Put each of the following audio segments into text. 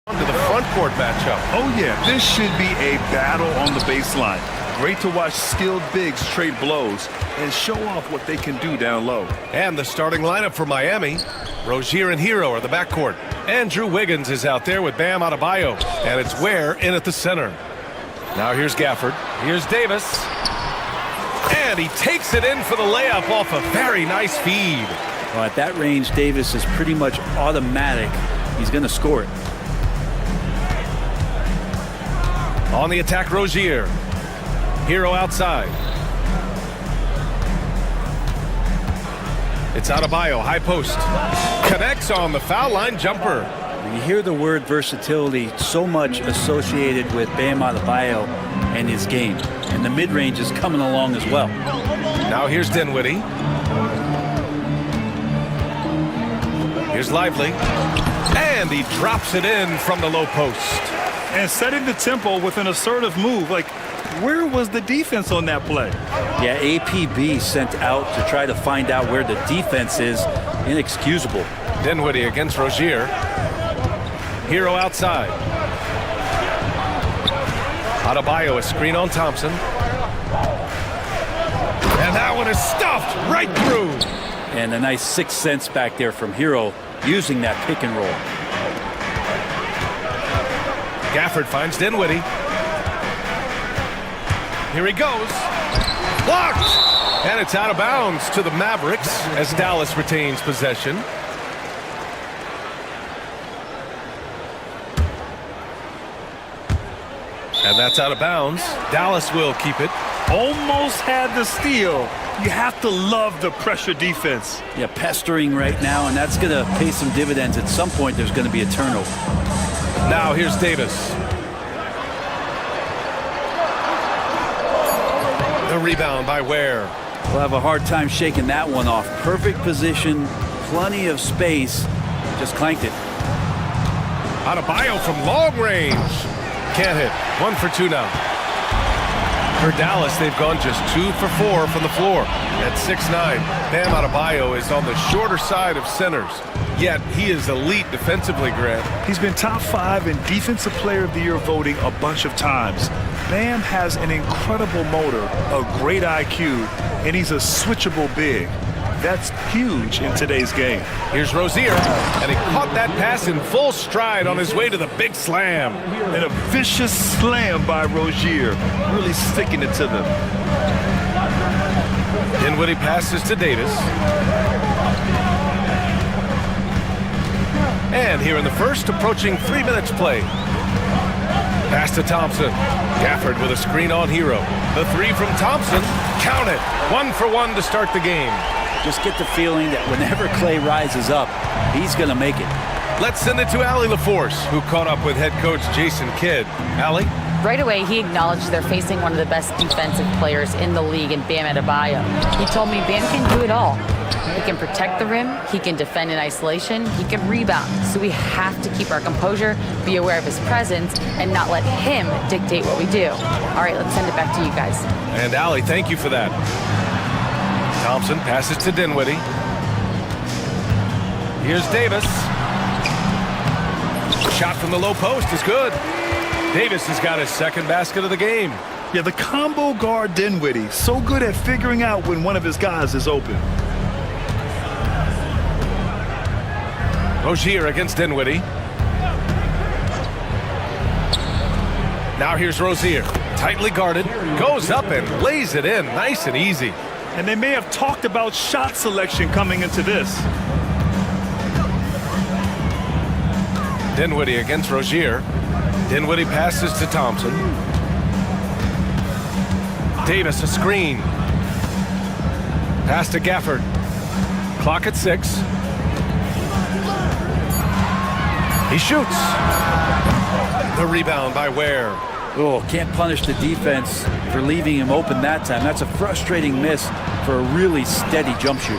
To the front court matchup. Oh yeah, this should be a battle on the baseline. Great to watch skilled bigs trade blows and show off what they can do down low. And the starting lineup for Miami. Rozier and Hero are the backcourt. Andrew Wiggins is out there with Bam Adebayo. And it's Ware in at the center. Now here's Gafford. Here's Davis. And he takes it in for the layup off a very nice feed. Well, at that range, Davis is pretty much automatic. He's going to score it. On the attack, Rozier. Hero outside. It's Adebayo, high post. Connects on the foul line jumper. You hear the word versatility so much associated with Bam Adebayo and his game. And the mid-range is coming along as well. Now here's Dinwiddie. Here's Lively. And he drops it in from the low post. And setting the tempo with an assertive move. Like, where was the defense on that play? Yeah, APB sent out to try to find out where the defense is. Inexcusable. Dinwiddie against Rozier. Hero outside. Adebayo, a screen on Thompson. And that one is stuffed right through. And a nice 6 cents back there from Hero using that pick and roll. Gafford finds Dinwiddie. Here he goes. Blocked! And it's out of bounds to the Mavericks as Dallas retains possession. And that's out of bounds. Dallas will keep it. Almost had the steal. You have to love the pressure defense. Yeah, pestering right now, and that's going to pay some dividends. At some point, there's going to be a turnover. Now here's Davis. The rebound by Ware. We'll have a hard time shaking that one off. Perfect position, plenty of space. Just clanked it. Adebayo from long range. Can't hit. 1 for 2 now. For Dallas, they've gone just 2 for 4 from the floor. At 6'9", Bam Adebayo is on the shorter side of centers. Yet, he is elite defensively, Grant. He's been top 5 in Defensive Player of the Year voting a bunch of times. Bam has an incredible motor, a great IQ, and he's a switchable big. That's huge in today's game. Here's Rozier, and he caught that pass in full stride on his way to the big slam. And a vicious slam by Rozier, really sticking it to them. Dinwiddie passes to Davis. And here in the first, approaching 3 minutes play. Pass to Thompson. Gafford with a screen on Hero. The 3 from Thompson. Count it. 1 for 1 to start the game. Just get the feeling that whenever Clay rises up, he's going to make it. Let's send it to Allie LaForce, who caught up with head coach Jason Kidd. Allie? Right away, he acknowledged they're facing one of the best defensive players in the league in Bam Adebayo. He told me Bam can do it all. He can protect the rim, he can defend in isolation, he can rebound. So we have to keep our composure, be aware of his presence, and not let him dictate what we do. All right, let's send it back to you guys. And Allie, thank you for that. Thompson passes to Dinwiddie. Here's Davis. Shot from the low post is good. Davis has got his second basket of the game. Yeah, the combo guard Dinwiddie, so good at figuring out when one of his guys is open. Rozier against Dinwiddie. Now here's Rozier. Tightly guarded. Goes up and lays it in. Nice and easy. And they may have talked about shot selection coming into this. Dinwiddie against Rozier. Dinwiddie passes to Thompson. Davis a screen. Pass to Gafford. Clock at 6. He shoots. The rebound by Ware. Oh, can't punish the defense for leaving him open that time. That's a frustrating miss for a really steady jump shooter.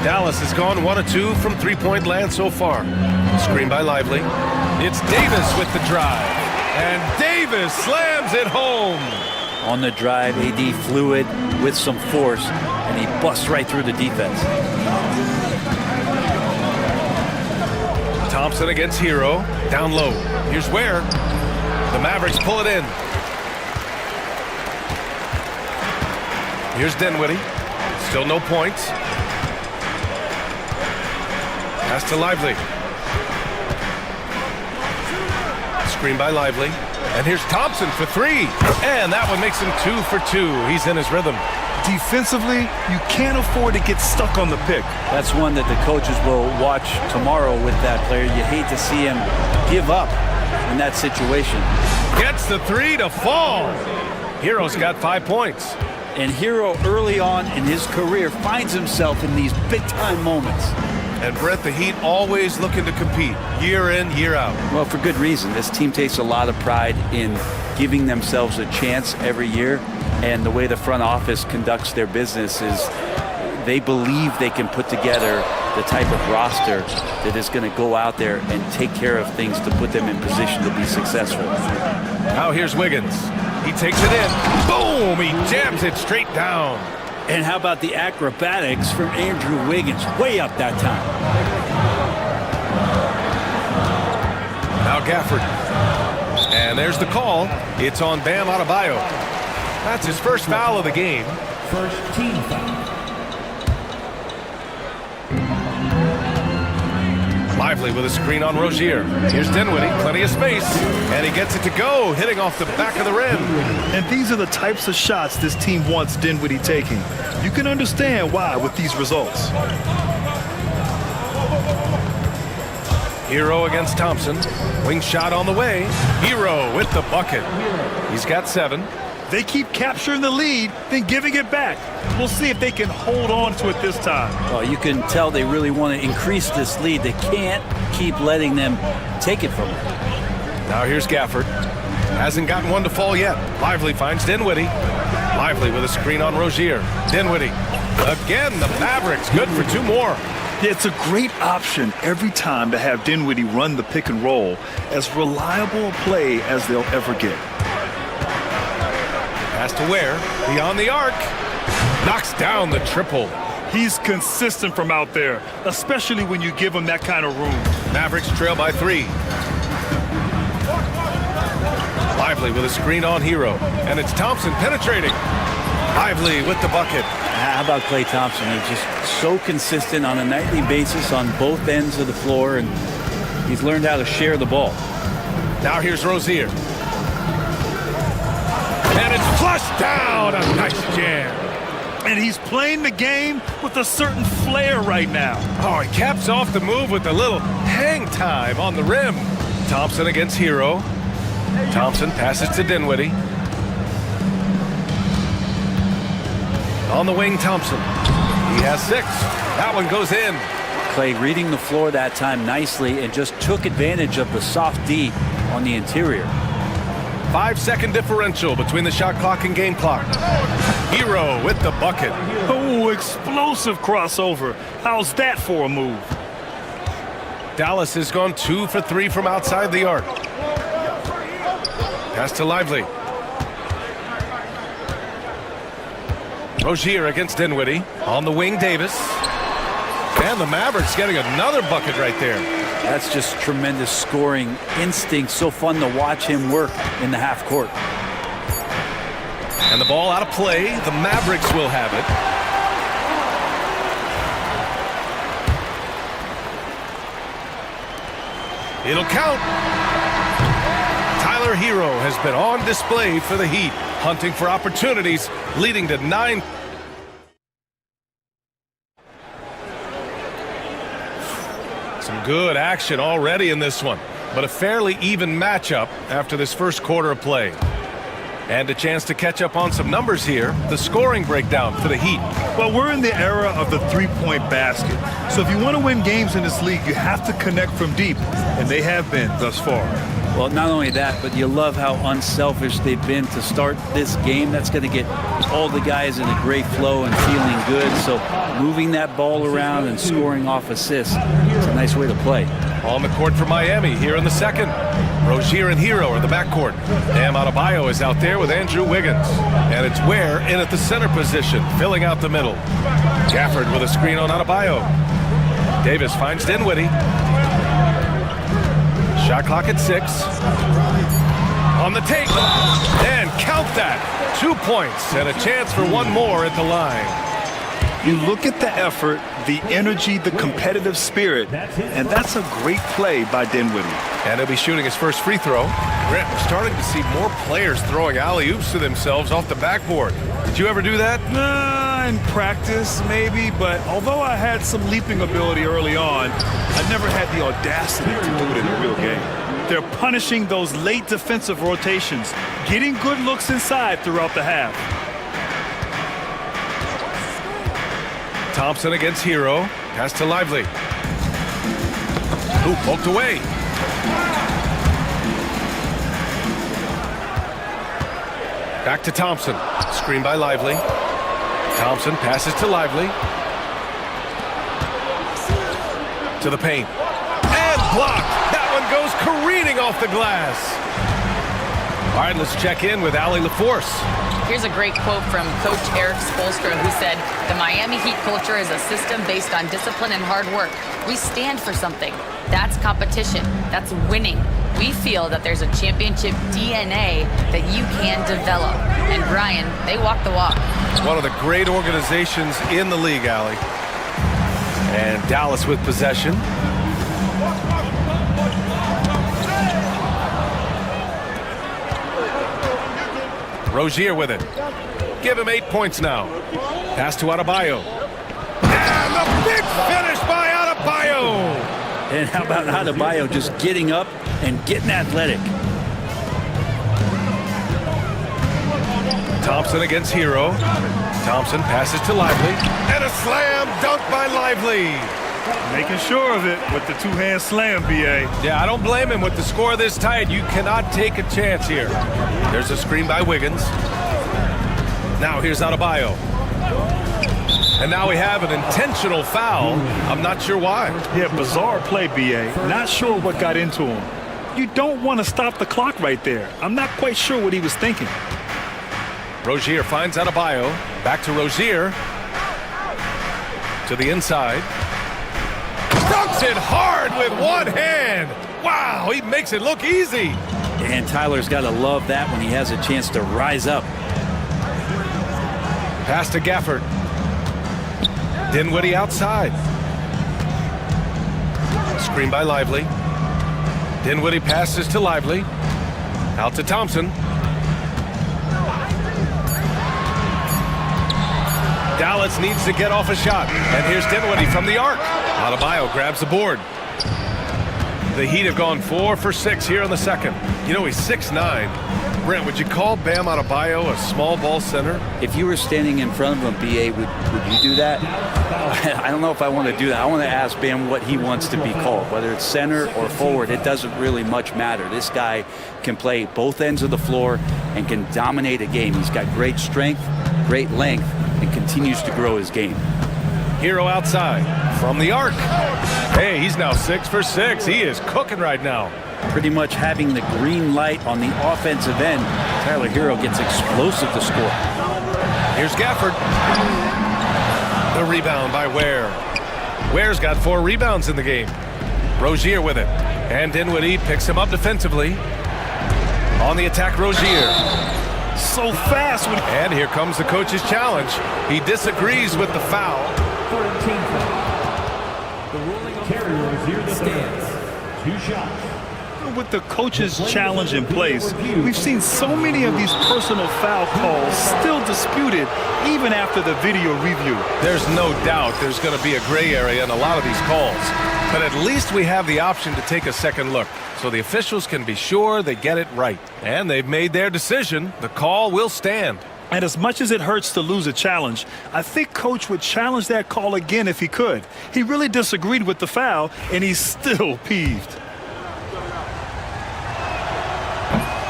Dallas has gone 1 of 2 from three-point land so far. Screen by Lively. It's Davis with the drive. And Davis slams it home. On the drive, AD fluid with some force, and he busts right through the defense. Thompson against Hero. Down low. Here's where. The Mavericks pull it in. Here's Dinwiddie. Still no points. Pass to Lively. Screen by Lively. And here's Thompson for three. And that one makes him 2 for 2. He's in his rhythm. Defensively, you can't afford to get stuck on the pick. That's one that the coaches will watch tomorrow with that player. You hate to see him give up in that situation. Gets the three to fall. Hero's got 5 points. And Hero early on in his career finds himself in these big-time moments. And Brett, the Heat always looking to compete year in, year out. Well, for good reason. This team takes a lot of pride in giving themselves a chance every year. And the way the front office conducts their business is they believe they can put together the type of roster that is going to go out there and take care of things to put them in position to be successful. Now here's Wiggins. He takes it in. Boom! He jams it straight down. And how about the acrobatics from Andrew Wiggins? Way up that time. Now Gafford. And there's the call. It's on Bam Adebayo. That's his first foul of the game. First team foul. Lively with a screen on Rozier. Here's Dinwiddie, plenty of space, and he gets it to go, hitting off the back of the rim. And these are the types of shots this team wants Dinwiddie taking. You can understand why with these results. Hero against Thompson. Wing shot on the way. Hero with the bucket. He's got 7. They keep capturing the lead, then giving it back. We'll see if they can hold on to it this time. Well, you can tell they really want to increase this lead. They can't keep letting them take it from them. Now here's Gafford. Hasn't gotten one to fall yet. Lively finds Dinwiddie. Lively with a screen on Rozier. Dinwiddie. Again, the Mavericks good for 2 more. Yeah, it's a great option every time to have Dinwiddie run the pick and roll. As reliable a play as they'll ever get. Pass to Ware, beyond the arc. Knocks down the triple. He's consistent from out there, especially when you give him that kind of room. Mavericks trail by 3. Lively with a screen on Hero. And it's Thompson penetrating. Lively with the bucket. How about Klay Thompson? He's just so consistent on a nightly basis on both ends of the floor, and he's learned how to share the ball. Now here's Rozier. And it's flushed down. A nice jam. And he's playing the game with a certain flair right now. Oh, he caps off the move with a little hang time on the rim. Thompson against Hero. Thompson passes to Dinwiddie. On the wing, Thompson. He has 6. That one goes in. Klay reading the floor that time nicely and just took advantage of the soft D on the interior. 5-second differential between the shot clock and game clock. Hero with the bucket. Oh, explosive crossover. How's that for a move? Dallas has gone 2 for 3 from outside the arc. Pass to Lively. Rozier against Dinwiddie. On the wing, Davis. And the Mavericks getting another bucket right there. That's just tremendous scoring instinct. So fun to watch him work in the half court. And the ball out of play. The Mavericks will have it. It'll count. Tyler Hero has been on display for the Heat, hunting for opportunities, leading to 9. Some good action already in this one, but a fairly even matchup after this first quarter of play. And a chance to catch up on some numbers here. The scoring breakdown for the Heat. Well, we're in the era of the three-point basket. So if you want to win games in this league, you have to connect from deep, and they have been thus far. Well, not only that, but you love how unselfish they've been to start this game. That's going to get all the guys in a great flow and feeling good. So moving that ball around and scoring off assists, it's a nice way to play. On the court for Miami here in the second. Rozier and Hero are the backcourt. Bam Adebayo is out there with Andrew Wiggins. And it's Ware in at the center position, filling out the middle. Gafford with a screen on Adebayo. Davis finds Dinwiddie. Shot clock at 6. On the take. And count that. 2 points and a chance for one more at the line. You look at the effort, the energy, the competitive spirit, and that's a great play by Dinwiddie. And he'll be shooting his first free throw. Grant, we're starting to see more players throwing alley-oops to themselves off the backboard. Did you ever do that? In practice, maybe, but although I had some leaping ability early on, I never had the audacity to do it in a real game. They're punishing those late defensive rotations, getting good looks inside throughout the half. Thompson against Hero. Pass to Lively. Who poked away. Back to Thompson. Screen by Lively. Thompson passes to Lively. To the paint. And blocked. That one goes careening off the glass. All right, let's check in with Allie LaForce. Here's a great quote from Coach Eric Spoelstra, who said, "The Miami Heat culture is a system based on discipline and hard work. We stand for something. That's competition. That's winning. We feel that there's a championship DNA that you can develop." And Brian, they walk the walk. One of the great organizations in the league, Allie. And Dallas with possession. Rozier with it. Give him 8 points now. Pass to Adebayo. And the big finish by Adebayo. And how about Adebayo just getting up and getting athletic? Thompson against Hero. Thompson passes to Lively. And a slam dunk by Lively. Making sure of it with the two-hand slam, B.A. Yeah, I don't blame him. With the score this tight, you cannot take a chance here. There's a screen by Wiggins. Now here's Adebayo. And now we have an intentional foul. I'm not sure why. Yeah, bizarre play, B.A. Not sure what got into him. You don't want to stop the clock right there. I'm not quite sure what he was thinking. Rozier finds Adebayo. Back to Rozier. To the inside. Dunks it hard with one hand. Wow, he makes it look easy. And Tyler's got to love that when he has a chance to rise up. Pass to Gafford. Dinwiddie outside. Screen by Lively. Dinwiddie passes to Lively. Out to Thompson. Dallas needs to get off a shot. And here's Dinwiddie from the arc. Adebayo grabs the board. The Heat have gone 4 for 6 here in the second. You know, he's 6'9". Brent, would you call Bam Adebayo a small ball center? If you were standing in front of him, B.A., would you do that? I don't know if I want to do that. I want to ask Bam what he wants to be called. Whether it's center or forward, it doesn't really much matter. This guy can play both ends of the floor and can dominate a game. He's got great strength, great length, and continues to grow his game. Hero outside from the arc. Hey, he's now 6 for 6. He is cooking right now. Pretty much having the green light on the offensive end. Tyler Hero gets explosive to score. Here's Gafford. The rebound by Ware. Ware's got 4 rebounds in the game. Rozier with it. And Dinwiddie picks him up defensively. On the attack, Rozier. So fast. And here comes the coach's challenge. He disagrees with the foul. Third team foul. The ruling on Terry Rozier stands. 2 shots. With the coach's challenge in place, we've seen so many of these personal foul calls still disputed even after the video review. There's no doubt there's going to be a gray area in a lot of these calls. But at least we have the option to take a second look, so the officials can be sure they get it right. And they've made their decision. The call will stand. And as much as it hurts to lose a challenge, I think Coach would challenge that call again if he could. He really disagreed with the foul, and he's still peeved.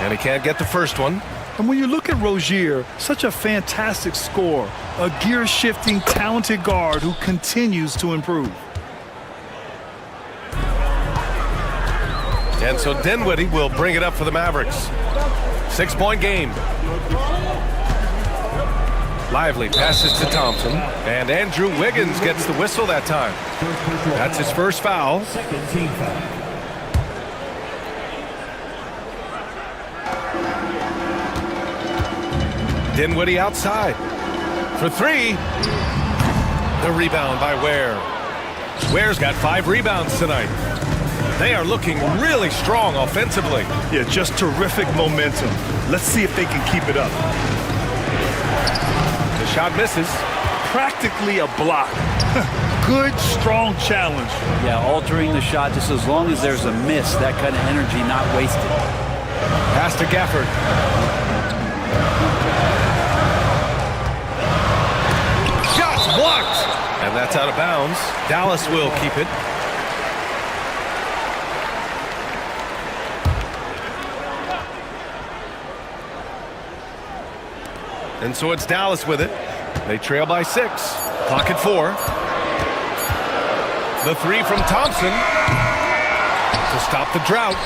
And he can't get the first one. And when you look at Rozier, such a fantastic scorer, a gear-shifting, talented guard who continues to improve. And so Dinwiddie will bring it up for the Mavericks. 6-point game. Lively passes to Thompson. And Andrew Wiggins gets the whistle that time. That's his first foul. Second team foul. Dinwiddie outside. For three. The rebound by Ware. Ware's got 5 rebounds tonight. They are looking really strong offensively. Yeah, just terrific momentum. Let's see if they can keep it up. The shot misses. Practically a block. Good, strong challenge. Yeah, altering the shot just as long as there's a miss, that kind of energy not wasted. Pass to Gafford. Shots blocked. And that's out of bounds. Dallas will keep it. And so it's Dallas with it. They trail by 6. Clock at 4. The three from Thompson to stop the drought.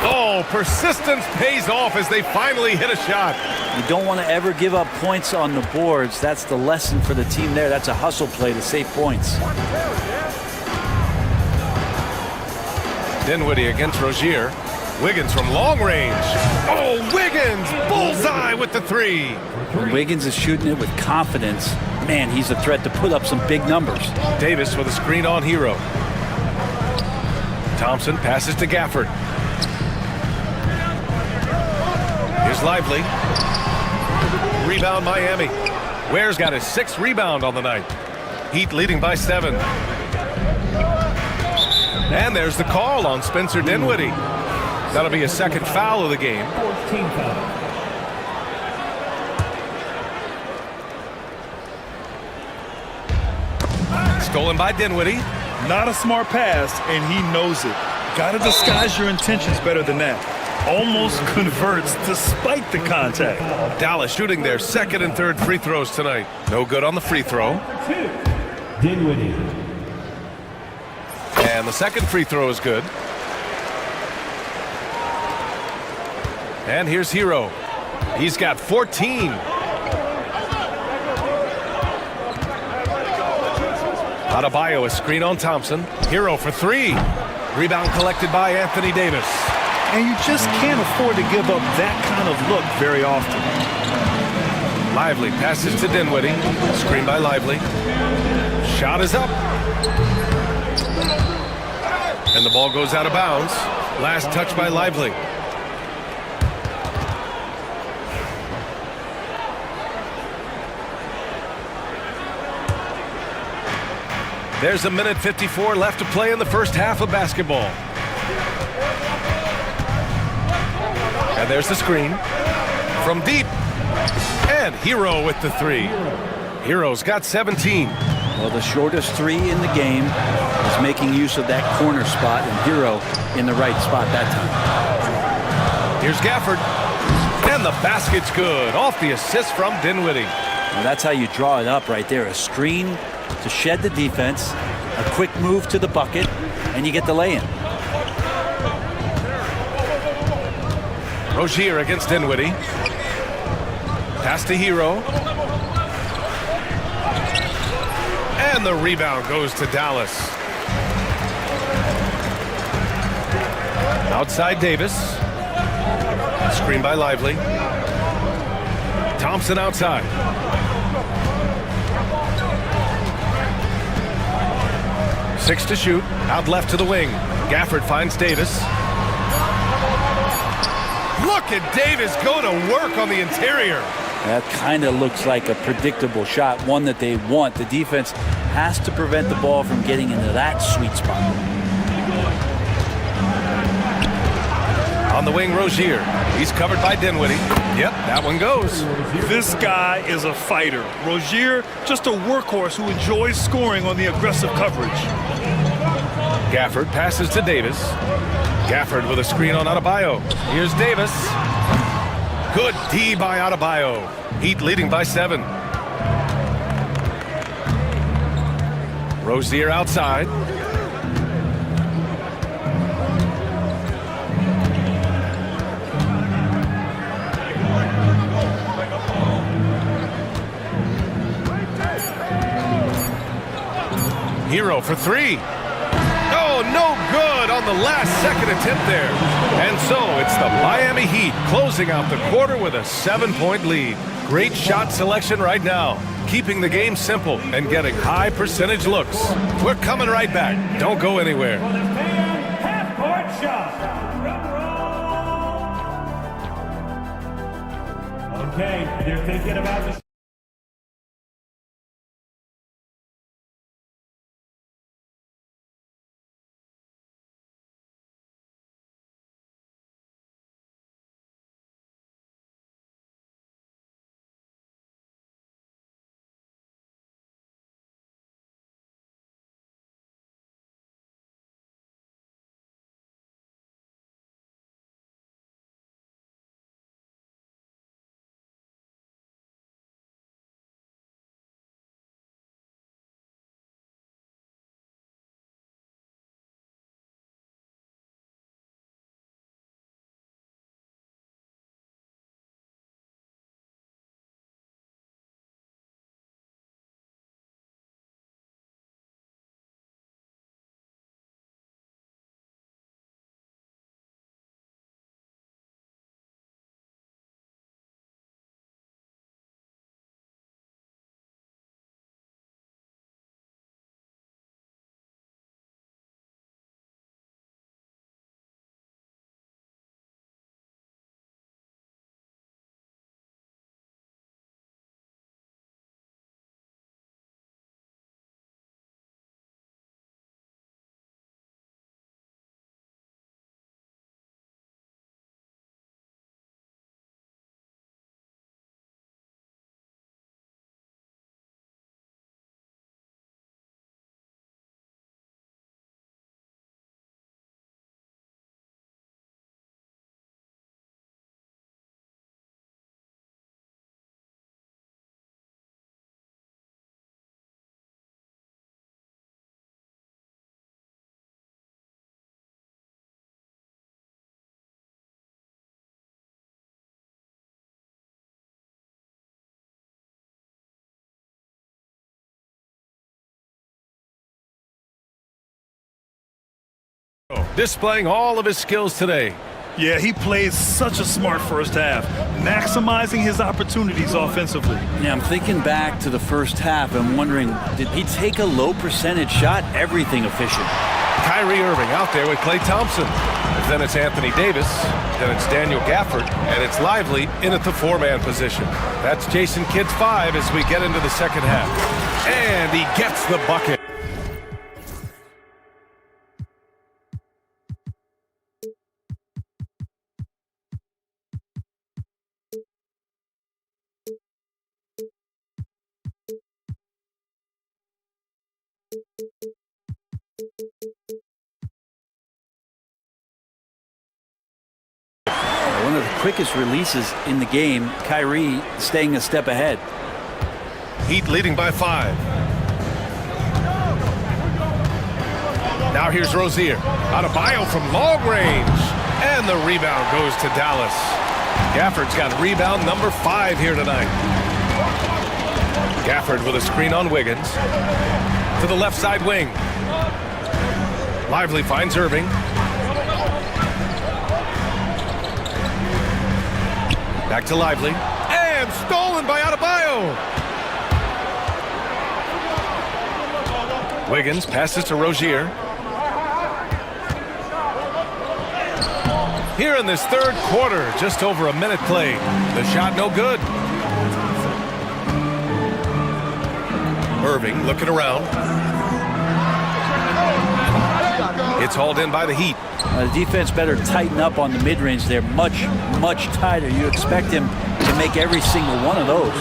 Oh, persistence pays off as they finally hit a shot. You don't want to ever give up points on the boards. That's the lesson for the team there. That's a hustle play to save points. Dinwiddie against Rozier. Wiggins from long range. Oh, Wiggins! Bullseye with the three. When Wiggins is shooting it with confidence, man, he's a threat to put up some big numbers. Davis with a screen on Hero. Thompson passes to Gafford. Here's Lively. Rebound Miami. Ware's got his 6th rebound on the night. Heat leading by 7. And there's the call on Spencer Dinwiddie. That'll be a 2nd foul of the game. 14 foul. Stolen by Dinwiddie. Not a smart pass, and he knows it. Got to disguise your intentions better than that. Almost converts despite the contact. Dallas shooting their 2nd and 3rd free throws tonight. No good on the free throw. Dinwiddie. And the 2nd free throw is good. And here's Hero. He's got 14. Adebayo, a screen on Thompson. Hero for 3. Rebound collected by Anthony Davis. And you just can't afford to give up that kind of look very often. Lively passes to Dinwiddie. Screen by Lively. Shot is up. And the ball goes out of bounds. Last touch by Lively. There's a minute 54 left to play in the first half of basketball. And there's the screen from deep. And Hero with the 3. Hero's got 17. Well, the shortest 3 in the game is making use of that corner spot, and Hero in the right spot that time. Here's Gafford. And the basket's good. Off the assist from Dinwiddie. Well, that's how you draw it up right there. A screen to shed the defense, a quick move to the bucket, and you get the lay-in. Rozier against Dinwiddie. Pass to Hero. And the rebound goes to Dallas. Outside Davis. Screen by Lively. Thompson outside. Six to shoot. Out left to the wing. Gafford finds Davis. Look at Davis go to work on the interior. That kind of looks like a predictable shot, one that they want. The defense has to prevent the ball from getting into that sweet spot. On the wing, Rozier. He's covered by Dinwiddie. Yep, that one goes. This guy is a fighter. Rozier, just a workhorse who enjoys scoring on the aggressive coverage. Gafford passes to Davis. Gafford with a screen on Adebayo. Here's Davis. Good D by Adebayo. Heat leading by 7. Rozier outside. Hero for 3. Oh, no good on the last second attempt there. And so it's the Miami Heat closing out the quarter with a 7-point lead. Great shot selection right now, keeping the game simple and getting high percentage looks. We're coming right back. Don't go anywhere. Half-court shot. Okay, they're thinking about the... Displaying all of his skills today. Yeah, he played such a smart first half, maximizing his opportunities offensively. Yeah, I'm thinking back to the first half and wondering, did he take a low percentage shot? Everything efficient. Kyrie Irving out there with Klay Thompson. And then it's Anthony Davis. Then it's Daniel Gafford. And it's Lively in at the four-man position. That's Jason Kidd's 5 as we get into the second half. And he gets the bucket. One of the quickest releases in the game, Kyrie staying a step ahead. Heat leading by 5. Now here's Rozier. Adebayo from long range. And the rebound goes to Dallas. Gafford's got rebound number 5 here tonight. Gafford with a screen on Wiggins. To the left side wing. Lively finds Irving. Back to Lively. And stolen by Adebayo. Wiggins passes to Rozier. Here in this third quarter, just over a minute played. The shot no good. Irving looking around. It's hauled in by the Heat. The defense better tighten up on the mid-range. They're much, much tighter. You expect him to make every single one of those.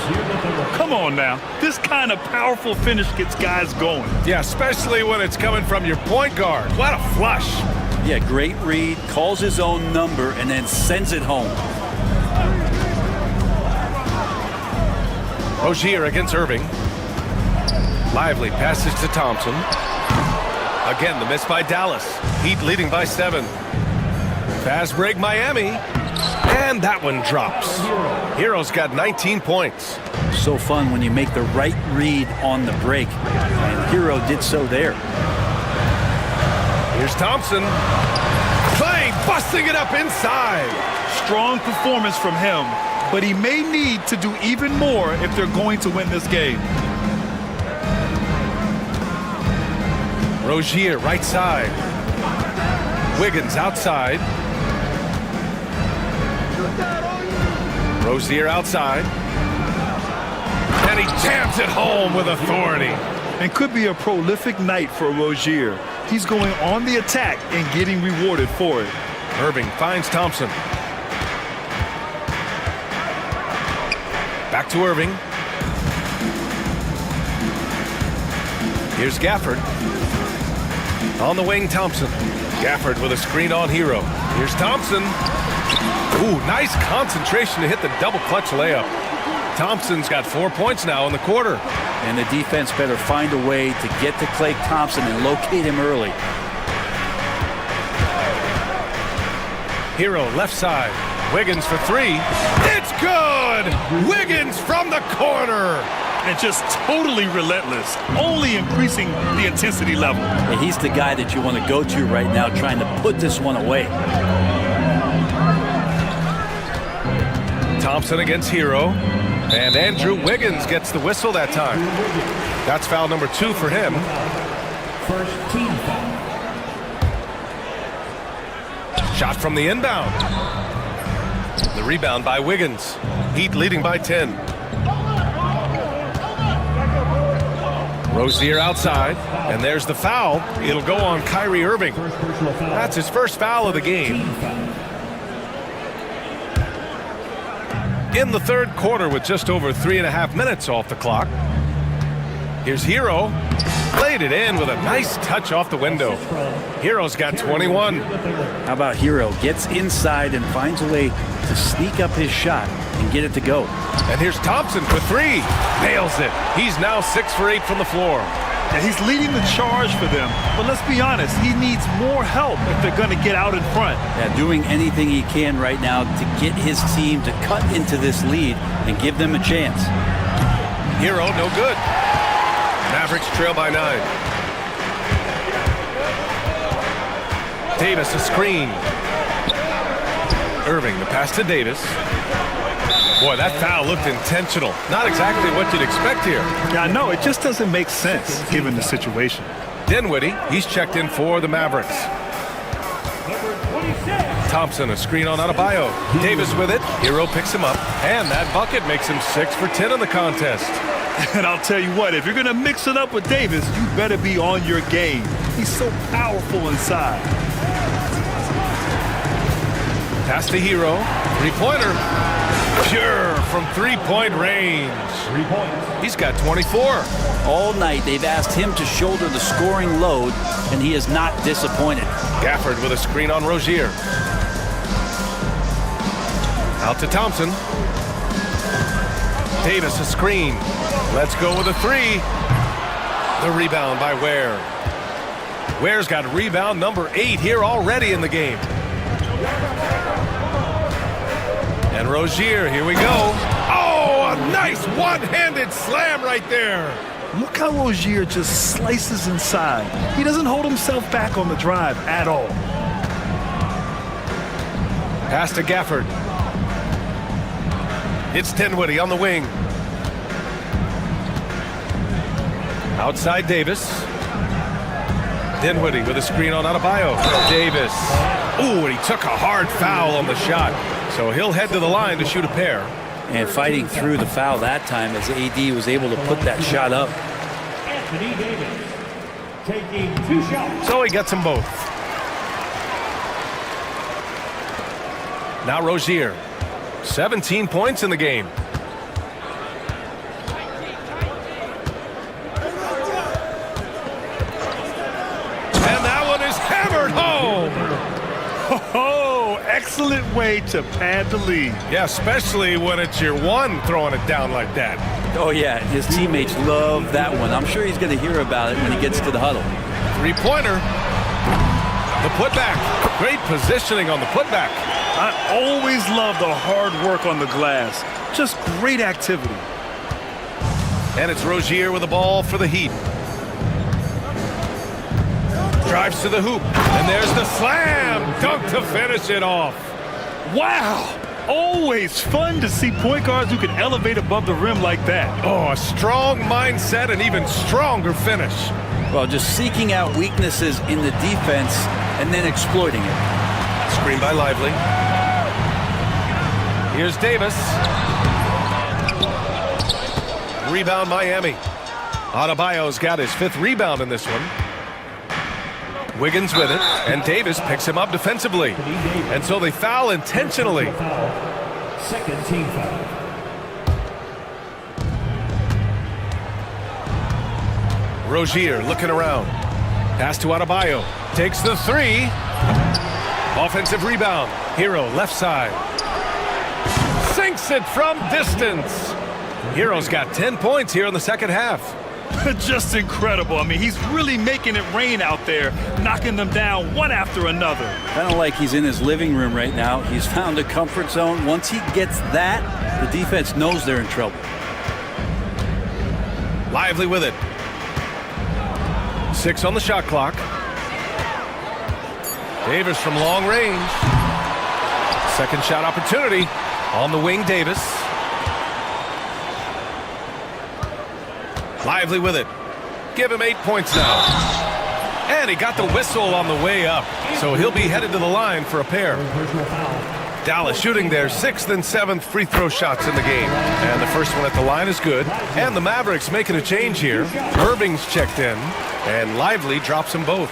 Come on now. This kind of powerful finish gets guys going. Yeah, especially when it's coming from your point guard. What a flush. Yeah, great read, calls his own number, and then sends it home. Rozier against Irving. Lively passes to Thompson. Again, the miss by Dallas. Heat leading by 7. Fast break Miami. And that one drops. Hero's got 19 points. So fun when you make the right read on the break. And Hero did so there. Here's Thompson. Clay busting it up inside. Strong performance from him, but he may need to do even more if they're going to win this game. Rozier, right side. Wiggins outside. Rozier outside. And he jams it home with authority. And could be a prolific night for Rozier. He's going on the attack and getting rewarded for it. Irving finds Thompson. Back to Irving. Here's Gafford. On the wing, Thompson. Gafford with a screen on Hero. Here's Thompson. Ooh, nice concentration to hit the double clutch layup. Thompson's got 4 points now in the quarter. And the defense better find a way to get to Klay Thompson and locate him early. Hero left side. Wiggins for three. It's good! Wiggins from the corner. And just totally relentless, only increasing the intensity level. And he's the guy that you want to go to right now, trying to put this one away. Thompson against Hero. And Andrew Wiggins gets the whistle that time. That's foul number 2 for him. First team foul. Shot from the inbound. The rebound by Wiggins. Heat leading by 10. Rozier outside, and there's the foul. It'll go on Kyrie Irving. That's his first foul of the game. In the third quarter with just over 3.5 minutes off the clock. Here's Hero. Laid it in with a nice touch off the window. Hero's got 21. How about Hero gets inside and finds a way to sneak up his shot and get it to go. And here's Thompson for three. Nails it. He's now 6 for 8 from the floor. And he's leading the charge for them. But let's be honest, he needs more help if they're going to get out in front. Yeah, doing anything he can right now to get his team to cut into this lead and give them a chance. Hero, no good. Mavericks trail by 9. Davis, a screen. Irving, the pass to Davis. Boy, that foul looked intentional. Not exactly what you'd expect here. Yeah, I know. It just doesn't make sense given the situation. Dinwiddie, he's checked in for the Mavericks. Thompson, a screen on Adebayo. Davis with it. Hero picks him up. And that bucket makes him 6 for 10 in the contest. And I'll tell you what, if you're going to mix it up with Davis, you better be on your game. He's so powerful inside. Pass to Hero. Three-pointer. Pure from three-point range. 3 points. He's got 24. All night they've asked him to shoulder the scoring load, and he is not disappointed. Gafford with a screen on Rozier. Out to Thompson. Davis, a screen. Let's go with a three. The rebound by Ware. Ware's got rebound number 8 here already in the game. And Rozier, here we go. Oh, a nice one-handed slam right there. Look how Rozier just slices inside. He doesn't hold himself back on the drive at all. Pass to Gafford. It's Dinwiddie on the wing. Outside Davis. Dinwiddie with a screen on Adebayo. Davis. Ooh, and he took a hard foul on the shot. So he'll head to the line to shoot a pair. And fighting through the foul that time as AD was able to put that shot up. Anthony Davis taking 2 shots. So he gets them both. Now Rozier. 17 points in the game. And that one is hammered home. Oh, excellent way to pad the lead. Yeah, especially when it's your one throwing it down like that. Oh yeah, his teammates love that one. I'm sure he's going to hear about it when he gets to the huddle. Three-pointer. The putback. Great positioning on the putback. I always love the hard work on the glass. Just great activity. And it's Rozier with the ball for the Heat. Drives to the hoop, and there's the slam dunk to finish it off. Wow! Always fun to see point guards who can elevate above the rim like that. Oh, a strong mindset and even stronger finish. Well, just seeking out weaknesses in the defense and then exploiting it. Screen by Lively. Here's Davis. Rebound Miami. Adebayo's got his 5th rebound in this one. Wiggins with it, and Davis picks him up defensively. And so they foul intentionally. Second team foul. Rozier looking around. Pass to Adebayo. Takes the 3. Offensive rebound. Hero left side. Sinks it from distance. Hero's got 10 points here in the second half. Just incredible. I mean, he's really making it rain out there, knocking them down one after another. Kind of like he's in his living room right now. He's found a comfort zone. Once he gets that, the defense knows they're in trouble. Lively with it. 6 on the shot clock. Davis from long range. Second shot opportunity. On the wing, Davis. Lively with it. Give him 8 points now. And he got the whistle on the way up. So he'll be headed to the line for a pair. Dallas shooting their 6th and 7th free throw shots in the game. And the first one at the line is good. And the Mavericks making a change here. Irving's checked in. And Lively drops them both.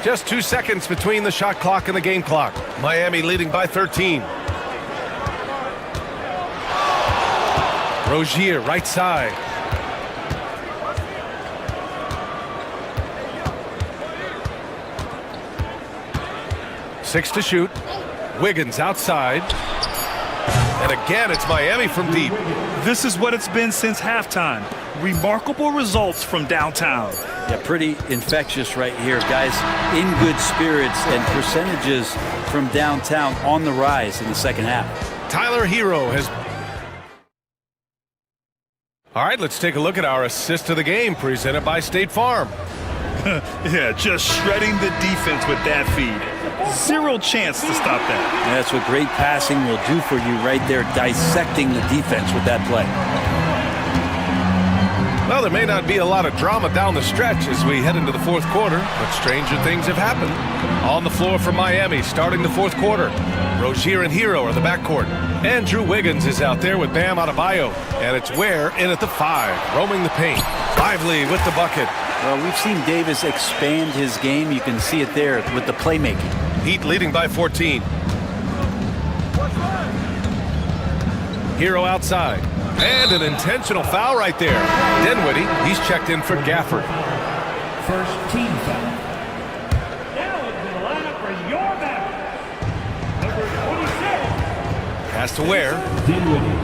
Just 2 seconds between the shot clock and the game clock. Miami leading by 13. Rozier, right side. Six to shoot. Wiggins outside. And again, it's Miami from deep. This is what it's been since halftime. Remarkable results from downtown. Yeah, pretty infectious right here. Guys in good spirits and percentages from downtown on the rise in the second half. Tyler Hero has... All right, let's take a look at our assist of the game presented by State Farm. Yeah, just shredding the defense with that feed. Zero chance to stop that. And that's what great passing will do for you right there, dissecting the defense with that play. Well, there may not be a lot of drama down the stretch as we head into the fourth quarter, but stranger things have happened. On the floor for Miami, starting the fourth quarter. Rozier and Hero are the backcourt. Andrew Wiggins is out there with Bam Adebayo. And it's Ware in at the 5, roaming the paint. Lively with the bucket. Well, we've seen Davis expand his game. You can see it there with the playmaking. Heat leading by 14. Hero outside. And an intentional foul right there. Dinwiddie, he's checked in for Gafford. First team foul. Now into the lineup for your Mavericks. Number 26. Pass to Ware. Dinwiddie.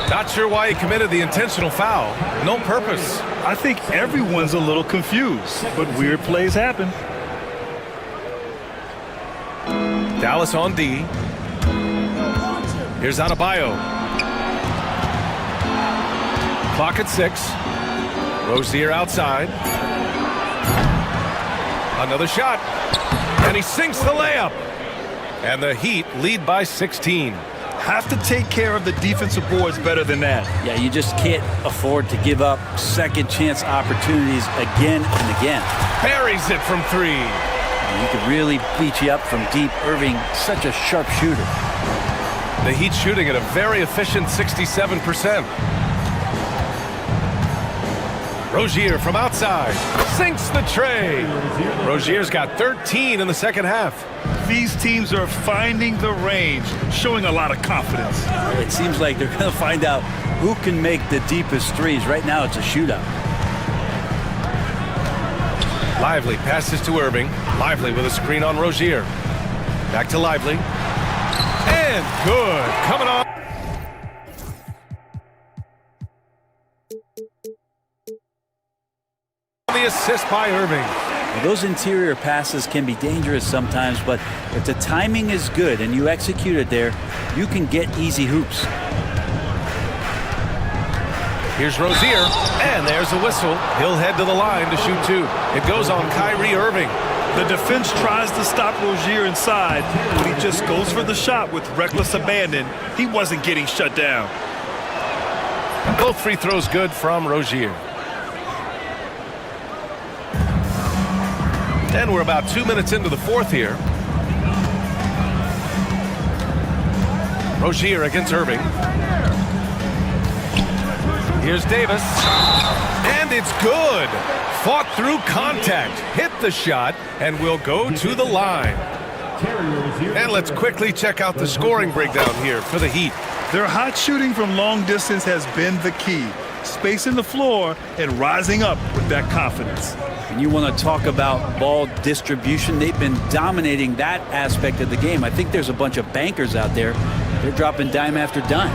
Not sure why he committed the intentional foul. No purpose. I think everyone's a little confused, but weird plays happen. Dallas on D. Here's Adebayo. Clock at 6. Rozier outside. Another shot. And he sinks the layup. And the Heat lead by 16. Have to take care of the defensive boards better than that. Yeah, you just can't afford to give up second chance opportunities again and again. Buries it from 3. He could really beat you up from deep. Irving, such a sharp shooter. The Heat shooting at a very efficient 67%. Rozier from outside. Sinks the tray. Rozier's got 13 in the second half. These teams are finding the range, showing a lot of confidence. It seems like they're going to find out who can make the deepest threes. Right now, it's a shootout. Lively passes to Irving. Lively with a screen on Rozier. Back to Lively. And good. Coming on. The assist by Irving. Well, those interior passes can be dangerous sometimes, but if the timing is good and you execute it there, you can get easy hoops. Here's Rozier, and there's a whistle. He'll head to the line to shoot two. It goes on Kyrie Irving. The defense tries to stop Rozier inside, but he just goes for the shot with reckless abandon. He wasn't getting shut down. Both free throws good from Rozier. And we're about 2 minutes into the fourth here. Rozier against Irving. Here's Davis. And it's good. Fought through contact. Hit the shot and will go to the line. And let's quickly check out the scoring breakdown here for the Heat. Their hot shooting from long distance has been the key. Spacing the floor and rising up with that confidence. And you want to talk about ball distribution. They've been dominating that aspect of the game. I think there's a bunch of bankers out there. They're dropping dime after dime.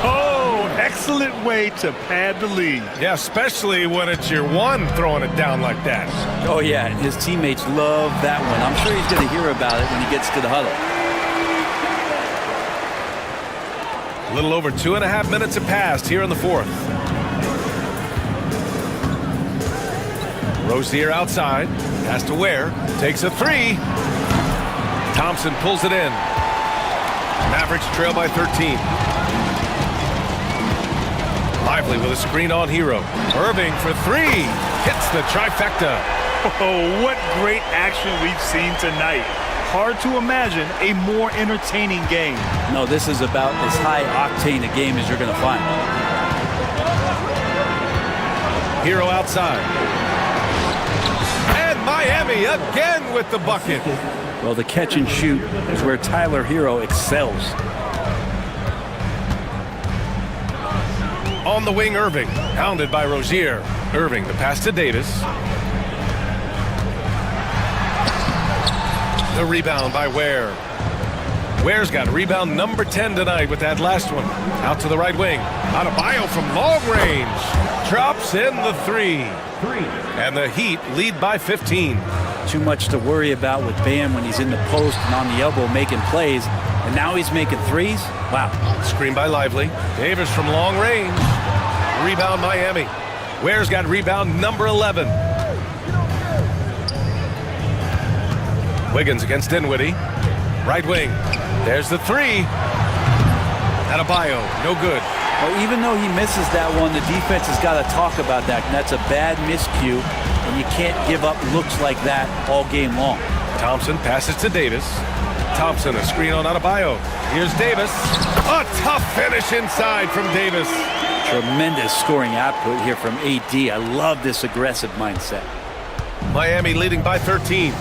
Oh, excellent way to pad the lead. Yeah, especially when it's your one throwing it down like that. Oh, yeah, and his teammates love that one. I'm sure he's going to hear about it when he gets to the huddle. A little over 2.5 minutes have passed here in the fourth. Rozier outside, has to Ware, takes a three. Thompson pulls it in. Mavericks trail by 13. Lively with a screen on Hero. Irving for three. Hits the trifecta. Oh, what great action we've seen tonight. Hard to imagine a more entertaining game. No, this is about as high-octane a game as you're going to find. Hero outside. And Miami again with the bucket. Well, the catch and shoot is where Tyler Hero excels. On the wing, Irving. Hounded by Rozier. Irving, the pass to Davis. The rebound by Ware. Ware's got rebound number 10 tonight with that last one. Out to the right wing. Adebayo from long range. Drops in the three. And the Heat lead by 15. Too much to worry about with Bam when he's in the post and on the elbow making plays. And now he's making threes? Wow. Screen by Lively. Davis from long range. Rebound Miami. Ware's got rebound number 11. Wiggins against Dinwiddie. Right wing. There's the three. Adebayo, no good. Well, even though he misses that one, the defense has got to talk about that. And that's a bad miscue, and you can't give up looks like that all game long. Thompson passes to Davis. Thompson, a screen on Adebayo. Here's Davis. A tough finish inside from Davis. Tremendous scoring output here from AD. I love this aggressive mindset. Miami leading by 13.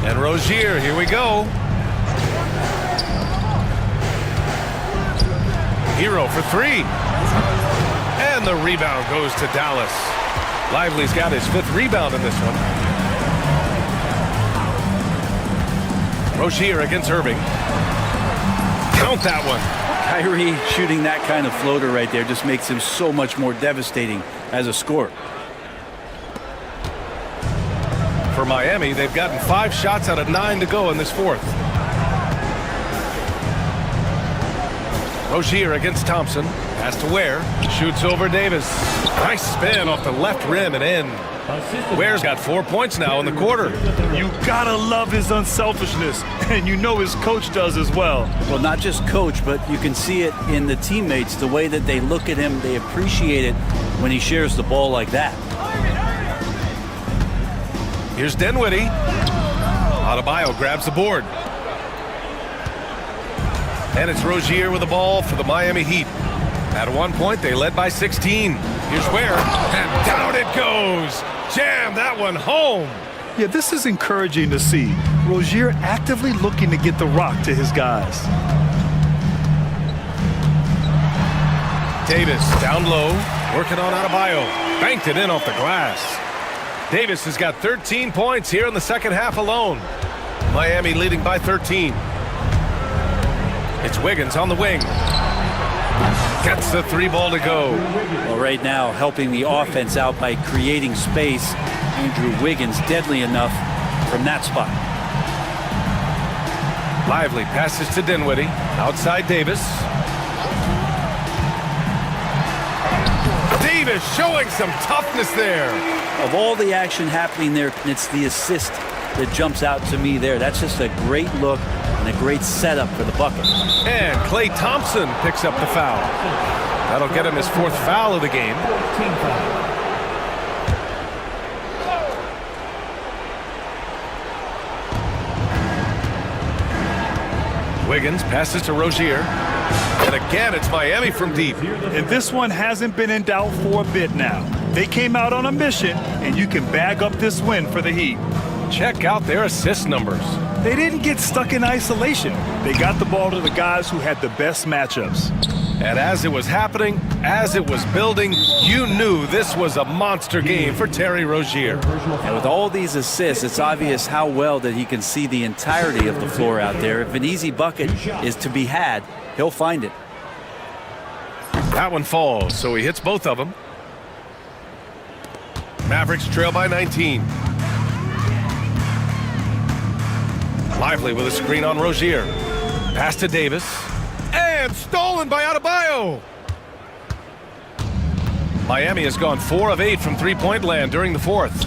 And Rozier, here we go. Hero for three. And the rebound goes to Dallas. Lively's got his 5th rebound in this one. Rozier against Irving. Count that one. Kyrie shooting that kind of floater right there just makes him so much more devastating as a scorer. For Miami, they've gotten 5 shots out of 9 to go in this fourth. Rozier against Thompson. Has to Ware. Shoots over Davis. Nice spin off the left rim and in. Ware's got 4 points now in the quarter. You gotta love his unselfishness, and you know his coach does as well. Well, not just coach, but you can see it in the teammates, the way that they look at him. They appreciate it when he shares the ball like that. Here's Dinwiddie. Adebayo grabs the board. And it's Rozier with the ball for the Miami Heat. At one point, they led by 16. Here's Ware, and down it goes. Jam that one home. Yeah, this is encouraging to see. Rozier actively looking to get the rock to his guys. Davis down low, working on Adebayo. Banked it in off the glass. Davis has got 13 points here in the second half alone. Miami leading by 13. It's Wiggins on the wing. Gets the 3 ball to go. Well, right now, helping the offense out by creating space. Andrew Wiggins deadly enough from that spot. Lively passes to Dinwiddie. Outside Davis. Davis showing some toughness there. Of all the action happening there, it's the assist that jumps out to me there. That's just a great look and a great setup for the bucket. And Klay Thompson picks up the foul. That'll get him his 4th foul of the game. 14 foul. Wiggins passes to Rozier. And again, it's Miami from deep. And this one hasn't been in doubt for a bit now. They came out on a mission, and you can bag up this win for the Heat. Check out their assist numbers. They didn't get stuck in isolation. They got the ball to the guys who had the best matchups. And as it was happening, as it was building, you knew this was a monster game for Terry Rozier. And with all these assists, it's obvious how well that he can see the entirety of the floor out there. If an easy bucket is to be had, he'll find it. That one falls, so he hits both of them. Mavericks trail by 19. Lively with a screen on Rozier. Pass to Davis. And stolen by Adebayo. Miami has gone 4 of 8 from three-point land during the 4th.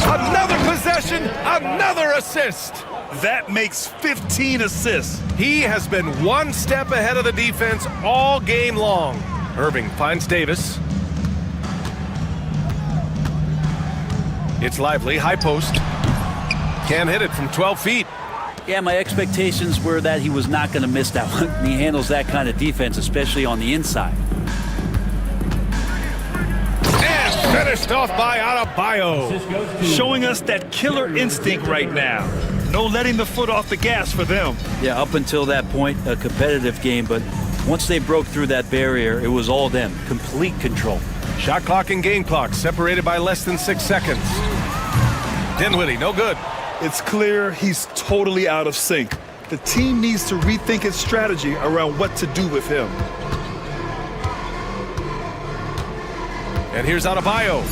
Another possession, another assist. That makes 15 assists. He has been one step ahead of the defense all game long. Irving finds Davis. It's Lively, high post. Can't hit it from 12 feet. Yeah, my expectations were that he was not going to miss that one. He handles that kind of defense, especially on the inside. And finished off by Adebayo. Showing us that killer instinct right now. No letting the foot off the gas for them. Yeah, up until that point, a competitive game, but once they broke through that barrier, it was all them. Complete control. Shot clock and game clock separated by less than 6 seconds. Dinwiddie, no good. It's clear he's totally out of sync. The team needs to rethink its strategy around what to do with him. And here's Adebayo.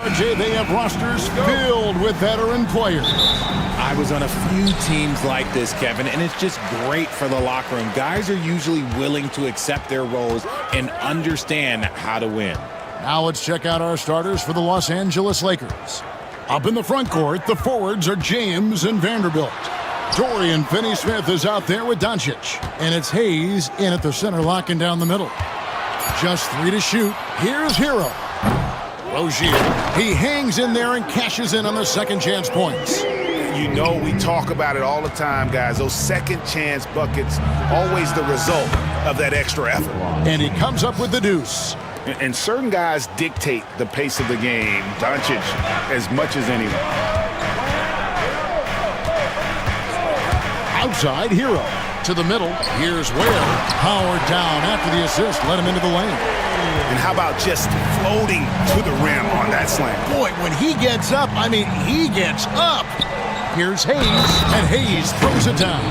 RJ, they have rosters filled with veteran players. I was on a few teams like this, Kevin, and it's just great for the locker room. Guys are usually willing to accept their roles and understand how to win. Now let's check out our starters for the Los Angeles Lakers. Up in the front court, the forwards are James and Vanderbilt. Dorian Finney-Smith is out there with Doncic. And it's Hayes in at the center, locking down the middle. Just 3 to shoot. Here's Hero. Rozier. He hangs in there and cashes in on the second chance points. You know, we talk about it all the time, guys. Those second chance buckets, always the result of that extra effort. And he comes up with the deuce. And certain guys dictate the pace of the game. Doncic as much as anyone. Outside, Hero. To the middle. Here's Ware. Powered down after the assist. Let him into the lane. And how about just floating to the rim on that slam? Boy, when he gets up, I mean, he gets up. Here's Hayes, and Hayes throws it down.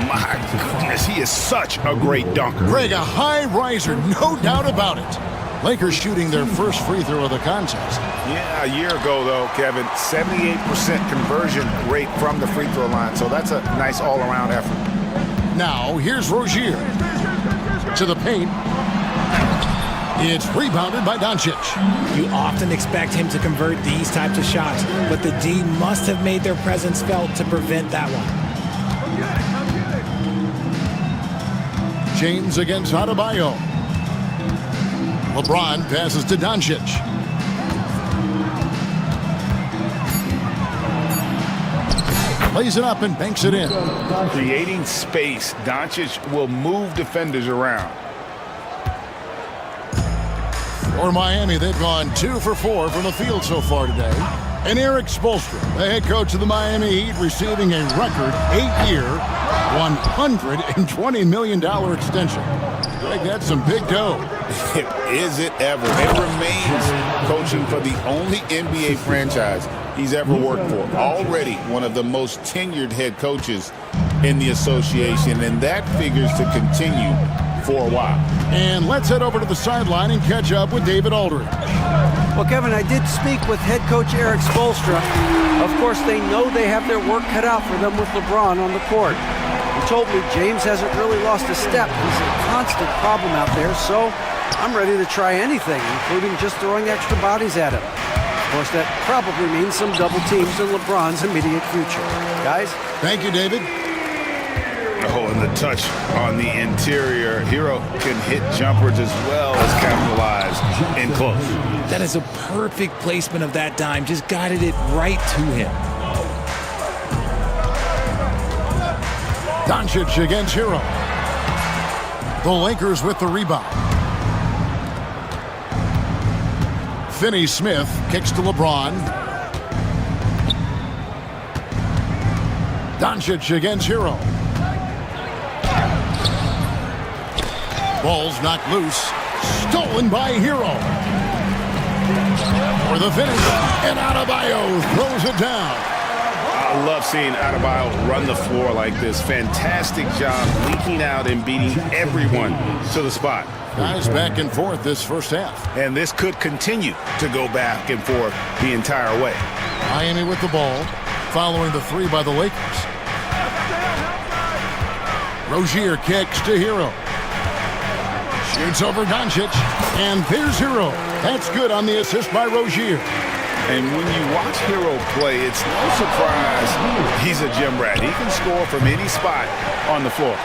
My goodness, he is such a great dunker. Greg, a high riser, no doubt about it. Lakers shooting their first free throw of the contest. Yeah, a year ago, though, Kevin, 78% conversion rate from the free throw line. So that's a nice all-around effort. Now, here's Rozier. To the paint. It's rebounded by Doncic. You often expect him to convert these types of shots, but the D must have made their presence felt to prevent that one. James against Adebayo. LeBron passes to Doncic. Lays it up and banks it in. Creating space, Doncic will move defenders around. For Miami, they've gone 2 for 4 from the field so far today. And Eric Spoelstra, the head coach of the Miami Heat, receiving a record 8-year, $120 million extension. Greg, that's some big dough. Is it ever? It remains coaching for the only NBA franchise he's ever worked for. Already one of the most tenured head coaches in the association, and that figures to continue for a while. And let's head over to the sideline and catch up with David Aldridge. Well, Kevin, I did speak with head coach Eric Spoelstra. Of course, they know they have their work cut out for them with LeBron on the court. He told me James hasn't really lost a step. He's a constant problem out there, so I'm ready to try anything, including just throwing extra bodies at him. Of course, that probably means some double teams in LeBron's immediate future. Guys? Thank you, David. Oh, and the touch on the interior. Hero can hit jumpers as well as capitalize in close. That is a perfect placement of that dime. Just guided it right to him. Doncic against Hero. The Lakers with the rebound. Finney-Smith kicks to LeBron. Doncic against Hero. Ball's knocked loose. Stolen by Hero. For the finish. And Adebayo throws it down. I love seeing Adebayo run the floor like this. Fantastic job leaking out and beating everyone to the spot. Guys back and forth this first half. And this could continue to go back and forth the entire way. Miami with the ball, following the 3 by the Lakers. Rozier kicks to Hero. Shoots over Doncic, and there's Hero. That's good on the assist by Rozier. And when you watch Hero play, it's no surprise he's a gym rat. He can score from any spot on the floor.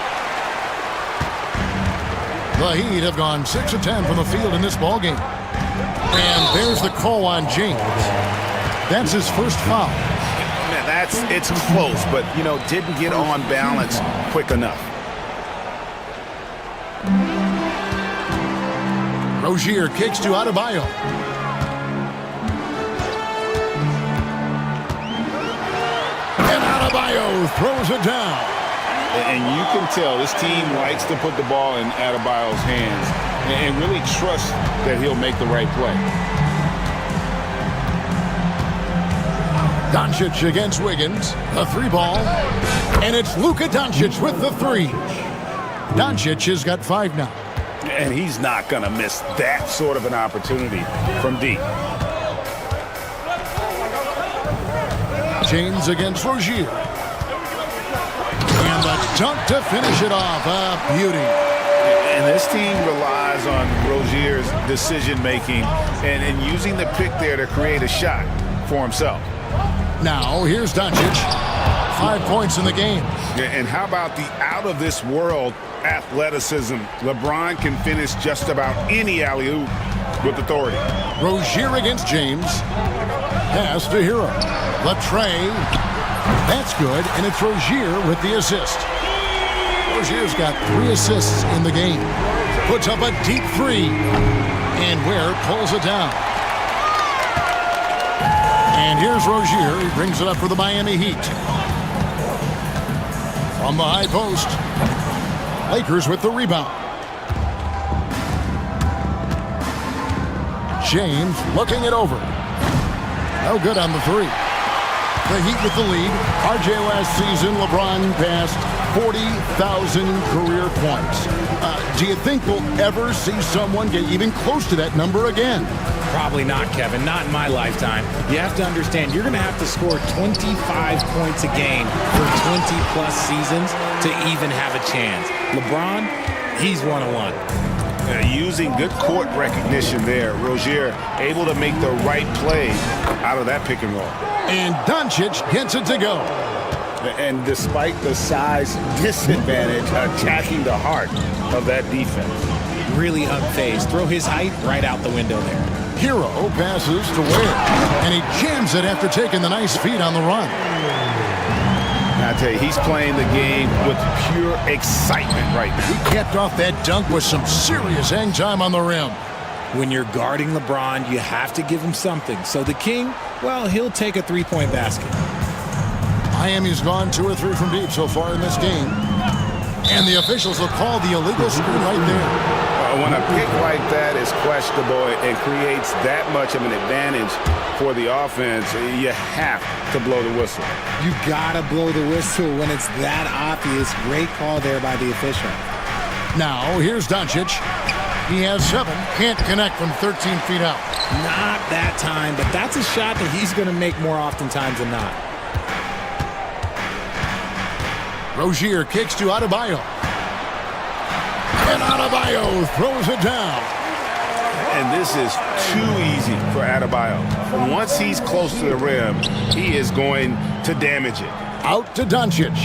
The Heat have gone 6 of 10 from the field in this ballgame. And there's the call on James. That's his first foul. Man, it's close, but, didn't get on balance quick enough. Rozier kicks to Adebayo. And Adebayo throws it down. And you can tell this team likes to put the ball in Adebayo's hands and really trust that he'll make the right play. Doncic against Wiggins. The 3 ball. And it's Luka Doncic with the 3. Doncic has got 5 now. And he's not going to miss that sort of an opportunity from deep. James against Rozier. And the dunk to finish it off. A beauty. And this team relies on Rozier's decision-making and using the pick there to create a shot for himself. Now, here's Doncic. 5 points in the game. And how about the out-of-this-world athleticism? LeBron can finish just about any alley-oop with authority. Rozier against James. Pass to Hero. Latrey. That's good, and it's Rozier with the assist. Rozier's got 3 assists in the game. Puts up a deep 3. And Ware pulls it down. And here's Rozier. He brings it up for the Miami Heat. From the high post. Lakers with the rebound. James looking it over. No good on the 3. The Heat with the lead. RJ last season, LeBron passed 40,000 career points. Do you think we'll ever see someone get even close to that number again? Probably not, Kevin. Not in my lifetime. You have to understand, you're going to have to score 25 points a game for 20-plus seasons to even have a chance. LeBron, he's one-on-one. Using good court recognition there. Rozier able to make the right play out of that pick and roll. And Doncic gets it to go. And despite the size disadvantage, attacking the heart of that defense. Really unfazed. Throw his height right out the window there. Hero passes to Ware. And he jams it after taking the nice feed on the run. I tell you, he's playing the game with pure excitement right now. He kept off that dunk with some serious hang time on the rim. When you're guarding LeBron, you have to give him something. So the King, well, he'll take a three-point basket. Miami's gone 2 or 3 from deep so far in this game. And the officials will call the illegal screen right there. When a pick like that is questionable and creates that much of an advantage for the offense, you have to blow the whistle. You gotta blow the whistle when it's that obvious. Great call there by the official. Now, here's Doncic. He has 7. Can't connect from 13 feet out. Not that time, but that's a shot that he's going to make more oftentimes than not. Rozier kicks to Adebayo. And Adebayo throws it down. And this is too easy for Adebayo. Once he's close to the rim, he is going to damage it. Out to Doncic.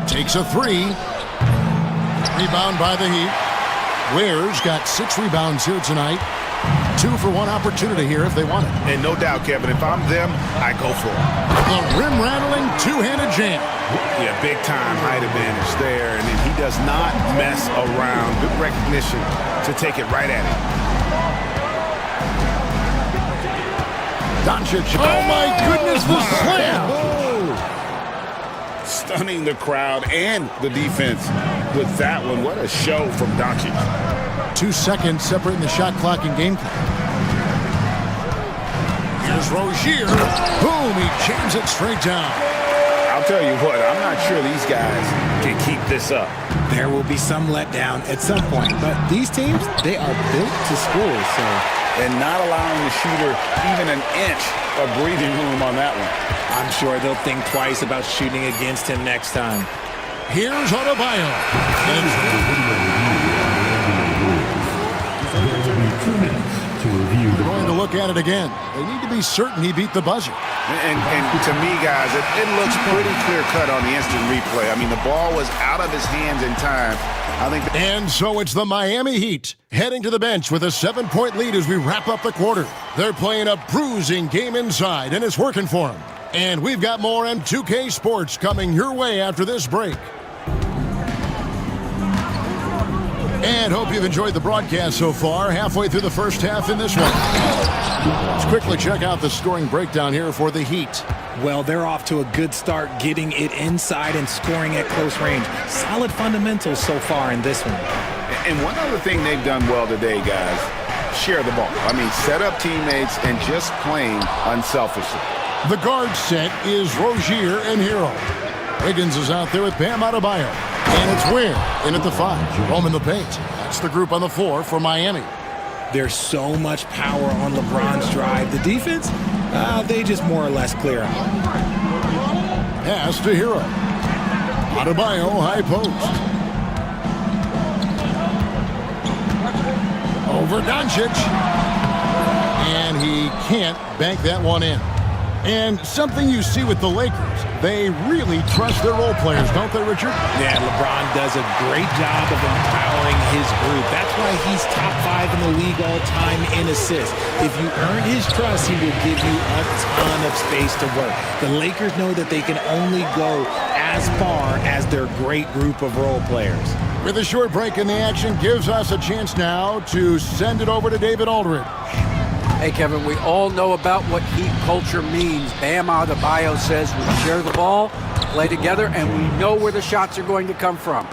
Takes a 3. Rebound by the Heat. Ware's got 6 rebounds here tonight. 2 for 1 opportunity here if they want it. And no doubt, Kevin, if I'm them, I go for it. The rim-rattling 2-handed jam. Yeah, big-time height advantage there, and he does not mess around. Good recognition to take it right at him. Doncic, oh my goodness, the slam! Stunning the crowd and the defense with that one. What a show from Doncic. 2 seconds separating the shot clock and game clock. Here's Rozier. Boom, he jams it straight down. I'll tell you what, I'm not sure these guys can keep this up. There will be some letdown at some point, but these teams, they are built to score, so. And not allowing the shooter even an inch of breathing room on that one. I'm sure they'll think twice about shooting against him next time. Here's Adebayo. They're going to look at it again. They need to be certain he beat the buzzer. And to me, guys, it looks pretty clear-cut on the instant replay. I mean, the ball was out of his hands in time. I think. And so it's the Miami Heat heading to the bench with a 7-point lead as we wrap up the quarter. They're playing a bruising game inside, and it's working for them. And we've got more M2K Sports coming your way after this break. And hope you've enjoyed the broadcast so far, halfway through the first half in this one. Let's quickly check out the scoring breakdown here for the Heat. Well, they're off to a good start getting it inside and scoring at close range. Solid fundamentals so far in this one. And one other thing they've done well today, guys, share the ball. I mean, set up teammates and just playing unselfishly. The guard set is Rozier and Hero. Wiggins is out there with Bam Adebayo. And it's Ware in at the 5. Roman the paint. That's the group on the floor for Miami. There's so much power on LeBron's drive. The defense, They just more or less clear him. Pass to Hero. Adebayo, high post. Over Doncic. And he can't bank that one in. And something you see with the Lakers, they really trust their role players, don't they, Richard? Yeah, LeBron does a great job of empowering his group. That's why he's top 5 in the league all time in assists. If you earn his trust, he will give you a ton of space to work. The Lakers know that they can only go as far as their great group of role players. With a short break in the action, gives us a chance now to send it over to David Aldridge. Hey, Kevin, we all know about what Heat culture means. Bam Adebayo says we share the ball, play together, and we know where the shots are going to come from.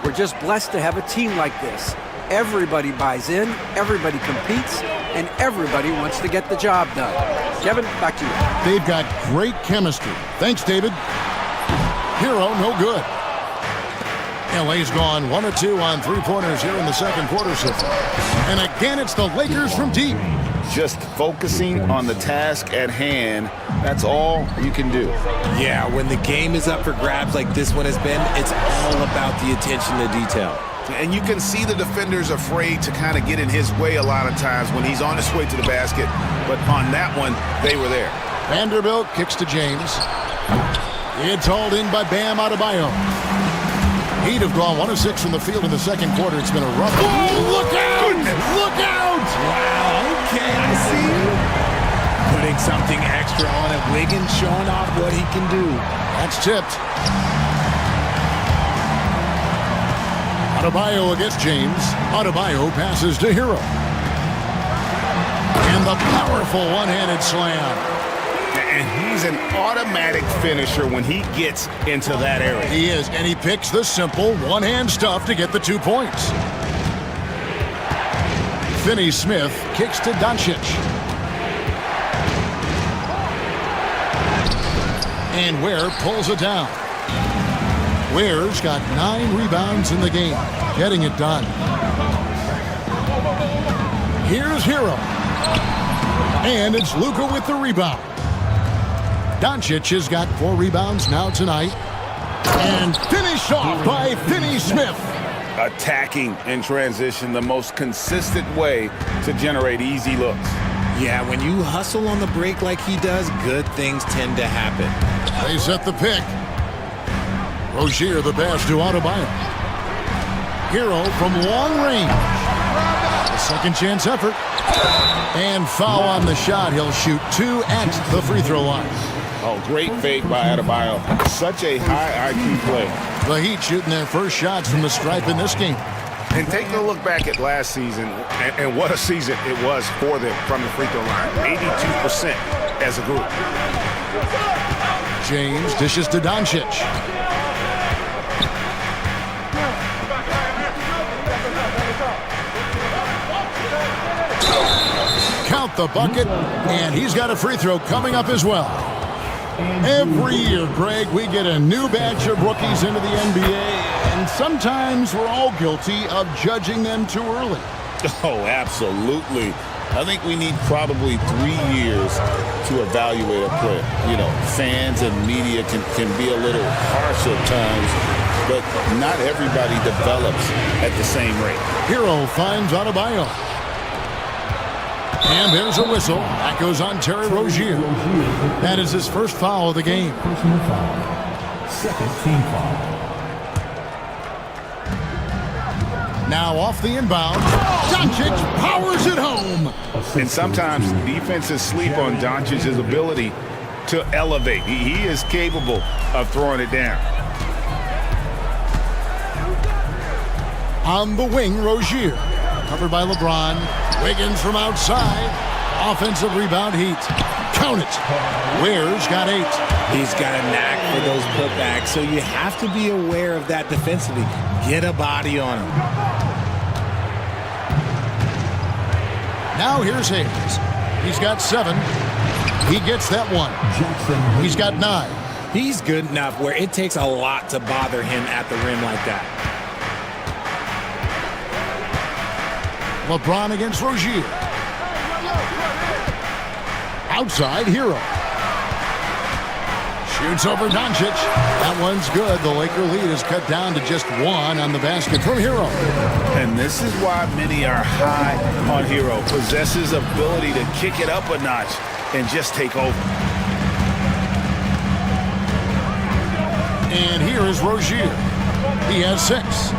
We're just blessed to have a team like this. Everybody buys in, everybody competes, and everybody wants to get the job done. Kevin, back to you. They've got great chemistry. Thanks, David. Hero, no good. LA's gone 1 of 2 on three-pointers here in the second quarter so far. And again, it's the Lakers from deep. Just focusing on the task at hand, that's all you can do. Yeah, when the game is up for grabs like this one has been, it's all about the attention to detail. And you can see the defenders afraid to kind of get in his way a lot of times when he's on his way to the basket. But on that one, they were there. Vanderbilt kicks to James. It's hauled in by Bam Adebayo. He'd have gone 1 of 6 from the field in the second quarter. It's been a rough. Oh, look out! Look out! Wow, okay, I see. Putting something extra on it. Wiggins showing off what he can do. That's tipped. Adebayo against James. Adebayo passes to Hero. And the powerful one-handed slam. And he's an automatic finisher when he gets into that area. He is, and he picks the simple one-hand stuff to get the 2 points. Finney Smith kicks to Doncic. And Ware pulls it down. Ware's got 9 rebounds in the game, getting it done. Here's Hero. And it's Luka with the rebound. Doncic has got 4 rebounds now tonight. And finished off by Finney Smith. Attacking in transition, the most consistent way to generate easy looks. Yeah, when you hustle on the break like he does, good things tend to happen. They set the pick. Rozier the pass to Adebayo. Hero from long range. A second chance effort. And foul on the shot. He'll shoot 2 at the free throw line. Oh, great fake by Adebayo. Such a high IQ play. The Heat shooting their first shots from the stripe in this game. And taking a look back at last season, and what a season it was for them from the free throw line. 82% as a group. James dishes to Doncic. Count the bucket, and he's got a free throw coming up as well. Every year, Greg, we get a new batch of rookies into the NBA, and sometimes we're all guilty of judging them too early. Oh, absolutely. I think we need probably 3 years to evaluate a player. You know, fans and media can be a little harsh at times, but not everybody develops at the same rate. Hero finds Adebayo. And there's a whistle. That goes on Terry Rozier. That is his first foul of the game. Personal foul. Second team foul. Now off the inbound. Doncic powers it home. And sometimes defenses sleep on Doncic's ability to elevate. He is capable of throwing it down. On the wing, Rozier. Covered by LeBron. Wiggins from outside. Offensive rebound, Heat. Count it. Ware's got 8. He's got a knack for those putbacks, so you have to be aware of that defensively. Get a body on him. Now here's Hayes. He's got 7. He gets that one. He's got 9. He's good enough where it takes a lot to bother him at the rim like that. LeBron against Rozier. outside Hero. Shoots over Doncic. That one's good. The Laker lead is cut down to just 1 on the basket from Hero. And this is why many are high on Hero. Possesses ability to kick it up a notch and just take over. And here is Rozier. He has 6.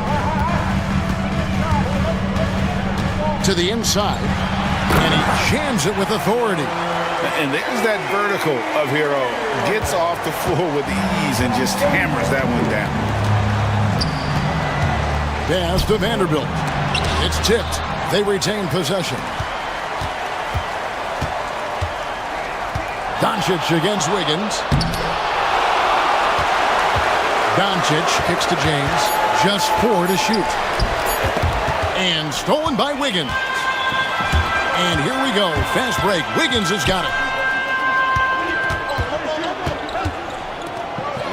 To the inside. And he jams it with authority. And there's that vertical of Hero. Gets off the floor with ease and just hammers that one down. Pass to Vanderbilt. It's tipped. They retain possession. Doncic against Wiggins. Doncic kicks to James. Just 4 to shoot. And stolen by Wiggins. And here we go. Fast break. Wiggins has got it.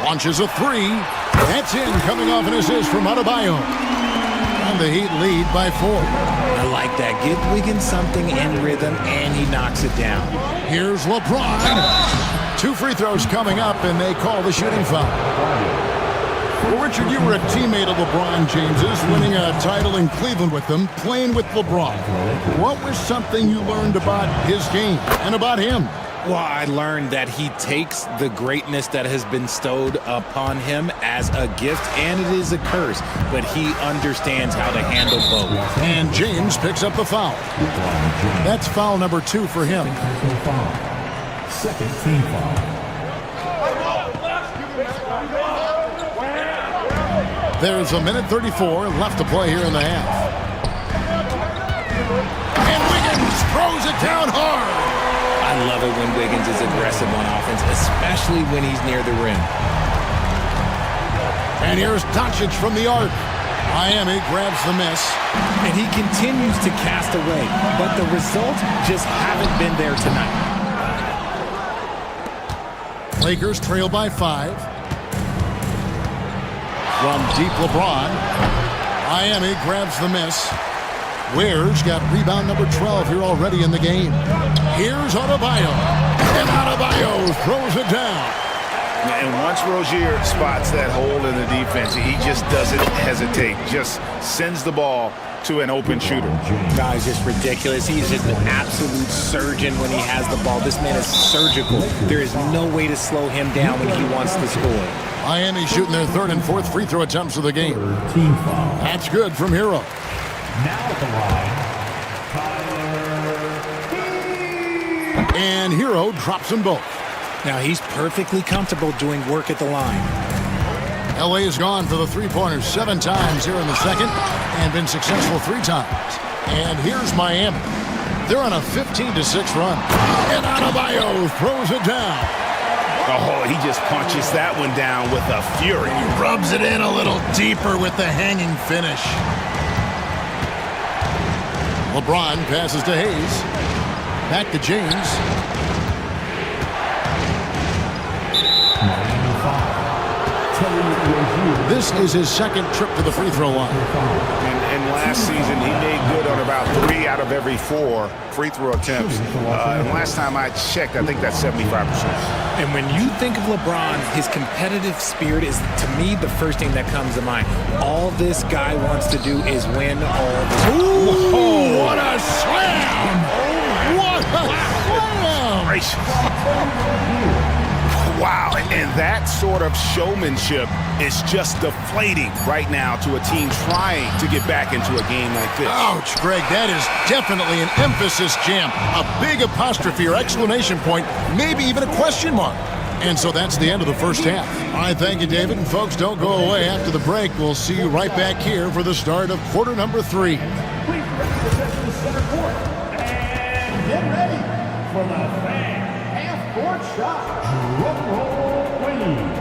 Launches a 3. That's in. Coming off an assist from Adebayo. And the Heat lead by 4. I like that. Give Wiggins something in rhythm, and he knocks it down. Here's LeBron. 2 free throws coming up, and they call the shooting foul. Well, Richard, you were a teammate of LeBron James's, winning a title in Cleveland with them, playing with LeBron. What was something you learned about his game and about him? Well, I learned that he takes the greatness that has been bestowed upon him as a gift, and it is a curse, but he understands how to handle both. And James picks up the foul. That's foul number 2 for him. Second team foul. There's a minute 34 left to play here in the half. And Wiggins throws it down hard. I love it when Wiggins is aggressive on offense, especially when he's near the rim. And here's Doncic from the arc. Miami grabs the miss. And he continues to cast away, but the results just haven't been there tonight. Lakers trail by 5. From deep LeBron. Miami grabs the miss. Ware's got rebound number 12 here already in the game. Here's Adebayo. And Adebayo throws it down. And once Rozier spots that hole in the defense, he just doesn't hesitate. Just sends the ball to an open shooter. Guys, just ridiculous. He's just an absolute surgeon when he has the ball. This man is surgical. There is no way to slow him down when he wants to score. Miami shooting their 3rd and 4th free throw attempts of the game. Team foul. That's good from Hero. Now at the line, Tyler. And Hero drops them both. Now he's perfectly comfortable doing work at the line. LA has gone for the 3-pointers 7 times here in the second and been successful 3 times. And here's Miami. They're on a 15-6 run. And Adebayo throws it down. Oh, he just punches that one down with a fury. He rubs it in a little deeper with the hanging finish. LeBron passes to Hayes. Back to James. This is his 2nd trip to the free throw line. And last season, he made good on about 3 out of every 4 free throw attempts. And last time I checked, I think that's 75%. And when you think of LeBron, his competitive spirit is, to me, the first thing that comes to mind. All this guy wants to do is win all the time. Ooh, what a slam! What a slam! Gracious. Wow, and that sort of showmanship is just deflating right now to a team trying to get back into a game like this. Ouch, Greg, that is definitely an emphasis jam. A big apostrophe or exclamation point, maybe even a question mark. And so that's the end of the first half. All right, thank you, David. And folks, don't go away. After the break, we'll see you right back here for the start of quarter number 3. Please represent the center court and get ready for the fan half-court shot. Drum roll, please.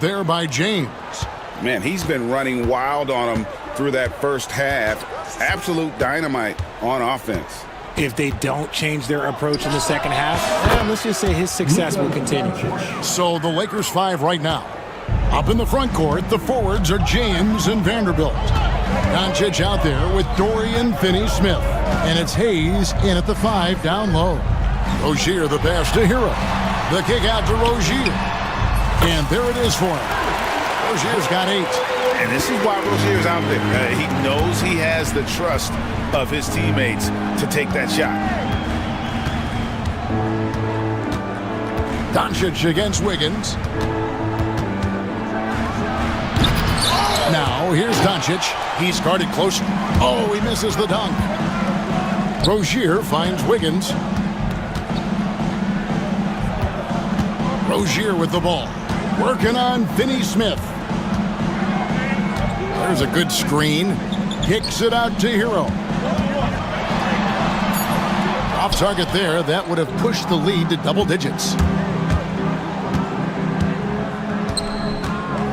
there by James. Man, he's been running wild on him through that first half. Absolute dynamite on offense. If they don't change their approach in the second half, let's just say his success will continue. So the Lakers 5 right now. Up in the front court, the forwards are James and Vanderbilt. Doncic out there with Dorian Finney-Smith. And it's Hayes in at the 5 down low. Rozier the pass to Hero. The kick out to Rozier. And there it is for him. Rozier's got 8. And this is why Rozier's out there. He knows he has the trust of his teammates to take that shot. Doncic against Wiggins. Now, here's Doncic. He's guarded closer. Oh, he misses the dunk. Rozier finds Wiggins. Rozier with the ball. Working on Finney-Smith. There's a good screen. Kicks it out to Hero. Off target there. That would have pushed the lead to double digits.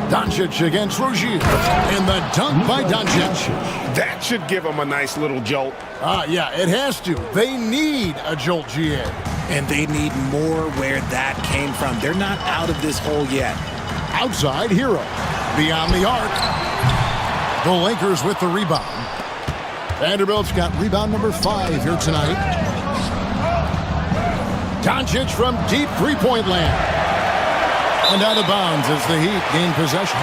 Doncic against Rozier. And the dunk by Doncic. That should give him a nice little jolt. Yeah, it has to. They need a jolt, GA. And they need more where that came from. They're not out of this hole yet. Outside, Hero. Beyond the arc. The Lakers with the rebound. Vanderbilt's got rebound number 5 here tonight. Doncic from deep three-point land. And out of bounds as the Heat gain possession.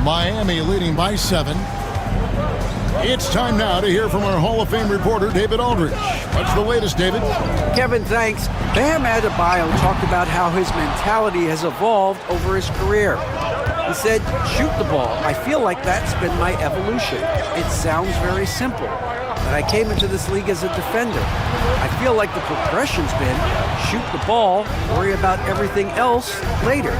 Miami leading by 7. It's time now to hear from our Hall of Fame reporter, David Aldridge. What's the latest, David? Kevin, thanks. Bam Adebayo talked about how his mentality has evolved over his career. He said, shoot the ball. I feel like that's been my evolution. It sounds very simple, but I came into this league as a defender. I feel like the progression's been shoot the ball, worry about everything else later.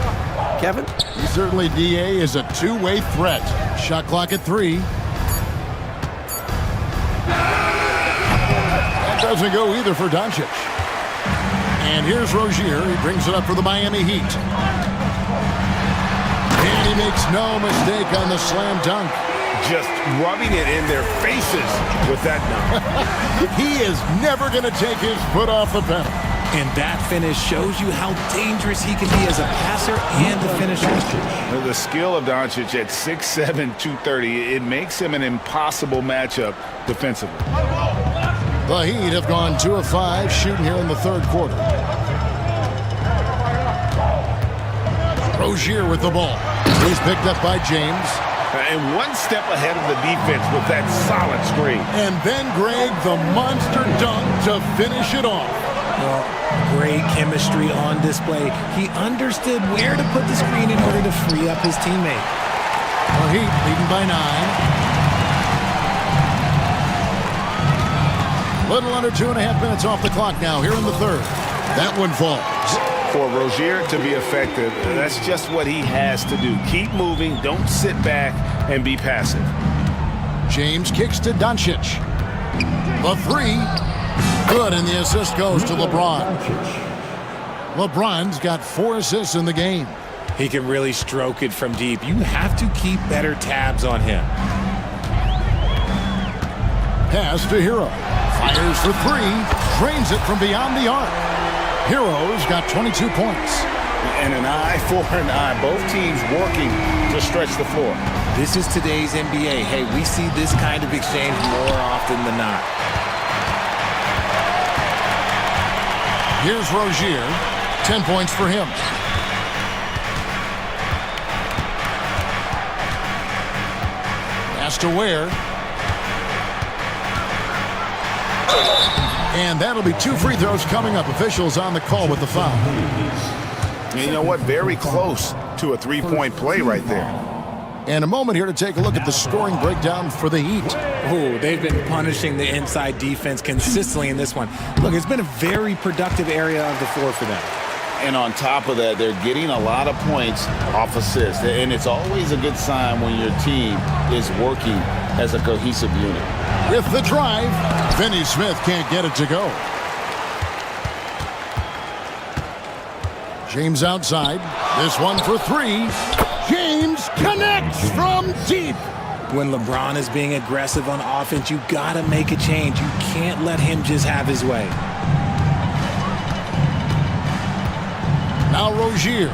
Kevin? Certainly, DA is a two-way threat. Shot clock at 3. That doesn't go either for Doncic. And here's Rozier. He brings it up for the Miami Heat. And he makes no mistake on the slam dunk. Just rubbing it in their faces with that dunk. He is never going to take his foot off the pedal. And that finish shows you how dangerous he can be as a passer and a finisher. The skill of Doncic at 6'7", 230, it makes him an impossible matchup defensively. The Heat have gone 2 of 5 shooting here in the third quarter. Rozier with the ball. He's picked up by James. And one step ahead of the defense with that solid screen. And then Greg, the monster dunk to finish it off. Well, great chemistry on display. He understood where to put the screen in order to free up his teammate. The Heat leading by 9. Little under 2.5 minutes off the clock now here in the third. That one falls. For Rozier to be effective, that's just what he has to do. Keep moving, don't sit back and be passive. James kicks to Doncic. The 3. Good, and the assist goes to LeBron. LeBron's got 4 assists in the game. He can really stroke it from deep. You have to keep better tabs on him. Pass to Hero. Fires for 3. Drains it from beyond the arc. Hero's got 22 points. And an eye for an eye. Both teams working to stretch the floor. This is today's NBA. Hey, we see this kind of exchange more often than not. Here's Rozier. 10 points for him. Pass to Ware. And that'll be 2 free throws coming up. Officials on the call with the foul. And you know what? Very close to a three-point play right there. And a moment here to take a look at the scoring breakdown for the Heat. Oh, they've been punishing the inside defense consistently in this one. Look, it's been a very productive area of the floor for them. And on top of that, they're getting a lot of points off assists. And it's always a good sign when your team is working as a cohesive unit. With the drive, Finney Smith can't get it to go. James outside. This one for three. James connects from deep. When LeBron is being aggressive on offense, you got to make a change. You can't let him just have his way. Now Rozier.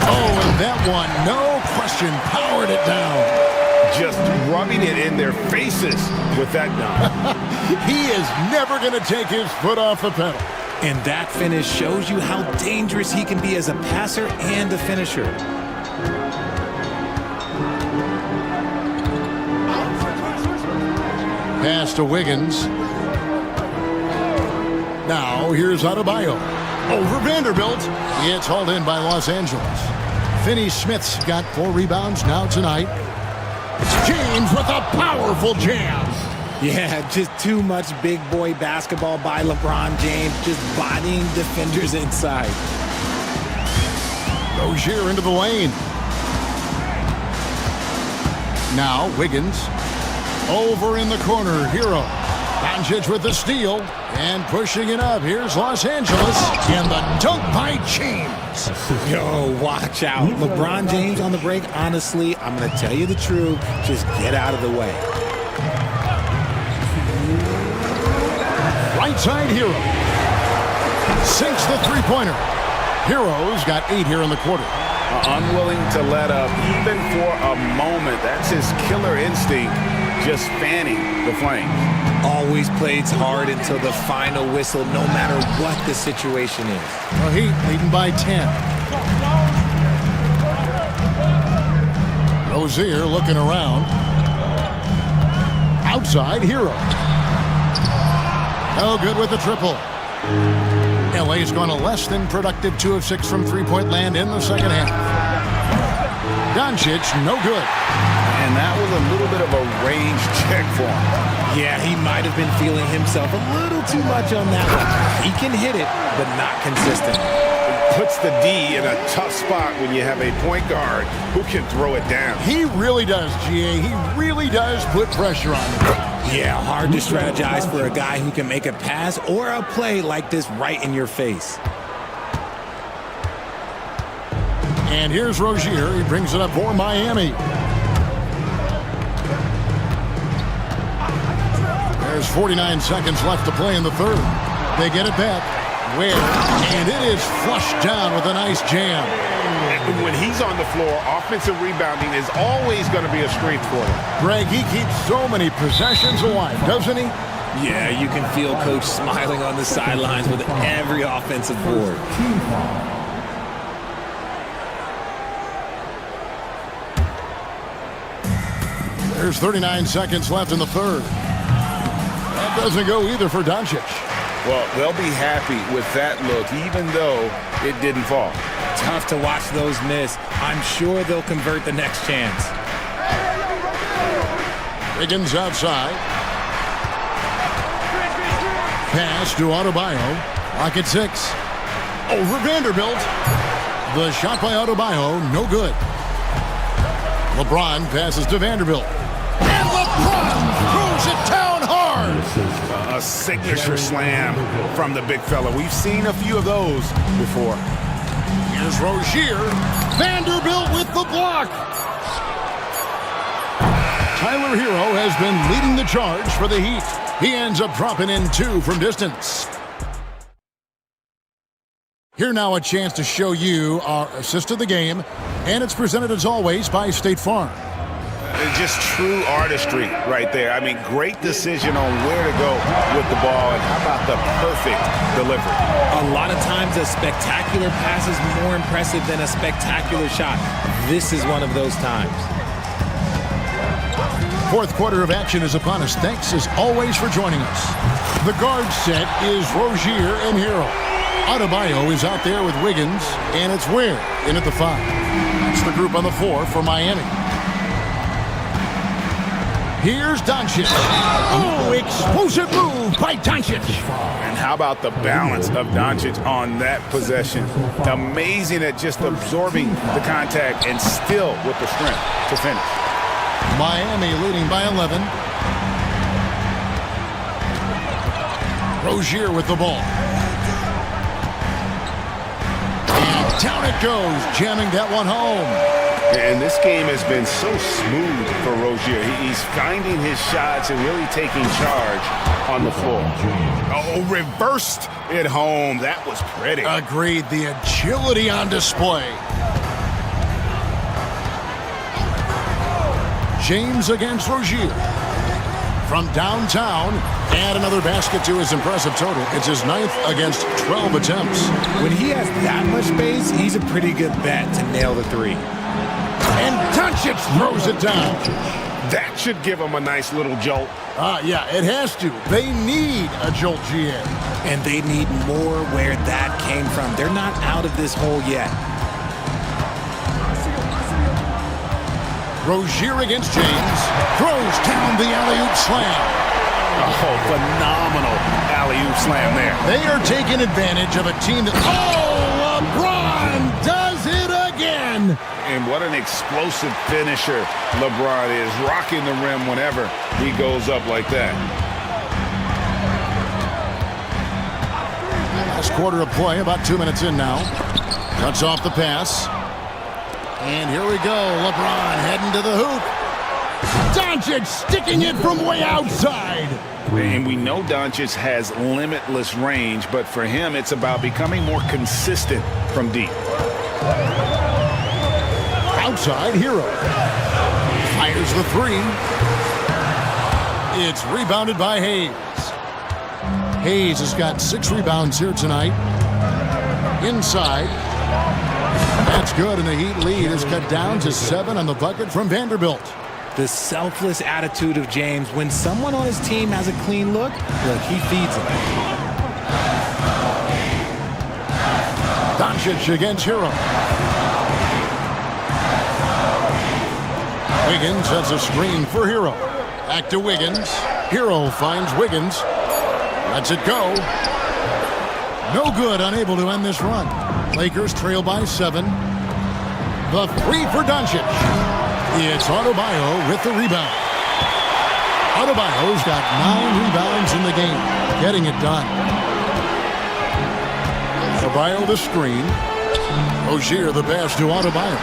Oh, and that one, no question, powered it down. Just rubbing it in their faces with that dunk. He is never going to take his foot off the pedal. And that finish shows you how dangerous he can be as a passer and a finisher. Pass to Wiggins. Now here's Adebayo. Over Vanderbilt. It's hauled in by Los Angeles. Finney Smith's got 4 rebounds now tonight. It's James with a powerful jam. Yeah, just too much big boy basketball by LeBron James, just bodying defenders inside. Rozier into the lane. Now Wiggins. Over in the corner, Hero. Doncic with the steal and pushing it up. Here's Los Angeles and the dunk by James. Yo, watch out. LeBron James on the break. Honestly, I'm going to tell you the truth. Just get out of the way. Right side, Hero. Sinks the three-pointer. Hero's got 8 here in the quarter. Unwilling to let up even for a moment. That's his killer instinct, just fanning the flames. Always plays hard until the final whistle, no matter what the situation is. Well, Heat leading by 10. Rozier looking around. Outside, Hero. No good with the triple. LA's gone a less than productive 2 of 6 from three-point land in the second half. Doncic, no good. And that was a little bit of a range check for him. Yeah, he might have been feeling himself a little too much on that one. He can hit it, but not consistent. It puts the D in a tough spot when you have a point guard who can throw it down. He really does, GA. He really does put pressure on him. Yeah, hard to strategize for a guy who can make a pass or a play like this right in your face. And here's Rozier. He brings it up for Miami. There's 49 seconds left to play in the third. They get it back. Where? And it is flushed down with a nice jam. When he's on the floor, offensive rebounding is always going to be a strength for him. Greg, he keeps so many possessions alive, doesn't he? Yeah, you can feel Coach smiling on the sidelines with every offensive board. There's 39 seconds left in the third. That doesn't go either for Doncic. Well, they'll be happy with that look, even though it didn't fall. Tough to watch those miss. I'm sure they'll convert the next chance. Wiggins outside. Pass to Adebayo. Clock at 6. Over Vanderbilt. The shot by Adebayo, no good. LeBron passes to Vanderbilt. And LeBron throws it down hard. A signature slam from the big fella. We've seen a few of those before. Here's Rozier. Vanderbilt with the block. Tyler Hero has been leading the charge for the Heat. He ends up dropping in 2 from distance. Here now a chance to show you our assist of the game, and it's presented as always by State Farm. Just true artistry right there. I mean, great decision on where to go with the ball, and how about the perfect delivery? A lot of times a spectacular pass is more impressive than a spectacular shot. This is one of those times. Fourth quarter of action is upon us. Thanks as always for joining us. The guard set is Rozier and Hero. Adebayo is out there with Wiggins, and it's Ware in at the 5. It's the group on the 4 for Miami. Here's Doncic. Oh, explosive move by Doncic. And how about the balance of Doncic on that possession? Amazing at just absorbing the contact and still with the strength to finish. Miami leading by 11. Rozier with the ball. And down it goes, jamming that one home. And this game has been so smooth for Rozier. He's finding his shots and really taking charge on the floor. Oh, reversed it home. That was pretty. Agreed. The agility on display. James against Rozier. From downtown, and another basket to his impressive total. It's his 9th against 12 attempts. When he has that much space, he's a pretty good bet to nail the three. And Doncic throws it down. That should give him a nice little jolt. Yeah, it has to. They need a jolt, GA. And they need more where that came from. They're not out of this hole yet. Rozier against James. Throws down the alley-oop slam. Oh, phenomenal alley-oop slam there. They are taking advantage of a team that... Oh, LeBron does it again. And what an explosive finisher LeBron is, rocking the rim whenever he goes up like that. Last quarter of play, about 2 minutes in now. Cuts off the pass. And here we go, LeBron heading to the hoop. Doncic sticking it from way outside. And we know Doncic has limitless range, but for him, it's about becoming more consistent from deep. Outside, Hero. Fires the three. It's rebounded by Hayes. Hayes has got 6 rebounds here tonight. Inside. That's good, and the Heat lead is cut down to 7 on the bucket from Vanderbilt. The selfless attitude of James. When someone on his team has a clean look, he feeds him. Doncic against Hero. Wiggins has a screen for Hero. Back to Wiggins. Hero finds Wiggins. Lets it go. No good, unable to end this run. Lakers trail by 7. The 3 for Doncic. It's Adebayo with the rebound. Adebayo's got 9 rebounds in the game, getting it done. Adebayo the screen. Rozier the pass to Adebayo.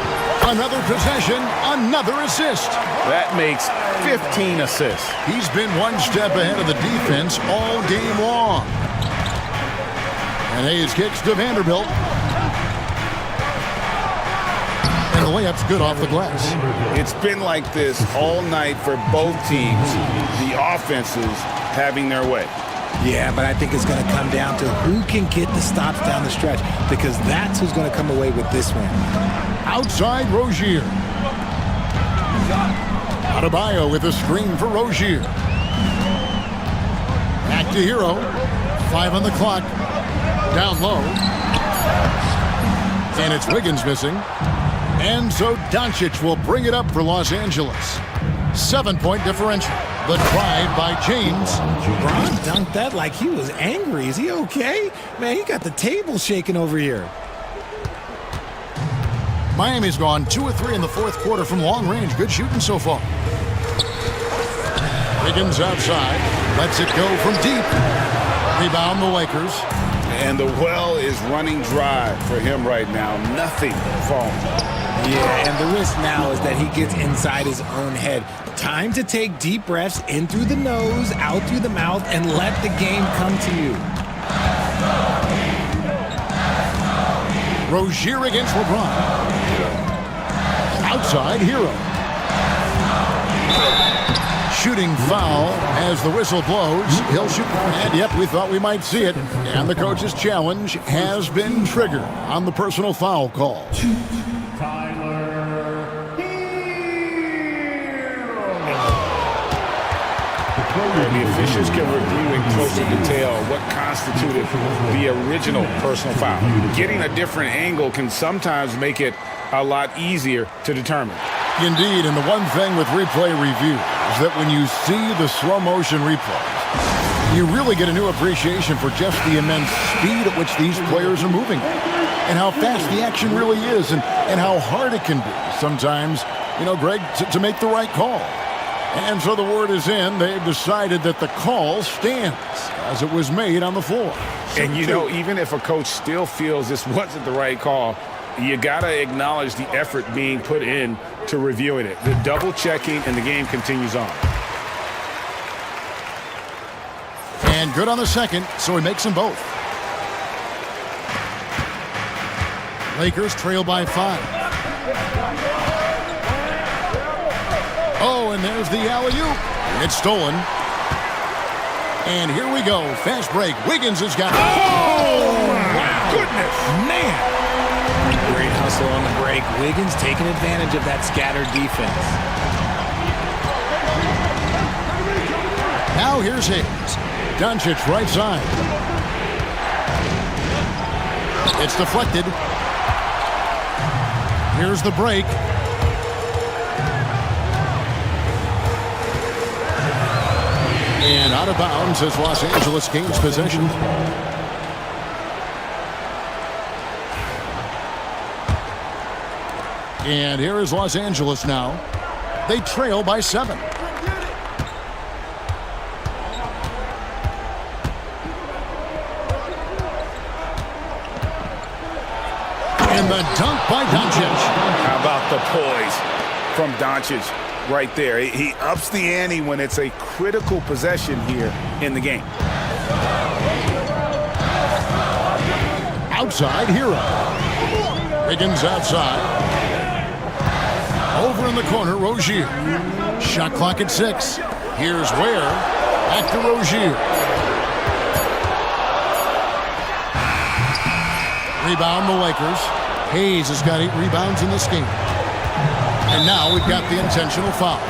Another possession, another assist. That makes 15 assists. He's been one step ahead of the defense all game long. And Hayes kicks to Vanderbilt. And the layup's good off the glass. It's been like this all night for both teams. The offenses having their way. Yeah, but I think it's going to come down to who can get the stops down the stretch, because that's who's going to come away with this one. Outside Rozier. Adebayo with a screen for Rozier. Back to Hero. 5 on the clock. Down low. And it's Wiggins missing. And so Doncic will bring it up for Los Angeles. 7-point differential. The drive by James. Bron dunked that like he was angry. Is he okay? Man, he got the table shaking over here. Miami's gone 2 of 3 in the 4th quarter from long range. Good shooting so far. Wiggins outside. Lets it go from deep. Rebound the Lakers. And the well is running dry for him right now. Nothing falling. Yeah, and the risk now is that he gets inside his own head. Time to take deep breaths in through the nose, out through the mouth, and let the game come to you. Rozier against LeBron. Outside, Hero. Shooting foul as the whistle blows. He'll shoot. And yep, we thought we might see it. And the coach's challenge has been triggered on the personal foul call. The officials can review in closer detail what constituted the original personal foul. Getting a different angle can sometimes make it a lot easier to determine. Indeed, and the one thing with replay review, is that when you see the slow motion replays, you really get a new appreciation for just the immense speed at which these players are moving and how fast the action really is and how hard it can be sometimes, Greg, to make the right call. And so the word is in. They've decided that the call stands as it was made on the floor. And, even if a coach still feels this wasn't the right call, you got to acknowledge the effort being put in to reviewing it. The double checking, and the game continues on. And good on the second, so he makes them both. Lakers trail by 5. Oh, and there's the alley-oop. It's stolen. And here we go. Fast break. Wiggins has got... Oh, my goodness. Man. Great hustle on the break. Wiggins taking advantage of that scattered defense. Now here's Hayes. Doncic right side. It's deflected. Here's the break. And out of bounds as Los Angeles gains possession. And here is Los Angeles now. They trail by 7. And the dunk by Doncic. How about the poise from Doncic right there? He ups the ante when it's a critical possession here in the game. Outside, Hero. Wiggins outside. Over in the corner, Rozier. Shot clock at 6. Here's Ware. Back to Rozier. Rebound the Lakers. Hayes has got 8 rebounds in this game. And now we've got the intentional foul.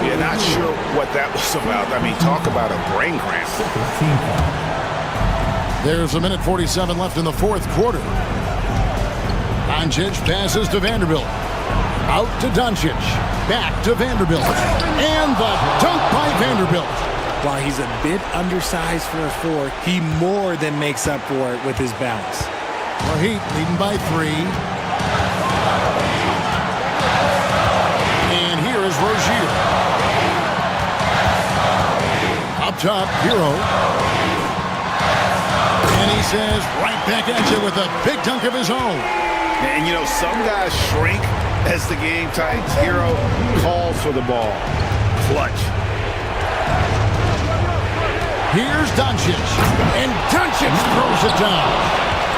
Yeah, not sure what that was about. I mean, talk about a brain cramp. There's a minute 47 left in the fourth quarter. Doncic passes to Vanderbilt. Out to Doncic. Back to Vanderbilt. And the dunk by Vanderbilt. While he's a bit undersized for a 4, he more than makes up for it with his bounce. The Heat leading by 3. And here is Rozier. Up top, Hero. And he says right back at you with a big dunk of his own. And, some guys shrink as the game tightens. Hero calls for the ball. Clutch. Here's Doncic. And Doncic throws it down.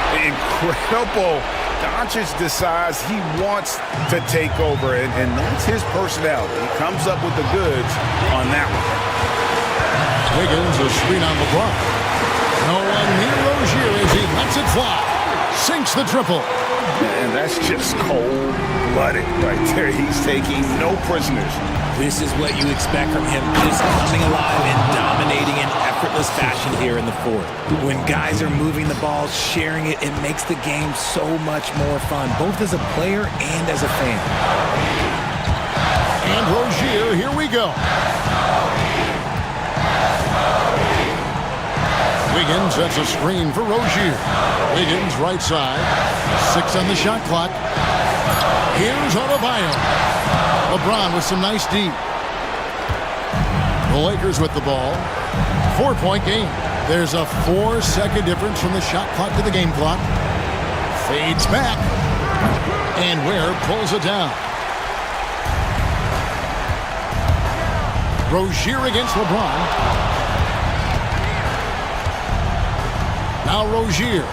Incredible. Doncic decides he wants to take over, and that's his personality. He comes up with the goods on that one. Wiggins a screen on LeBron. No one near Rozier as he lets it fly. Sinks the triple. And that's just cold-blooded right there. He's taking no prisoners. This is what you expect from him, just coming alive and dominating in effortless fashion here in the fourth. When guys are moving the ball, sharing it, it makes the game so much more fun, both as a player and as a fan. And Rozier, here we go. Wiggins sets a screen for Rozier. Wiggins right side. 6 on the shot clock. Here's Adebayo. LeBron with some nice D. The Lakers with the ball. 4-point game. There's a 4-second difference from the shot clock to the game clock. Fades back. And Ware pulls it down. Rozier against LeBron. Now Rozier.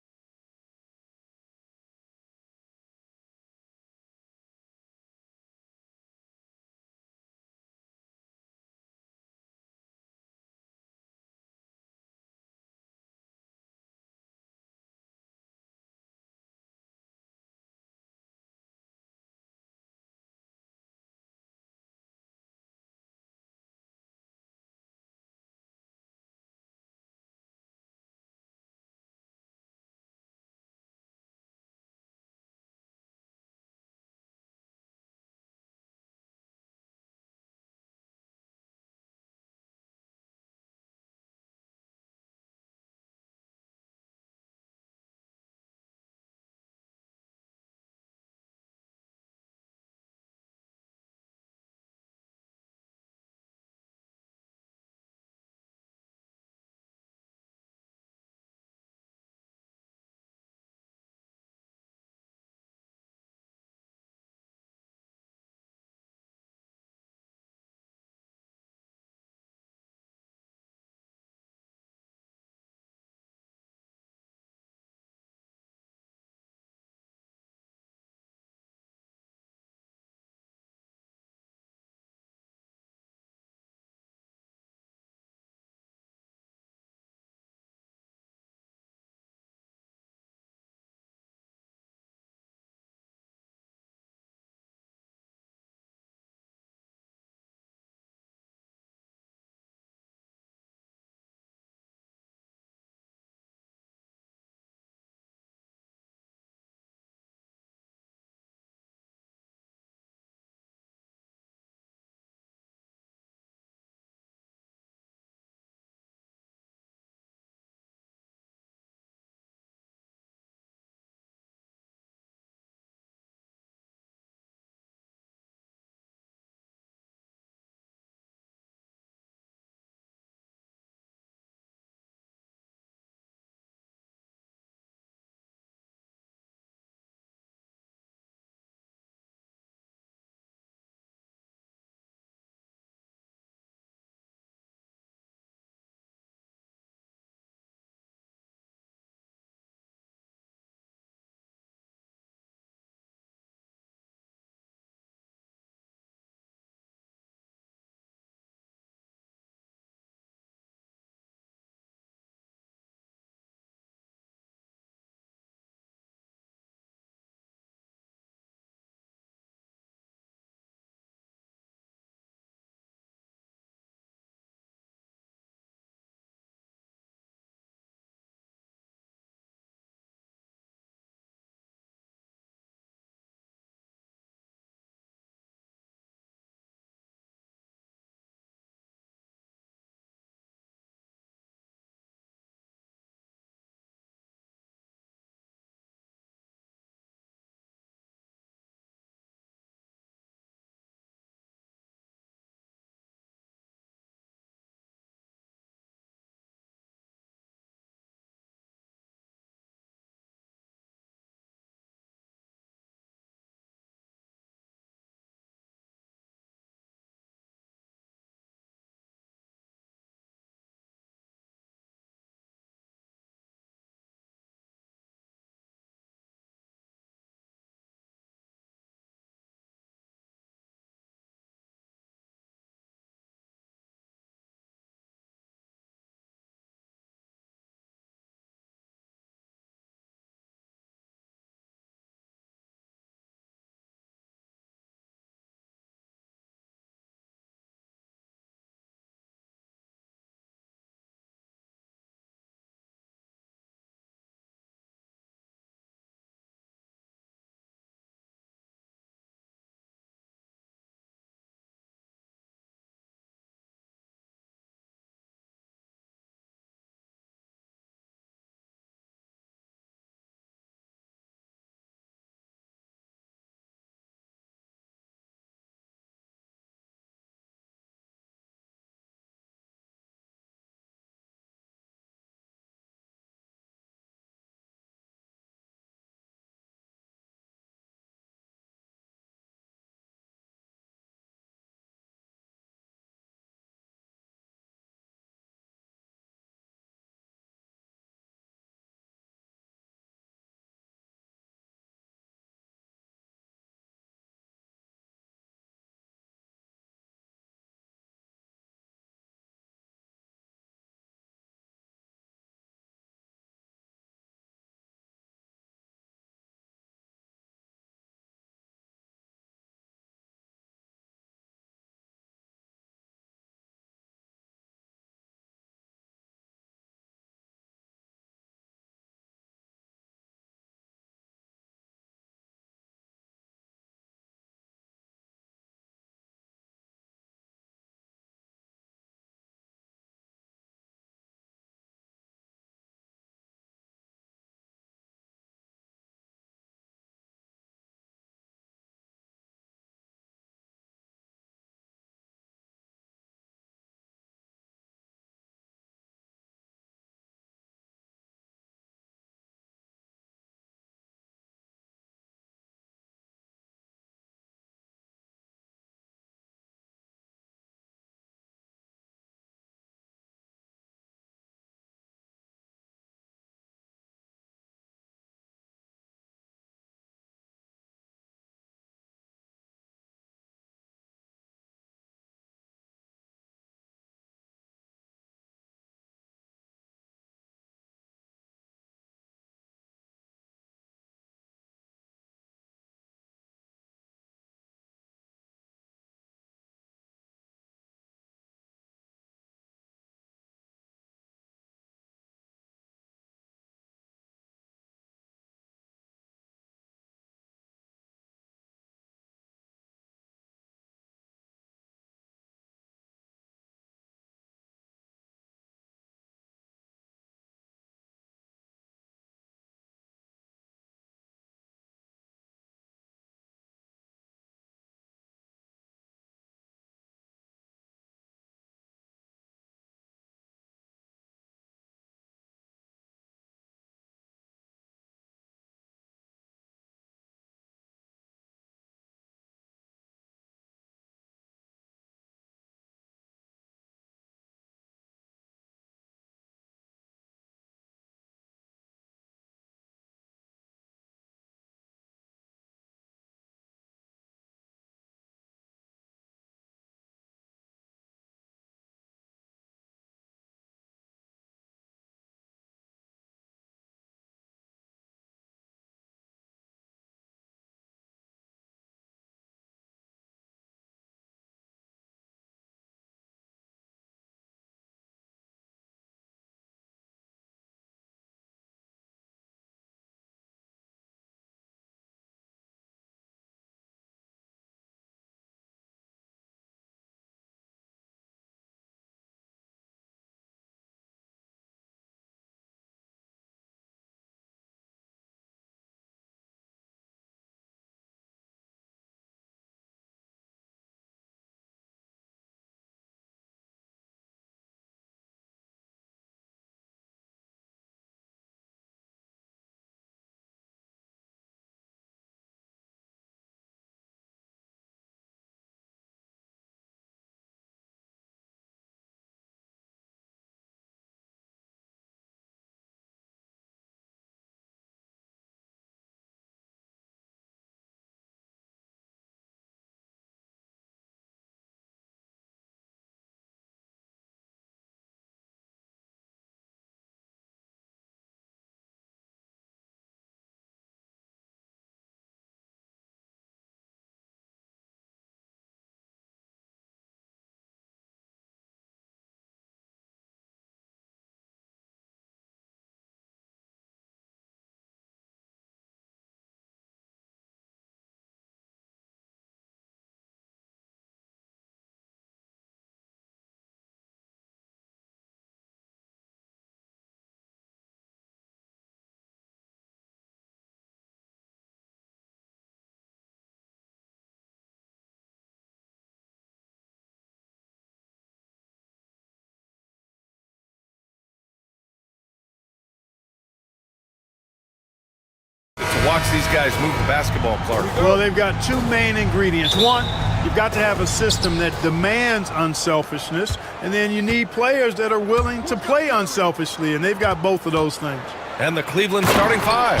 to watch these guys move the basketball, Clark? Well, they've got two main ingredients. One, you've got to have a system that demands unselfishness, and then you need players that are willing to play unselfishly, and they've got both of those things. And the Cleveland starting five.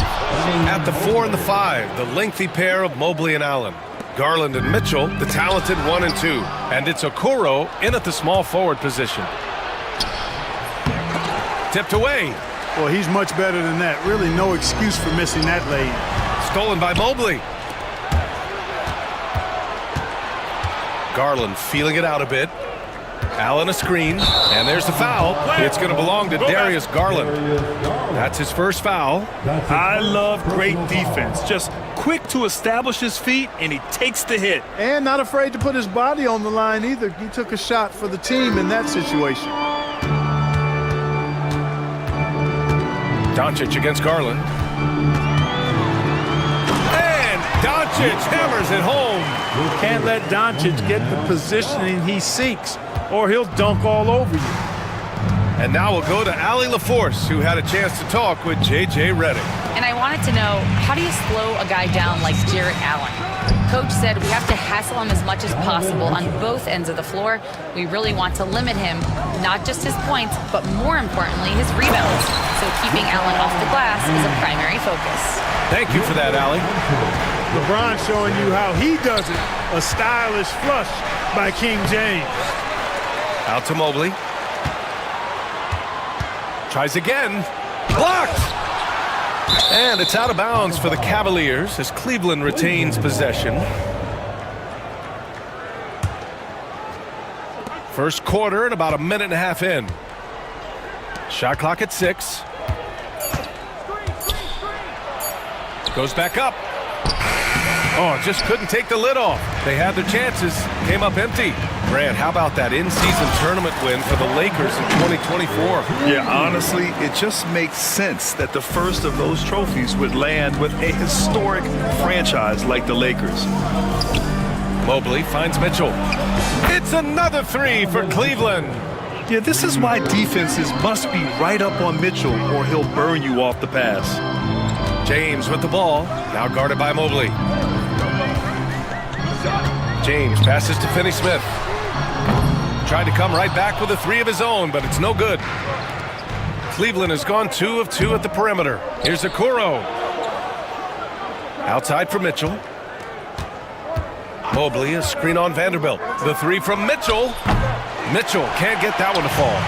At the 4 and the 5, the lengthy pair of Mobley and Allen. Garland and Mitchell, the talented 1 and 2. And it's Okoro in at the small forward position. Tipped away. Well, he's much better than that. Really no excuse for missing that lane. Stolen by Mobley. Garland feeling it out a bit. Allen a screen, and there's the foul. It's going to belong to Darius Garland. That's his first foul. I love great defense. Just quick to establish his feet, and he takes the hit. And not afraid to put his body on the line either. He took a shot for the team in that situation. Doncic against Garland. And Doncic hammers it home. Can't let Doncic get the positioning he seeks, or he'll dunk all over you. And now we'll go to Allie LaForce, who had a chance to talk with J.J. Redick. And I wanted to know, how do you slow a guy down like Jarrett Allen? Coach said we have to hassle him as much as possible on both ends of the floor. We really want to limit him, not just his points, but more importantly, his rebounds. So keeping Allen off the glass is a primary focus. Thank you for that, Allie. LeBron showing you how he does it. A stylish flush by King James. Out to Mobley. Tries again. Blocked! And it's out of bounds for the Cavaliers as Cleveland retains possession. First quarter and about a minute and a half in. Shot clock at 6. Goes back up. Oh, just couldn't take the lid off. They had their chances, came up empty. Grant, how about that in-season tournament win for the Lakers in 2024? Yeah, honestly, it just makes sense that the first of those trophies would land with a historic franchise like the Lakers. Mobley finds Mitchell. It's another 3 for Cleveland. Yeah, this is why defenses must be right up on Mitchell or he'll burn you off the pass. James with the ball, now guarded by Mobley. James passes to Finney-Smith. Tried to come right back with a 3 of his own, but it's no good. Cleveland has gone 2 of 2 at the perimeter. Here's Okoro. Outside for Mitchell. Mobley, a screen on Vanderbilt. The 3 from Mitchell. Mitchell can't get that one to fall.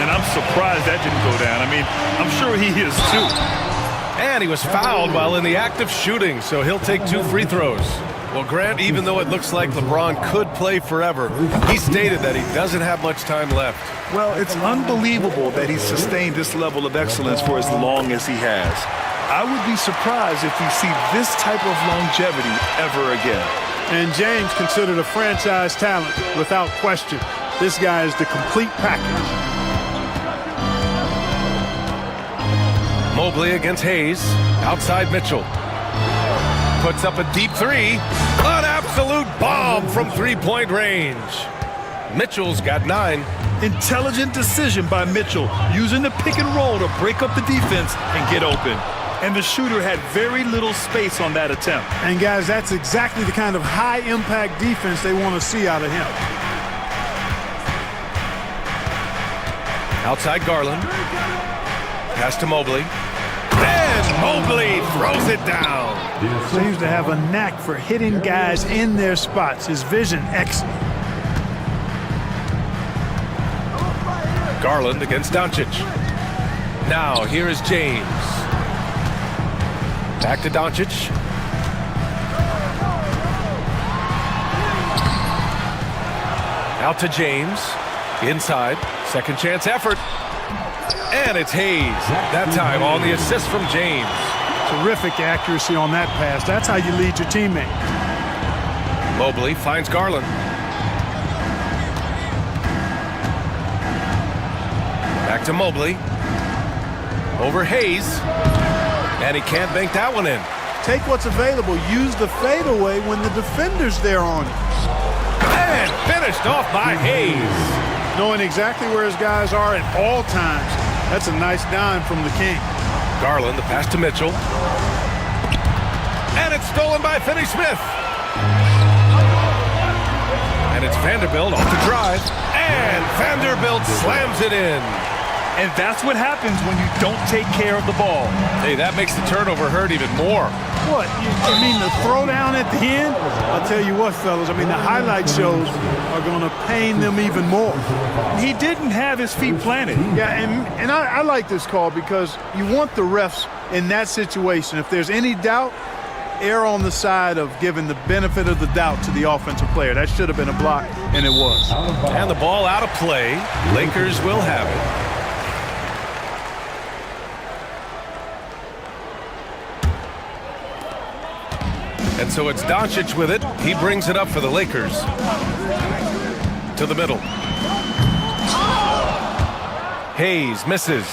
And I'm surprised that didn't go down. I mean, I'm sure he is too. And he was fouled while in the act of shooting, so he'll take 2 free throws. Well, Grant, even though it looks like LeBron could play forever, he stated that he doesn't have much time left. Well, it's unbelievable that he's sustained this level of excellence for as long as he has. I would be surprised if we see this type of longevity ever again. And James considered a franchise talent without question. This guy is the complete package. Mobley against Hayes. Outside Mitchell. Puts up a deep 3. An absolute bomb from three-point range. Mitchell's got 9. Intelligent decision by Mitchell, using the pick and roll to break up the defense and get open. And the shooter had very little space on that attempt. And guys, that's exactly the kind of high-impact defense they want to see out of him. Outside Garland. Pass to Mobley. And Mobley throws it down. Seems to have a knack for hitting guys in their spots. His vision, excellent. Garland against Doncic. Now here is James. Back to Doncic. Out to James. Inside. Second chance effort. And it's Hayes. That time on the assist from James. Terrific accuracy on that pass. That's how you lead your teammate. Mobley finds Garland. Back to Mobley. Over Hayes. And he can't bank that one in. Take what's available. Use the fadeaway when the defender's there on you. And finished off by Hayes. Knowing exactly where his guys are at all times. That's a nice dime from the King. Garland, the pass to Mitchell. And it's stolen by Finney-Smith. And it's Vanderbilt off the drive. And Vanderbilt slams it in. And that's what happens when you don't take care of the ball. Hey, that makes the turnover hurt even more. What? You mean the throwdown at the end? I'll tell you what, fellas. I mean, the highlight shows are going to pain them even more. He didn't have his feet planted. Yeah, and I like this call because you want the refs in that situation. If there's any doubt, err on the side of giving the benefit of the doubt to the offensive player. That should have been a block, and it was. And the ball out of play. Lakers will have it. And so it's Doncic with it. He brings it up for the Lakers. To the middle. Hayes misses.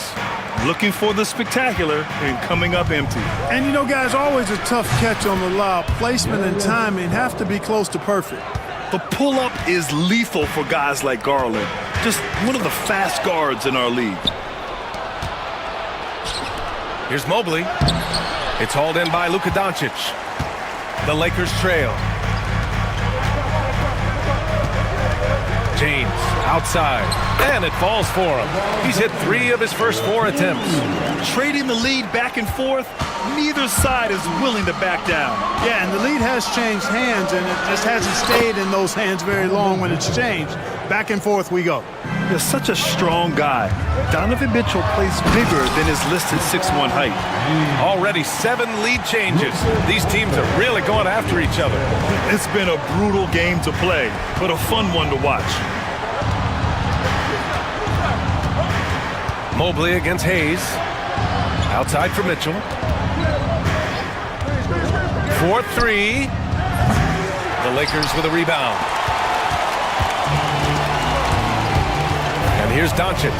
Looking for the spectacular and coming up empty. And you know, guys, always a tough catch on the lob. Placement and timing have to be close to perfect. The pull-up is lethal for guys like Garland. Just one of the fast guards in our league. Here's Mobley. It's hauled in by Luka Doncic. The Lakers trail. James outside, and it falls for him. He's hit 3 of his first 4 attempts. Trading the lead back and forth, neither side is willing to back down. Yeah, and the lead has changed hands, and it just hasn't stayed in those hands very long when it's changed. Back and forth we go. You're such a strong guy. Donovan Mitchell plays bigger than his listed 6'1" height. Already 7 lead changes. These teams are really going after each other. It's been a brutal game to play, but a fun one to watch. Mobley against Hayes. Outside for Mitchell. 4-3. The Lakers with a rebound. And here's Doncic.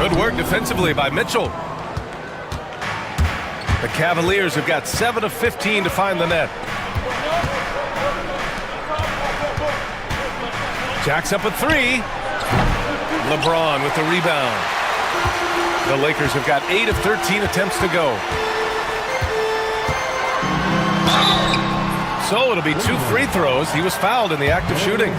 Good work defensively by Mitchell. The Cavaliers have got 7 of 15 to find the net. Jacks up a 3. LeBron with the rebound. The Lakers have got 8 of 13 attempts to go. So it'll be 2 free throws. He was fouled in the act of shooting.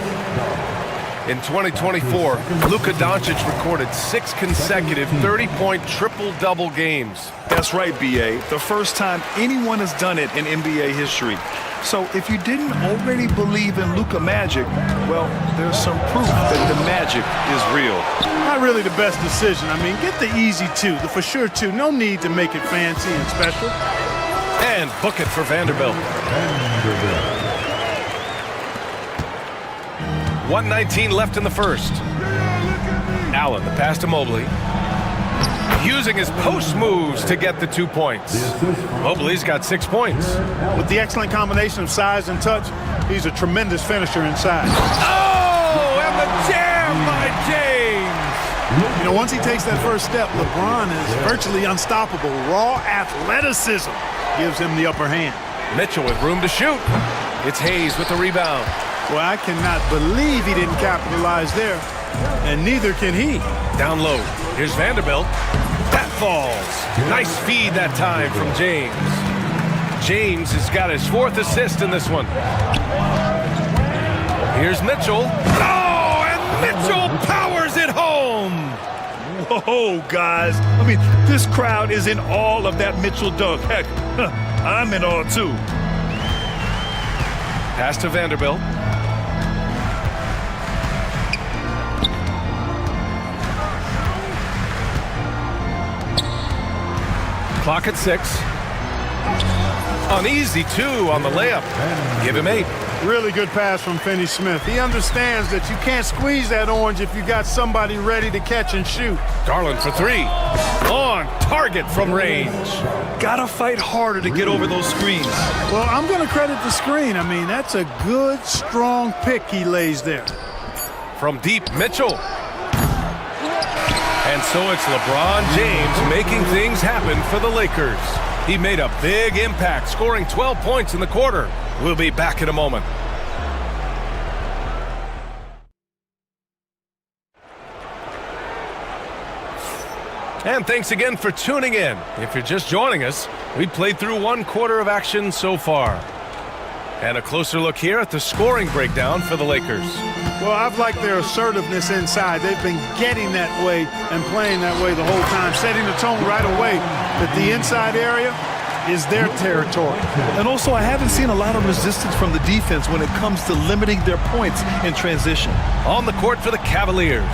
In 2024, Luka Doncic recorded 6 consecutive 30-point triple-double games. That's right, B.A. The first time anyone has done it in NBA history. So if you didn't already believe in Luka magic, well, there's some proof that the magic is real. Not really the best decision. I mean, get the easy 2, the for sure 2. No need to make it fancy and special. And book it for Vanderbilt. 1:19 left in the first. Allen, the pass to Mobley. Using his post moves to get the 2 points. Mobley's got 6 points. With the excellent combination of size and touch, he's a tremendous finisher inside. Oh, and the jam by James. You know, once he takes that first step, LeBron is virtually unstoppable. Raw athleticism gives him the upper hand. Mitchell with room to shoot. It's Hayes with the rebound. Well, I cannot believe he didn't capitalize there, and neither can he. Down low. Here's Vanderbilt. That falls. Nice feed that time from James. James has got his 4th assist in this one. Here's Mitchell. Oh, and Mitchell powers it home. Whoa, guys. I mean, this crowd is in awe of that Mitchell dunk. Heck, I'm in awe, too. Pass to Vanderbilt. Clock at 6. Uneasy 2 on the layup. Give him 8. Really good pass from Finney-Smith. He understands that you can't squeeze that orange if you got somebody ready to catch and shoot. Garland for 3. On target from range. Gotta fight harder to get over those screens. Well, I'm going to credit the screen. I mean, that's a good, strong pick he lays there. From deep, Mitchell. And so it's LeBron James making things happen for the Lakers. He made a big impact, scoring 12 points in the quarter. We'll be back in a moment. And thanks again for tuning in. If you're just joining us, we played through 1/4 of action so far. And a closer look here at the scoring breakdown for the Lakers. Well, I've liked their assertiveness inside. They've been getting that way and playing that way the whole time, setting the tone right away that the inside area is their territory. And also, I haven't seen a lot of resistance from the defense when it comes to limiting their points in transition. On the court for the Cavaliers,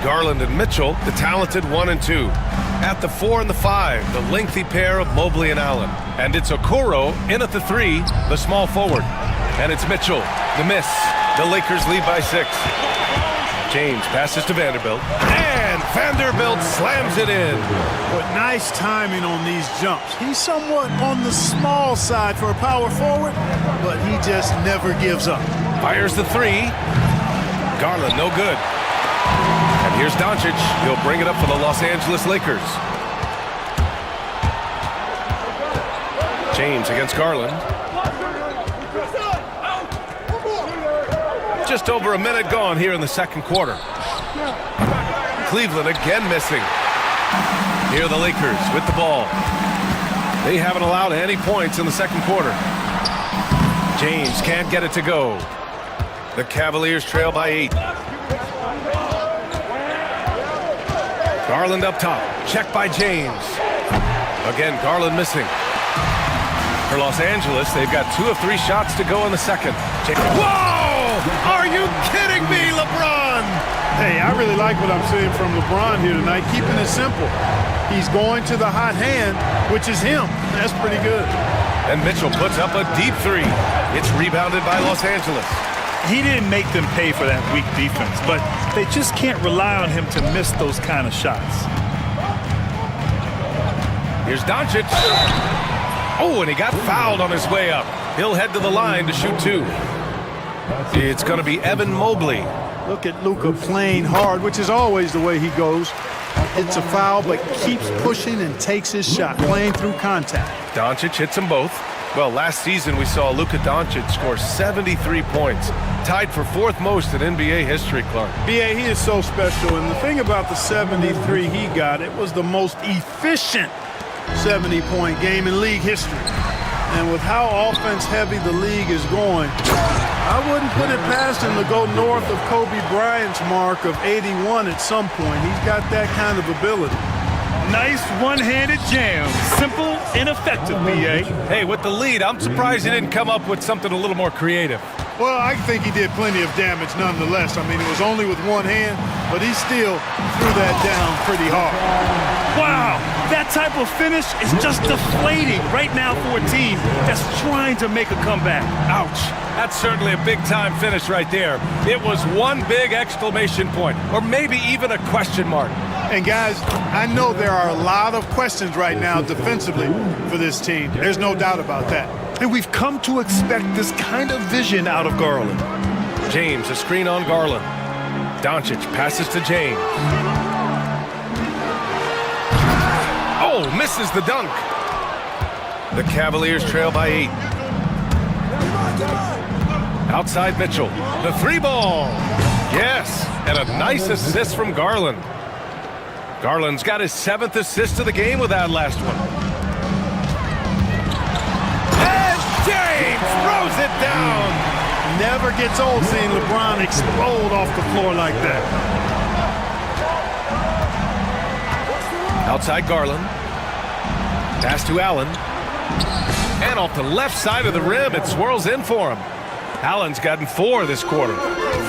Garland and Mitchell, the talented 1 and 2. At the 4 and the 5, the lengthy pair of Mobley and Allen. And it's Okoro in at the 3, the small forward. And it's Mitchell, the miss. The Lakers lead by 6. James passes to Vanderbilt. And Vanderbilt slams it in. But nice timing on these jumps. He's somewhat on the small side for a power forward, but he just never gives up. Fires the 3. Garland, no good. And here's Doncic. He'll bring it up for the Los Angeles Lakers. James against Garland. Just over a minute gone here in the second quarter. Cleveland again missing. Here are the Lakers with the ball. They haven't allowed any points in the second quarter. James can't get it to go. The Cavaliers trail by 8. Garland up top. Check by James. Again, Garland missing. For Los Angeles, they've got 2 of 3 shots to go in the second. Whoa! Are you kidding me, LeBron? Hey, I really like what I'm seeing from LeBron here tonight, keeping it simple. He's going to the hot hand, which is him. That's pretty good. And Mitchell puts up a deep 3. It's rebounded by Los Angeles. He didn't make them pay for that weak defense, but they just can't rely on him to miss those kind of shots. Here's Doncic. Oh, and he got fouled on his way up. He'll head to the line to shoot 2. It's going to be Evan Mobley. Look at Luka playing hard, which is always the way he goes. It's a foul, but keeps pushing and takes his shot, playing through contact. Doncic hits them both. Well, last season we saw Luka Doncic score 73 points, tied for 4th most in NBA history, Clark. B.A., he is so special, and the thing about the 73 he got, it was the most efficient 70-point game in league history. And with how offense-heavy the league is going, I wouldn't put it past him to go north of Kobe Bryant's mark of 81 at some point. He's got that kind of ability. Nice one-handed jam. Simple and effective, B.A. Hey, with the lead, I'm surprised he didn't come up with something a little more creative. Well, I think he did plenty of damage nonetheless. I mean, it was only with one hand, but he still threw that down pretty hard. Wow, that type of finish is just deflating right now for a team that's trying to make a comeback. Ouch. That's certainly a big-time finish right there. It was one big exclamation point, or maybe even a question mark. And guys, I know there are a lot of questions right now defensively for this team. There's no doubt about that. And we've come to expect this kind of vision out of Garland. James, a screen on Garland. Doncic passes to James. Oh, misses the dunk. The Cavaliers trail by 8. Outside Mitchell. The 3-ball. Yes, and a nice assist from Garland. Garland's got his 7th assist of the game with that last one. And James throws it down. Never gets old seeing LeBron explode off the floor like that. Outside Garland. Pass to Allen. And off the left side of the rim, it swirls in for him. Allen's gotten 4 this quarter.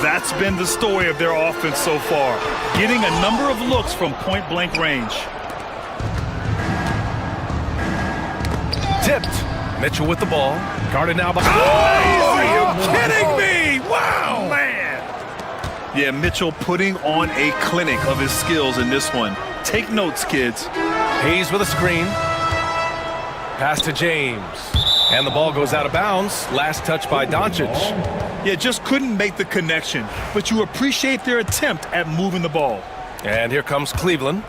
That's been the story of their offense so far, getting a number of looks from point-blank range. Tipped. Mitchell with the ball. Guarded now by... Oh, are you kidding me? Wow, man. Yeah, Mitchell putting on a clinic of his skills in this one. Take notes, kids. Hayes with a screen. Pass to James. And the ball goes out of bounds. Last touch by Doncic. Yeah, just couldn't make the connection. But you appreciate their attempt at moving the ball. And here comes Cleveland.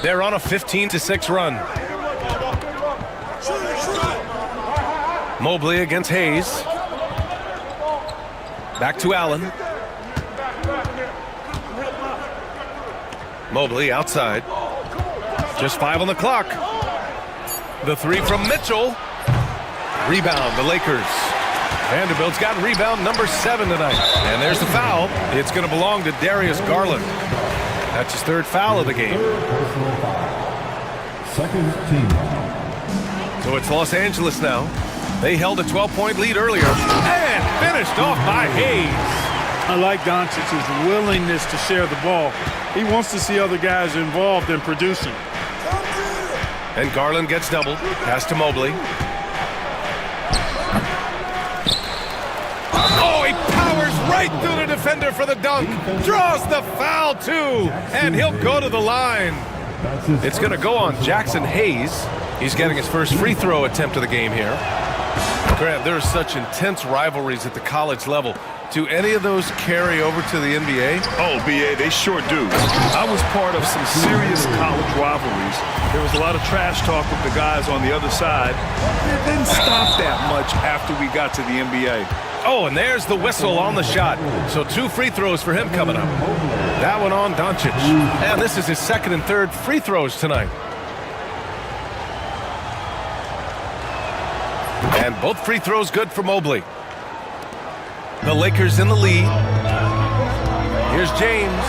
They're on a 15-6 run. Mobley against Hayes. Back to Allen. Mobley outside. Just 5 on the clock. The three from Mitchell. Rebound, the Lakers. Vanderbilt's got rebound number 7 tonight. And there's the foul. It's going to belong to Darius Garland. That's his 3rd foul of the game. Second team. So it's Los Angeles now. They held a 12-point lead earlier and finished off by Hayes. I like Doncic's willingness to share the ball. He wants to see other guys involved in producing. And Garland gets doubled. Pass to Mobley. Oh, he powers right through the defender for the dunk. Draws the foul, too. And he'll go to the line. It's going to go on Jackson Hayes. He's getting his first free throw attempt of the game here. Grant, there are such intense rivalries at the college level. Do any of those carry over to the NBA? Oh, BA, they sure do. I was part of some serious college rivalries. There was a lot of trash talk with the guys on the other side. It didn't stop that much after we got to the NBA. Oh, and there's the whistle on the shot. So 2 free throws for him coming up. That one on Doncic. And this is his 2nd and 3rd free throws tonight. And both free throws good for Mobley. The Lakers in the lead. Here's James.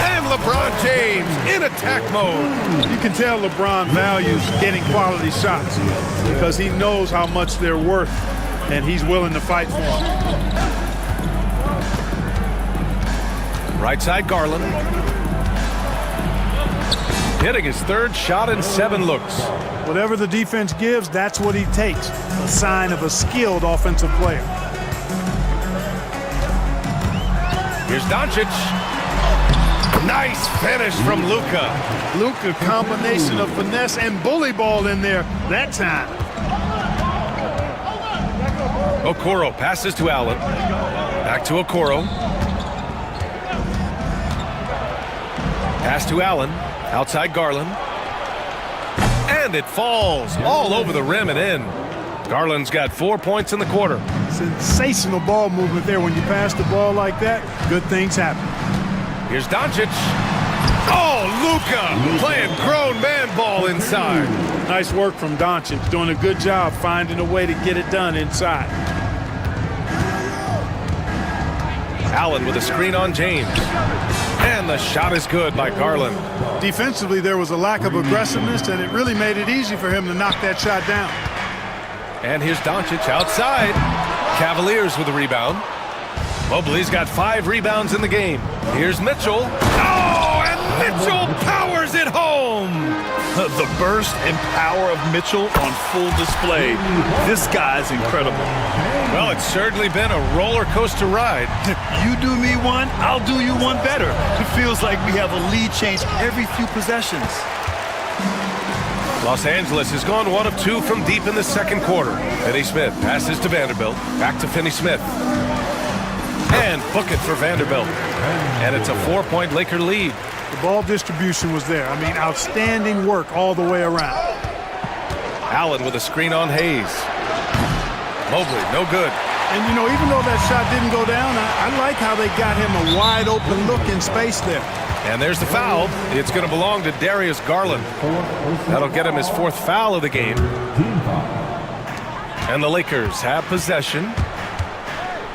And LeBron James in attack mode. You can tell LeBron values getting quality shots because he knows how much they're worth, and he's willing to fight for them. Right side, Garland. Hitting his 3rd shot in 7 looks. Whatever the defense gives, that's what he takes. A sign of a skilled offensive player. Here's Doncic. Nice finish from Luka. Luka, combination of finesse and bully ball in there that time. Okoro passes to Allen. Back to Okoro. Pass to Allen. Outside Garland. And it falls all over the rim and in. Garland's got 4 points in the quarter. Sensational ball movement there. When you pass the ball like that, good things happen. Here's Doncic. Oh, Luka playing grown man ball inside. Nice work from Doncic, doing a good job finding a way to get it done inside. Allen with a screen on James. And the shot is good by Garland. Defensively, there was a lack of aggressiveness, and it really made it easy for him to knock that shot down. And here's Doncic outside. Cavaliers with a rebound. Mobley's got 5 rebounds in the game. Here's Mitchell. Oh, and Mitchell powers it home. The burst and power of Mitchell on full display. This guy's incredible. Well, it's certainly been a roller coaster ride. You do me one, I'll do you one better. It feels like we have a lead change every few possessions. Los Angeles has gone 1 of 2 from deep in the 2nd quarter. Finney Smith passes to Vanderbilt. Back to Finney Smith. And book it for Vanderbilt. And it's a 4-point Laker lead. The ball distribution was there. I mean, outstanding work all the way around. Allen with a screen on Hayes. Mobley, no good. And, you know, even though that shot didn't go down, I like how they got him a wide open look in space there. And there's the foul. It's going to belong to Darius Garland. That'll get him his 4th foul of the game. And the Lakers have possession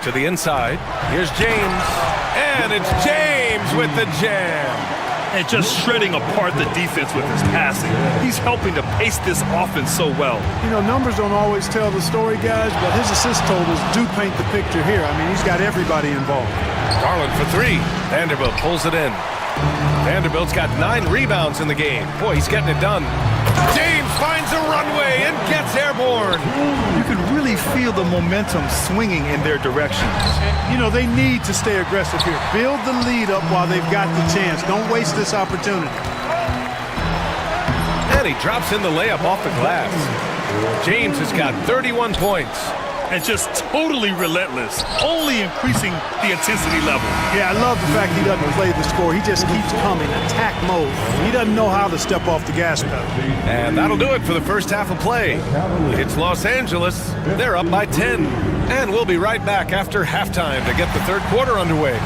to the inside. Here's James. And it's James with the jam. And just shredding apart the defense with his passing. He's helping to pace this offense so well. You know, numbers don't always tell the story, guys, but his assist totals do paint the picture here. I mean, he's got everybody involved. Garland for 3. Vanderbilt pulls it in. Vanderbilt's got 9 rebounds in the game. Boy, he's getting it done. James finds a runway and gets airborne. You can really feel the momentum swinging in their direction. You know, they need to stay aggressive here. Build the lead up while they've got the chance. Don't waste this opportunity. And he drops in the layup off the glass. James has got 31 points. And just totally relentless, only increasing the intensity level. Yeah, I love the fact he doesn't play the score. He just keeps coming, attack mode. He doesn't know how to step off the gas pedal. And that'll do it for the first half of play. It's Los Angeles. They're up by 10. And we'll be right back after halftime to get the 3rd quarter underway.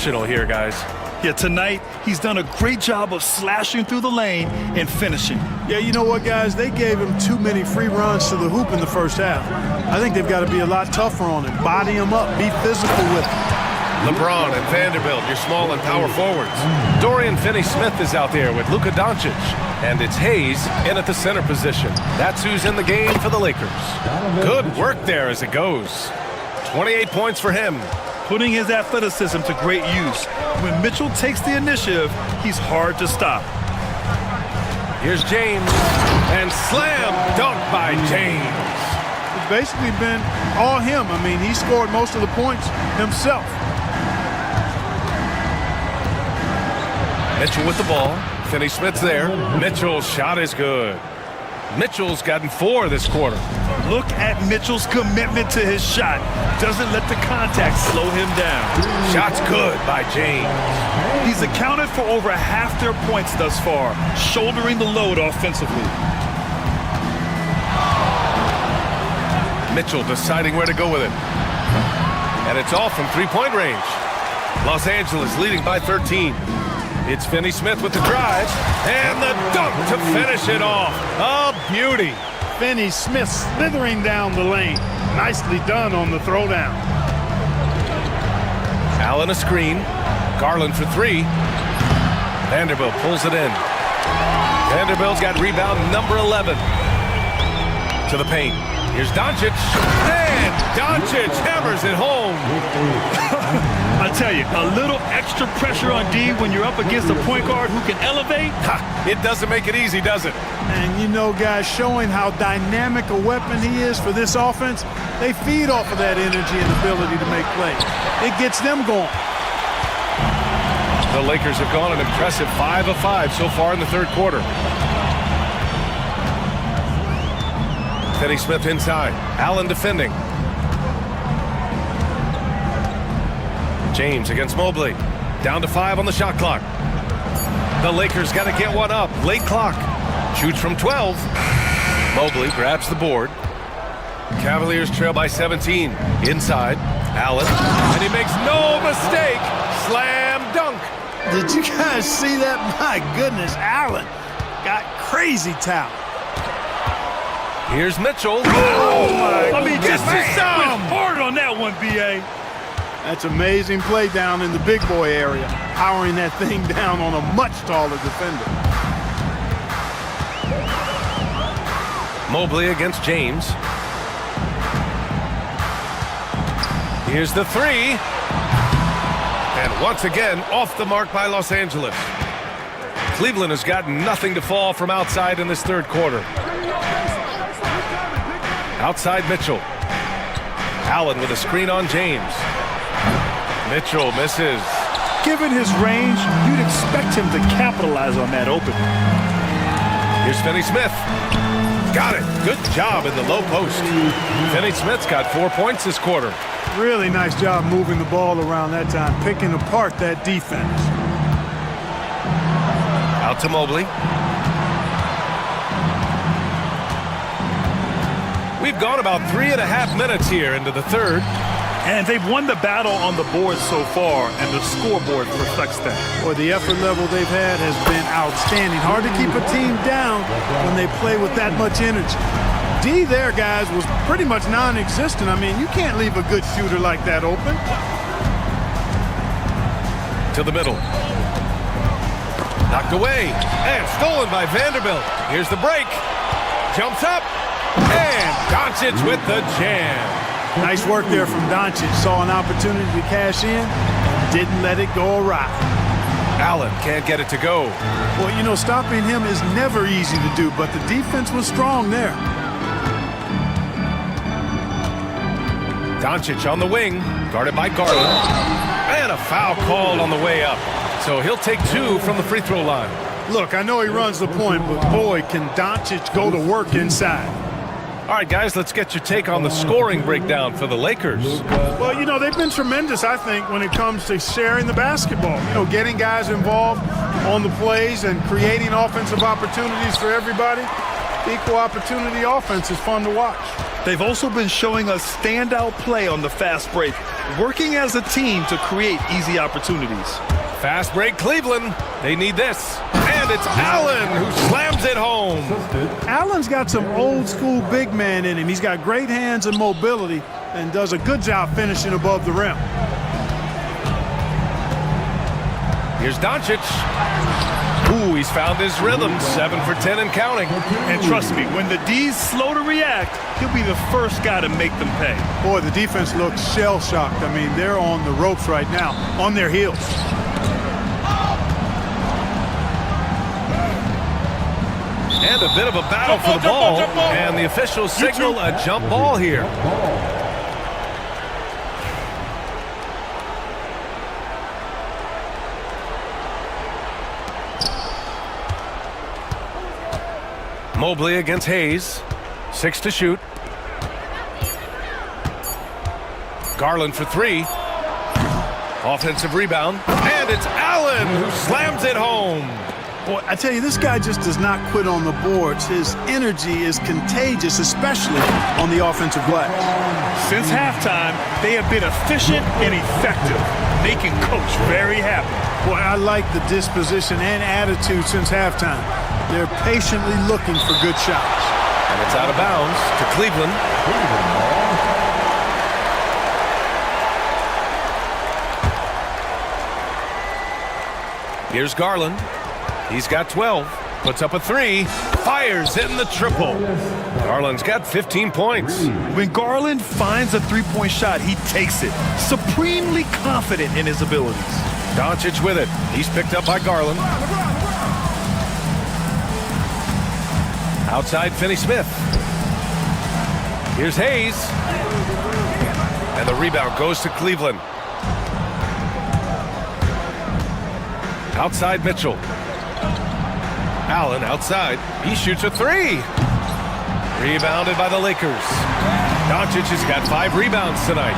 emotional here, guys. Yeah, tonight, he's done a great job of slashing through the lane and finishing. Yeah, you know what, guys? They gave him too many free runs to the hoop in the first half. I think they've got to be a lot tougher on him, body him up, be physical with him. LeBron and Vanderbilt, your small and power forwards. Dorian Finney-Smith is out there with Luka Doncic. And it's Hayes in at the center position. That's who's in the game for the Lakers. Good work there as it goes. 28 points for him. Putting his athleticism to great use. When Mitchell takes the initiative, he's hard to stop. Here's James. And slam dunk by James. It's basically been all him. I mean, he scored most of the points himself. Mitchell with the ball. Finney-Smith's there. Mitchell's shot is good. Mitchell's gotten 4 this quarter. Look at Mitchell's commitment to his shot. Doesn't let the contact slow him down. Shot's good by James. He's accounted for over half their points thus far, shouldering the load offensively. Mitchell deciding where to go with it. And it's off from three-point range. Los Angeles leading by 13. It's Finney-Smith with the drive, and the dunk to finish it off. A beauty. Finney-Smith slithering down the lane. Nicely done on the throwdown. Allen a screen. Garland for 3. Vanderbilt pulls it in. Vanderbilt's got rebound number 11. To the paint. Here's Doncic. And Doncic hammers it home. I tell you, a little extra pressure on D when you're up against a point guard who can elevate. It doesn't make it easy, does it? And you know, guys, showing how dynamic a weapon he is for this offense, they feed off of that energy and ability to make plays. It gets them going. The Lakers have gone an impressive 5 of 5 so far in the third quarter. Finney-Smith inside. Allen defending. James against Mobley. Down to 5 on the shot clock. The Lakers got to get one up. Late clock. Shoots from 12. Mobley grabs the board. Cavaliers trail by 17. Inside. Allen. And he makes no mistake. Slam dunk. Did you guys see that? My goodness, Allen got crazy talent. Here's Mitchell. Oh my! I mean, Gets just to some. hard on that one, BA. That's amazing play down in the big boy area, powering that thing down on a much taller defender. Mobley against James. Here's the 3. And once again, off the mark by Los Angeles. Cleveland has got nothing to fall from outside in this third quarter. Outside Mitchell. Allen with a screen on James. Mitchell misses. Given his range, you'd expect him to capitalize on that opening. Here's Finney-Smith. Got it. Good job in the low post. Finney-Smith's got 4 points this quarter. Really nice job moving the ball around that time, picking apart that defense. Out to Mobley. We've gone about 3.5 minutes here into the third. And they've won the battle on the board so far, and the scoreboard reflects that. Boy, the effort level they've had has been outstanding. Hard to keep a team down when they play with that much energy. D there, guys, was pretty much non-existent. I mean, you can't leave a good shooter like that open. To the middle. Knocked away. And stolen by Vanderbilt. Here's the break. Jumps up. And Doncic with the jam. Nice work there from Doncic. Saw an opportunity to cash in and didn't let it go awry. Allen can't get it to go. Well, you know, stopping him is never easy to do, but the defense was strong there. Doncic on the wing, guarded by Garland. And a foul called on the way up. So he'll take 2 from the free throw line. Look, I know he runs the point, but boy, can Doncic go to work inside. All right, guys, let's get your take on the scoring breakdown for the Lakers. Well, you know, they've been tremendous, I think, when it comes to sharing the basketball. You know, getting guys involved on the plays and creating offensive opportunities for everybody. Equal opportunity offense is fun to watch. They've also been showing us standout play on the fast break, working as a team to create easy opportunities. Fast break, Cleveland. They need this. And it's Allen who slams it home. Allen's got some old school big man in him. He's got great hands and mobility and does a good job finishing above the rim. Here's Doncic. Ooh, he's found his rhythm. 7 for 10 and counting. And trust me, when the D's slow to react, he'll be the first guy to make them pay. Boy, the defense looks shell-shocked. I mean, they're on the ropes right now, on their heels. And a bit of a battle for the ball. And the officials signal a jump ball here. Mobley against Hayes. 6 to shoot. Garland for 3. Offensive rebound. And it's Allen who slams it home. Boy, I tell you, this guy just does not quit on the boards. His energy is contagious, especially on the offensive glass. Since halftime, they have been efficient and effective, making Coach very happy. Boy, I like the disposition and attitude since halftime. They're patiently looking for good shots. And it's out of bounds to Cleveland. Here's Garland. He's got 12. Puts up a 3. Fires in the triple. Garland's got 15 points. When Garland finds a three-point shot, he takes it, supremely confident in his abilities. Doncic with it. He's picked up by Garland. Outside Finney-Smith. Here's Hayes. And the rebound goes to Cleveland. Outside Mitchell. Allen outside. He shoots a 3. Rebounded by the Lakers. Doncic has got 5 rebounds tonight.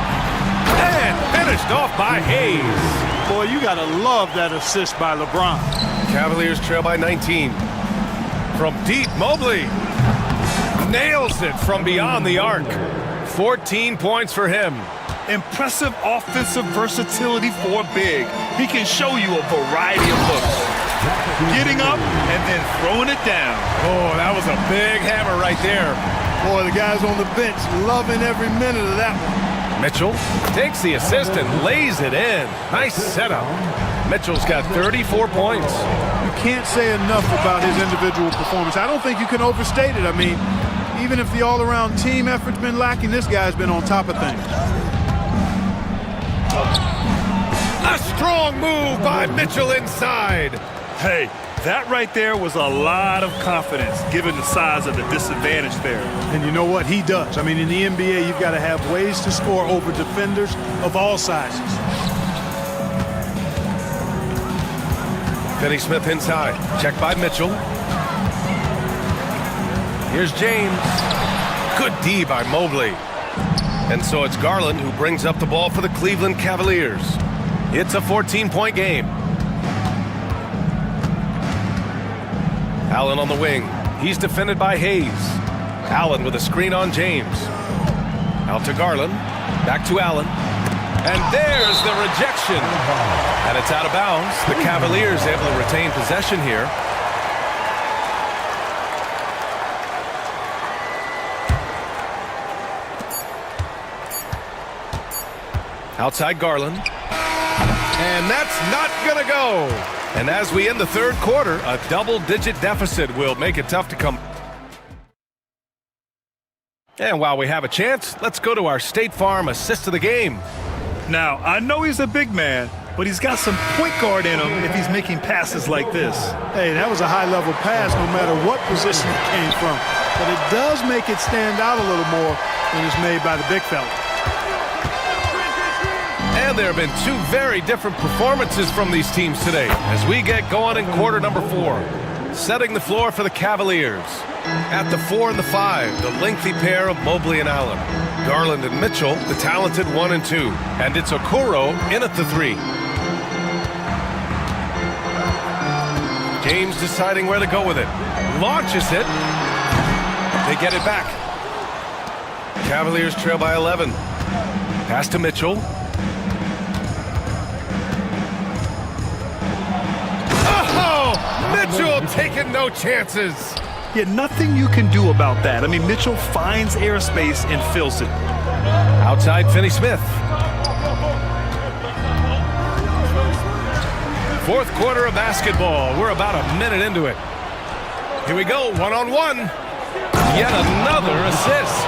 And finished off by Hayes. Boy, you gotta love that assist by LeBron. Cavaliers trail by 19. From deep, Mobley nails it from beyond the arc. 14 points for him. Impressive offensive versatility for a big. He can show you a variety of looks. Getting up and then throwing it down. Oh, that was a big hammer right there. Boy, the guys on the bench loving every minute of that one. Mitchell takes the assist and lays it in. Nice setup. Mitchell's got 34 points. You can't say enough about his individual performance. I don't think you can overstate it. I mean, even if the all-around team effort's been lacking, this guy's been on top of things. A strong move by Mitchell inside. Hey, that right there was a lot of confidence, given the size of the disadvantage there. And you know what? He does. I mean, in the NBA, you've got to have ways to score over defenders of all sizes. Finney-Smith inside. Check by Mitchell. Here's James. Good D by Mobley. And so it's Garland who brings up the ball for the Cleveland Cavaliers. It's a 14-point game. Allen on the wing. He's defended by Hayes. Allen with a screen on James. Out to Garland. Back to Allen. And there's the rejection. And it's out of bounds. The Cavaliers able to retain possession here. Outside Garland. And that's not going to go. And as we end the third quarter, a double-digit deficit will make it tough to come. And while we have a chance, let's go to our State Farm assist of the game. Now, I know he's a big man, but he's got some point guard in him if he's making passes like this. Hey, that was a high-level pass no matter what position it came from. But it does make it stand out a little more when it's made by the big fella. And there have been 2 very different performances from these teams today as we get going in quarter number 4. Setting the floor for the Cavaliers. At the 4 and the 5, the lengthy pair of Mobley and Allen. Garland and Mitchell, the talented 1 and 2. And it's Okoro in at the 3. James deciding where to go with it. Launches it. They get it back. Cavaliers trail by 11. Pass to Mitchell. Oh! Mitchell taking no chances. Yeah, nothing you can do about that. I mean, Mitchell finds airspace and fills it. Outside Finney-Smith. Fourth quarter of basketball. We're about a minute into it. Here we go, one-on-one. Yet another assist.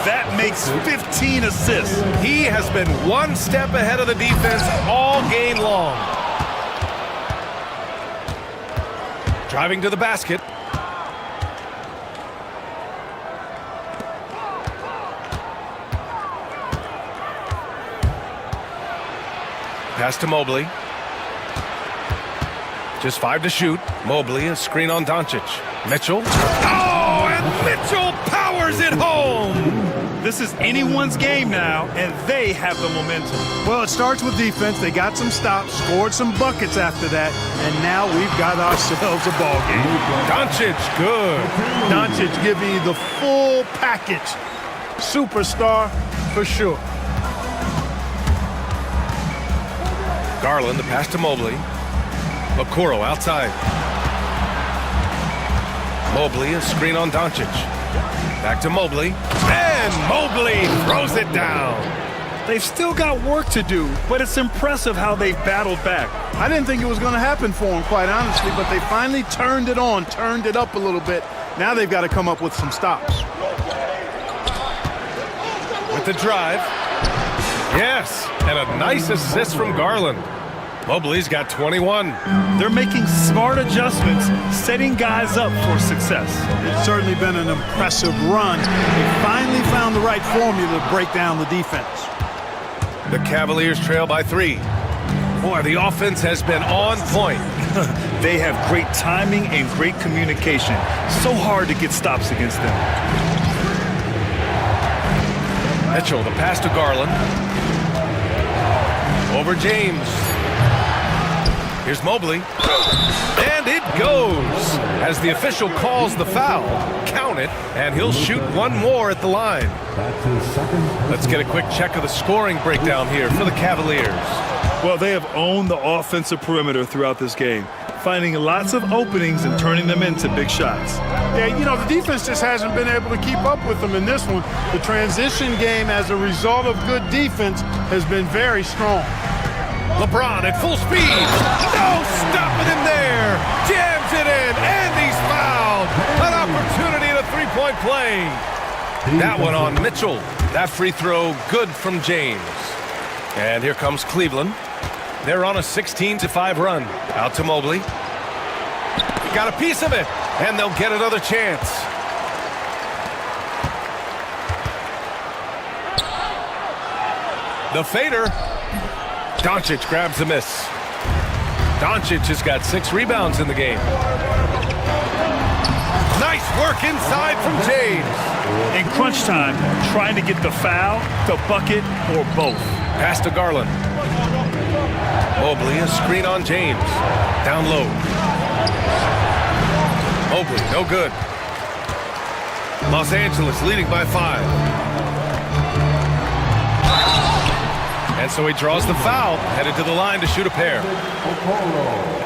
That makes 15 assists. He has been one step ahead of the defense all game long. Driving to the basket. Pass to Mobley. Just 5 to shoot. Mobley, a screen on Doncic. Mitchell. Oh, and Mitchell powers it home. This is anyone's game now, and they have the momentum. Well, it starts with defense. They got some stops, scored some buckets after that, and now we've got ourselves a ball game. Doncic, good. Doncic giving you the full package. Superstar for sure. Garland, the pass to Mobley. Okoro outside. Mobley, a screen on Doncic. Back to Mobley. And Mobley throws it down. They've still got work to do, but it's impressive how they've battled back. I didn't think it was going to happen for them, quite honestly, but they finally turned it on, turned it up a little bit. Now they've got to come up with some stops. With the drive. Yes, and a nice assist from Garland. Mobley's got 21. They're making smart adjustments, setting guys up for success. It's certainly been an impressive run. They finally found the right formula to break down the defense. The Cavaliers trail by 3. Boy, the offense has been on point. They have great timing and great communication. So hard to get stops against them. Mitchell, the pass to Garland. Over James. Here's Mobley. And it goes. As the official calls the foul, count it, and he'll shoot one more at the line. Let's get a quick check of the scoring breakdown here for the Cavaliers. Well, they have owned the offensive perimeter throughout this game, finding lots of openings and turning them into big shots. Yeah, you know, the defense just hasn't been able to keep up with them in this one. The transition game, as a result of good defense, has been very strong. LeBron at full speed. No stopping him there. Jams it in, and he's fouled. An opportunity at a three-point play. That one on Mitchell. That free throw good from James. And here comes Cleveland. They're on a 16-5 run. Out to Mobley. Got a piece of it, and they'll get another chance. The fader. Doncic grabs the miss. Doncic has got 6 rebounds in the game. Nice work inside from James. In crunch time, trying to get the foul, the bucket, or both. Pass to Garland. Mobley, a screen on James. Down low. Mobley, no good. Los Angeles leading by 5. And so he draws the foul, headed to the line to shoot a pair.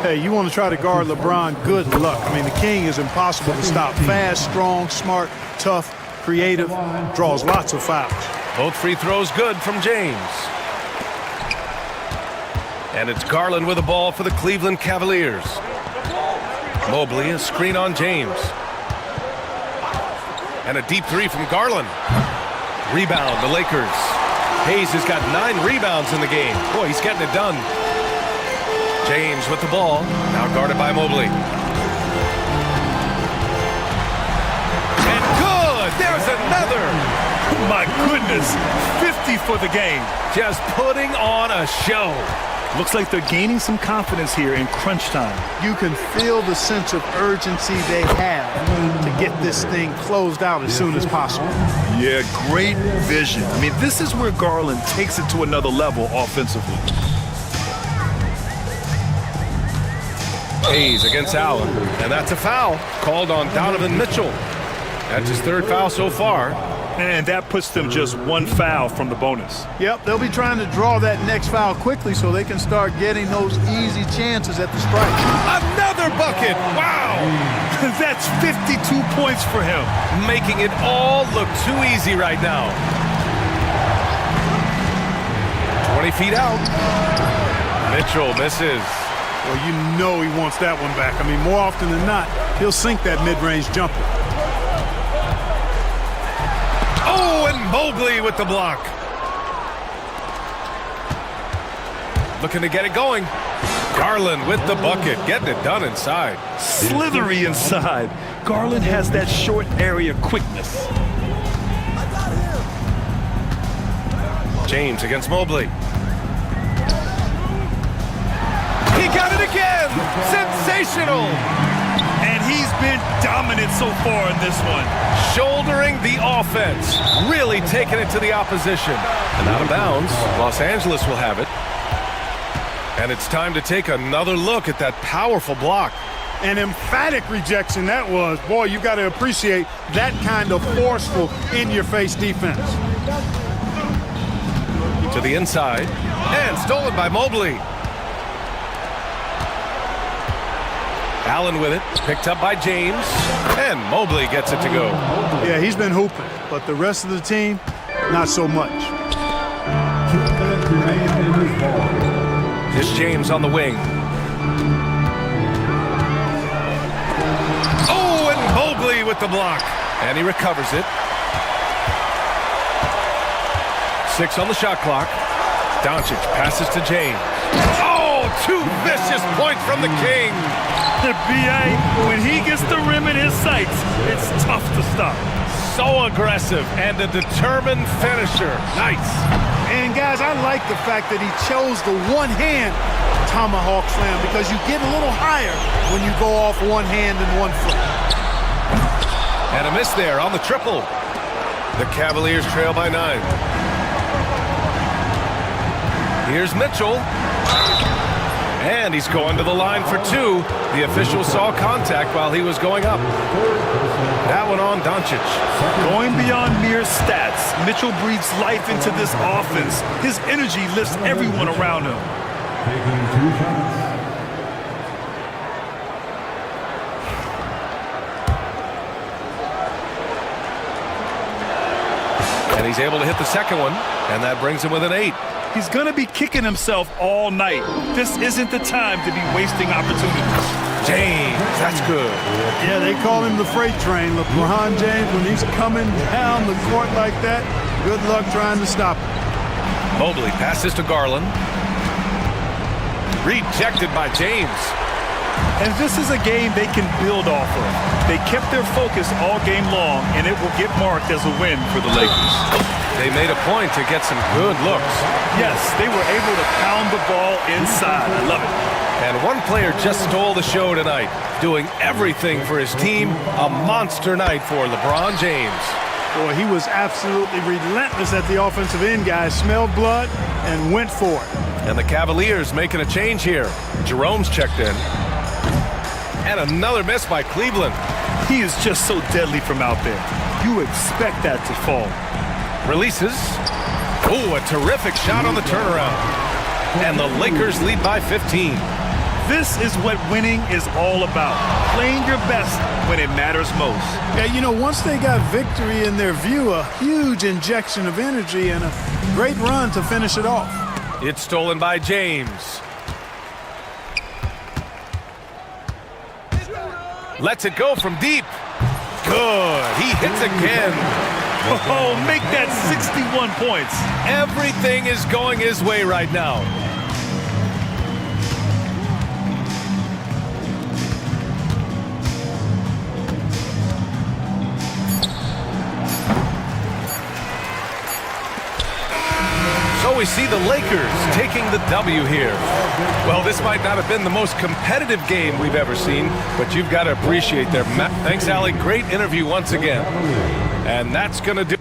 Hey, you want to try to guard LeBron, good luck. I mean, the king is impossible to stop. Fast, strong, smart, tough, creative, draws lots of fouls. Both free throws good from James. And it's Garland with the ball for the Cleveland Cavaliers. Mobley, a screen on James. And a deep 3 from Garland. Rebound, the Lakers. Hayes has got 9 rebounds in the game. Boy, he's getting it done. James with the ball, now guarded by Mobley. And good! There's another! My goodness, 50 for the game. Just putting on a show. Looks like they're gaining some confidence here in crunch time. You can feel the sense of urgency they have to get this thing closed out as soon as possible. Yeah, great vision. I mean, this is where Garland takes it to another level offensively. Hayes against Allen, and that's a foul called on Donovan Mitchell. That's his 3rd foul so far. And that puts them just one foul from the bonus. Yep, they'll be trying to draw that next foul quickly so they can start getting those easy chances at the strike. Another bucket. Wow. That's 52 points for him. Making it all look too easy right now. 20 feet out. Mitchell misses. Well, you know he wants that one back. I mean, more often than not, he'll sink that mid-range jumper. Oh, and Mobley with the block. Looking to get it going. Garland with the bucket, getting it done inside. Slithery inside. Garland has that short area quickness. James against Mobley. He got it again! Sensational! And he's been dominant so far in this one. Shouldering the offense, really taking it to the opposition. And out of bounds, Los Angeles will have it. And it's time to take another look at that powerful block. An emphatic rejection that was. Boy, you got to appreciate that kind of forceful, in-your-face defense. To the inside, and stolen by Mobley. Allen with it, picked up by James, and Mobley gets it to go. Yeah, he's been hooping, but the rest of the team, not so much. This James on the wing. Oh, and Mobley with the block. And he recovers it. 6 on the shot clock. Doncic passes to James. Oh, 2 vicious points from the King. The BA, when he gets the rim in his sights, it's tough to stop. So aggressive and a determined finisher. Nice. And guys, I like the fact that he chose the one-hand tomahawk slam because you get a little higher when you go off one hand and one foot. And a miss there on the triple. The Cavaliers trail by 9. Here's Mitchell. And he's going to the line for 2. The official saw contact while he was going up. That one on Doncic. Going beyond mere stats, Mitchell breathes life into this offense. His energy lifts everyone around him. Taking 2 shots. And he's able to hit the second one, and that brings him with an 8. He's going to be kicking himself all night. This isn't the time to be wasting opportunities. James, that's good. Yeah, they call him the freight train. LeBron James, when he's coming down the court like that, good luck trying to stop him. Mobley passes to Garland. Rejected by James. And this is a game they can build off of. They kept their focus all game long, and it will get marked as a win for the Lakers. They made a point to get some good looks. Yes, they were able to pound the ball inside. I love it. And one player just stole the show tonight, doing everything for his team. A monster night for LeBron James. Boy, he was absolutely relentless at the offensive end, guys. Smelled blood and went for it. And the Cavaliers making a change here. Jerome's checked in. And another miss by Cleveland. He is just so deadly from out there. You expect that to fall. Releases. Oh, a terrific shot on the turnaround. And the Lakers lead by 15. This is what winning is all about. Playing your best when it matters most. Yeah, you know, once they got victory in their view, a huge injection of energy and a great run to finish it off. It's stolen by James. Lets it go from deep. Good. He hits again. Oh, make that 61 points. Everything is going his way right now. So we see the Lakers taking the W here. Well, this might not have been the most competitive game we've ever seen, but you've got to appreciate their... Thanks, Allie. Great interview once again. And that's going to do...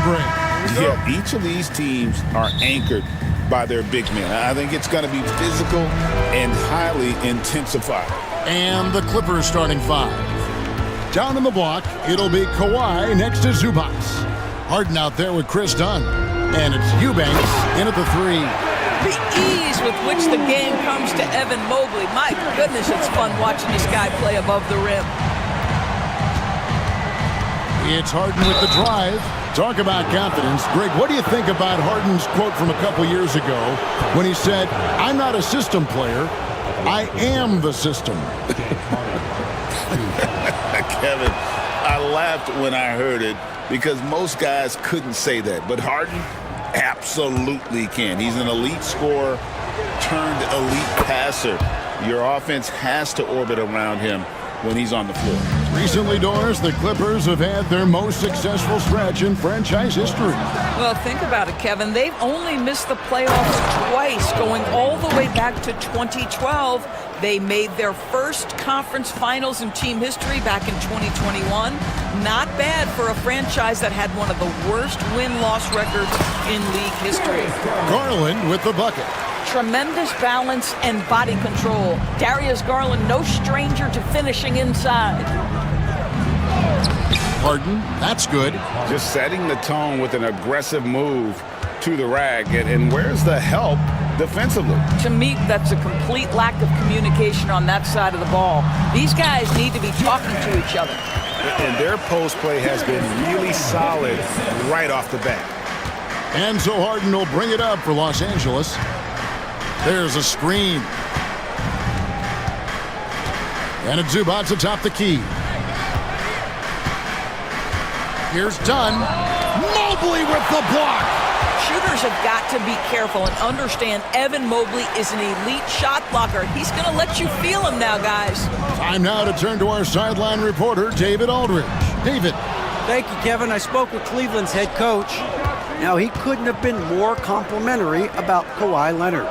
break. Yeah, each of these teams are anchored by their big men. I think it's going to be physical and highly intensified. And the Clippers starting five. Down in the block, it'll be Kawhi next to Zubac. Harden out there with Chris Dunn. And it's Eubanks in at the three. The ease with which the game comes to Evan Mobley. My goodness, it's fun watching this guy play above the rim. It's Harden with the drive. Talk about confidence. Greg, what do you think about Harden's quote from a couple years ago when he said, "I'm not a system player, I am the system"? Kevin, I laughed when I heard it because most guys couldn't say that. But Harden absolutely can. He's an elite scorer turned elite passer. Your offense has to orbit around him when he's on the floor. Recently, Doris, the Clippers have had their most successful stretch in franchise history. Well, think about it, Kevin. They've only missed the playoffs twice, going all the way back to 2012. They made their first conference finals in team history back in 2021. Not bad for a franchise that had one of the worst win-loss records in league history. Garland with the bucket. Tremendous balance and body control. Darius Garland, no stranger to finishing inside. Harden, that's good. Just setting the tone with an aggressive move to the rack. And where's the help defensively? To me, that's a complete lack of communication on that side of the ball. These guys need to be talking to each other. And their post play has been really solid right off the bat. And so Harden will bring it up for Los Angeles. There's a screen. And it's Zubac atop the key. Here's Dunn. Mobley with the block. Shooters have got to be careful and understand Evan Mobley is an elite shot blocker. He's going to let you feel him now, guys. Time now to turn to our sideline reporter, David Aldridge. David. Thank you, Kevin. I spoke with Cleveland's head coach. Now, he couldn't have been more complimentary about Kawhi Leonard.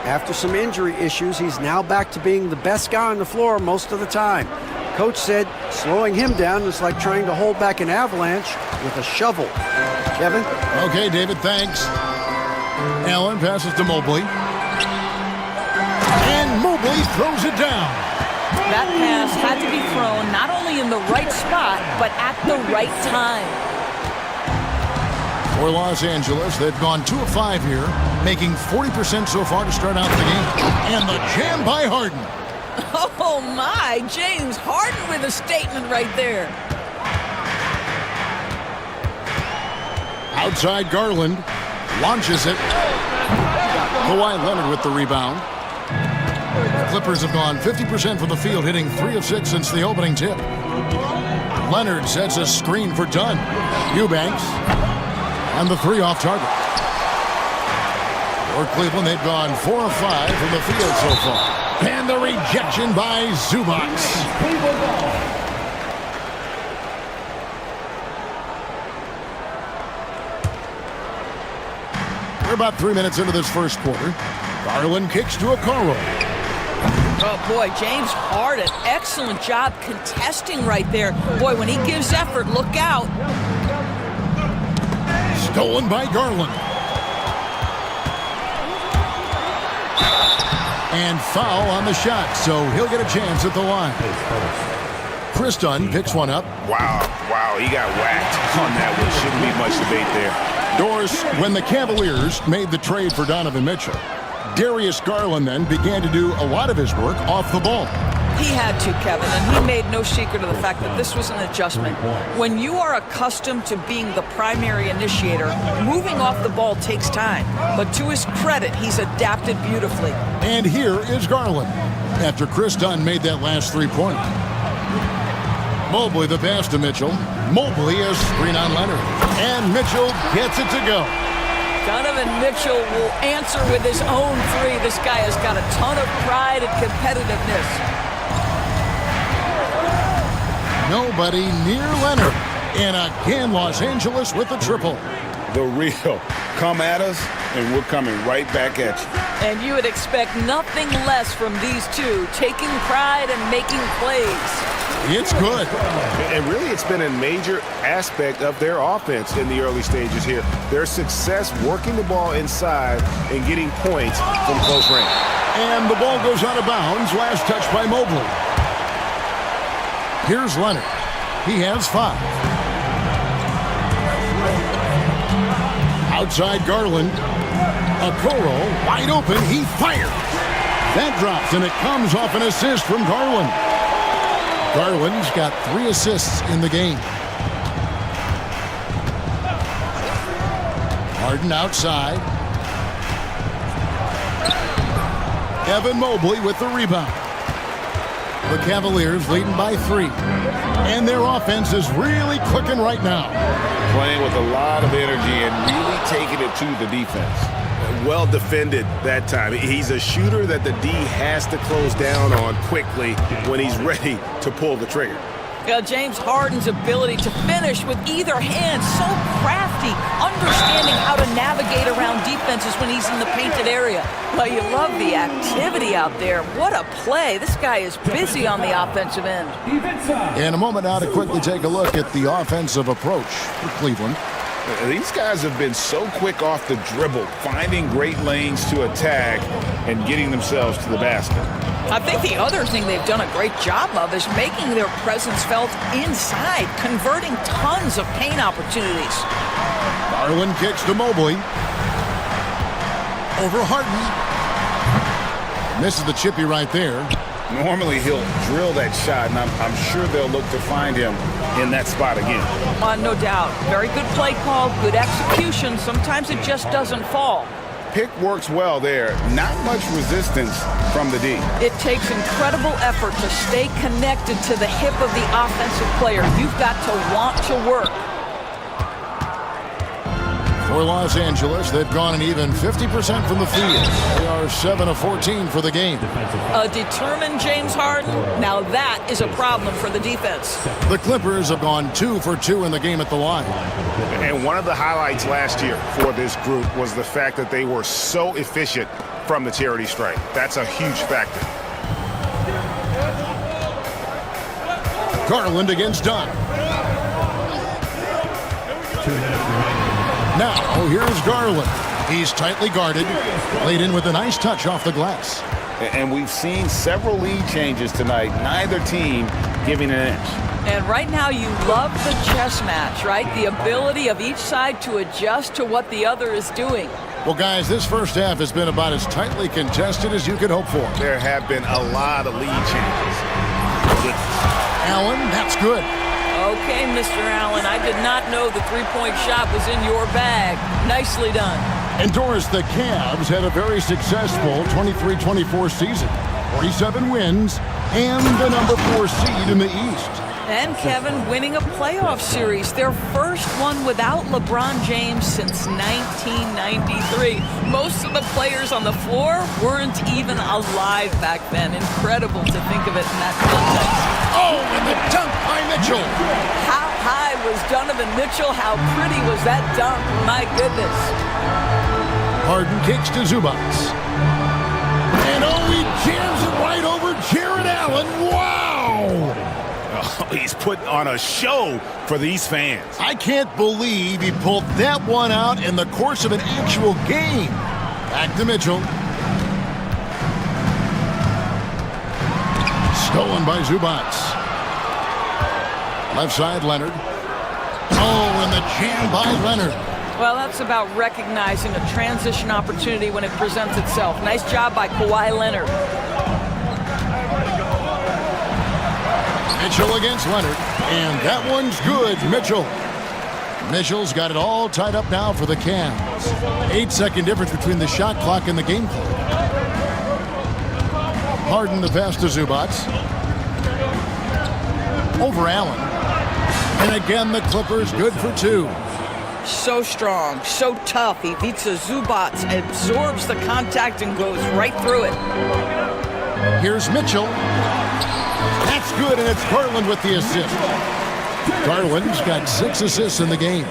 After some injury issues, he's now back to being the best guy on the floor most of the time. Coach said slowing him down is like trying to hold back an avalanche with a shovel. Kevin? Okay, David, thanks. Allen passes to Mobley. And Mobley throws it down. That pass had to be thrown not only in the right spot, but at the right time. For Los Angeles, they've gone 2 of 5 here, making 40% so far to start out the game. And the jam by Harden. Oh my, James Harden with a statement right there. Outside Garland, launches it. Kawhi Leonard with the rebound. The Clippers have gone 50% from the field, hitting 3 of 6 since the opening tip. Leonard sets a screen for Dunn. Eubanks. And the 3 off target. For Cleveland, they've gone 4 of 5 from the field so far. And the rejection by Zubac. We're about 3 minutes into this first quarter. Garland kicks to Okoro. Oh, boy, James Harden, excellent job contesting right there. Boy, when he gives effort, look out. Stolen by Garland. And foul on the shot, so he'll get a chance at the line. Chris Dunn picks one up. Wow, he got whacked on that one. Shouldn't be much debate there. Doris, when the Cavaliers made the trade for Donovan Mitchell, Darius Garland then began to do a lot of his work off the ball. He had to, Kevin, and he made no secret of the fact that this was an adjustment. When you are accustomed to being the primary initiator, moving off the ball takes time. But to his credit, he's adapted beautifully. And here is Garland, after Chris Dunn made that last three-pointer. Mobley the pass to Mitchell. Mobley a screen on Leonard. And Mitchell gets it to go. Donovan Mitchell will answer with his own 3. This guy has got a ton of pride and competitiveness. Nobody near Leonard. And again, Los Angeles with a triple. The real. Come at us, and we're coming right back at you. And you would expect nothing less from these two, taking pride and making plays. It's good. And really, it's been a major aspect of their offense in the early stages here. Their success working the ball inside and getting points from close range. And the ball goes out of bounds. Last touch by Mobley. Here's Leonard. He has 5. Outside Garland. Okoro wide open. He fires. That drops, and it comes off an assist from Garland. Garland's got 3 assists in the game. Harden outside. Evan Mobley with the rebound. The Cavaliers leading by 3. And their offense is really clicking right now. Playing with a lot of energy and really taking it to the defense. Well defended that time. He's a shooter that the D has to close down on quickly when he's ready to pull the trigger. James Harden's ability to finish with either hand, so crafty, understanding how to navigate around defenses when he's in the painted area. Well, you love the activity out there. What a play. This guy is busy on the offensive end. In a moment now to quickly take a look at the offensive approach for Cleveland. These guys have been so quick off the dribble, finding great lanes to attack and getting themselves to the basket. I think the other thing they've done a great job of is making their presence felt inside, converting tons of paint opportunities. Garland kicks to Mobley. Over Harden. Misses the chippy right there. Normally he'll drill that shot, and I'm sure they'll look to find him in that spot again. No doubt. Very good play call, good execution. Sometimes it just doesn't fall. Pick works well there. Not much resistance from the D. It takes incredible effort to stay connected to the hip of the offensive player. You've got to want to work. For Los Angeles, they've gone an even 50% from the field. They are 7 of 14 for the game. A determined James Harden. Now that is a problem for the defense. The Clippers have gone 2 for 2 in the game at the line. And one of the highlights last year for this group was the fact that they were so efficient from the charity stripe. That's a huge factor. Garland against Dunn. Now, here's Garland. He's tightly guarded, laid in with a nice touch off the glass. And we've seen several lead changes tonight, neither team giving an inch. And right now you love the chess match, right? The ability of each side to adjust to what the other is doing. Well, guys, this first half has been about as tightly contested as you could hope for. There have been a lot of lead changes. Allen, that's good. Okay, Mr. Allen, I did not know the three-point shot was in your bag. Nicely done. And Doris, the Cavs had a very successful 23-24 season. 47 wins and the number 4 seed in the East. And Kevin winning a playoff series, their first one without LeBron James since 1993. Most of the players on the floor weren't even alive back then. Incredible to think of it in that context. Oh, and the dunk by Mitchell. How high was Donovan Mitchell? How pretty was that dunk? My goodness. Harden kicks to Zubats. And he jams it right over Jared Allen. Wow! Oh, he's put on a show for these fans. I can't believe he pulled that one out in the course of an actual game. Back to Mitchell. Stolen by Zubats. Left side, Leonard. Oh, and the jam by Leonard. Well, that's about recognizing a transition opportunity when it presents itself. Nice job by Kawhi Leonard. Mitchell against Leonard, and that one's good, Mitchell. Mitchell's got it all tied up now for the Cavs. 8-second difference between the shot clock and the game clock. Harden the pass to Zubats. Over Allen. And again, the Clippers good for 2. So strong, so tough. Ivica Zubats absorbs the contact and goes right through it. Here's Mitchell. That's good, and it's Garland with the assist. Garland's got 6 assists in the game.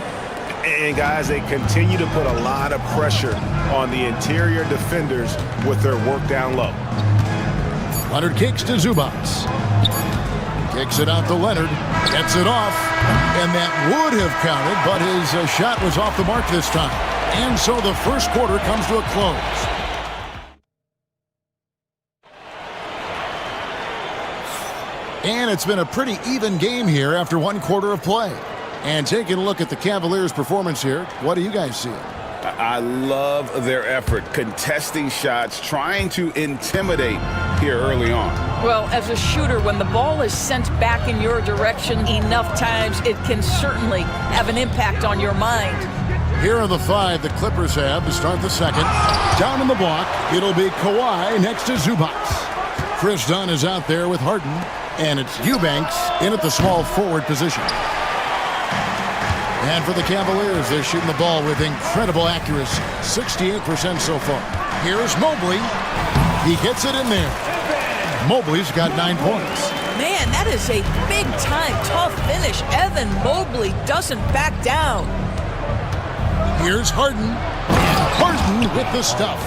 And guys, they continue to put a lot of pressure on the interior defenders with their work down low. Leonard kicks to Zubats. Kicks it out to Leonard. Gets it off. And that would have counted, but his shot was off the mark this time. And so the first quarter comes to a close. And it's been a pretty even game here after one quarter of play. And taking a look at the Cavaliers' performance here, what do you guys see? I love their effort, contesting shots, trying to intimidate here early on. Well, as a shooter, when the ball is sent back in your direction enough times, it can certainly have an impact on your mind. Here are the 5 the Clippers have to start the second. Down in the block, it'll be Kawhi next to Zubats. Chris Dunn is out there with Harden, and it's Eubanks in at the small forward position. And for the Cavaliers, they're shooting the ball with incredible accuracy, 68% so far. Here's Mobley. He gets it in there. Mobley's got 9 points. Man, that is a big-time tough finish. Evan Mobley doesn't back down. Here's Harden. And Harden with the stuff.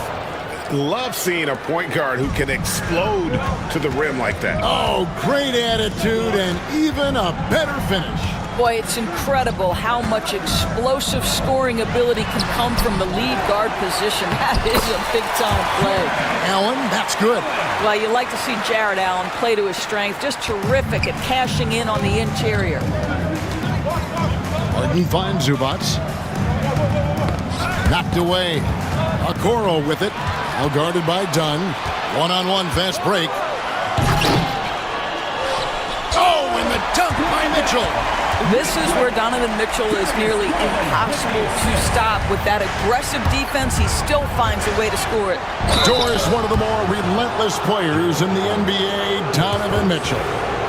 Love seeing a point guard who can explode to the rim like that. Oh, great attitude and even a better finish. Boy, it's incredible how much explosive scoring ability can come from the lead guard position. That is a big-time play. Allen, that's good. Well, you like to see Jared Allen play to his strength. Just terrific at cashing in on the interior. Harden finds Zubats. Knocked away. Okoro with it. Well guarded by Dunn. One-on-one fast break. Oh, and the dunk by Mitchell. This is where Donovan Mitchell is nearly impossible to stop. With that aggressive defense, he still finds a way to score it. Doors, one of the more relentless players in the NBA, Donovan Mitchell.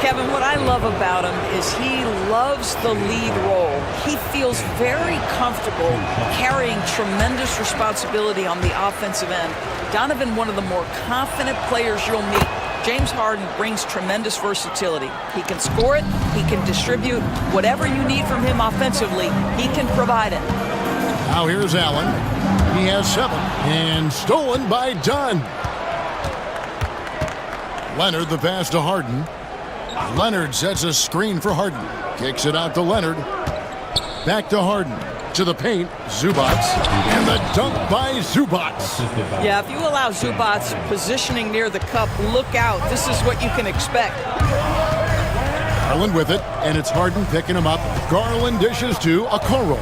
Kevin, what I love about him is he loves the lead role. He feels very comfortable carrying tremendous responsibility on the offensive end. Donovan, one of the more confident players you'll meet. James Harden brings tremendous versatility. He can score it, he can distribute. Whatever you need from him offensively, he can provide it. Now here's Allen. He has 7 and stolen by Dunn. Leonard the pass to Harden. Leonard sets a screen for Harden. Kicks it out to Leonard. Back to Harden. To the paint, Zubats, and the dunk by Zubats. Yeah, if you allow Zubats positioning near the cup, look out. This is what you can expect. Garland with it, and it's Harden picking him up. Garland dishes to Okoro.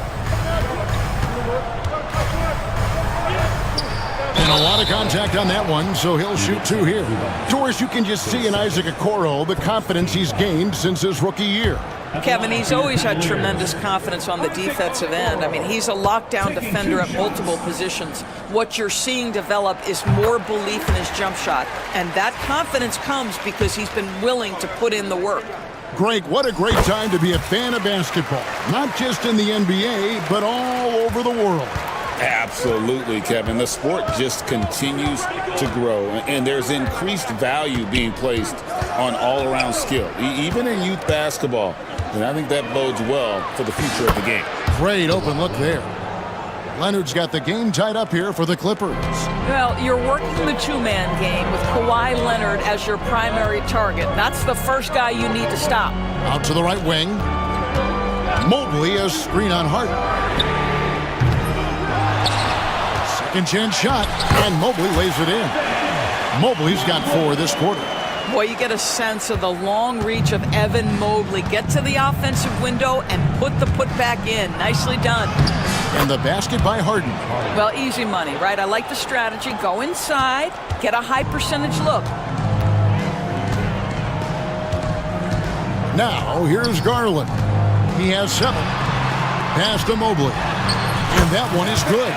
And a lot of contact on that one, so he'll shoot 2 here. Doris, you can just see in Isaac Okoro the confidence he's gained since his rookie year. Kevin, he's always had tremendous confidence on the defensive end. I mean, he's a lockdown defender at multiple positions. What you're seeing develop is more belief in his jump shot. And that confidence comes because he's been willing to put in the work. Greg, what a great time to be a fan of basketball. Not just in the NBA, but all over the world. Absolutely, Kevin. The sport just continues to grow, and there's increased value being placed on all-around skill, even in youth basketball. And I think that bodes well for the future of the game. Great open look there. Leonard's got the game tied up here for the Clippers. Well, you're working the 2-man game with Kawhi Leonard as your primary target. That's the first guy you need to stop. Out to the right wing. Mobley, a screen on Harden. Second chance shot, and Mobley lays it in. Mobley's got 4 this quarter. Boy, you get a sense of the long reach of Evan Mobley. Get to the offensive window and put the putback in. Nicely done. And the basket by Harden. Well, easy money, right? I like the strategy. Go inside, get a high percentage look. Now, here's Garland. He has 7. Pass to Mobley. And that one is good.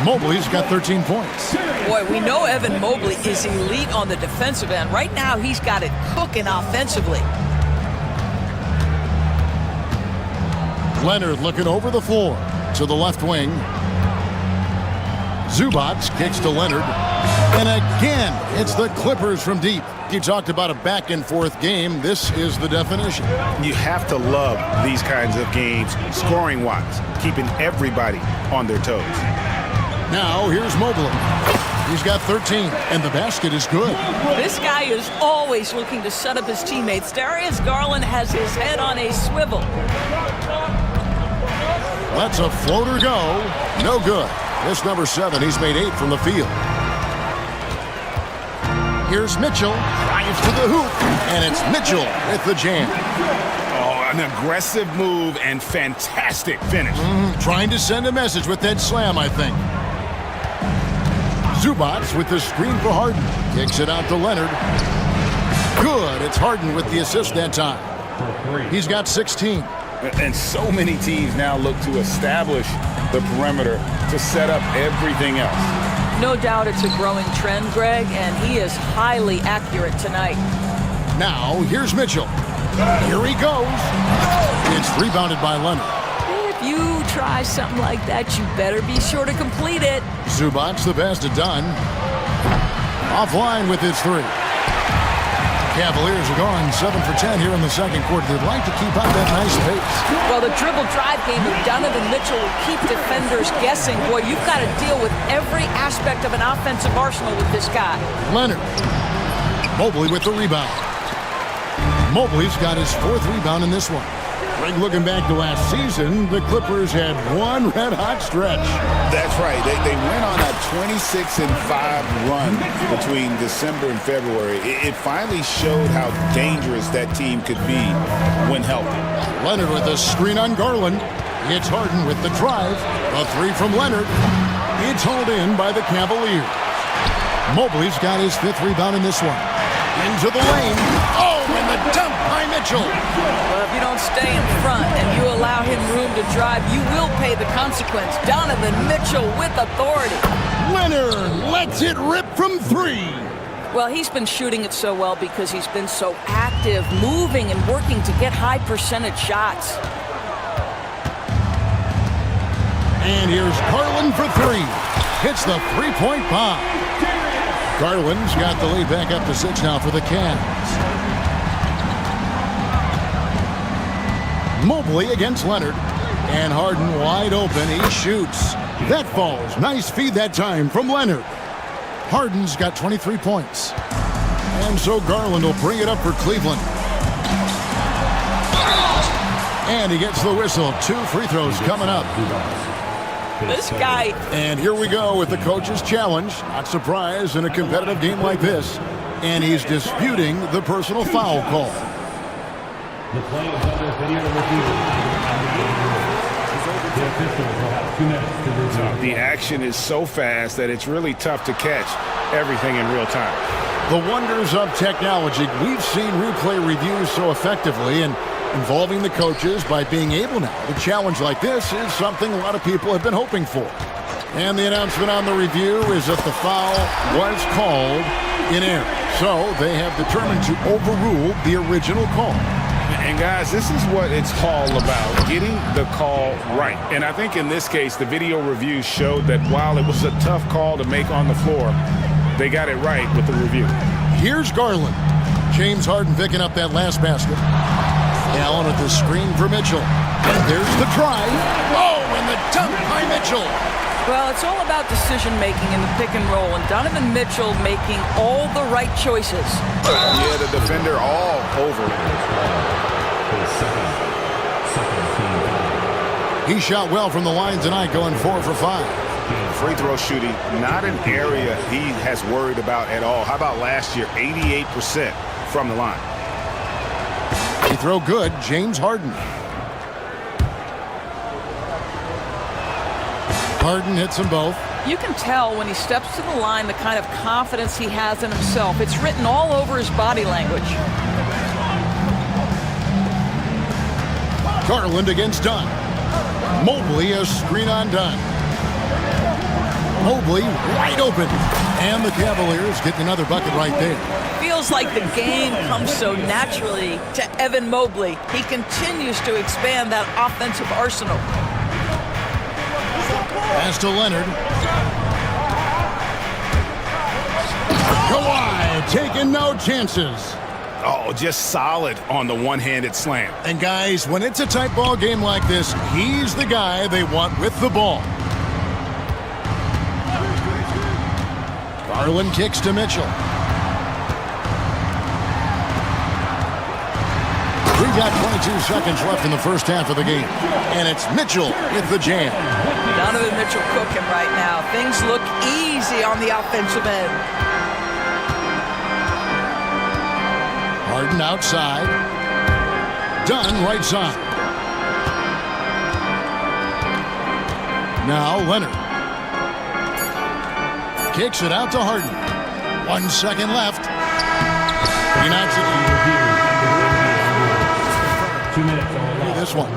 Mobley's got 13 points. Boy, we know Evan Mobley is elite on the defensive end. Right now, he's got it cooking offensively. Leonard looking over the floor to the left wing. Zubats kicks to Leonard. And again, it's the Clippers from deep. You talked about a back-and-forth game. This is the definition. You have to love these kinds of games, scoring-wise, keeping everybody on their toes. Now, here's Mobley. He's got 13, and the basket is good. This guy is always looking to set up his teammates. Darius Garland has his head on a swivel. Let's a floater go. No good. This number 7, he's made 8 from the field. Here's Mitchell. Drives to the hoop, and it's Mitchell with the jam. Oh, an aggressive move and fantastic finish. Trying to send a message with that slam, I think. Zubats with the screen for Harden. Kicks it out to Leonard. Good. It's Harden with the assist that time. He's got 16. And so many teams now look to establish the perimeter to set up everything else. No doubt it's a growing trend, Greg, and he is highly accurate tonight. Now, here's Mitchell. Here he goes. It's rebounded by Leonard. If you try something like that, you better be sure to complete it. Zubats the best it done. Offline with his 3. Cavaliers are gone 7 for 10 here in the second quarter. They'd like to keep up that nice pace. Well, the dribble drive game of Donovan Mitchell will keep defenders guessing. Boy, you've got to deal with every aspect of an offensive arsenal with this guy. Leonard. Mobley with the rebound. Mobley's got his 4th rebound in this one. Greg, looking back to last season, the Clippers had one red-hot stretch. That's right. They went on a 26-5 run between December and February. It finally showed how dangerous that team could be when healthy. Leonard with a screen on Garland. It's Harden with the drive. A 3 from Leonard. It's hauled in by the Cavaliers. Mobley's got his 5th rebound in this one. Into the lane. Oh, and the dump by Mitchell. Well, if you don't stay in front and you allow him room to drive, you will pay the consequence. Donovan Mitchell with authority. Leonard lets it rip from 3. Well, he's been shooting it so well because he's been so active, moving and working to get high percentage shots. And here's Garland for 3. Hits the 3-point bomb. Garland's got the lead back up to 6 now for the Cavs. Mobley against Leonard. And Harden wide open. He shoots. That falls. Nice feed that time from Leonard. Harden's got 23 points. And so Garland will bring it up for Cleveland. And he gets the whistle. 2 free throws coming up. This guy. And here we go with the coach's challenge. Not surprised in a competitive game like this. And he's disputing the personal foul call. The play is under video review. The officials will have 2 minutes to review. The action is so fast that it's really tough to catch everything in real time. The wonders of technology. We've seen replay reviews so effectively, and involving the coaches by being able now to challenge like this is something a lot of people have been hoping for. And the announcement on the review is that the foul was called in error. So they have determined to overrule the original call. And guys, this is what it's all about, getting the call right. And I think in this case, the video review showed that while it was a tough call to make on the floor, they got it right with the review. Here's Garland. James Harden picking up that last basket. Allen with the screen for Mitchell. And there's the drive. Oh, and the dunk by Mitchell. Well, it's all about decision-making in the pick and roll, and Donovan Mitchell making all the right choices. Yeah, the defender all over it. He shot well from the line tonight, going 4 for 5. Free throw shooting, not an area he has worried about at all. How about last year, 88% from the line? Free throw good, James Harden. Harden hits them both. You can tell when he steps to the line the kind of confidence he has in himself. It's written all over his body language. Garland against Dunn. Mobley a screen on Dunn. Mobley wide open. And the Cavaliers get another bucket right there. Feels like the game comes so naturally to Evan Mobley. He continues to expand that offensive arsenal. Pass to Leonard. Kawhi taking no chances. Oh, just solid on the one-handed slam. And guys, when it's a tight ball game like this, he's the guy they want with the ball. Garland kicks to Mitchell. We've got 22 seconds left in the first half of the game. And it's Mitchell with the jam. Donovan Mitchell cooking right now. Things look easy on the offensive end. Harden outside. Dunn right side. Now Leonard. Kicks it out to Harden. 1 second left. He knocks it. 2 minutes. This one.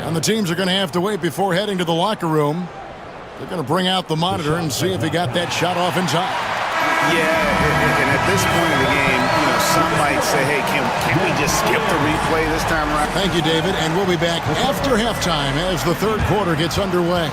And the teams are going to have to wait before heading to the locker room. They're going to bring out the monitor and see if he got that shot off in time. Yeah, and at this point in the game, you know, some might say, hey, can we just skip the replay this time around? Thank you, David, and we'll be back after halftime as the third quarter gets underway.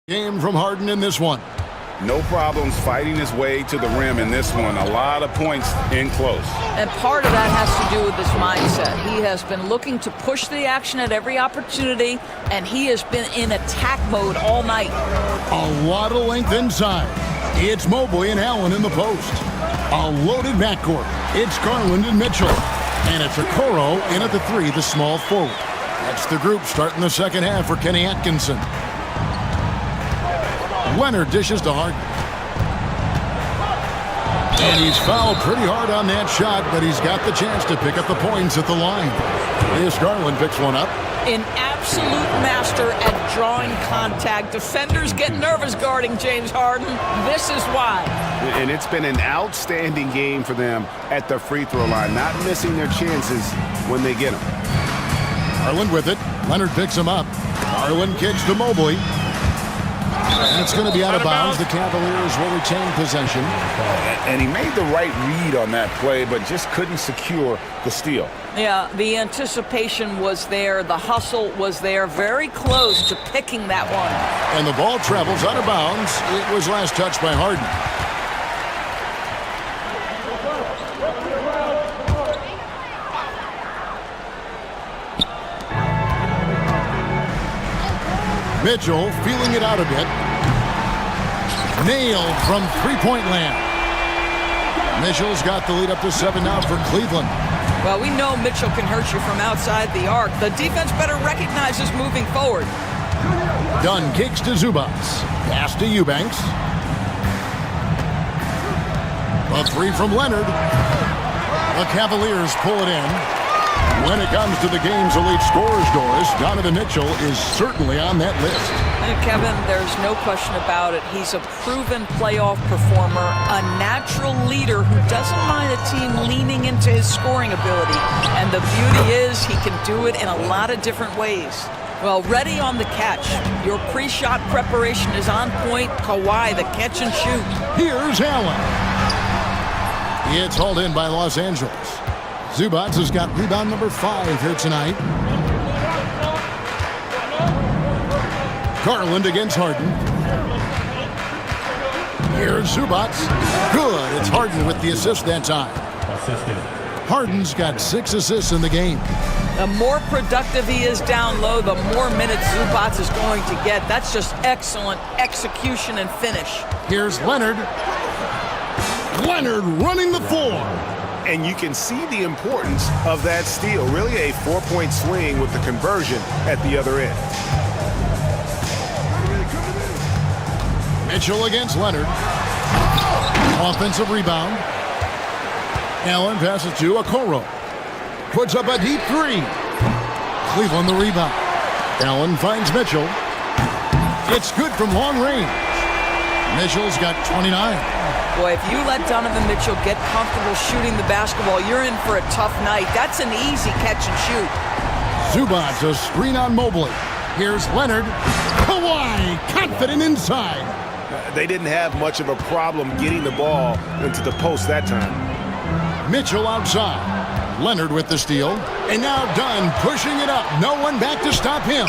Game from Harden in this one. No problems fighting his way to the rim in this one. A lot of points in close. And part of that has to do with his mindset. He has been looking to push the action at every opportunity, and he has been in attack mode all night. A lot of length inside. It's Mobley and Allen in the post. A loaded backcourt. It's Garland and Mitchell. And it's Okoro in at the three, the small forward. That's the group starting the second half for Kenny Atkinson. Leonard dishes to Harden. And he's fouled pretty hard on that shot, but he's got the chance to pick up the points at the line. Here's Garland picks one up. An absolute master at drawing contact. Defenders get nervous guarding James Harden. This is why. And it's been an outstanding game for them at the free throw line, not missing their chances when they get them. Garland with it. Leonard picks him up. Garland kicks to Mobley. And it's going to be out of bounds. The Cavaliers will retain possession. And he made the right read on that play, but just couldn't secure the steal. Yeah, the anticipation was there. The hustle was there. Very close to picking that one. And the ball travels out of bounds. It was last touched by Harden. Mitchell feeling it out a bit. Nailed from three-point land. Mitchell's got the lead up to 7 now for Cleveland. Well, we know Mitchell can hurt you from outside the arc. The defense better recognize this moving forward. Dunn kicks to Zubats. Pass to Eubanks. A three from Leonard. The Cavaliers pull it in. When it comes to the game's elite scorers, Doris, Donovan Mitchell is certainly on that list. And Kevin, there's no question about it. He's a proven playoff performer, a natural leader who doesn't mind a team leaning into his scoring ability. And the beauty is he can do it in a lot of different ways. Well, ready on the catch. Your pre-shot preparation is on point. Kawhi, the catch and shoot. Here's Allen. It's hauled in by Los Angeles. Zubats has got rebound number 5 here tonight. Garland against Harden. Here's Zubats. Good. It's Harden with the assist that time. Harden's got 6 assists in the game. The more productive he is down low, the more minutes Zubats is going to get. That's just excellent execution and finish. Here's Leonard. Leonard running the floor. And you can see the importance of that steal. Really a 4-point swing with the conversion at the other end. Mitchell against Leonard. Offensive rebound. Allen passes to Okoro. Puts up a deep three. Cleveland the rebound. Allen finds Mitchell. It's good from long range. Mitchell's got 29. Boy, if you let Donovan Mitchell get comfortable shooting the basketball, you're in for a tough night. That's an easy catch and shoot. Zubats a screen on Mobley. Here's Leonard. Kawhi confident inside. They didn't have much of a problem getting the ball into the post that time. Mitchell outside. Leonard with the steal. And now Dunn pushing it up. No one back to stop him.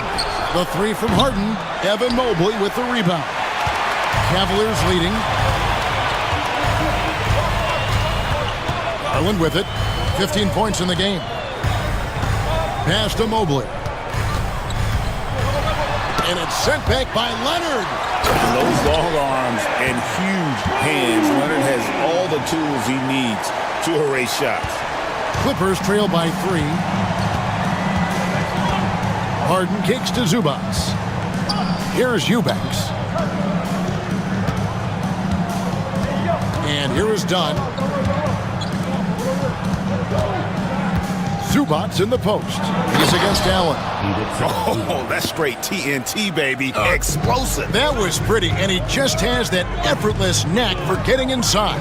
The three from Harden. Evan Mobley with the rebound. Cavaliers leading. Garland with it. 15 points in the game. Pass to Mobley. And it's sent back by Leonard. Those long arms and huge hands. Leonard has all the tools he needs to erase shots. Clippers trail by 3. Harden kicks to Zubats. Here's Eubanks. And here is Dunn. Zubats in the post. He's against Allen. Oh, that's straight TNT, baby. Explosive. That was pretty, and he just has that effortless knack for getting inside.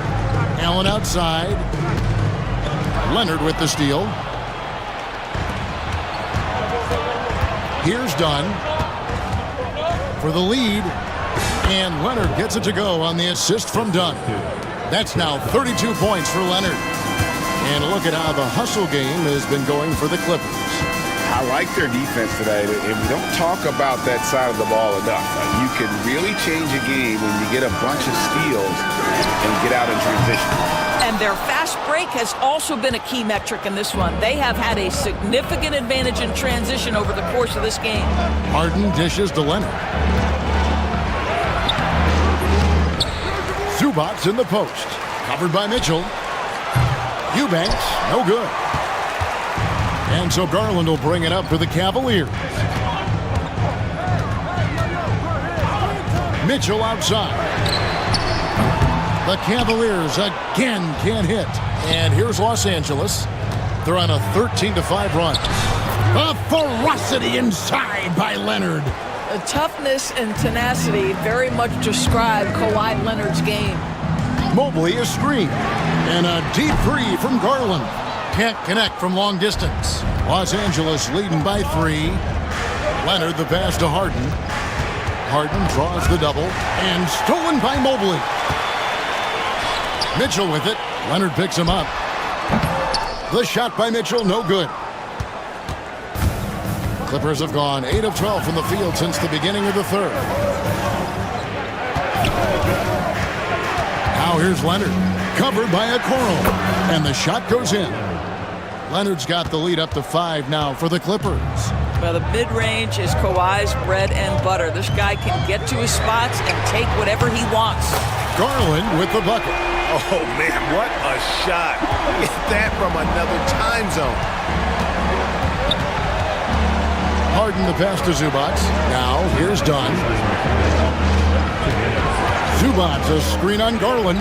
Allen outside. Leonard with the steal. Here's Dunn for the lead. And Leonard gets it to go on the assist from Dunn. That's now 32 points for Leonard. And look at how the hustle game has been going for the Clippers. I like their defense today, and we don't talk about that side of the ball enough. You can really change a game when you get a bunch of steals and get out in transition. And their fast break has also been a key metric in this one. They have had a significant advantage in transition over the course of this game. Harden dishes to Leonard. Zubats in the post. Covered by Mitchell. Eubanks, no good. And so Garland will bring it up for the Cavaliers. Mitchell outside. The Cavaliers again can't hit. And here's Los Angeles. They're on a 13-5 run. The ferocity inside by Leonard. The toughness and tenacity very much describe Kawhi Leonard's game. Mobley a screen. And a deep three from Garland. Can't connect from long distance. Los Angeles leading by 3. Leonard the pass to Harden. Harden draws the double, and stolen by Mobley. Mitchell with it. Leonard picks him up. The shot by Mitchell, no good. Clippers have gone 8 of 12 from the field since the beginning of the third. Now here's Leonard, covered by a Coral, and the shot goes in. Leonard's got the lead up to 5 now for the Clippers. Well, the mid-range is Kawhi's bread and butter. This guy can get to his spots and take whatever he wants. Garland with the bucket. Oh, man, what a shot. Get that from another time zone. Harden the pass to Zubac. Now here's Dunn. Zubac a screen on Garland.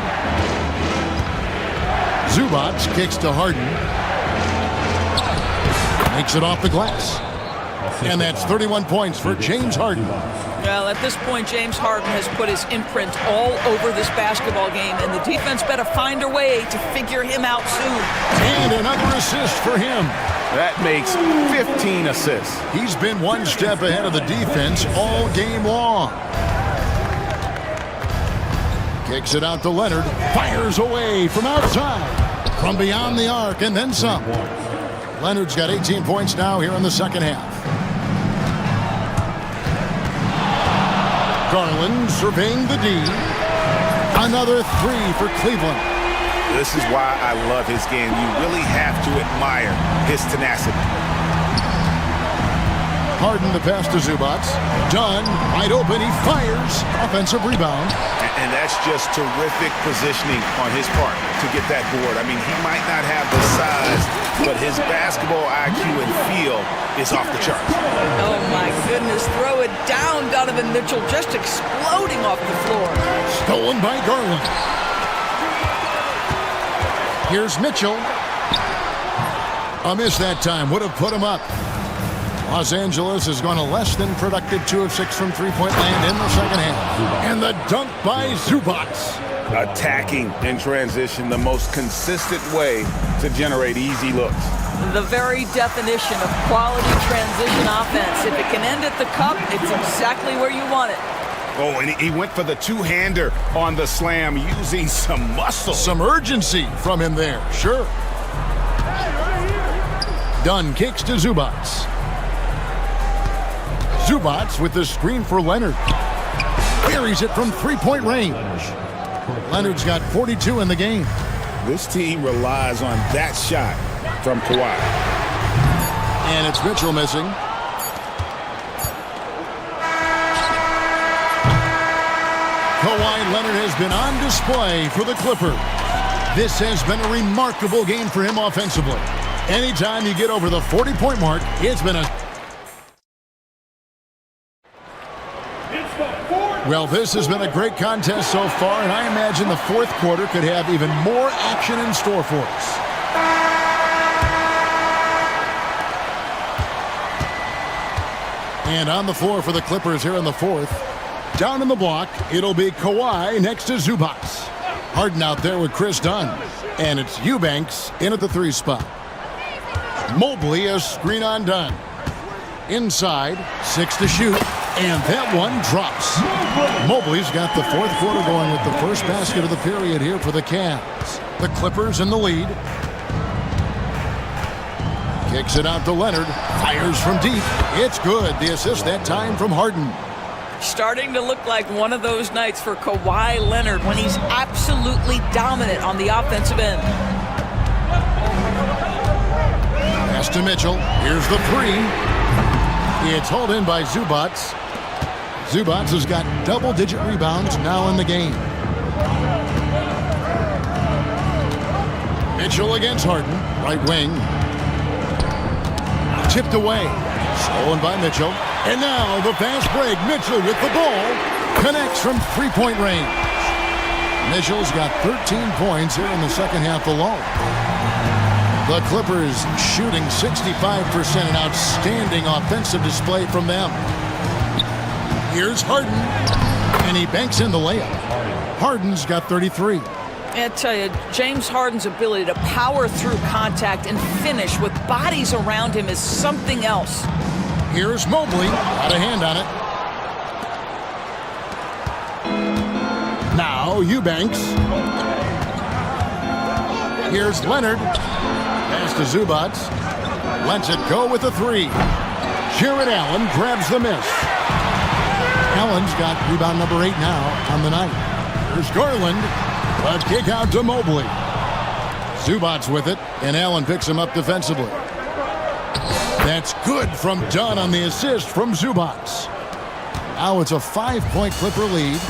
Zubac kicks to Harden. Makes it off the glass. And that's 31 points for James Harden. Well, at this point, James Harden has put his imprint all over this basketball game, and the defense better find a way to figure him out soon. And another assist for him. That makes 15 assists. He's been one step ahead of the defense all game long. Kicks it out to Leonard. Fires away from outside. From beyond the arc and then some. Leonard's got 18 points now here in the second half. Garland surveying the D. Another 3 for Cleveland. This is why I love his game. You really have to admire his tenacity. Harden the pass to Zubac. Dunn, wide open, he fires. Offensive rebound. And that's just terrific positioning on his part to get that board. I mean, he might not have the size, but his basketball IQ and feel is off the charts. Oh, my goodness. Throw it down, Donovan Mitchell, just exploding off the floor. Stolen by Garland. Here's Mitchell. A miss that time. Would have put him up. Los Angeles has gone a less than productive 2 of 6 from three-point land in the second half. And the dunk by Zubac. Attacking in transition, the most consistent way to generate easy looks. The very definition of quality transition offense. If it can end at the cup, it's exactly where you want it. Oh, and he went for the two-hander on the slam using some muscle. Some urgency from him there, sure. Dunn kicks to Zubac. Zubac with the screen for Leonard. Buries it from three-point range. Leonard's got 42 in the game. This team relies on that shot from Kawhi. And it's Mitchell missing. Kawhi Leonard has been on display for the Clippers. This has been a remarkable game for him offensively. Anytime you get over the 40-point mark, it's been a... Well, this has been a great contest so far, and I imagine the fourth quarter could have even more action in store for us. And on the floor for the Clippers here in the fourth. Down in the block, it'll be Kawhi next to Zubac. Harden out there with Chris Dunn. And it's Eubanks in at the 3 spot. Mobley a screen on Dunn. Inside, 6 to shoot. And that one drops. Mobley's got the fourth quarter going with the first basket of the period here for the Cavs. The Clippers in the lead. Kicks it out to Leonard. Fires from deep. It's good. The assist that time from Harden. Starting to look like one of those nights for Kawhi Leonard when he's absolutely dominant on the offensive end. Pass to Mitchell. Here's the 3. It's hauled in by Zubac. Zubac has got double-digit rebounds now in the game. Mitchell against Harden. Right wing. Tipped away. Stolen by Mitchell. And now the fast break. Mitchell with the ball. Connects from three-point range. Mitchell's got 13 points here in the second half alone. The Clippers shooting 65%, an outstanding offensive display from them. Here's Harden, and he banks in the layup. Harden's got 33. I tell you, James Harden's ability to power through contact and finish with bodies around him is something else. Here's Mobley, got a hand on it. Now Eubanks. Here's Leonard. Pass to Zubats. Lets it go with the three. Jared Allen grabs the miss. Allen's got rebound number 8 now on the night. Here's Garland. A kick out to Mobley. Zubats with it, and Allen picks him up defensively. That's good from Dunn on the assist from Zubats. Now it's a 5-point Clipper lead.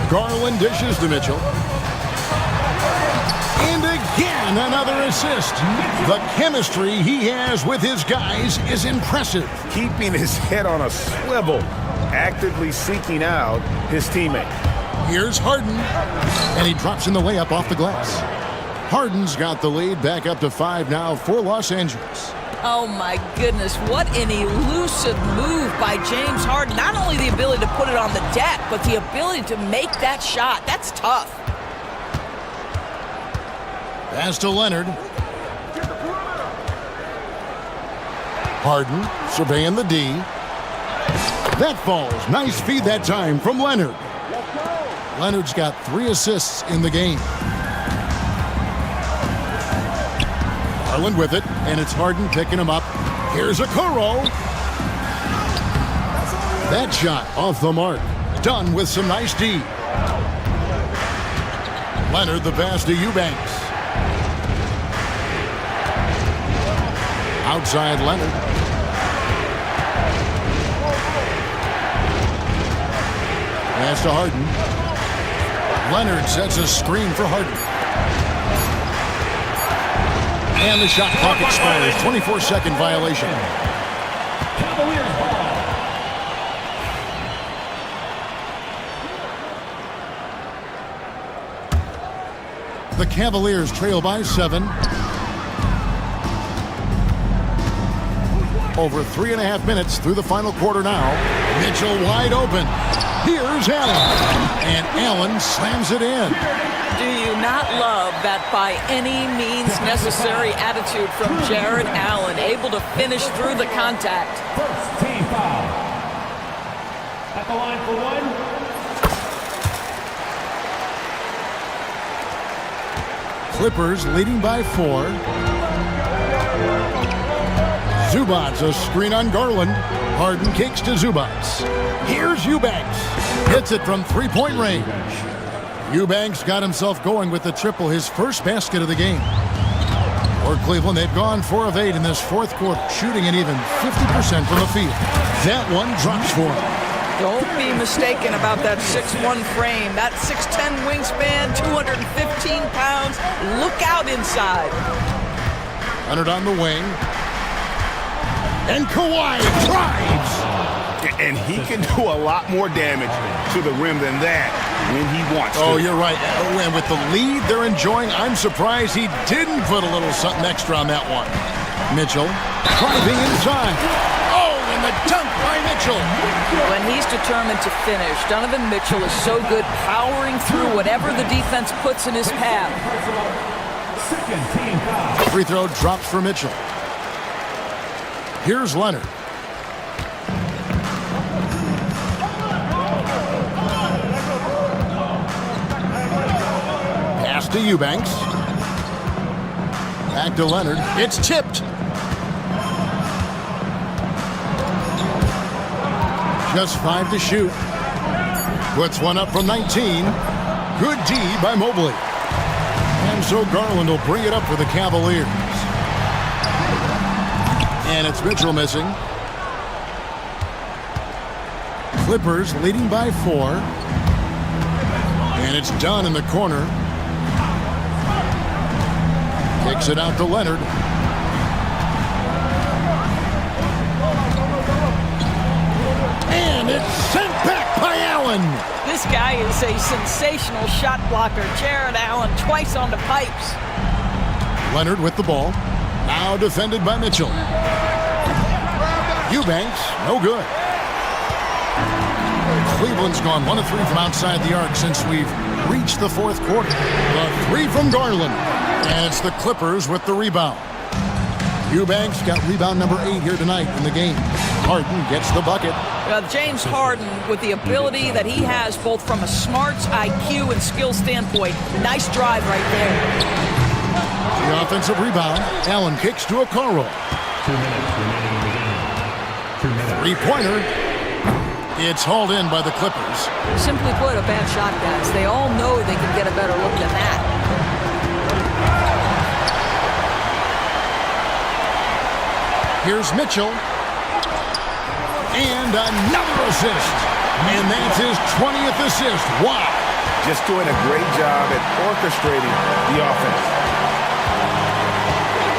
Garland dishes to Mitchell. And again, another assist. The chemistry he has with his guys is impressive. Keeping his head on a swivel, actively seeking out his teammate. Here's Harden, and he drops in the layup off the glass. Harden's got the lead back up to 5 now for Los Angeles. Oh my goodness, what an elusive move by James Harden. Not only the ability to put it on the deck, but the ability to make that shot. That's tough. Pass to Leonard. Harden surveying the D. That falls. Nice feed that time from Leonard. Leonard's got 3 assists in the game. Garland with it, and it's Harden picking him up. Here's Okoro. That shot off the mark. Done with some nice D. Leonard the pass to Eubanks. Outside Leonard. Pass to Harden. Leonard sets a screen for Harden. And the shot clock expires. 24-second violation. The Cavaliers trail by 7. Over 3.5 minutes through the final quarter now. Mitchell wide open. Here's Allen. And Allen slams it in. Do you not love that by any means necessary attitude from Jared Allen, able to finish through the contact? First team foul. At the line for 1. Clippers leading by 4. Zubats a screen on Garland. Harden kicks to Zubats. Here's Eubanks. Hits it from 3-point range. Eubanks got himself going with the triple, his first basket of the game. For Cleveland, they've gone 4 of 8 in this fourth quarter, shooting an even 50% from the field. That one drops for him. Don't be mistaken about that 6'1 frame, that 6'10 wingspan, 215 pounds. Look out inside. Leonard on the wing. And Kawhi drives. And he can do a lot more damage to the rim than that when he wants to. Oh, you're right. And with the lead they're enjoying, I'm surprised he didn't put a little something extra on that one. Mitchell driving inside. Oh, and the dunk by Mitchell. When he's determined to finish, Donovan Mitchell is so good powering through whatever the defense puts in his path. Second team foul. Free throw drops for Mitchell. Here's Leonard. Pass to Eubanks. Back to Leonard. It's tipped. Just 5 to shoot. Puts one up from 19. Good D by Mobley. And so Garland will bring it up for the Cavaliers. And it's Mitchell missing. Clippers leading by 4. And it's Dunn in the corner. Kicks it out to Leonard. And it's sent back by Allen. This guy is a sensational shot blocker. Jared Allen twice on the pipes. Leonard with the ball. Now defended by Mitchell. Eubanks, no good. Cleveland's gone 1 of 3 from outside the arc since we've reached the fourth quarter. The 3 from Garland. And it's the Clippers with the rebound. Eubanks got rebound number 8 here tonight in the game. Harden gets the bucket. James Harden, with the ability that he has both from a smarts, IQ, and skill standpoint, nice drive right there. The offensive rebound. Allen kicks to a Okoro. 2 minutes remaining in the game. 2 minutes. Three-pointer. It's hauled in by the Clippers. Simply put, a bad shot, guys. They all know they can get a better look than that. Here's Mitchell. And another assist. And that's his 20th assist. Wow. Just doing a great job at orchestrating the offense.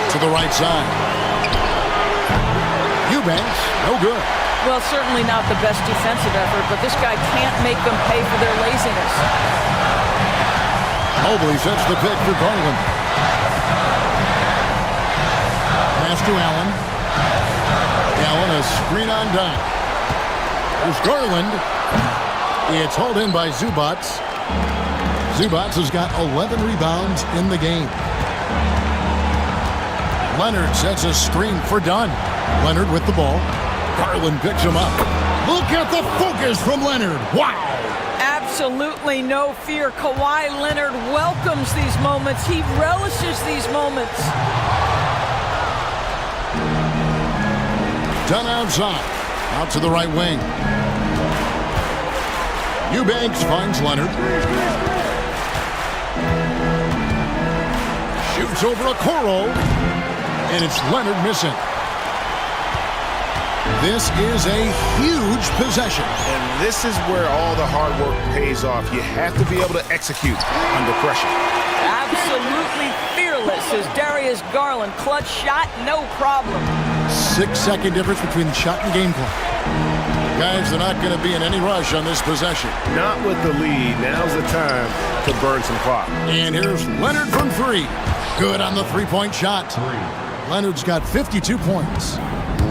To the right side. Eubanks, no good. Well, certainly not the best defensive effort, but this guy can't make them pay for their laziness. Mobley sets the pick for Garland. Pass to Allen. Allen, a screen on dime. There's Garland. It's hauled in by Zubats. Zubats has got 11 rebounds in the game. Leonard sets a screen for Dunn. Leonard with the ball. Garland picks him up. Look at the focus from Leonard. Wow. Absolutely no fear. Kawhi Leonard welcomes these moments. He relishes these moments. Dunn outside. Out to the right wing. Eubanks finds Leonard. Shoots over Okoro. And it's Leonard missing. This is a huge possession. And this is where all the hard work pays off. You have to be able to execute under pressure. Absolutely fearless is Darius Garland. Clutch shot, no problem. 6-second difference between shot and game clock. Guys, they're not going to be in any rush on this possession. Not with the lead. Now's the time to burn some clock. And here's Leonard from 3. Good on the three-point shot. Leonard's got 52 points.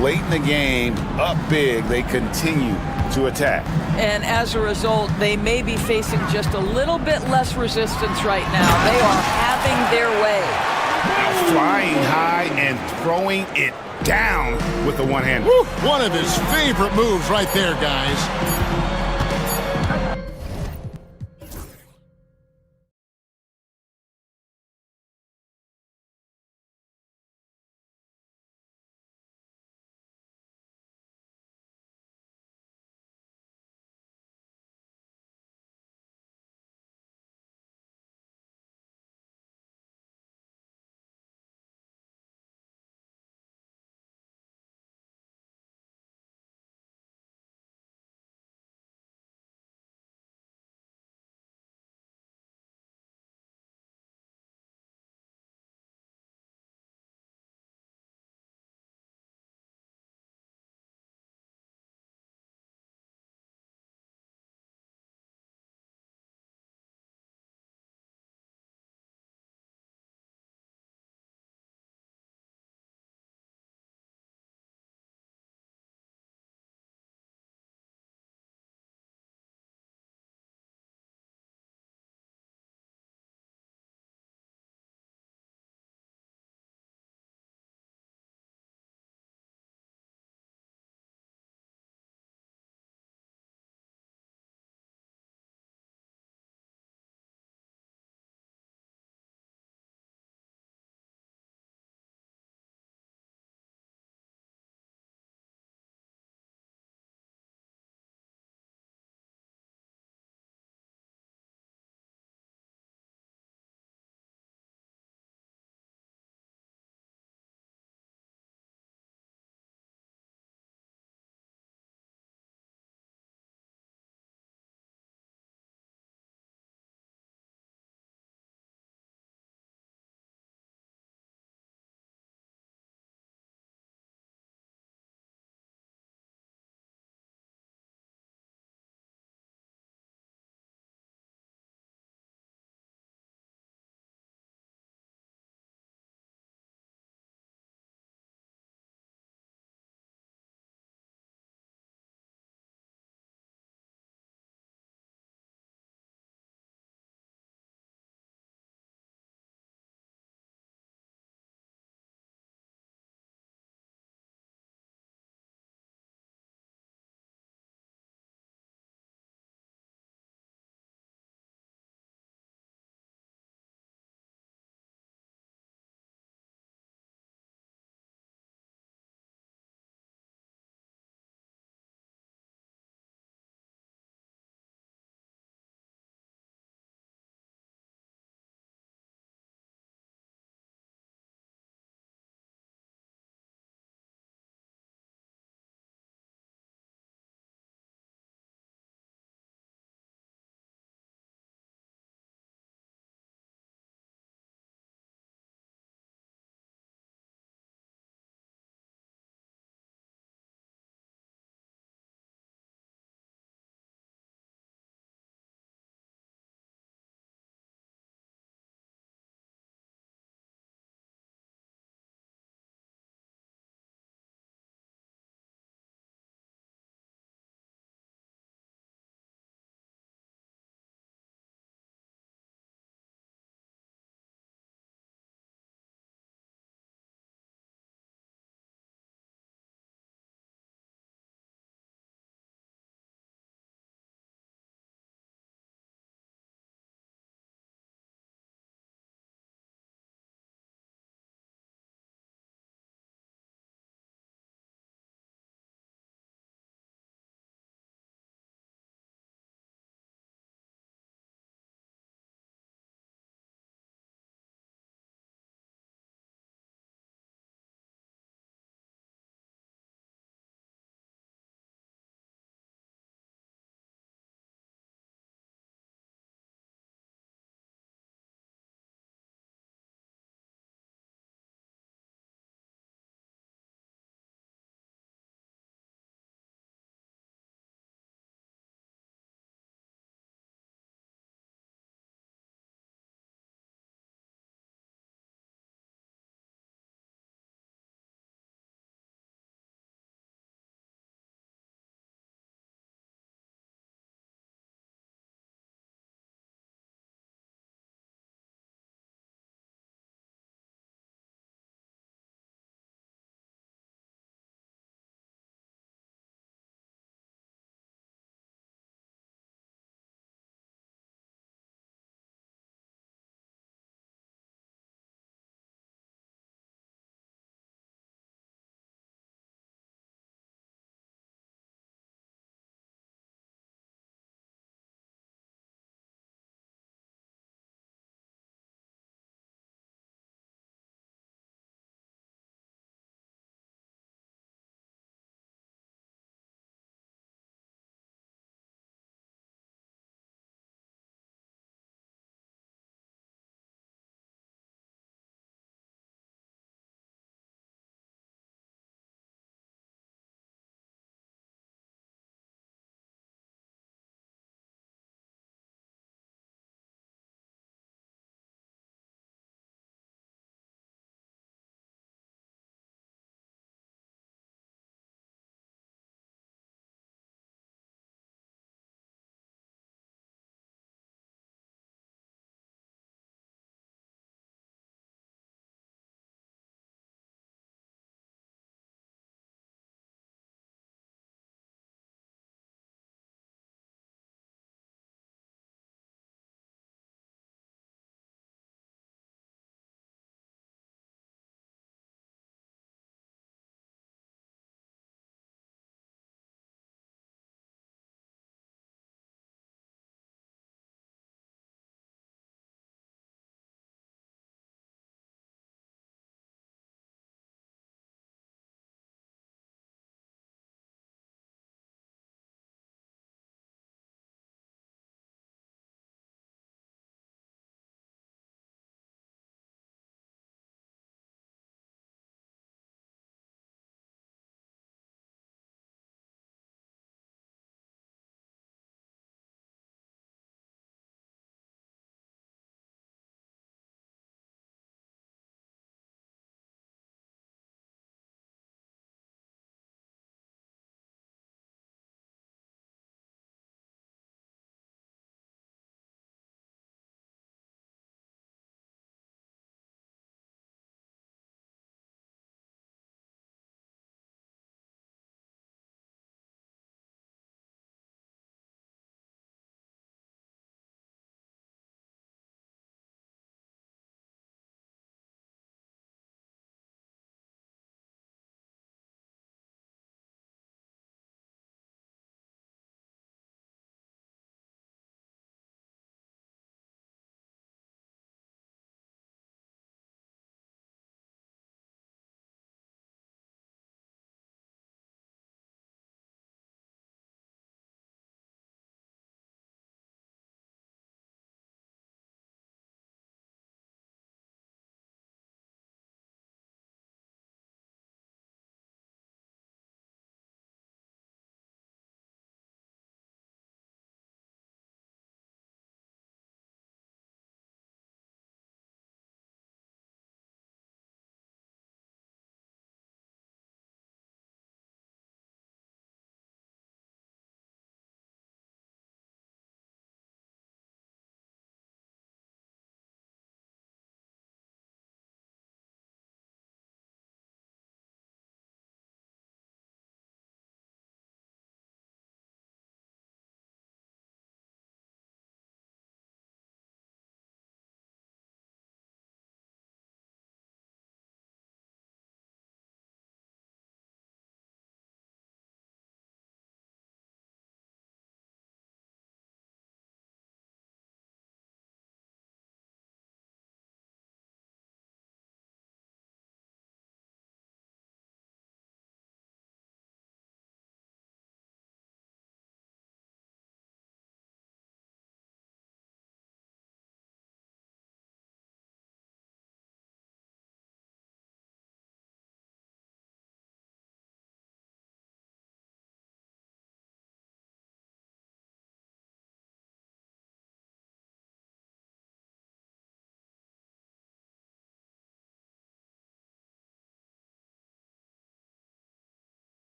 Late in the game, up big, they continue to attack. And as a result, they may be facing just a little bit less resistance right now. They are having their way. Flying high and throwing it down with the one-hand. One of his favorite moves right there, guys.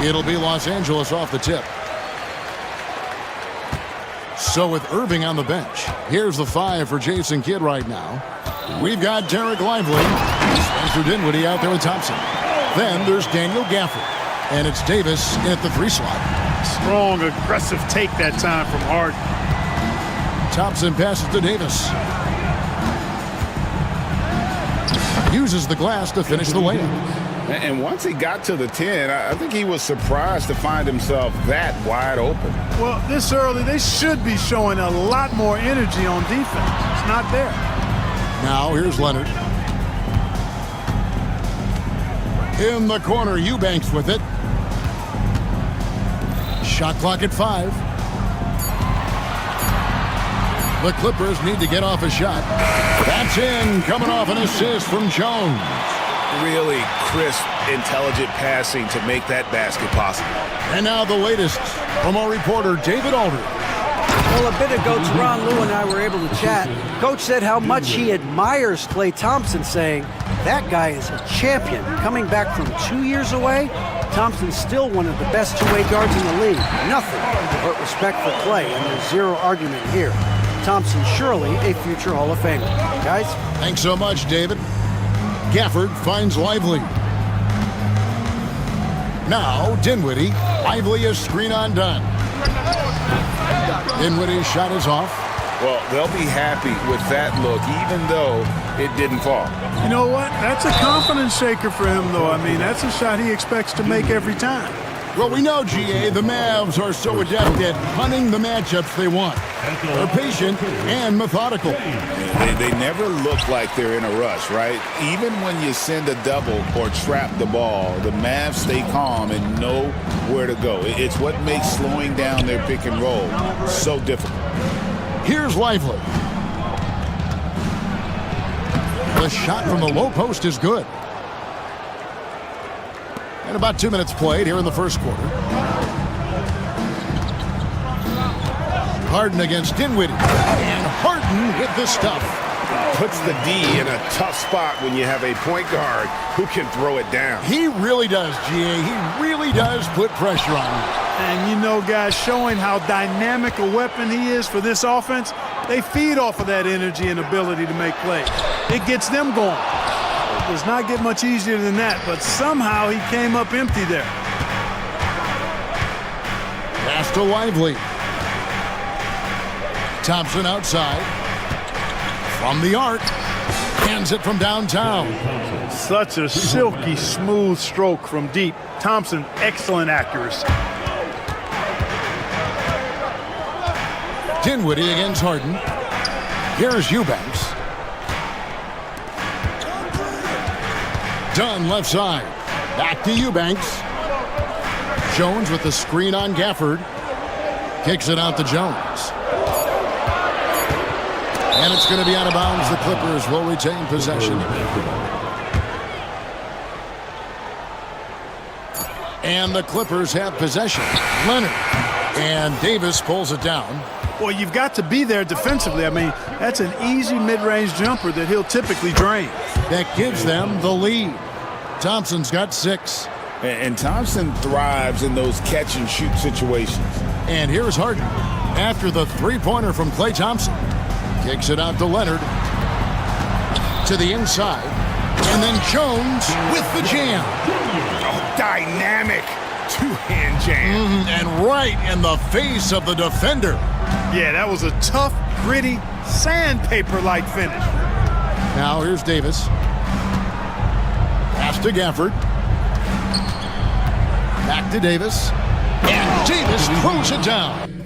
It'll be Los Angeles off the tip. So with Irving on the bench, here's the 5 for Jason Kidd right now. We've got Derek Lively, Spencer Dinwiddie out there with Thompson. Then there's Daniel Gafford, and it's Davis in at the 3 slot. Strong, aggressive take that time from Harden. Thompson passes to Davis. Uses the glass to finish the layup. And once he got to the 10, I think he was surprised to find himself that wide open. Well, this early, they should be showing a lot more energy on defense. It's not there. Now here's Leonard. In the corner, Eubanks with it. Shot clock at 5. The Clippers need to get off a shot. That's in, coming off an assist from Jones. Really crisp, intelligent passing to make that basket possible. And now the latest from our reporter, David Aldridge. Well, a bit ago, Teron Lue and I were able to chat. Coach said how much he admires Klay Thompson, saying, that guy is a champion. Coming back from 2 years away, Thompson's still one of the best two-way guards in the league. Nothing but respect for Klay, and there's zero argument here. Thompson surely a future Hall of Famer. Guys? Thanks so much, David. Gafford finds Lively. Now Dinwiddie. Lively is screen on done. Dinwiddie's shot is off. Well, they'll be happy with that look, even though it didn't fall. You know what? That's a confidence shaker for him, though. I mean, that's a shot he expects to make every time. Well, we know, GA, the Mavs are so adept at hunting the matchups they want. They're patient and methodical. They never look like they're in a rush, right? Even when you send a double or trap the ball, the Mavs stay calm and know where to go. It's what makes slowing down their pick and roll so difficult. Here's Lively. The shot from the low post is good. And about 2 minutes played here in the first quarter. Harden against Dinwiddie. And Harden with the stuff. Puts the D in a tough spot when you have a point guard who can throw it down. He really does, GA. He really does put pressure on him. And you know, guys, showing how dynamic a weapon he is for this offense, they feed off of that energy and ability to make plays. It gets them going. It does not get much easier than that, but somehow he came up empty there. Pass to Lively. Thompson outside. From the arc. Hands it from downtown. Such a silky, smooth stroke from deep. Thompson, excellent accuracy. Dinwiddie against Harden. Here's Eubanks. Dunn left side. Back to Eubanks. Jones with the screen on Gafford. Kicks it out to Jones. And it's going to be out of bounds. The Clippers will retain possession. And the Clippers have possession. Leonard. And Davis pulls it down. Well, you've got to be there defensively. I mean, that's an easy mid-range jumper that he'll typically drain. That gives them the lead. Thompson's got 6. And Thompson thrives in those catch-and-shoot situations. And here's Harden. After the three-pointer from Klay Thompson. Kicks it out to Leonard. To the inside. And then Jones with the jam. Oh, dynamic two-hand jam. And right in the face of the defender. Yeah, that was a tough, gritty, sandpaper-like finish. Now here's Davis. Pass to Gafford. Back to Davis. And Davis throws it down.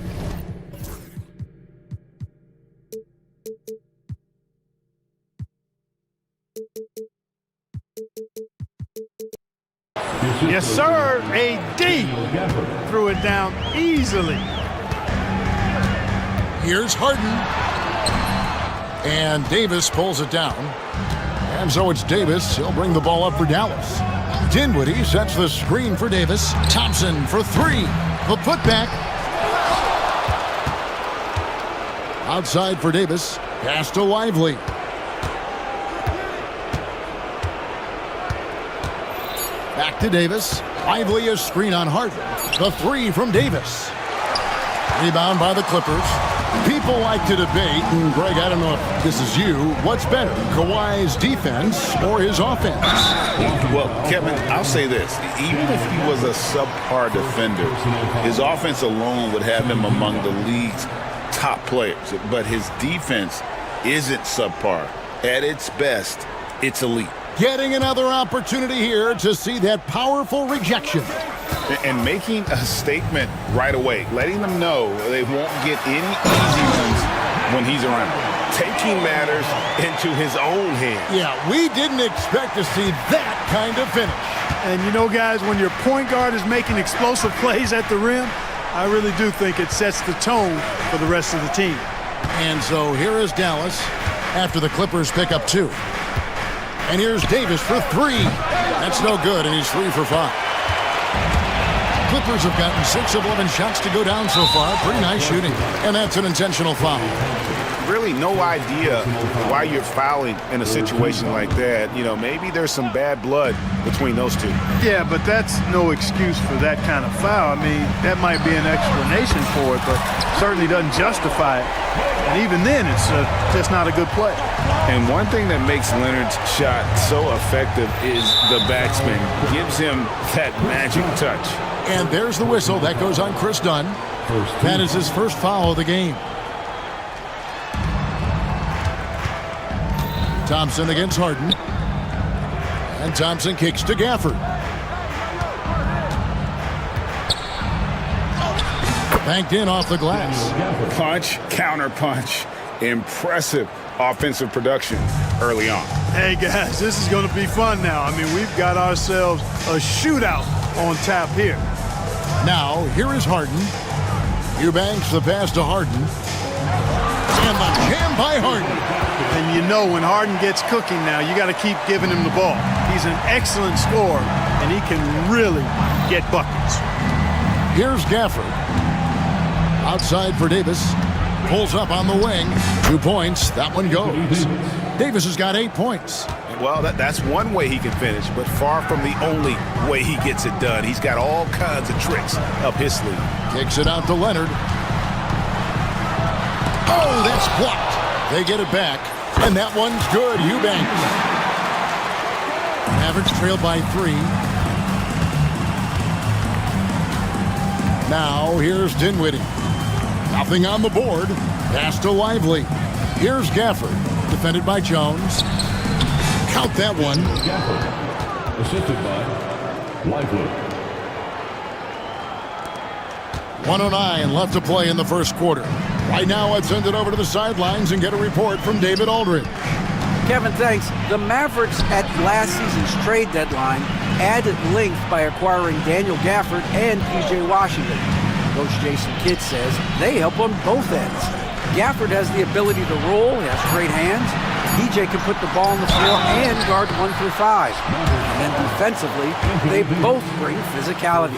Yes, sir. AD threw it down easily. Here's Harden. And Davis pulls it down. And so it's Davis. He'll bring the ball up for Dallas. Dinwiddie sets the screen for Davis. Thompson for 3. The putback. Outside for Davis. Pass to Lively. Back to Davis. Lively a screen on Harden. The three from Davis. Rebound by the Clippers. People like to debate, and Greg, I don't know if this is you, what's better, Kawhi's defense or his offense? Well, Kevin, I'll say this. Even if he was a subpar defender, his offense alone would have him among the league's top players. But his defense isn't subpar. At its best, it's elite. Getting another opportunity here to see that powerful rejection. And making a statement right away, letting them know they won't get any easy ones when he's around. Taking matters into his own hands. Yeah, we didn't expect to see that kind of finish. And you know, guys, when your point guard is making explosive plays at the rim, I really do think it sets the tone for the rest of the team. And so here is Dallas after the Clippers pick up 2. And here's Davis for 3. That's no good, and he's 3 for 5. Clippers have gotten 6 of 11 shots to go down so far. Pretty nice shooting. And that's an intentional foul. Really no idea why you're fouling in a situation like that. You know, maybe there's some bad blood between those two. Yeah, but that's no excuse for that kind of foul. I mean, that might be an explanation for it, but certainly doesn't justify it. And even then, it's just not a good play. And one thing that makes Leonard's shot so effective is the backspin. Gives him that magic touch. And there's the whistle. That goes on Chris Dunn. That is his first foul of the game. Thompson against Harden. And Thompson kicks to Gafford. Banked in off the glass. Punch, counter punch. Impressive offensive production early on. Hey, guys, this is going to be fun now. I mean, we've got ourselves a shootout on tap here. Now, here is Harden. Eubanks the pass to Harden. And the jam by Harden. And you know when Harden gets cooking now, you got to keep giving him the ball. He's an excellent scorer, and he can really get buckets. Here's Gafford. Outside for Davis. Pulls up on the wing. 2 points. That one goes. Davis has got 8 points. Well, that's one way he can finish, but far from the only way he gets it done. He's got all kinds of tricks up his sleeve. Kicks it out to Leonard. Oh, that's blocked. They get it back, and that one's good. Eubanks. Mavericks trailed by 3. Now, here's Dinwiddie. Nothing on the board. Pass to Lively. Here's Gafford. Defended by Jones. Count that one. Gafford. Assisted by Lively. 1:09 left to play in the first quarter. Right now, I'd send it over to the sidelines and get a report from David Aldridge. Kevin, thanks. The Mavericks at last season's trade deadline added length by acquiring Daniel Gafford and P.J. Washington. Coach Jason Kidd says they help on both ends. Gafford has the ability to roll, he has great hands. P.J. can put the ball on the floor and guard 1 through 5. And then defensively, they both bring physicality.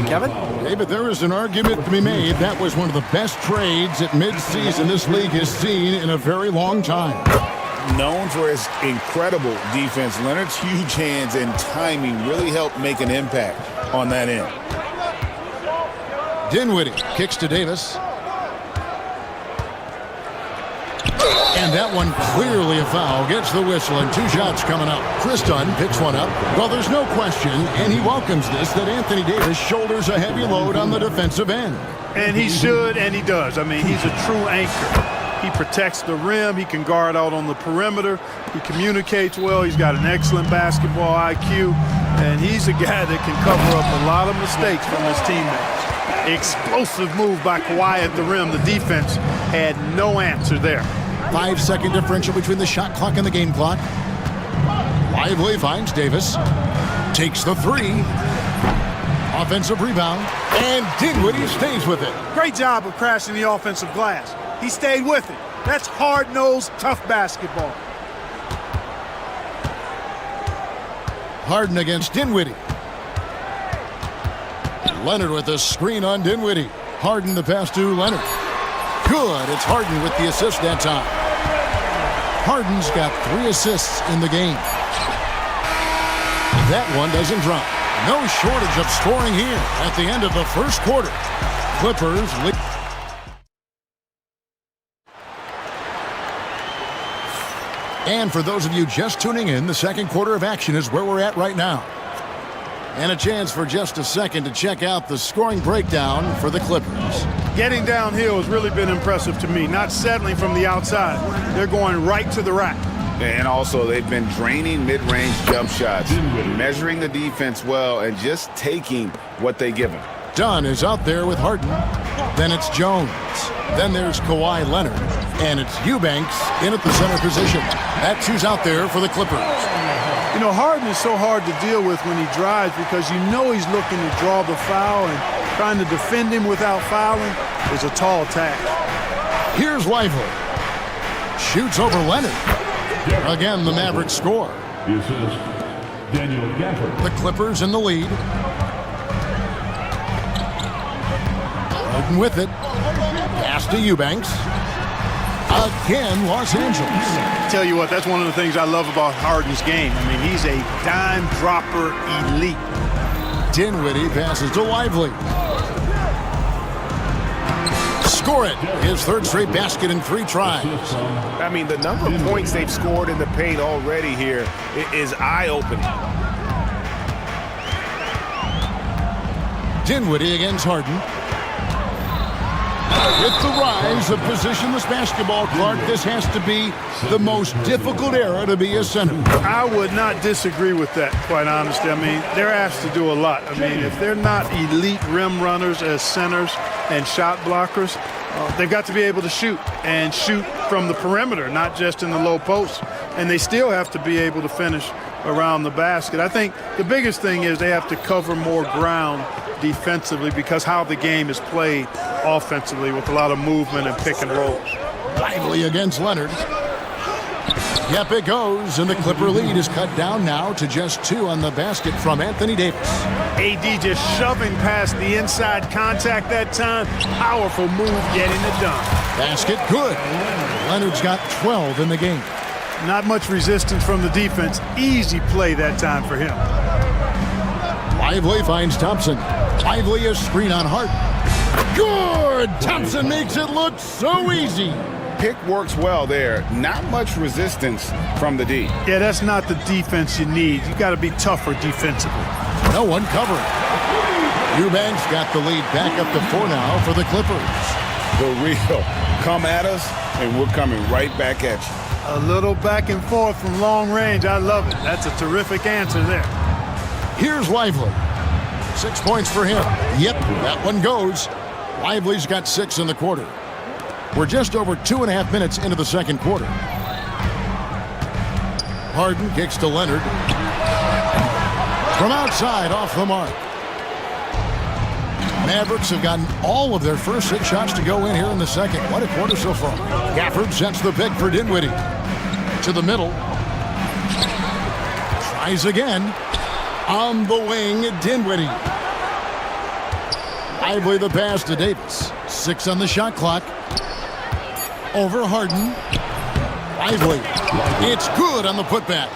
Kevin? David, there is an argument to be made. That was one of the best trades at midseason this league has seen in a very long time. Known for his incredible defense, Leonard's huge hands and timing really helped make an impact on that end. Dinwiddie kicks to Davis. And that one clearly a foul. Gets the whistle and 2 shots coming up. Chris Dunn picks one up. Well, there's no question, and he welcomes this, that Anthony Davis shoulders a heavy load on the defensive end. And he should, and he does. I mean, he's a true anchor. He protects the rim. He can guard out on the perimeter. He communicates well. He's got an excellent basketball IQ. And he's a guy that can cover up a lot of mistakes from his teammates. Explosive move by Kawhi at the rim. The defense had no answer there. 5-second differential between the shot clock and the game clock. Lively finds Davis. Takes the 3. Offensive rebound. And Dinwiddie stays with it. Great job of crashing the offensive glass. He stayed with it. That's hard-nosed, tough basketball. Harden against Dinwiddie. Leonard with a screen on Dinwiddie. Harden the pass to Leonard. Good. It's Harden with the assist that time. Harden's got 3 assists in the game. That one doesn't drop. No shortage of scoring here at the end of the first quarter. Clippers lead. And for those of you just tuning in, the second quarter of action is where we're at right now. And a chance for just a second to check out the scoring breakdown for the Clippers. Getting downhill has really been impressive to me, not settling from the outside. They're going right to the rack. And also, they've been draining mid-range jump shots, measuring the defense well, and just taking what they give them. Dunn is out there with Harden. Then it's Jones. Then there's Kawhi Leonard. And it's Eubanks in at the center position. That's who's out there for the Clippers. You know, Harden is so hard to deal with when he drives because you know he's looking to draw the foul, and trying to defend him without fouling is a tall task. Here's Lively. Shoots over Leonard. Again, the Mavericks score. The Clippers in the lead. Harden with it. Pass to Eubanks. Again, Los Angeles. Tell you what, that's one of the things I love about Harden's game. I mean, he's a dime dropper elite. Dinwiddie passes to Lively. Score it. His third straight basket in 3 tries. I mean, the number of points they've scored in the paint already here is eye-opening. Dinwiddie against Harden. With the rise of positionless basketball, Clark, this has to be the most difficult era to be a center. I would not disagree with that, quite honestly. I mean, they're asked to do a lot. I mean, if they're not elite rim runners as centers and shot blockers, they've got to be able to shoot from the perimeter, not just in the low post. And they still have to be able to finish around the basket. I think the biggest thing is they have to cover more ground defensively because how the game is played offensively with a lot of movement and pick and rolls. Lively against Leonard. Yep, it goes, and the Clipper lead is cut down now to just 2 on the basket from Anthony Davis. AD just shoving past the inside contact that time. Powerful move getting it done. Basket good. Leonard's got 12 in the game. Not much resistance from the defense. Easy play that time for him. Lively finds Thompson. Lively a screen on Hart. Good! Thompson makes it look so easy. Pick works well there. Not much resistance from the D. Yeah, that's not the defense you need. You got to be tougher defensively. No one covering. Eubanks got the lead back up to 4 now for the Clippers. The real. Come at us, and we're coming right back at you. A little back and forth from long range. I love it. That's a terrific answer there. Here's Lively. 6 points for him. Yep, that one goes. Lively's got 6 in the quarter. We're just over 2.5 minutes into the second quarter. Harden kicks to Leonard. From outside, off the mark. Mavericks have gotten all of their first 6 shots to go in here in the second. What a quarter so far. Gafford sets the pick for Dinwiddie. To the middle. Tries again. On the wing, Dinwiddie. Lively the pass to Davis. 6 on the shot clock. Over Harden. Lively. It's good on the putback.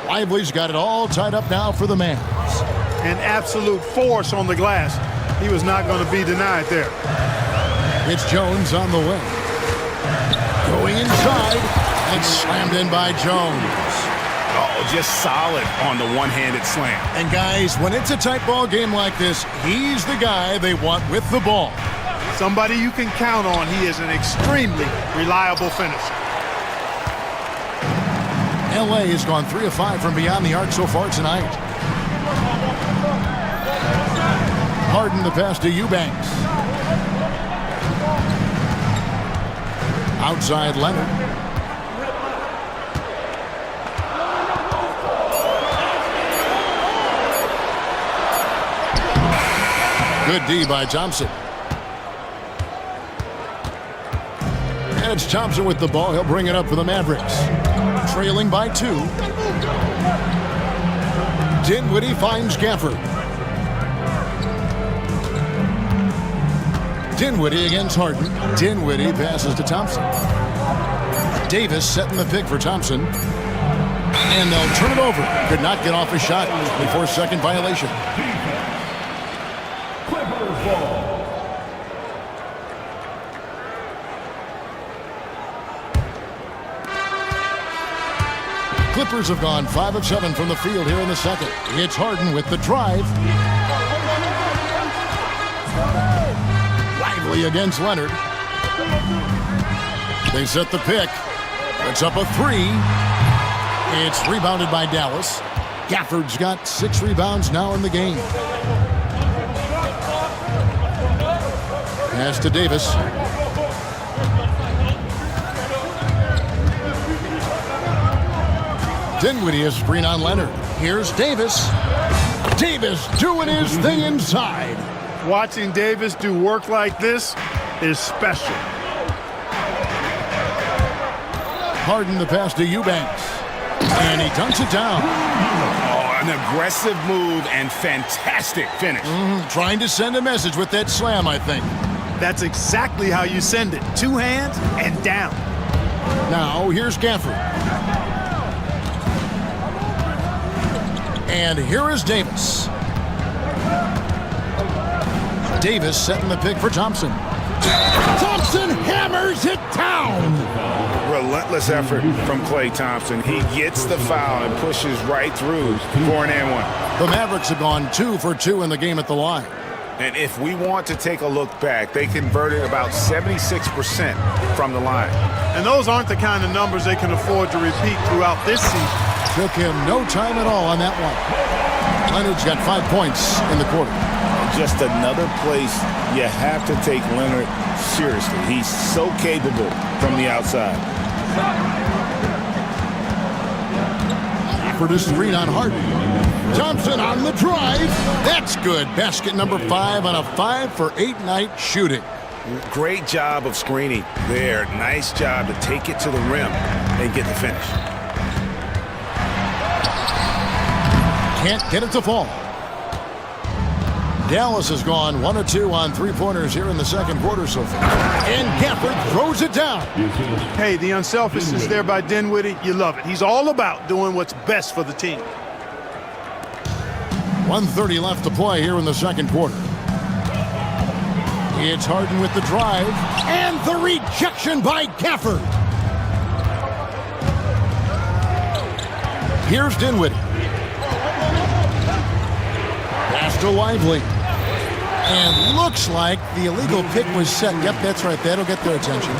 Lively's got it all tied up now for the Mavs. An absolute force on the glass. He was not going to be denied there. It's Jones on the wing. Going inside. And slammed in by Jones. Oh, just solid on the one-handed slam. And guys, when it's a tight ball game like this, he's the guy they want with the ball. Somebody you can count on. He is an extremely reliable finisher. LA has gone 3 of 5 from beyond the arc so far tonight. Harden the pass to Eubanks. Outside Leonard. Good D by Thompson. And it's Thompson with the ball. He'll bring it up for the Mavericks. Trailing by 2. Dinwiddie finds Gafford. Dinwiddie against Harden. Dinwiddie passes to Thompson. Davis setting the pick for Thompson. And they'll turn it over. Could not get off a shot. 24-second violation. Clippers ball. Clippers have gone 5 of 7 from the field here in the second. It's Harden with the drive. Lively against Leonard. They set the pick. It's up a 3. It's rebounded by Dallas. Gafford's got 6 rebounds now in the game. Pass to Davis. Dinwiddie is screen on Leonard. Here's Davis. Davis doing his thing inside. Watching Davis do work like this is special. Harden the pass to Eubanks. And he dunks it down. Oh, an aggressive move and fantastic finish. Trying to send a message with that slam, I think. That's exactly how you send it. 2 hands and down. Now, here's Gafford. And here is Davis. Davis setting the pick for Thompson. Thompson hammers it down. Relentless effort from Klay Thompson. He gets the foul and pushes right through for an and 1. The Mavericks have gone 2 for 2 in the game at the line. And if we want to take a look back, they converted about 76% from the line. And those aren't the kind of numbers they can afford to repeat throughout this season. Took him no time at all on that one. Leonard's got 5 points in the quarter. Just another place you have to take Leonard seriously. He's so capable from the outside. For the screen on Harden. Thompson on the drive. That's good. Basket number 5 on a 5 for 8 night shooting. Great job of screening there. Nice job to take it to the rim and get the finish. Can't get it to fall. Dallas has gone 1 of 2 on 3-pointers here in the second quarter so far. And Gafford throws it down. Hey, the unselfishness there by Dinwiddie, you love it. He's all about doing what's best for the team. 1:30 left to play here in the second quarter. It's Harden with the drive. And the rejection by Gafford. Here's Dinwiddie. Pass to Lively. And looks like the illegal pick was set. Yep, that's right. That'll get their attention.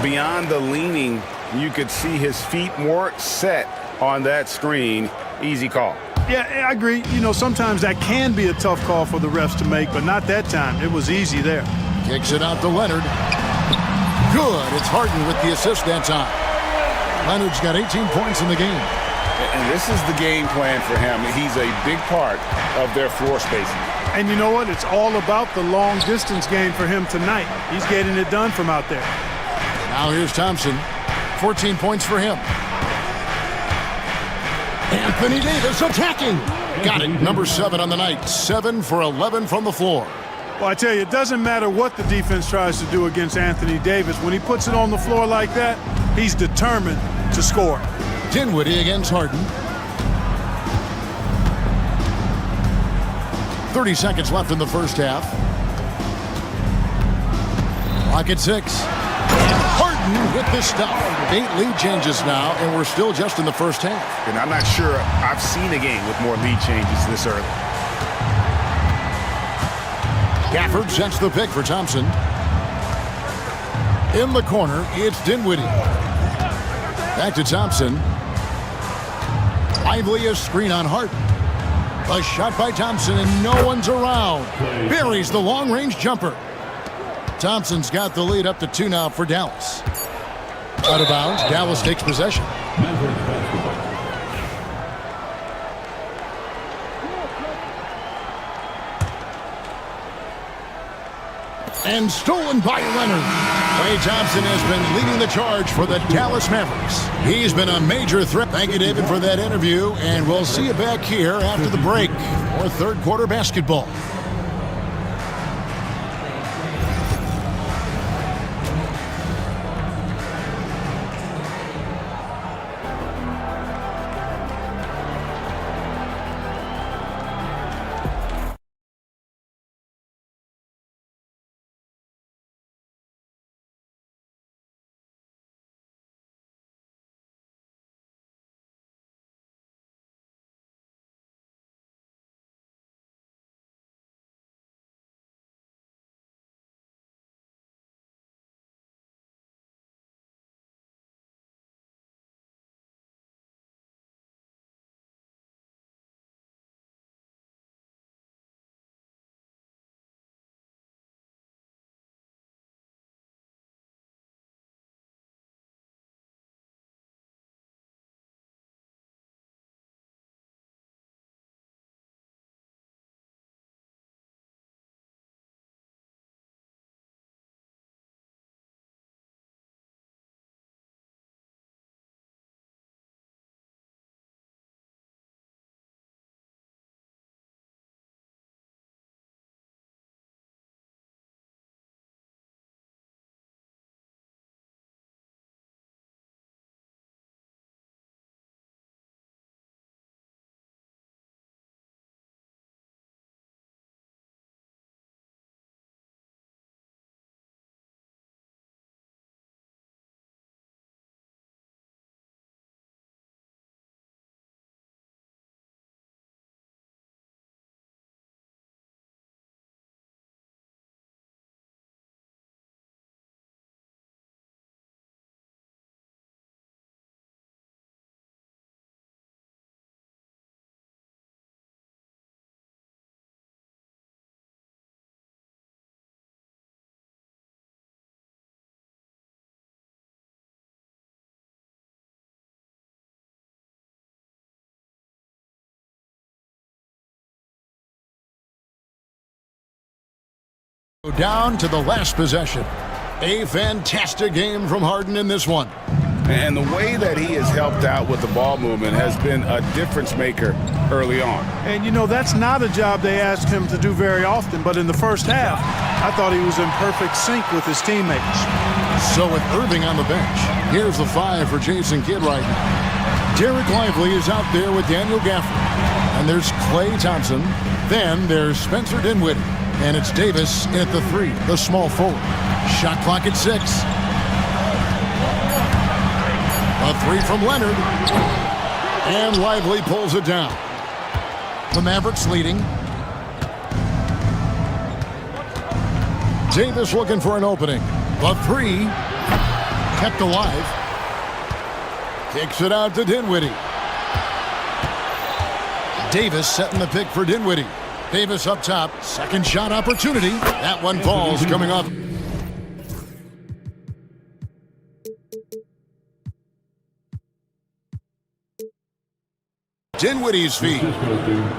Beyond the leaning, you could see his feet more set on that screen. Easy call. Yeah, I agree. You know, sometimes that can be a tough call for the refs to make, but not that time. It was easy there. Kicks it out to Leonard. Good. It's Harden with the assist that time. Leonard's got 18 points in the game. And this is the game plan for him. He's a big part of their floor spacing. And you know what? It's all about the long distance game for him tonight. He's getting it done from out there. Now here's Thompson. 14 points for him. Anthony Davis attacking. Got it. Number 7 on the night. 7 for 11 from the floor. Well, I tell you, it doesn't matter what the defense tries to do against Anthony Davis. When he puts it on the floor like that, he's determined to score. Dinwiddie against Harden. 30 seconds left in the first half. Clock at 6. And Harden with the stuff. 8 lead changes now, and we're still just in the first half. And I'm not sure I've seen a game with more lead changes this early. Gafford sets the pick for Thompson. In the corner, it's Dinwiddie. Back to Thompson. Lively a screen on Harden. A shot by Thompson, and no one's around. Buries the long-range jumper. Thompson's got the lead up to 2 now for Dallas. Out of bounds, Dallas takes possession. And stolen by Leonard. Klay Thompson has been leading the charge for the Dallas Mavericks. He's been a major threat. Thank you, David, for that interview, and we'll see you back here after the break for third quarter basketball. Down to the last possession. A fantastic game from Harden in this one. And the way that he has helped out with the ball movement has been a difference maker early on. And, you know, that's not a job they ask him to do very often, but in the first half, I thought he was in perfect sync with his teammates. So with Irving on the bench, here's the 5 for Jason Kidd right now. Derek Lively is out there with Daniel Gafford. And there's Klay Thompson. Then there's Spencer Dinwiddie. And it's Davis at the 3, the small forward. Shot clock at 6. A 3 from Leonard. And Lively pulls it down. The Mavericks leading. Davis looking for an opening. The 3 kept alive. Kicks it out to Dinwiddie. Davis setting the pick for Dinwiddie. Davis up top. Second shot opportunity. That one falls coming up. Dinwiddie's feed.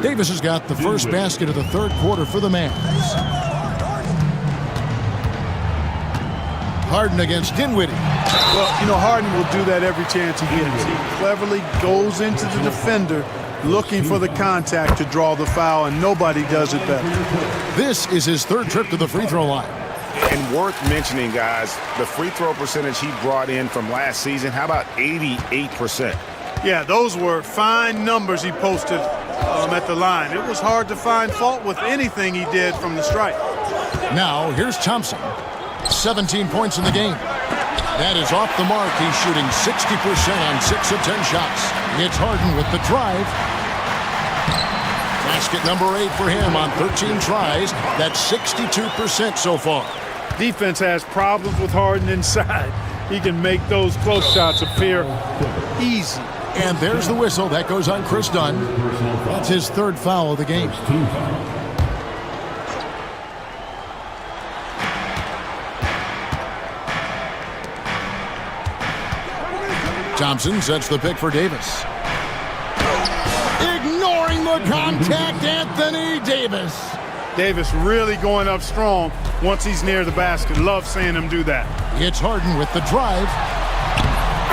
Davis has got the first basket of the third quarter for the Mavs. Harden against Dinwiddie. Well, you know, Harden will do that every chance he gets. He cleverly goes into the defender looking for the contact to draw the foul, and nobody does it better. This is his third trip to the free throw line. And worth mentioning, guys, the free throw percentage he brought in from last season, how about 88%? Yeah, those were fine numbers he posted at the line. It was hard to find fault with anything he did from the stripe. Now, here's Thompson. 17 points in the game. That is off the mark. He's shooting 60% on 6 of 10 shots. It's Harden with the drive. Basket number 8 for him on 13 tries. That's 62% so far. Defense has problems with Harden inside. He can make those close shots appear easy. And there's the whistle. That goes on Chris Dunn. That's his third foul of the game. Thompson sets the pick for Davis. Ignoring the contact, Anthony Davis. Davis really going up strong once he's near the basket. Love seeing him do that. It's Harden with the drive.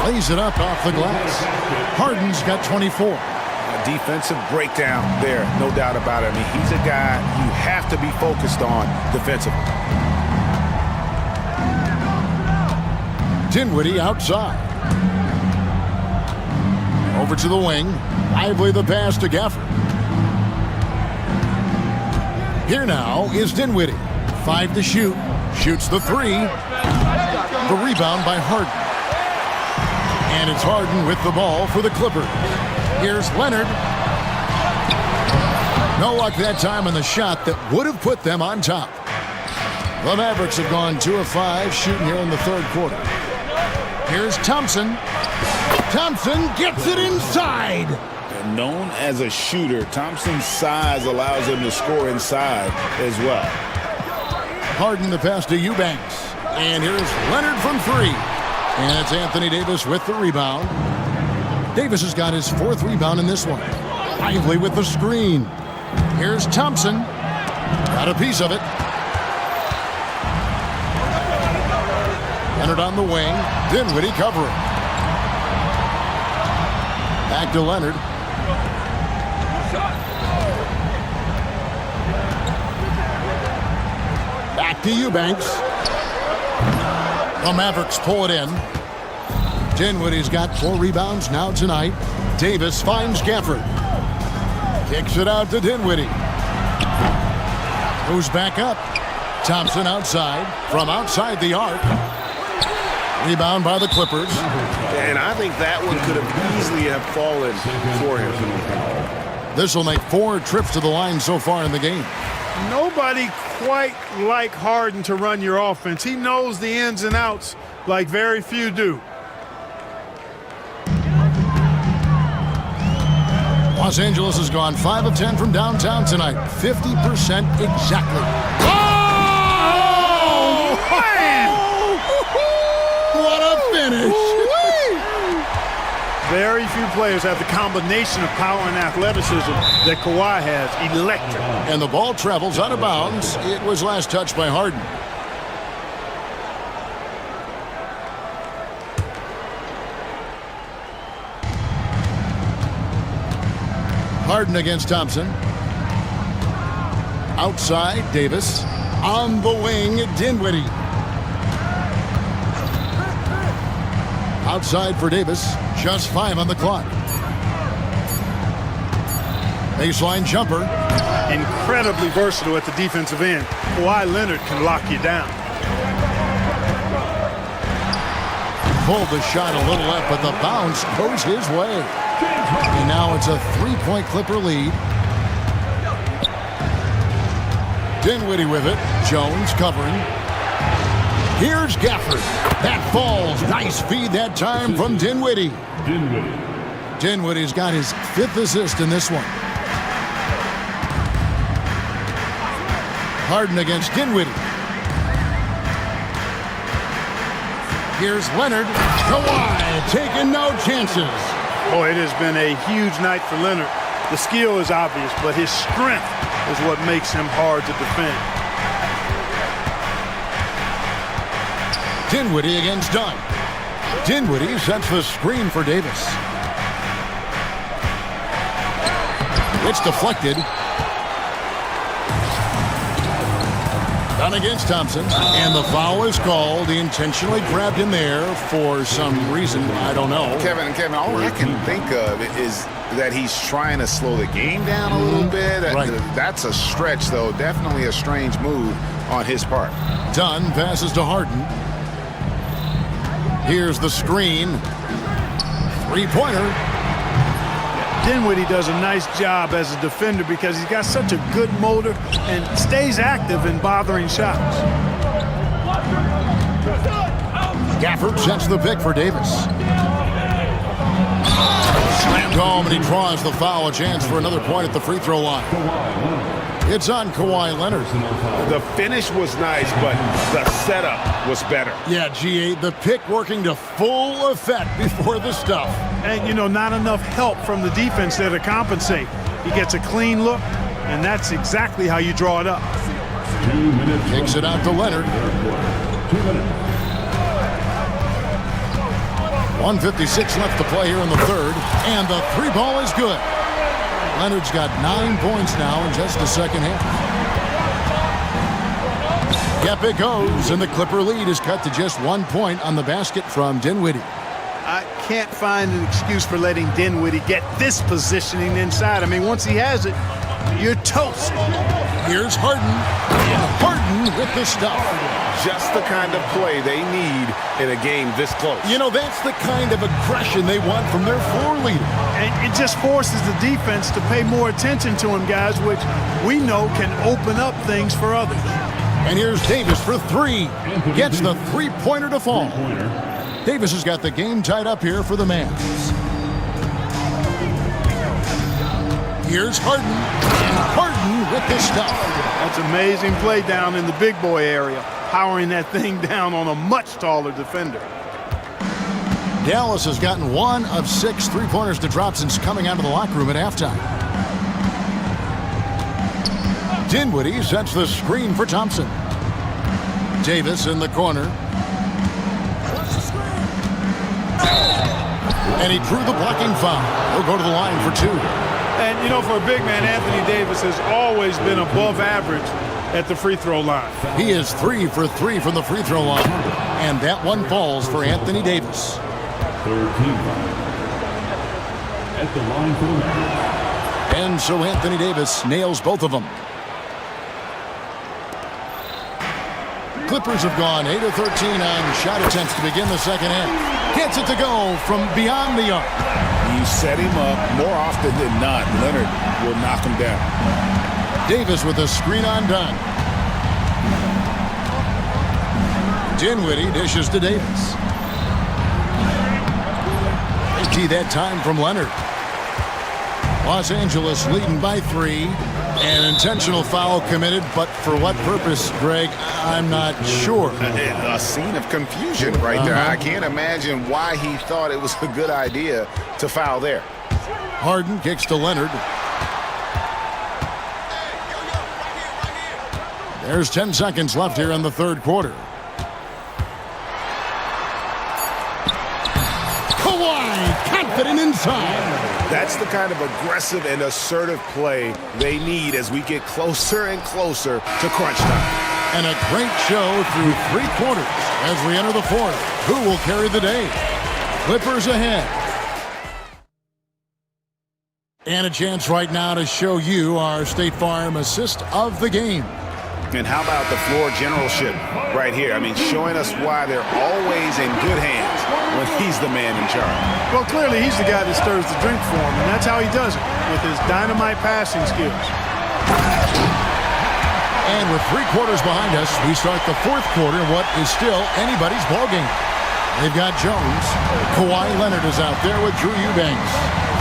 Lays it up off the glass. Harden's got 24. A defensive breakdown there, no doubt about it. I mean, he's a guy you have to be focused on defensively. Dinwiddie outside. Over to the wing. Lively the pass to Gafford. Here now is Dinwiddie. 5 to shoot. Shoots the 3. The rebound by Harden. And it's Harden with the ball for the Clippers. Here's Leonard. No luck that time on the shot that would have put them on top. The Mavericks have gone 2 of 5 shooting here in the third quarter. Here's Thompson. Thompson gets it inside. And known as a shooter, Thompson's size allows him to score inside as well. Harden the pass to Eubanks. And here's Leonard from 3. And it's Anthony Davis with the rebound. Davis has got his 4th rebound in this one. Lively with the screen. Here's Thompson. Got a piece of it. Leonard on the wing. Dinwiddie covering. Back to Leonard. Back to Eubanks. The Mavericks pull it in. Dinwiddie's got 4 rebounds now tonight. Davis finds Gafford. Kicks it out to Dinwiddie. Goes back up. Thompson outside. From outside the arc. Rebound by the Clippers. And I think that one could have easily have fallen for him. This will make 4 trips to the line so far in the game. Nobody quite like Harden to run your offense. He knows the ins and outs like very few do. Los Angeles has gone 5 of 10 from downtown tonight. 50% exactly. Oh, man! What a finish! Very few players have the combination of power and athleticism that Kawhi has. Electric. And the ball travels out of bounds. It was last touched by Harden. Harden against Thompson. Outside, Davis. On the wing, Dinwiddie. Outside for Davis. Just 5 on the clock. Baseline jumper. Incredibly versatile at the defensive end. Kawhi Leonard can lock you down. Pulled the shot a little left, but the bounce goes his way. And now it's a 3-point Clipper lead. Dinwiddie with it. Jones covering. Here's Gafford. That falls. Nice feed that time from Dinwiddie. Dinwiddie's got his 5th assist in this one. Harden against Dinwiddie. Here's Leonard. Kawhi taking no chances. Boy, it has been a huge night for Leonard. The skill is obvious, but his strength is what makes him hard to defend. Dinwiddie against Dunn. Dinwiddie sets the screen for Davis. It's deflected. Dunn against Thompson. And the foul is called. He intentionally grabbed him there for some reason. I don't know. Kevin, all I can think of is that he's trying to slow the game down a little bit. Right. That's a stretch, though. Definitely a strange move on his part. Dunn passes to Harden. Here's the screen. 3-pointer. Dinwiddie does a nice job as a defender because he's got such a good motor and stays active in bothering shots. Gafford sets the pick for Davis. Slammed home, and he draws the foul. A chance for another point at the free throw line. It's on Kawhi Leonard. The finish was nice, but the setup was better. Yeah, G8, the pick working to full effect before the stuff. And, you know, not enough help from the defense there to compensate. He gets a clean look, and that's exactly how you draw it up. Kicks it out to Leonard. 1:56 left to play here in the third, and the 3 ball is good. Leonard's got 9 points now in just the second half. Yep, it goes, and the Clipper lead is cut to just 1 point on the basket from Dinwiddie. I can't find an excuse for letting Dinwiddie get this positioning inside. I mean, once he has it, you're toast. Here's Harden. And Harden with the stuff. Just the kind of play they need in a game this close. You know, that's the kind of aggression they want from their floor leader. And it just forces the defense to pay more attention to him, guys, which we know can open up things for others. And here's Davis for 3. Gets the 3-pointer to fall. Davis has got the game tied up here for the Mavs. Here's Harden. And Harden with the stuff. That's amazing play down in the big boy area, powering that thing down on a much taller defender. Dallas has gotten 1 of 6 3-pointers to drop since coming out of the locker room at halftime. Dinwiddie sets the screen for Thompson. Davis in the corner. And he drew the blocking foul. He'll go to the line for 2. And, you know, for a big man, Anthony Davis has always been above average at the free throw line. He is 3 for 3 from the free throw line. And that one falls for Anthony Davis. Third team at the line for the Mavs. And so Anthony Davis nails both of them. Clippers have gone 8 of 13 on shot attempts to begin the second half. Gets it to go from beyond the arc. You set him up more often than not. Leonard will knock him down. Davis with a screen on Dunn. Dinwiddie dishes to Davis. Empty that time from Leonard. Los Angeles leading by 3. An intentional foul committed, but for what purpose, Greg? I'm not sure. A scene of confusion right there. I can't imagine why he thought it was a good idea to foul there. Harden kicks to Leonard. There's 10 seconds left here in the third quarter. Kawhi, confident inside. That's the kind of aggressive and assertive play they need as we get closer and closer to crunch time. And a great show through 3 quarters as we enter the fourth. Who will carry the day? Clippers ahead. And a chance right now to show you our State Farm assist of the game. And how about the floor generalship right here? I mean, showing us why they're always in good hands when he's the man in charge. Well, clearly he's the guy that stirs the drink for him, and that's how he does it, with his dynamite passing skills. And with 3 quarters behind us, we start the fourth quarter in what is still anybody's ballgame. They've got Jones. Kawhi Leonard is out there with Drew Eubanks.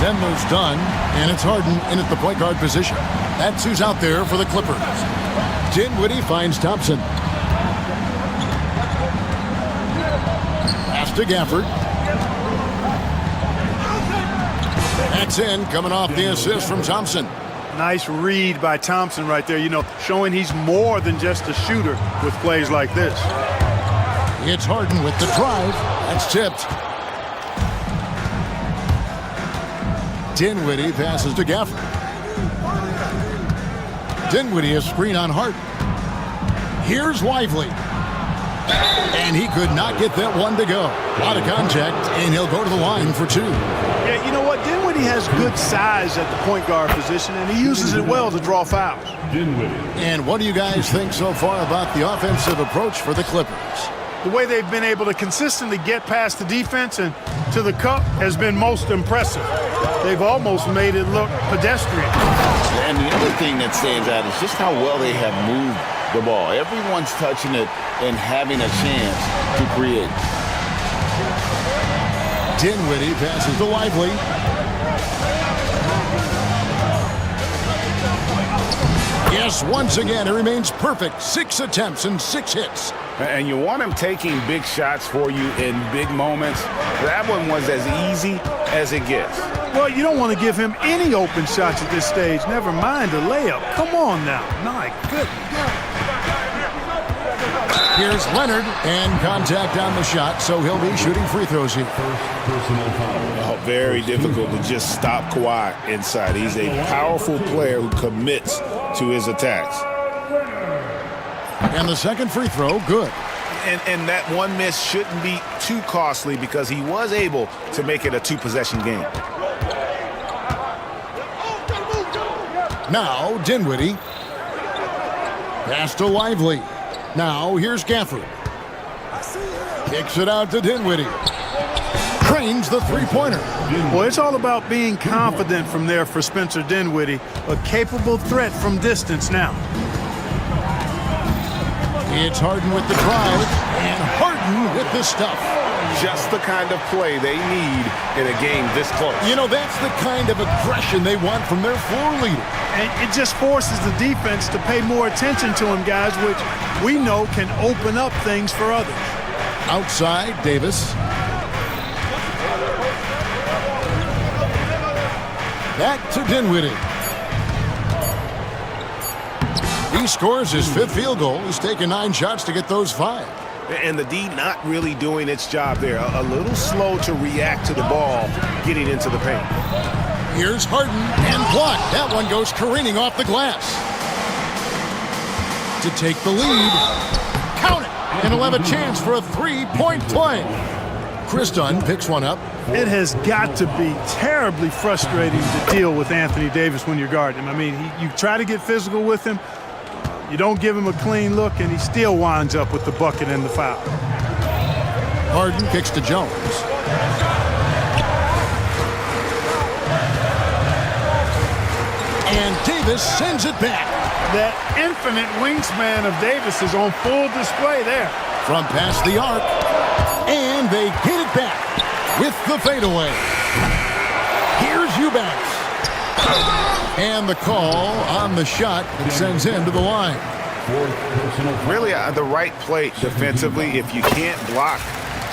Then there's Dunn, and it's Harden in at the point guard position. That's who's out there for the Clippers. Dinwiddie finds Thompson. Pass to Gafford. That's in, coming off the assist from Thompson. Nice read by Thompson right there, you know, showing he's more than just a shooter with plays like this. It's Harden with the drive. That's tipped. Dinwiddie passes to Gafford. Dinwiddie is screen on Harden. Here's Lively. And he could not get that one to go. A lot of contact, and he'll go to the line for 2. Yeah, you know what? Dinwiddie has good size at the point guard position, and he uses it well to draw fouls. And what do you guys think so far about the offensive approach for the Clippers? The way they've been able to consistently get past the defense and to the cup has been most impressive. They've almost made it look pedestrian. And the other thing that stands out is just how well they have moved the ball. Everyone's touching it and having a chance to create. Dinwiddie passes to Lively. Yes, once again, it remains perfect. 6 attempts and 6 hits. And you want him taking big shots for you in big moments. That one was as easy as it gets. Well, you don't want to give him any open shots at this stage. Never mind a layup. Come on now. My goodness. Here's Leonard, and contact on the shot, so he'll be shooting free throws here. Oh, very difficult to just stop Kawhi inside. He's a powerful player who commits to his attacks. And the second free throw, good. And that one miss shouldn't be too costly because he was able to make it a 2-possession game. Now, Dinwiddie. Pass to Lively. Now, here's Gafford. Kicks it out to Dinwiddie. Trains the three-pointer. Well, it's all about being confident from there for Spencer Dinwiddie. A capable threat from distance now. It's Harden with the drive, and Harden with the stuff. Just the kind of play they need in a game this close. You know, that's the kind of aggression they want from their floor leader. And it just forces the defense to pay more attention to him, guys, which we know can open up things for others. Outside, Davis. Back to Dinwiddie. He scores his 5th field goal. He's taken 9 shots to get those 5. And the D not really doing its job there. A little slow to react to the ball getting into the paint. Here's Harden and blocked. That one goes careening off the glass. To take the lead. Count it. And he'll have a chance for a 3-point play. Chris Dunn picks one up. It has got to be terribly frustrating to deal with Anthony Davis when you're guarding him. I mean, you try to get physical with him. You don't give him a clean look, and he still winds up with the bucket and the foul. Harden kicks to Jones. And Davis sends it back. That infinite wingspan of Davis is on full display there. From past the arc. And they get it back with the fadeaway. Here's Eubanks. And the call on the shot that sends him to the line. Really the right play defensively. If you can't block,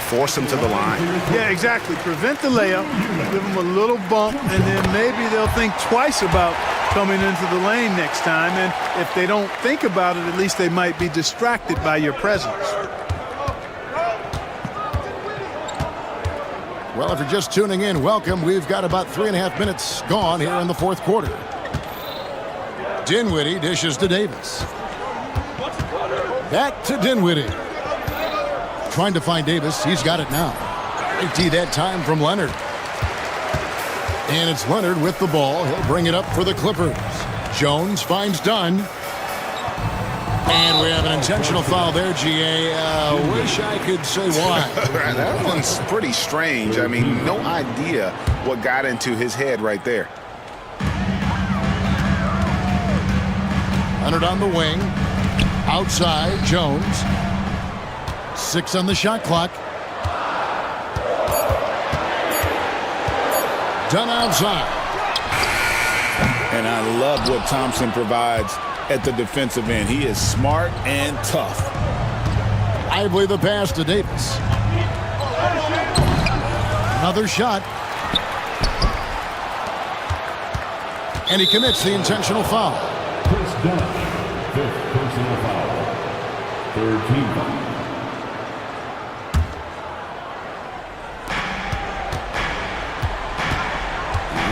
force him to the line. Yeah, exactly. Prevent the layup, give them a little bump, and then maybe they'll think twice about coming into the lane next time. And if they don't think about it, at least they might be distracted by your presence. Well, if you're just tuning in, welcome. We've got about 3.5 minutes gone here in the fourth quarter. Dinwiddie dishes to Davis. Back to Dinwiddie. Trying to find Davis. He's got it now. Great D that time from Leonard. And it's Leonard with the ball. He'll bring it up for the Clippers. Jones finds Dunn. And we have an intentional foul there, GA. Wish I could say why. That one's pretty strange. I mean, no idea what got into his head right there. Leonard on the wing. Outside, Jones. 6 on the shot clock. Dunn outside. And I love what Thompson provides at the defensive end. He is smart and tough. Lively the pass to Davis. Another shot. And he commits the intentional foul. Chris Dunn, 5th personal foul. 3rd team foul.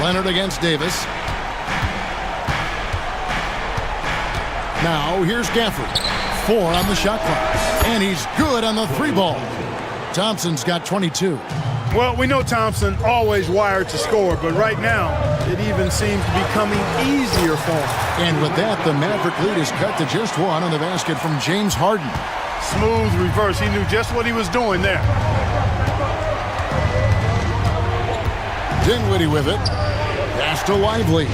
Leonard against Davis. Now here's Gafford. 4 on the shot clock. And he's good on the 3 ball. Thompson's got 22. Well, we know Thompson always wired to score, but right now it even seems to be coming easier for him. And with that, the Maverick lead is cut to just 1 on the basket from James Harden. Smooth reverse. He knew just what he was doing there. Dinwiddie with it. Pass to Lively.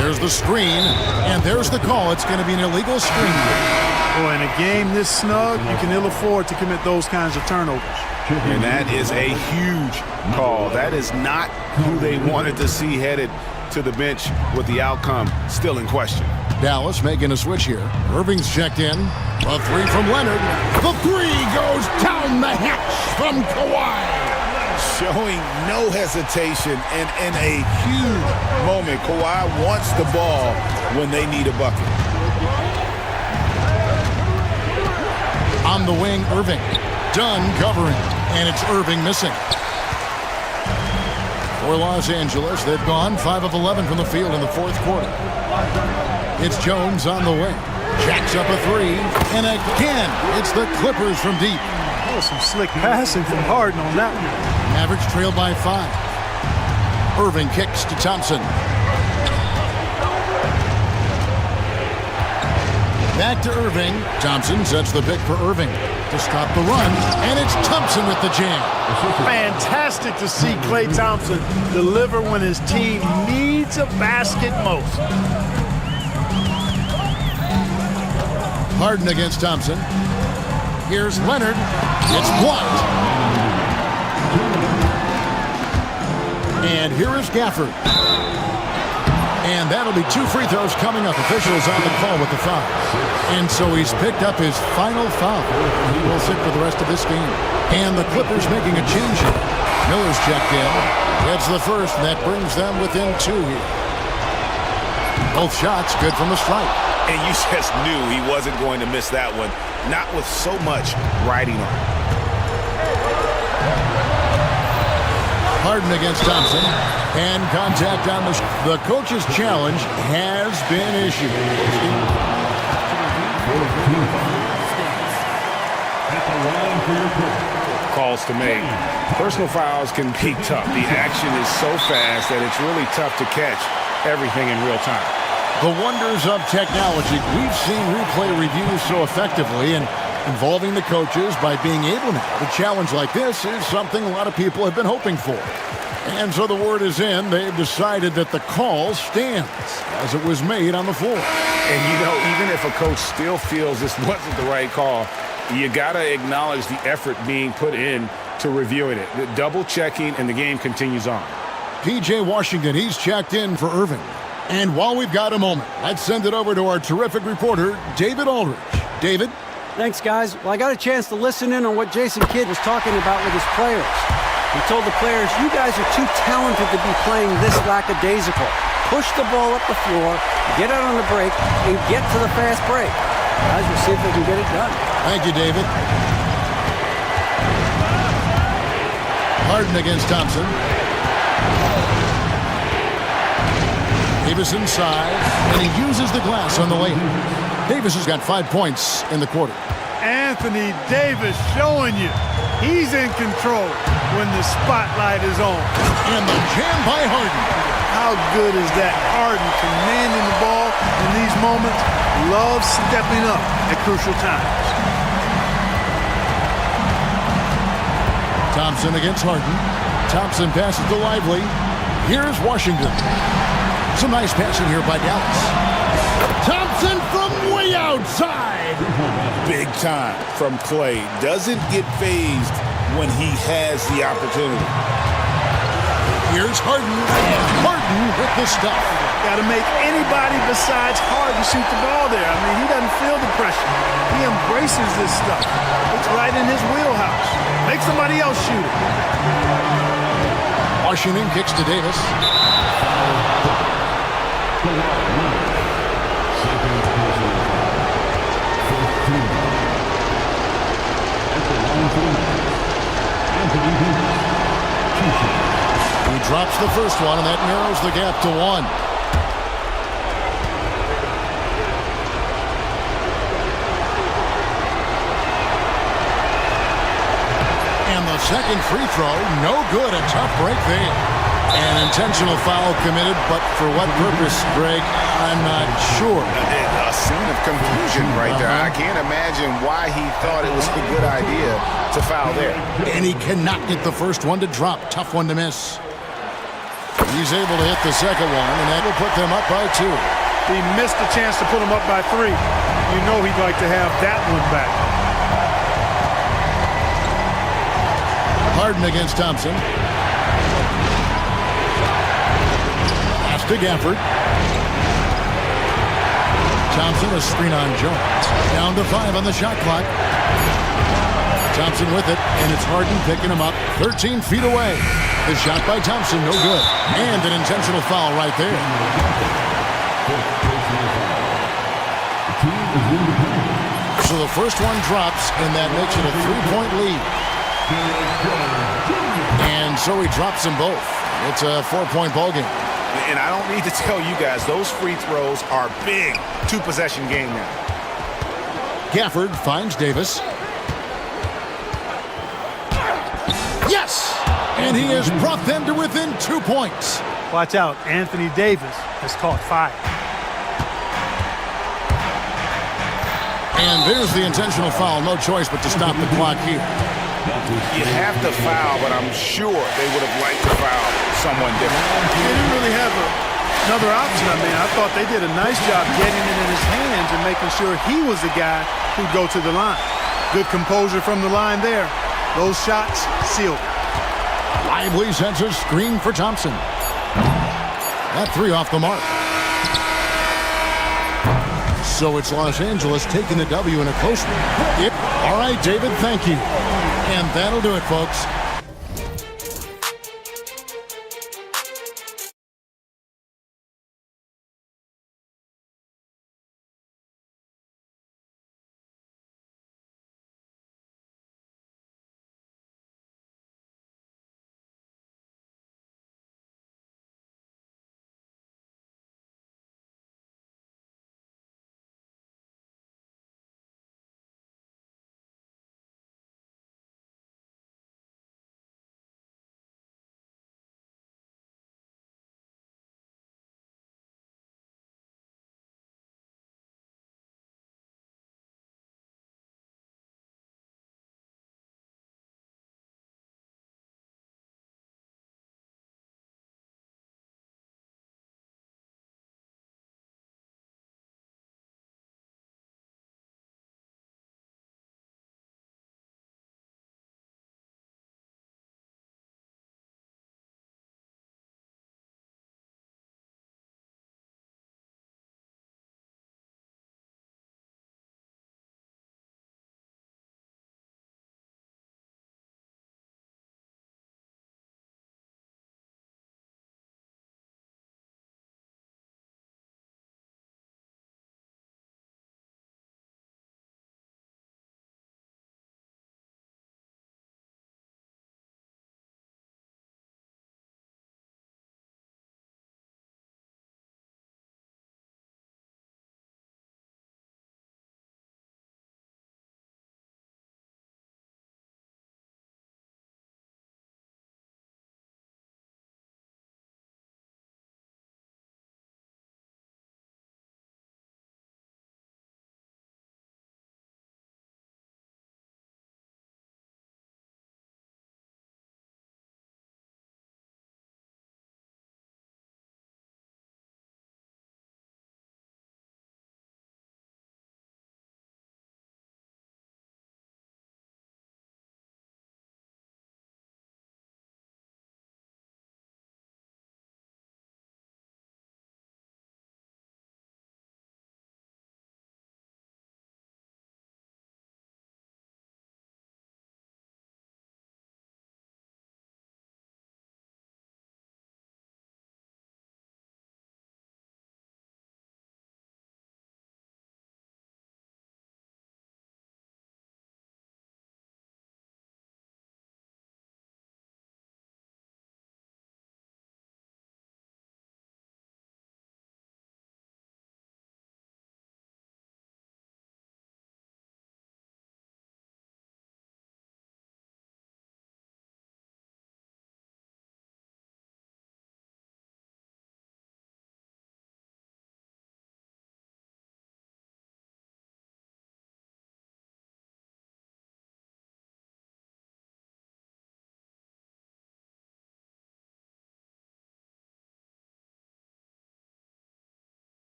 There's the screen, and there's the call. It's going to be an illegal screen. Boy, in a game this snug, you can ill afford to commit those kinds of turnovers. And that is a huge call. That is not who they wanted to see headed to the bench with the outcome still in question. Dallas making a switch here. Irving's checked in. A 3 from Leonard. The 3 goes down the hatch from Kawhi. Showing no hesitation and in a huge moment. Kawhi wants the ball when they need a bucket. On the wing, Irving. Dunn covering, and it's Irving missing. For Los Angeles, they've gone 5 of 11 from the field in the fourth quarter. It's Jones on the wing. Jacks up a 3, and again, it's the Clippers from deep. Oh, some slick passing from Harden on that one. Mavericks trail by 5. Irving kicks to Thompson. Back to Irving. Thompson sets the pick for Irving to stop the run, and it's Thompson with the jam. Fantastic to see Klay Thompson deliver when his team needs a basket most. Harden against Thompson. Here's Leonard. It's blocked. And here is Gafford. And that'll be 2 free throws coming up. Officials on the call with the foul. And so he's picked up his final foul. He will sit for the rest of this game. And the Clippers making a change here. Miller's checked in. Gets the first, and that brings them within 2 here. Both shots good from the stripe. And you just knew he wasn't going to miss that one. Not with so much riding on it. Harden against Thompson, and contact on the coach's challenge has been issued. Calls to make. Personal fouls can be tough. The action is so fast that it's really tough to catch everything in real time. The wonders of technology. We've seen replay reviews so effectively, and involving the coaches by being able to have a challenge like this is something a lot of people have been hoping for. And so the word is in. They've decided that the call stands as it was made on the floor. And, you know, even if a coach still feels this wasn't the right call, you got to acknowledge the effort being put in to reviewing it. The double checking, and the game continues on. P.J. Washington, he's checked in for Irving. And while we've got a moment, let's send it over to our terrific reporter, David Aldridge. David? Thanks, guys. Well, I got a chance to listen in on what Jason Kidd was talking about with his players. He told the players, you guys are too talented to be playing this lackadaisical. Push the ball up the floor, get out on the break, and get to the fast break. Guys, we'll see if they can get it done. Thank you, David. Harden against Thompson. Davis inside, and he uses the glass on the layup. Davis has got 5 points in the quarter. Anthony Davis showing you he's in control when the spotlight is on. And the jam by Harden. How good is that? Harden commanding the ball in these moments, loves stepping up at crucial times. Thompson against Harden. Thompson passes to Lively. Here's Washington. Some nice passing here by Dallas. Thompson from way outside. Big time from Clay. Doesn't get phased when he has the opportunity. Here's Harden. And Harden with the stuff. Got to make anybody besides Harden shoot the ball there. I mean, he doesn't feel the pressure. He embraces this stuff. It's right in his wheelhouse. Make somebody else shoot it. Washington kicks to Davis. He drops the first one, and that narrows the gap to 1. And the second free throw, no good. A tough break there. An intentional foul committed, but for what purpose, Greg? I'm not sure. A scene of confusion right there. I can't imagine why he thought it was a good idea to foul there. And he cannot get the first one to drop. Tough one to miss. He's able to hit the second one, and that will put them up by 2. He missed the chance to put him up by 3. You know he'd like to have that one back. Harden against Thompson. Pass to Gafford. Thompson a screen on Jones. Down to 5 on the shot clock. Thompson with it, and it's Harden picking him up 13 feet away. The shot by Thompson, no good. And an intentional foul right there. So the first one drops, and that makes it a 3-point lead. And so he drops them both. It's a 4-point ball game. And I don't need to tell you guys, those free throws are big. 2-possession game now. Gafford finds Davis. Yes! And he has brought them to within 2 points. Watch out, Anthony Davis has caught fire. And there's the intentional foul. No choice but to stop the clock here. You have to foul, but I'm sure they would have liked to foul someone different. They didn't really have another option. I mean, I thought they did a nice job getting it in his hands and making sure he was the guy who'd go to the line. Good composure from the line there. Those shots sealed. Lively sends a screen for Thompson. That 3 off the mark. So it's Los Angeles taking the W in a close one. Yep. All right, David, thank you. And that'll do it, folks.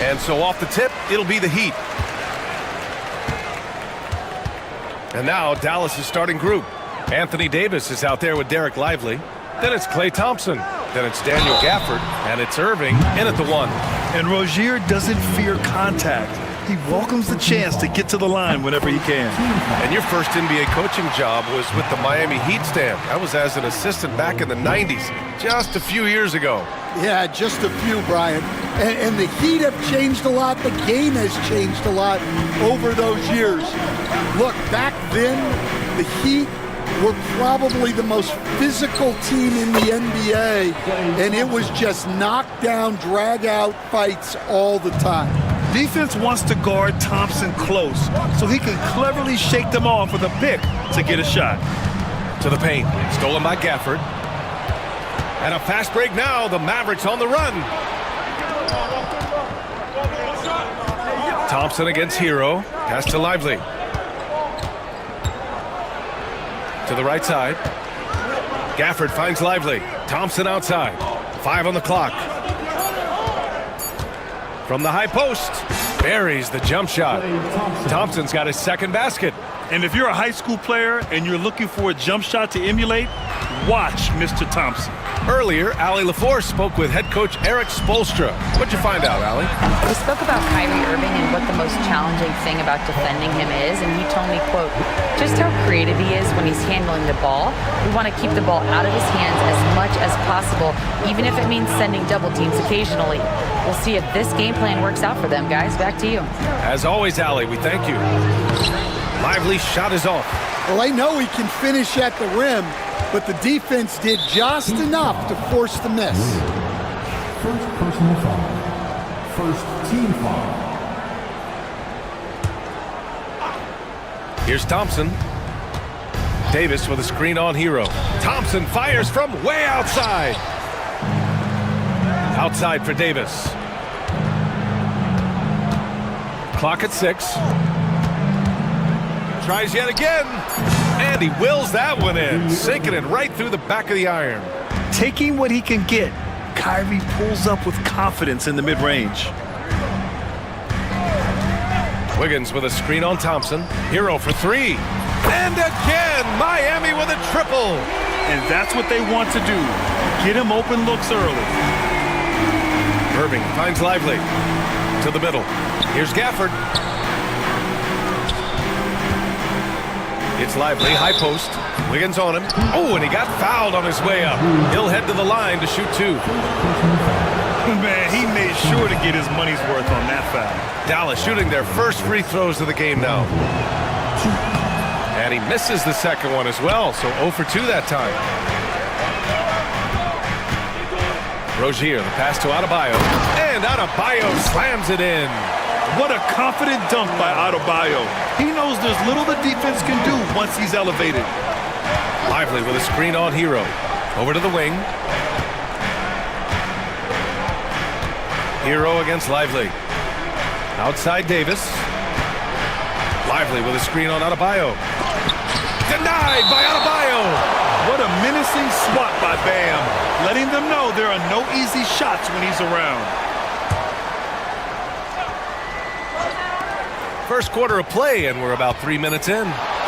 And so off the tip, it'll be the Heat. And now Dallas' starting group. Anthony Davis is out there with Derek Lively. Then it's Klay Thompson. Then it's Daniel Gafford. And it's Irving in at the 1. And Rozier doesn't fear contact. He welcomes the chance to get to the line whenever he can. And your first NBA coaching job was with the Miami Heat stand. That was as an assistant back in the 90s, just a few years ago. Yeah, just a few, Brian. And the Heat have changed a lot. The game has changed a lot over those years. Look, back then, the Heat were probably the most physical team in the NBA, and it was just knockdown, drag-out fights all the time. Defense wants to guard Thompson close so he can cleverly shake them off with a pick to get a shot. To the paint, stolen by Gafford. And a fast break now, the Mavericks on the run. Thompson against Hero, pass to Lively. To the right side. Gafford finds Lively. Thompson outside. 5 on the clock. From the high post, buries the jump shot. Thompson's got his second basket. And if you're a high school player and you're looking for a jump shot to emulate, watch Mr. Thompson. Earlier, Allie LaForce spoke with head coach Erik Spoelstra. What'd you find out, Allie? We spoke about Kyrie Irving and what the most challenging thing about defending him is, and he told me, quote, just how creative he is when he's handling the ball. We want to keep the ball out of his hands as much as possible, even if it means sending double teams occasionally. We'll see if this game plan works out for them, guys. Back to you. As always, Allie, we thank you. Lively shot is off. Well, I know he can finish at the rim, but the defense did just enough to force the miss. First personal foul. First team foul. Here's Thompson. Davis with a screen on Hero. Thompson fires from way outside. Outside for Davis. Clock at 6. Tries yet again. And he wills that one in, sinking it right through the back of the iron. Taking what he can get, Kyrie pulls up with confidence in the mid-range. Wiggins with a screen on Thompson. Hero for 3. And again, Miami with a triple. And that's what they want to do. Get him open looks early. Irving finds Lively. To the middle. Here's Gafford. It's Lively, high post. Wiggins on him. Oh, and he got fouled on his way up. He'll head to the line to shoot 2. Man, he made sure to get his money's worth on that foul. Dallas shooting their first free throws of the game now. And he misses the second one as well, so 0 for 2 that time. Rozier, the pass to Adebayo. And Adebayo slams it in. What a confident dunk by Adebayo. He knows there's little the defense can do once he's elevated. Lively with a screen on Hero. Over to the wing. Hero against Lively. Outside Davis. Lively with a screen on Adebayo. Denied by Adebayo. What a menacing swat by Bam. Letting them know there are no easy shots when he's around. First quarter of play, and we're about 3 minutes in.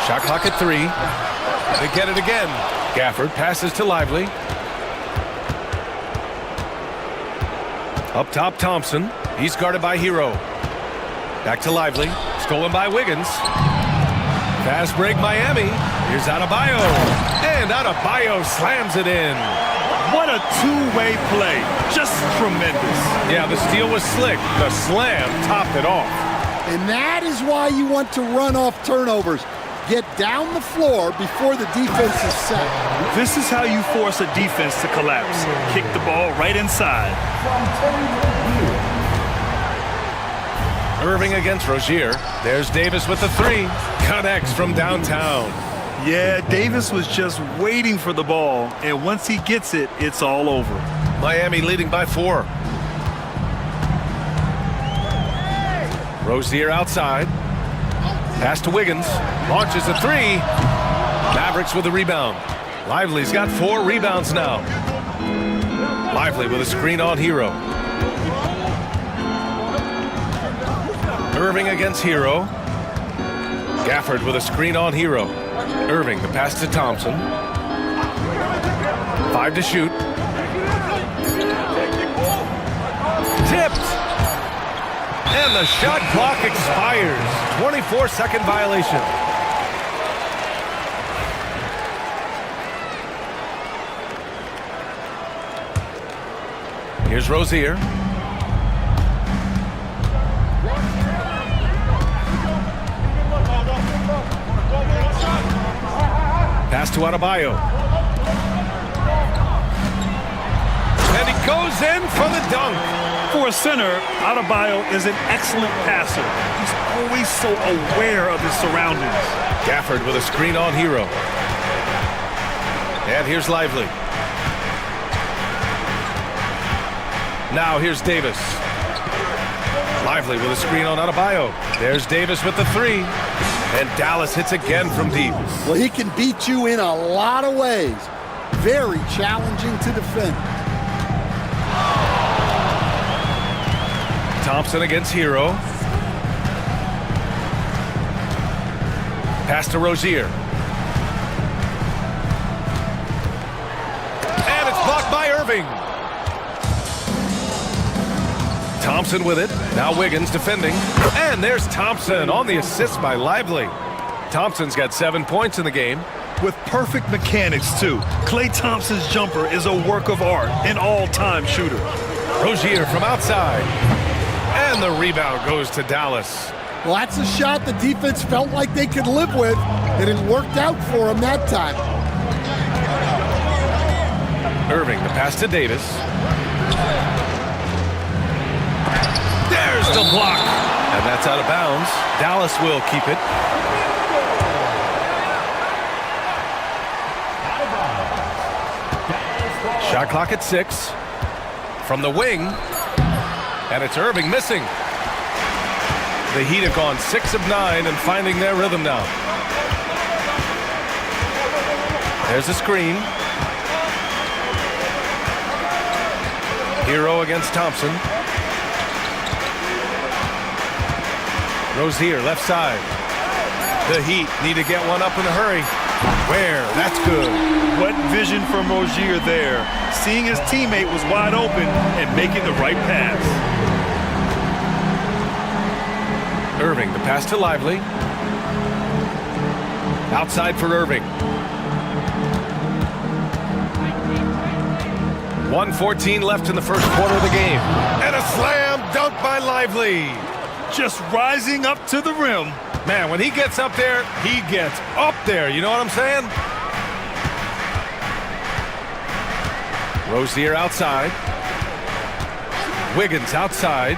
Shot clock at 3. They get it again. Gafford passes to Lively. Up top, Thompson. He's guarded by Hero. Back to Lively. Stolen by Wiggins. Fast break, Miami. Here's Adebayo. And Adebayo slams it in. What a two-way play. Just tremendous. Yeah, the steal was slick. The slam topped it off. And that is why you want to run off turnovers. Get down the floor before the defense is set. This is how you force a defense to collapse. Kick the ball right inside. Irving against Rozier. There's Davis with the 3. Connects from downtown. Yeah, Davis was just waiting for the ball, and once he gets it, it's all over. Miami leading by 4. Rozier outside. Pass to Wiggins. Launches a 3. Mavericks with a rebound. Lively's got 4 rebounds now. Lively with a screen on Hero. Irving against Hero. Gafford with a screen on Hero. Irving, the pass to Thompson. 5 to shoot. Tipped. And the shot clock expires. 24-second violation. Here's Rozier. Pass to Adebayo. And he goes in for the dunk. For a center, Adebayo is an excellent passer. He's always so aware of his surroundings. Gafford with a screen on Hero. And here's Lively. Now here's Davis. Lively with a screen on Adebayo. There's Davis with the 3. And Dallas hits again from deep. Well, he can beat you in a lot of ways. Very challenging to defend. Thompson against Hero. Pass to Rozier. And it's blocked by Irving. Thompson with it. Now Wiggins defending. And there's Thompson on the assist by Lively. Thompson's got 7 points in the game. With perfect mechanics, too. Klay Thompson's jumper is a work of art, an all-time shooter. Rozier from outside. And the rebound goes to Dallas. Well, that's a shot the defense felt like they could live with, and it worked out for them that time. Irving, the pass to Davis. There's the block. And that's out of bounds. Dallas will keep it. Shot clock at 6. From the wing. And it's Irving missing. The Heat have gone 6 of 9 and finding their rhythm now. There's a screen. Hero against Thompson. Rozier, left side. The Heat need to get one up in a hurry. Where? That's good. What vision from Rozier there. Seeing his teammate was wide open and making the right pass. Irving, the pass to Lively. Outside for Irving. 1:14 left in the first quarter of the game. And a slam dunk by Lively. Just rising up to the rim. Man, when he gets up there, he gets up there. You know what I'm saying? Rozier outside. Wiggins outside.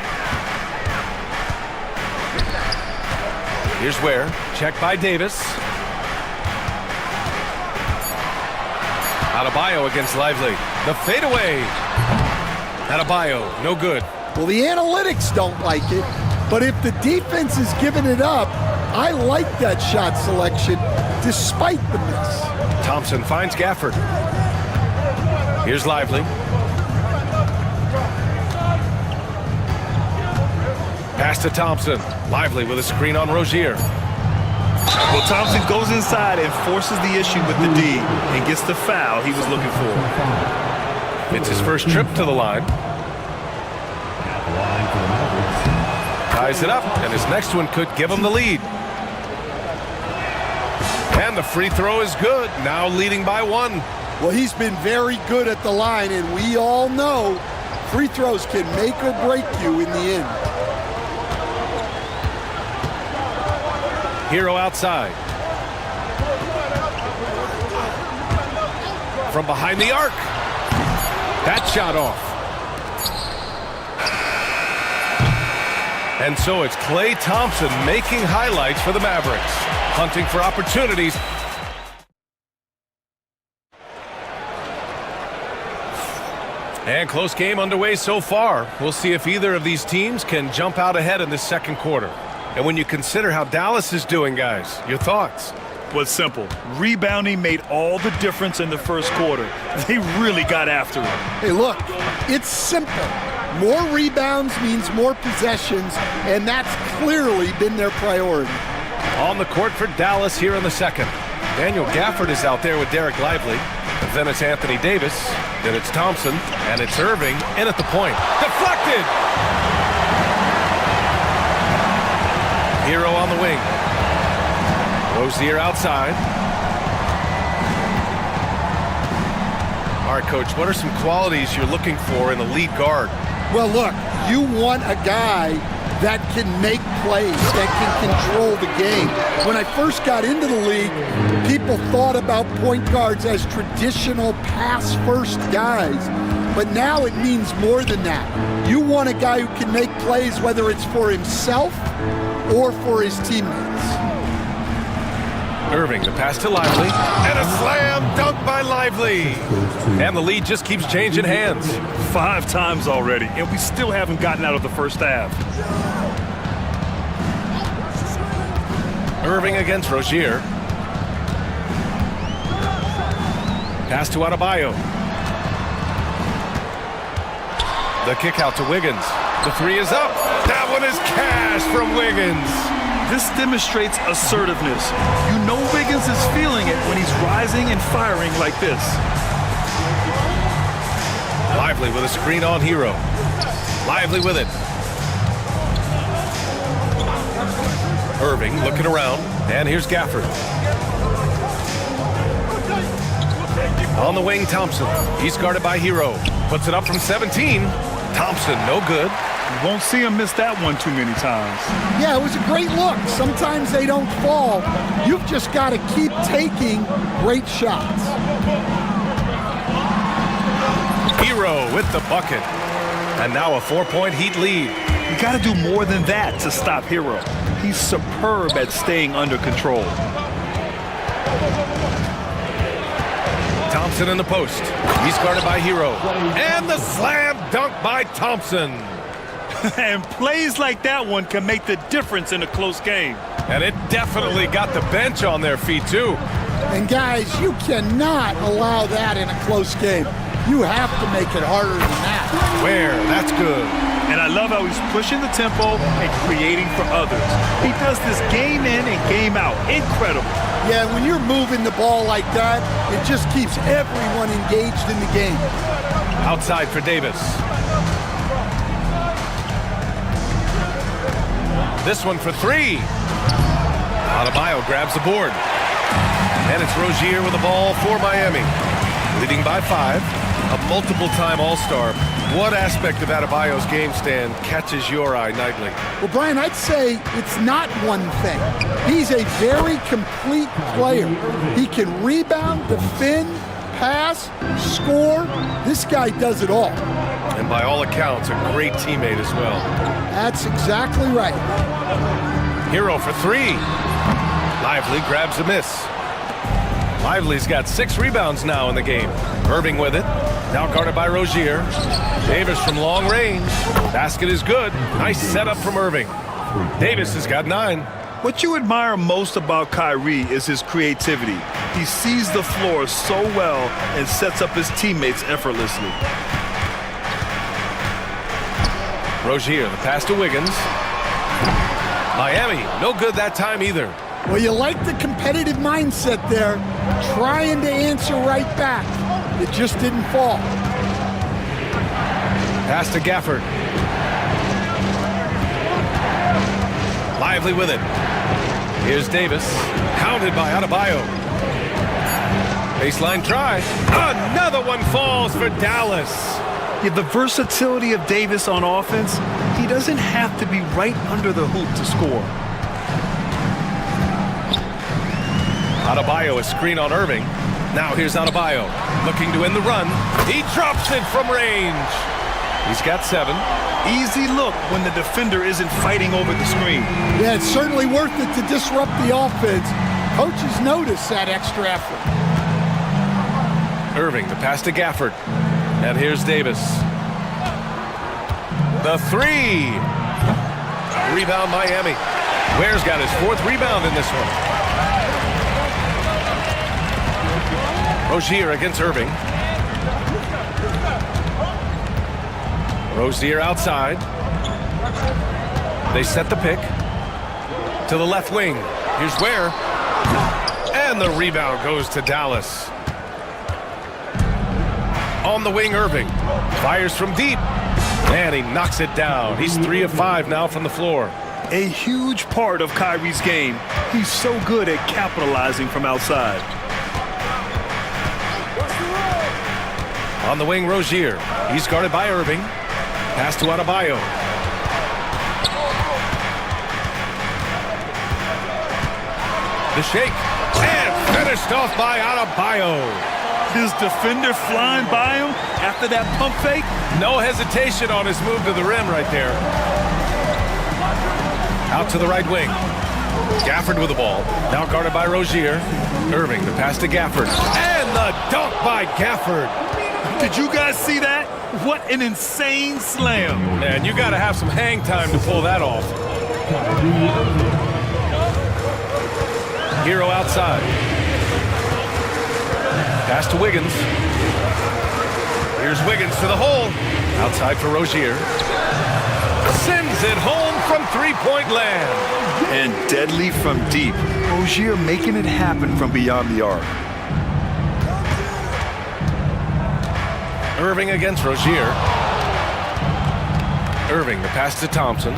Here's Ware. Checked by Davis. Adebayo against Lively. The fadeaway. Adebayo, no good. Well, the analytics don't like it, but if the defense is giving it up, I like that shot selection despite the miss. Thompson finds Gafford. Here's Lively. Pass to Thompson. Lively with a screen on Rozier. Well, Thompson goes inside and forces the issue with the D and gets the foul he was looking for. It's his first trip to the line. Ties it up, and his next one could give him the lead. And the free throw is good, now leading by 1. Well, he's been very good at the line, and we all know free throws can make or break you in the end. Hero outside. From behind the arc. That shot off. And so it's Klay Thompson making highlights for the Mavericks. Hunting for opportunities. And close game underway so far. We'll see if either of these teams can jump out ahead in this second quarter. And when you consider how Dallas is doing, guys, your thoughts? Was simple. Rebounding made all the difference in the first quarter. They really got after it. Hey, look, it's simple. More rebounds means more possessions, and that's clearly been their priority. On the court for Dallas here in the second. Daniel Gafford is out there with Derek Lively. Then it's Anthony Davis. Then it's Thompson. And it's Irving in at the point. Deflected! Hero on the wing. Rozier outside. All right, Coach, what are some qualities you're looking for in a lead guard? Well, look, you want a guy that can make plays, that can control the game. When I first got into the league, people thought about point guards as traditional pass-first guys. But now it means more than that. You want a guy who can make plays, whether it's for himself or for his teammates. Irving, the pass to Lively, and a slam dunk by Lively. And the lead just keeps changing hands. 5 times already, and we still haven't gotten out of the first half. Irving against Rozier. Pass to Adebayo. The kick out to Wiggins. The three is up. That one is cash from Wiggins. This demonstrates assertiveness. You know Wiggins is feeling it when he's rising and firing like this. Lively with a screen on Hero. Lively with it. Irving looking around, and here's Gafford. On the wing, Thompson. He's guarded by Hero. Puts it up from 17. Thompson, no good. You won't see him miss that one too many times. Yeah, it was a great look. Sometimes they don't fall. You've just got to keep taking great shots. Hero with the bucket. And now a 4-point Heat lead. You got to do more than that to stop Hero. He's superb at staying under control. Thompson in the post. He's guarded by Hero. And the slam dunk by Thompson. And plays like that one can make the difference in a close game. And it definitely got the bench on their feet, too. And guys, you cannot allow that in a close game. You have to make it harder than that. Where? That's good. And I love how he's pushing the tempo and creating for others. He does this game in and game out. Incredible. Yeah, when you're moving the ball like that, it just keeps everyone engaged in the game. Outside for Davis. This one for 3. Adebayo grabs the board. And it's Rozier with the ball for Miami. Leading by 5. A multiple-time All-Star. What aspect of Adebayo's game stand catches your eye nightly? Well, Brian, I'd say it's not one thing. He's a very complete player. He can rebound, defend, pass, score. This guy does it all. And by all accounts, a great teammate as well. That's exactly right. Hero for 3. Lively grabs a miss. Lively's got 6 rebounds now in the game. Irving with it. Now guarded by Rozier. Davis from long range. Basket is good. Nice setup from Irving. Davis has got 9. What you admire most about Kyrie is his creativity. He sees the floor so well and sets up his teammates effortlessly. Rozier, the pass to Wiggins. Miami, no good that time either. Well, you like the competitive mindset there, trying to answer right back. It just didn't fall. Pass to Gafford. Lively with it. Here's Davis. Hounded by Adebayo. Baseline try. Another one falls for Dallas. Yeah, the versatility of Davis on offense, he doesn't have to be right under the hoop to score. Adebayo, a screen on Irving. Now here's Adebayo, looking to end the run. He drops it from range. He's got 7. Easy look when the defender isn't fighting over the screen. Yeah, it's certainly worth it to disrupt the offense. Coaches notice that extra effort. Irving, the pass to Gafford. And here's Davis. The 3. Rebound Miami. Ware's got his 4th rebound in this one. Rozier against Irving. Rozier outside. They set the pick to the left wing. Here's Ware. And the rebound goes to Dallas. On the wing, Irving. Fires from deep. And he knocks it down. He's 3 of 5 now from the floor. A huge part of Kyrie's game. He's so good at capitalizing from outside. On the wing, Rozier. He's guarded by Irving. Pass to Adebayo. The shake. And finished off by Adebayo. His defender flying by him after that pump fake. No hesitation on his move to the rim right there. Out to the right wing. Gafford with the ball. Now guarded by Rozier. Irving, the pass to Gafford. And the dunk by Gafford. Did you guys see that? What an insane slam. Man, you got to have some hang time to pull that off. Hero outside. Pass to Wiggins. Here's Wiggins to the hole. Outside for Rozier. Sends it home from three-point land. And deadly from deep. Rozier making it happen from beyond the arc. Irving against Rozier. Irving, the pass to Thompson.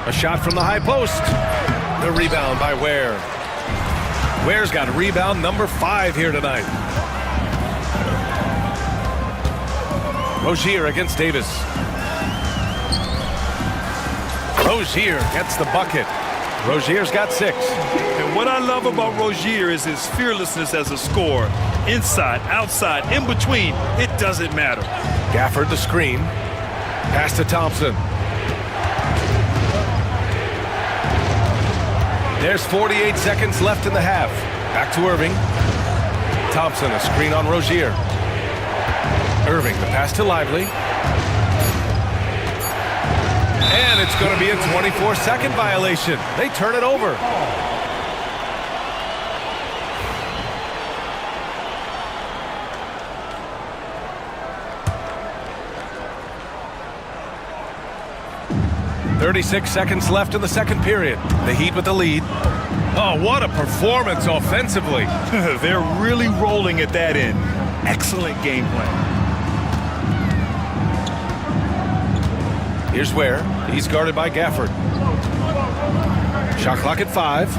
A shot from the high post. The rebound by Ware. Ware's got rebound number 5 here tonight. Rozier against Davis. Rozier gets the bucket. Rozier's got 6. And what I love about Rozier is his fearlessness as a scorer. Inside, outside, in between, it doesn't matter. Gafford the screen. Pass to Thompson. There's 48 seconds left in the half. Back to Irving. Thompson, a screen on Rozier. Irving, the pass to Lively. And it's going to be a 24-second violation. They turn it over. .36 seconds left in the second period. The Heat with the lead. Oh, what a performance offensively. They're really rolling at that end. Excellent game plan. Here's Ware. He's guarded by Gafford. Shot clock at 5.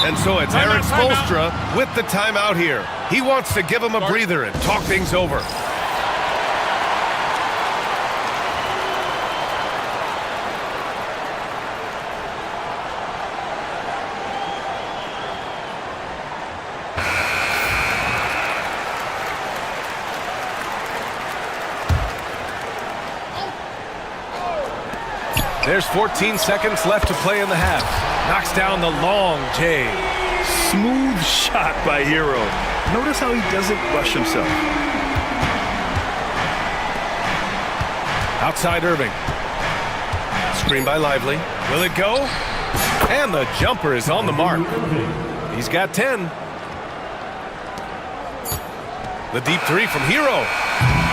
And so it's Eric Spoelstra with the timeout here. He wants to give him a breather and talk things over. There's 14 seconds left to play in the half. Knocks down the long J. Smooth shot by Hero. Notice how he doesn't rush himself. Outside Irving. Screen by Lively. Will it go? And the jumper is on the mark. He's got 10. The deep 3 from Hero.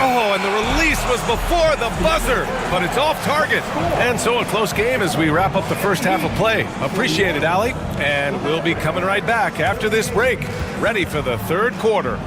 Oh, and the release was before the buzzer, but it's off target. And so a close game as we wrap up the first half of play. Appreciate it, Allie. And we'll be coming right back after this break, ready for the third quarter.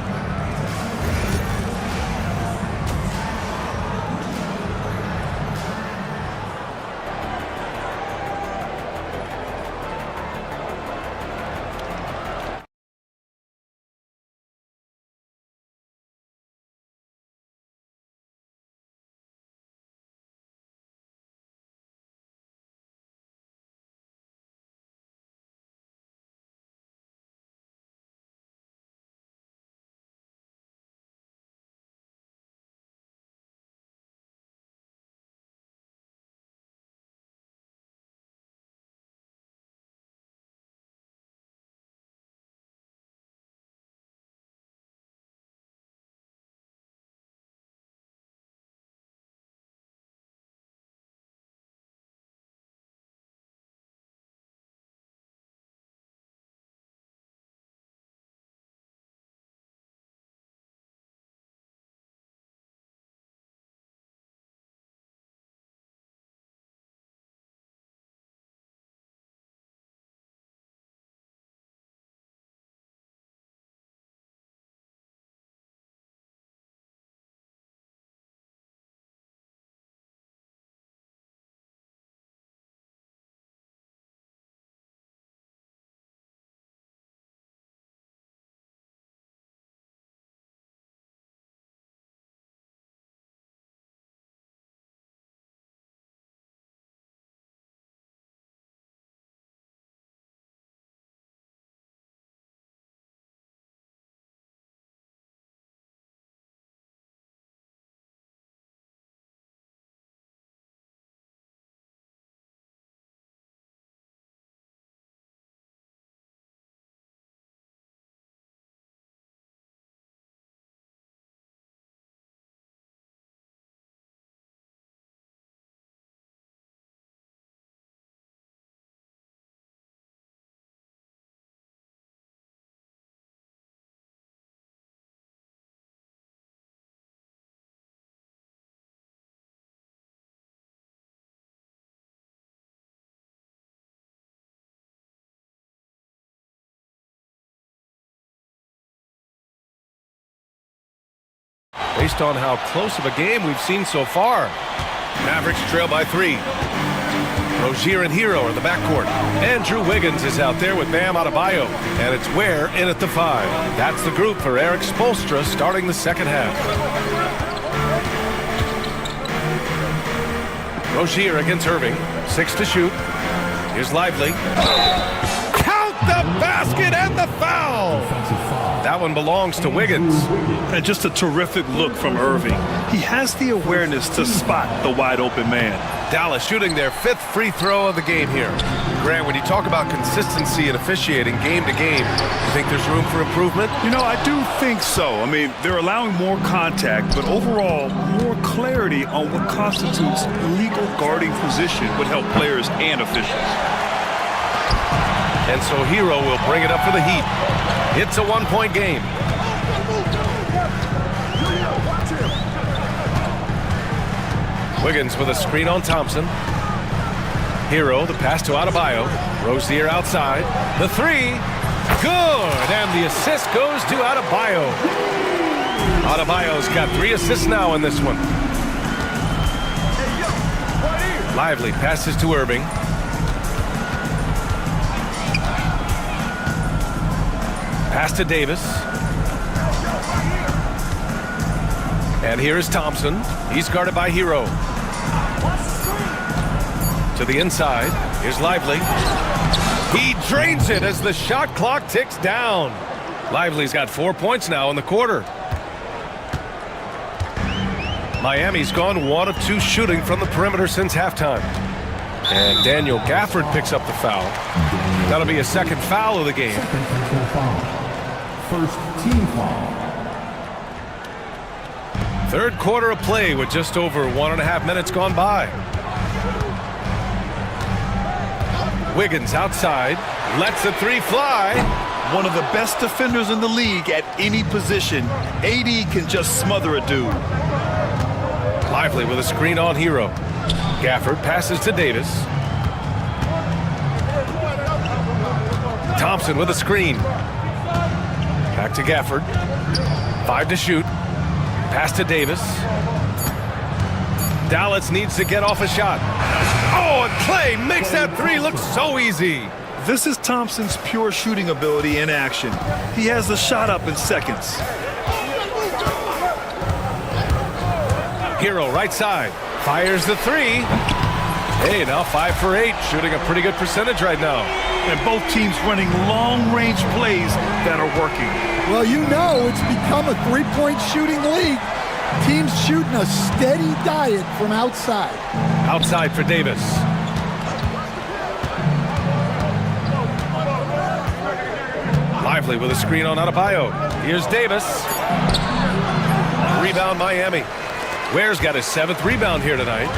based on how close of a game we've seen so far. Mavericks trail by 3. Rozier and Hero in the backcourt. Andrew Wiggins is out there with Bam Adebayo. And it's Ware in at the 5. That's the group for Eric Spoelstra starting the second half. Rozier against Irving. 6 to shoot. Here's Lively. Count the basket and the foul! That one belongs to Wiggins. And just a terrific look from Irving. He has the awareness to spot the wide open man. Dallas shooting their 5th free throw of the game here. Grant, when you talk about consistency and officiating game to game, you think there's room for improvement? You know, I do think so. I mean, they're allowing more contact, but overall, more clarity on what constitutes legal guarding position would help players and officials. And so Hero will bring it up for the Heat. It's a 1-point game. Wiggins with a screen on Thompson. Hero, the pass to Adebayo. Rozier outside. The 3. Good! And the assist goes to Adebayo. Adebayo's got 3 assists now in this one. Lively passes to Irving. Pass to Davis. And here is Thompson. He's guarded by Hero. To the inside. Here's Lively. He drains it as the shot clock ticks down. Lively's got 4 points now in the quarter. Miami's gone 1 of 2 shooting from the perimeter since halftime. And Daniel Gafford picks up the foul. That'll be a second foul of the game. First team foul. Third quarter of play with just over 1.5 minutes gone by. Wiggins outside, lets the 3 fly. One of the best defenders in the league at any position. AD can just smother a dude. Lively with a screen on Hero. Gafford passes to Davis. Thompson with a screen. Back to Gafford. 5 to shoot. Pass to Davis. Dallas needs to get off a shot. Oh, and Clay makes that 3 look so easy. This is Thompson's pure shooting ability in action. He has the shot up in seconds. Hero right side. Fires the 3. Hey, now 5 for 8. Shooting a pretty good percentage right now. And both teams running long-range plays that are working. Well, you know it's become a three-point shooting league. Teams shooting a steady diet from outside. Outside for Davis. Lively with a screen on Adebayo. Here's Davis. Rebound Miami. Ware's got his 7th rebound here tonight.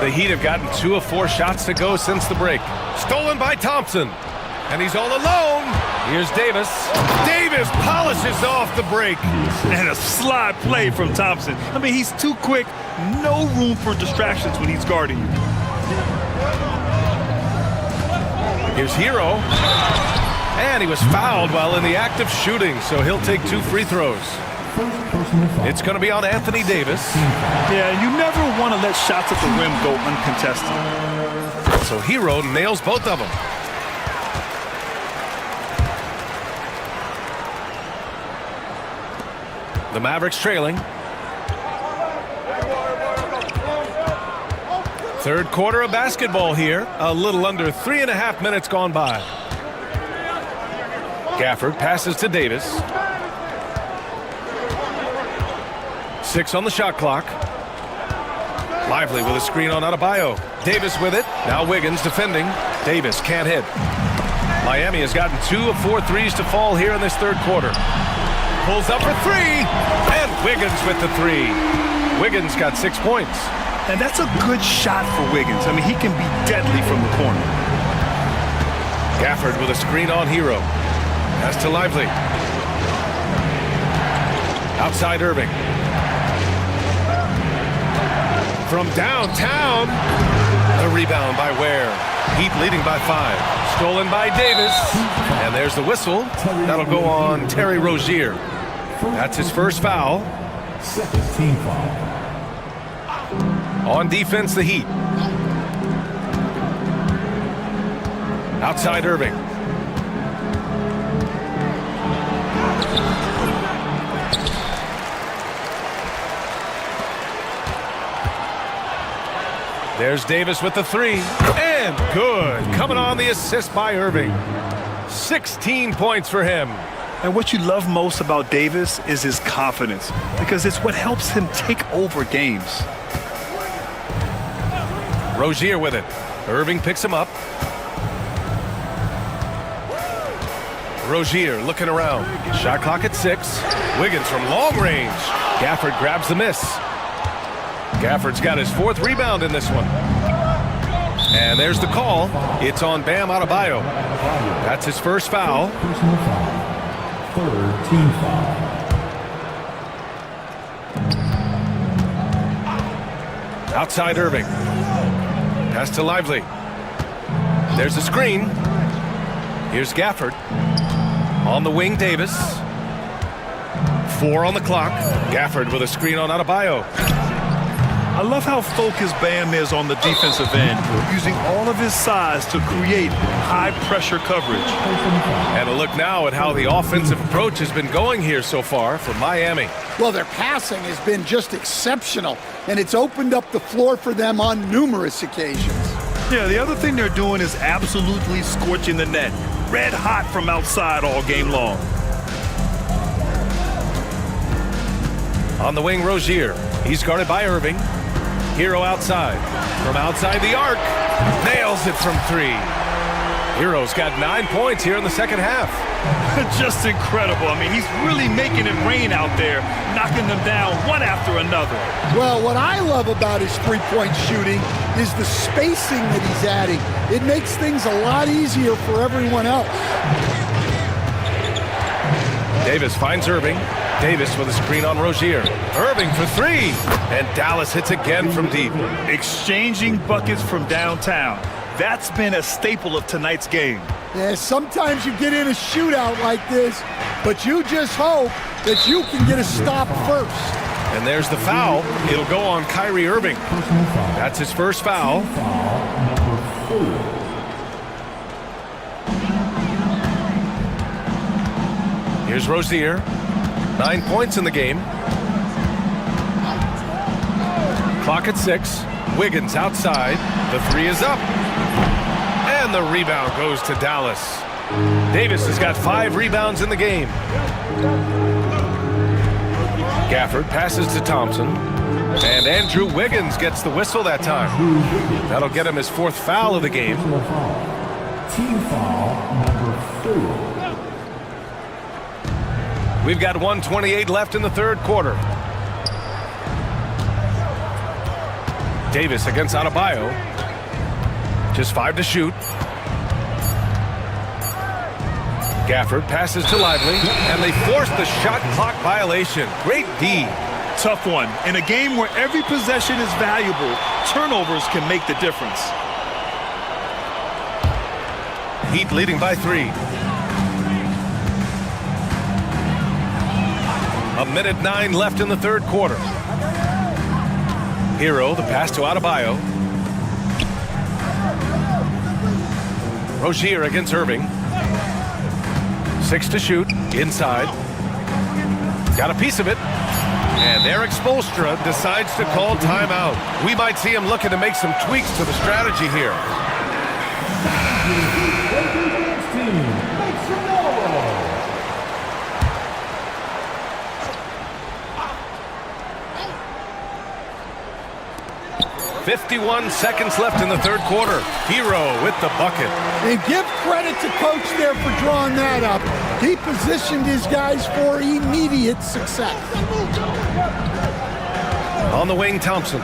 The Heat have gotten 2 of 4 shots to go since the break. Stolen by Thompson. And he's all alone. Here's Davis. Davis polishes off the break. And a slide play from Thompson. I mean, he's too quick. No room for distractions when he's guarding you. Here's Hero. And he was fouled while in the act of shooting, so he'll take 2 free throws. It's going to be on Anthony Davis. Yeah, you never want to let shots at the rim go uncontested. So Hero nails both of them. The Mavericks trailing. Third quarter of basketball here. A little under 3.5 minutes gone by. Gafford passes to Davis. 6 on the shot clock. Lively with a screen on Adebayo. Davis with it. Now Wiggins defending. Davis can't hit. Miami has gotten 2 of 4 threes to fall here in this third quarter. Pulls up for 3. And Wiggins with the 3. Wiggins got 6 points. And that's a good shot for Wiggins. I mean, he can be deadly from the corner. Gafford with a screen on Hero. Pass to Lively. Outside Irving. From downtown. The rebound by Ware. Heat leading by 5. Stolen by Davis. And there's the whistle. That'll go on Terry Rozier. That's his first foul. Second team foul. On defense, the Heat. Outside Irving. There's Davis with the three. And good. Coming on the assist by Irving. 16 points for him. And what you love most about Davis is his confidence, because it's what helps him take over games. Rozier with it. Irving picks him up. Rozier looking around. Shot clock at 6. Wiggins from long range. Gafford grabs the miss. Gafford's got his 4th rebound in this one. And there's the call. It's on Bam Adebayo. That's his first foul. Personal foul. Third team foul. Outside Irving. Pass to Lively. There's the screen. Here's Gafford. On the wing, Davis. 4 on the clock. Gafford with a screen on Adebayo. I love how focused Bam is on the defensive end, using all of his size to create high-pressure coverage. And a look now at how the offensive approach has been going here so far for Miami. Well, their passing has been just exceptional, and it's opened up the floor for them on numerous occasions. Yeah, the other thing they're doing is absolutely scorching the net. Red hot from outside all game long. On the wing, Rozier. He's guarded by Irving. Hero outside. From outside the arc. Nails it from 3. Hero's got 9 points here in the second half. Just incredible. I mean, he's really making it rain out there, knocking them down one after another. Well, what I love about his three-point shooting is the spacing that he's adding. It makes things a lot easier for everyone else. Davis finds Irving. Davis with a screen on Rozier. Irving for 3. And Dallas hits again from deep. Exchanging buckets from downtown. That's been a staple of tonight's game. Yeah, sometimes you get in a shootout like this, but you just hope that you can get a stop first. And there's the foul. It'll go on Kyrie Irving. That's his first foul. Here's Rozier. 9 points in the game. Clock at 6. Wiggins outside. The 3 is up. And the rebound goes to Dallas. Davis has got 5 rebounds in the game. Gafford passes to Thompson. And Andrew Wiggins gets the whistle that time. That'll get him his 4th foul of the game. Team foul number 4. We've got 1:28 left in the third quarter. Davis against Adebayo. Just 5 to shoot. Gafford passes to Lively, and they force the shot clock violation. Great D. Tough one. In a game where every possession is valuable, turnovers can make the difference. Heat leading by 3. 1:09 left in the third quarter. Hero, the pass to Adebayo. Rozier against Irving. 6 to shoot, inside. Got a piece of it. And Eric Spoelstra decides to call timeout. We might see him looking to make some tweaks to the strategy here. 51 seconds left in the third quarter. Hero with the bucket. And give credit to coach there for drawing that up. He positioned his guys for immediate success. On the wing, Thompson.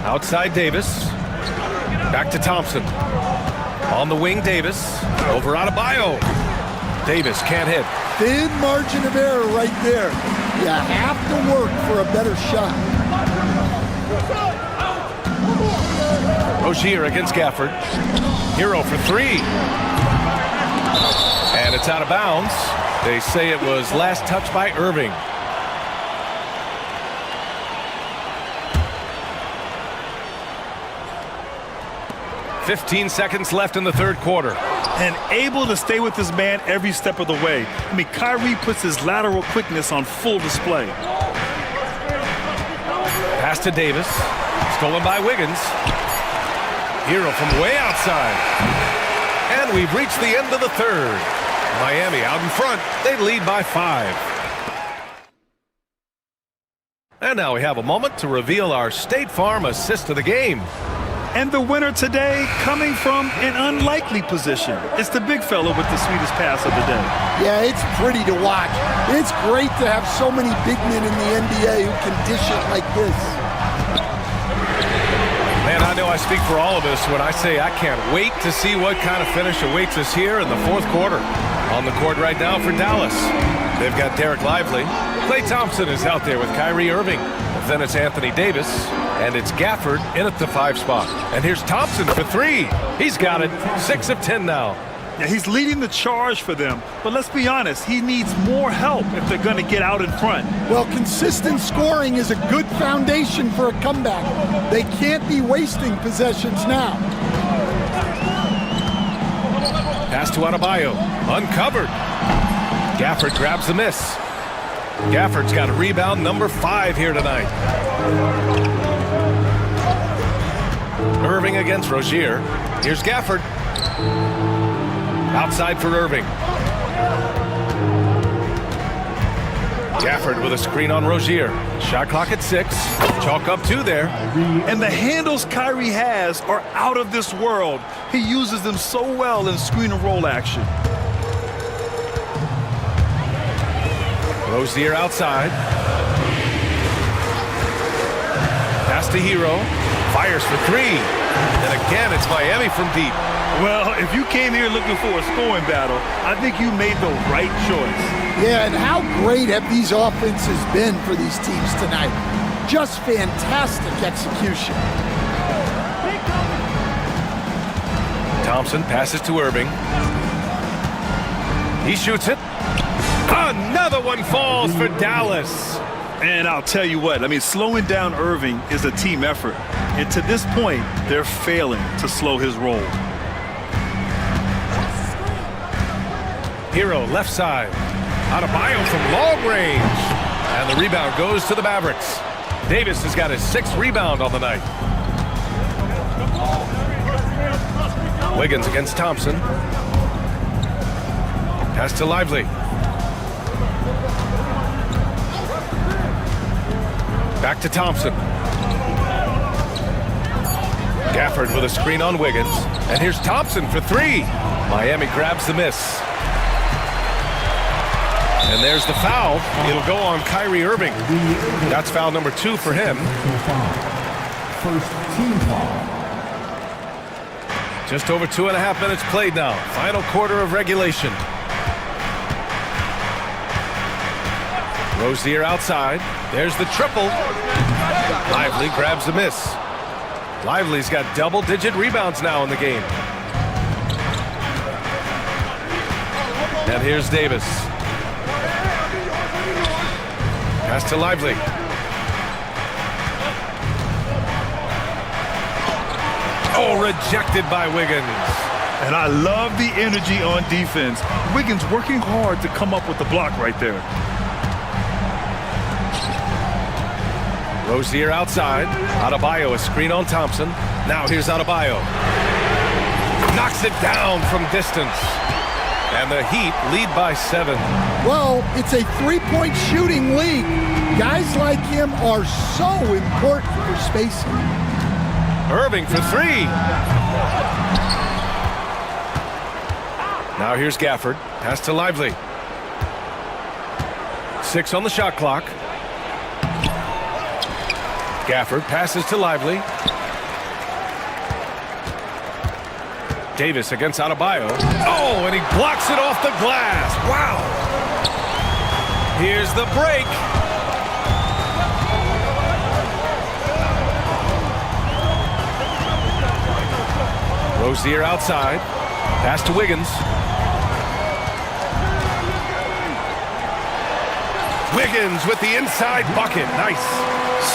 Outside Davis. Back to Thompson. On the wing, Davis. Over Adebayo. Davis can't hit. Thin margin of error right there. You have to work for a better shot. Rozier against Gafford. Hero for 3. And And it's out of bounds. They say it was last touched by Irving. .15 left in the third quarter. And able to stay with his man every step of the way. I mean, Kyrie puts his lateral quickness on full display. Pass to Davis. Stolen by Wiggins. Hero from way outside. And we've reached the end of the third. Miami out in front. They lead by 5. And now we have a moment to reveal our State Farm assist of the game. And the winner today coming from an unlikely position. It's the big fella with the sweetest pass of the day. Yeah, it's pretty to watch. It's great to have so many big men in the NBA who can dish it like this. Man, I know I speak for all of us when I say I can't wait to see what kind of finish awaits us here in the fourth quarter. On the court right now for Dallas. They've got Derek Lively. Klay Thompson is out there with Kyrie Irving. Then it's Anthony Davis, and it's Gafford in at the 5 spot. And here's Thompson for 3. He's got it. 6 of 10 now. Yeah, he's leading the charge for them. But let's be honest, he needs more help if they're going to get out in front. Well, consistent scoring is a good foundation for a comeback. They can't be wasting possessions now. Pass to Adebayo. Uncovered. Gafford grabs the miss. Gafford's got a rebound number 5 here tonight. Irving against Rozier. Here's Gafford. Outside for Irving. Gafford with a screen on Rozier. Shot clock at 6. Chalk up 2 there. And the handles Kyrie has are out of this world. He uses them so well in screen and roll action. Rozier outside. Pass to Hero. Fires for 3. And again, it's Miami from deep. Well, if you came here looking for a scoring battle, I think you made the right choice. Yeah, and how great have these offenses been for these teams tonight? Just fantastic execution. Thompson passes to Irving. He shoots it. Another one falls for Dallas. And I'll tell you what, I mean, slowing down Irving is a team effort. And to this point, they're failing to slow his roll. Hero left side. Adebayo from long range. And the rebound goes to the Mavericks. Davis has got his 6th rebound on the night. Wiggins against Thompson. Pass to Lively. Back to Thompson. Gafford with a screen on Wiggins. And here's Thompson for 3. Miami grabs the miss. And there's the foul. It'll go on Kyrie Irving. That's foul number 2 for him. First team foul. Just over 2.5 minutes played now. Final quarter of regulation. Rozier outside. There's the triple. Lively grabs the miss. Lively's got double-digit rebounds now in the game. And here's Davis. Pass to Lively. Oh, rejected by Wiggins. And I love the energy on defense. Wiggins working hard to come up with the block right there. Rozier outside. Adebayo a screen on Thompson. Now here's Adebayo. Knocks it down from distance. And the Heat lead by 7. Well, it's a 3-point shooting league. Guys like him are so important for spacing. Irving for 3. Now here's Gafford. Pass to Lively. 6 on the shot clock. Gafford passes to Lively. Davis against Adebayo. Oh, and he blocks it off the glass. Wow. Here's the break. Rozier outside. Pass to Wiggins. Wiggins with the inside bucket. Nice.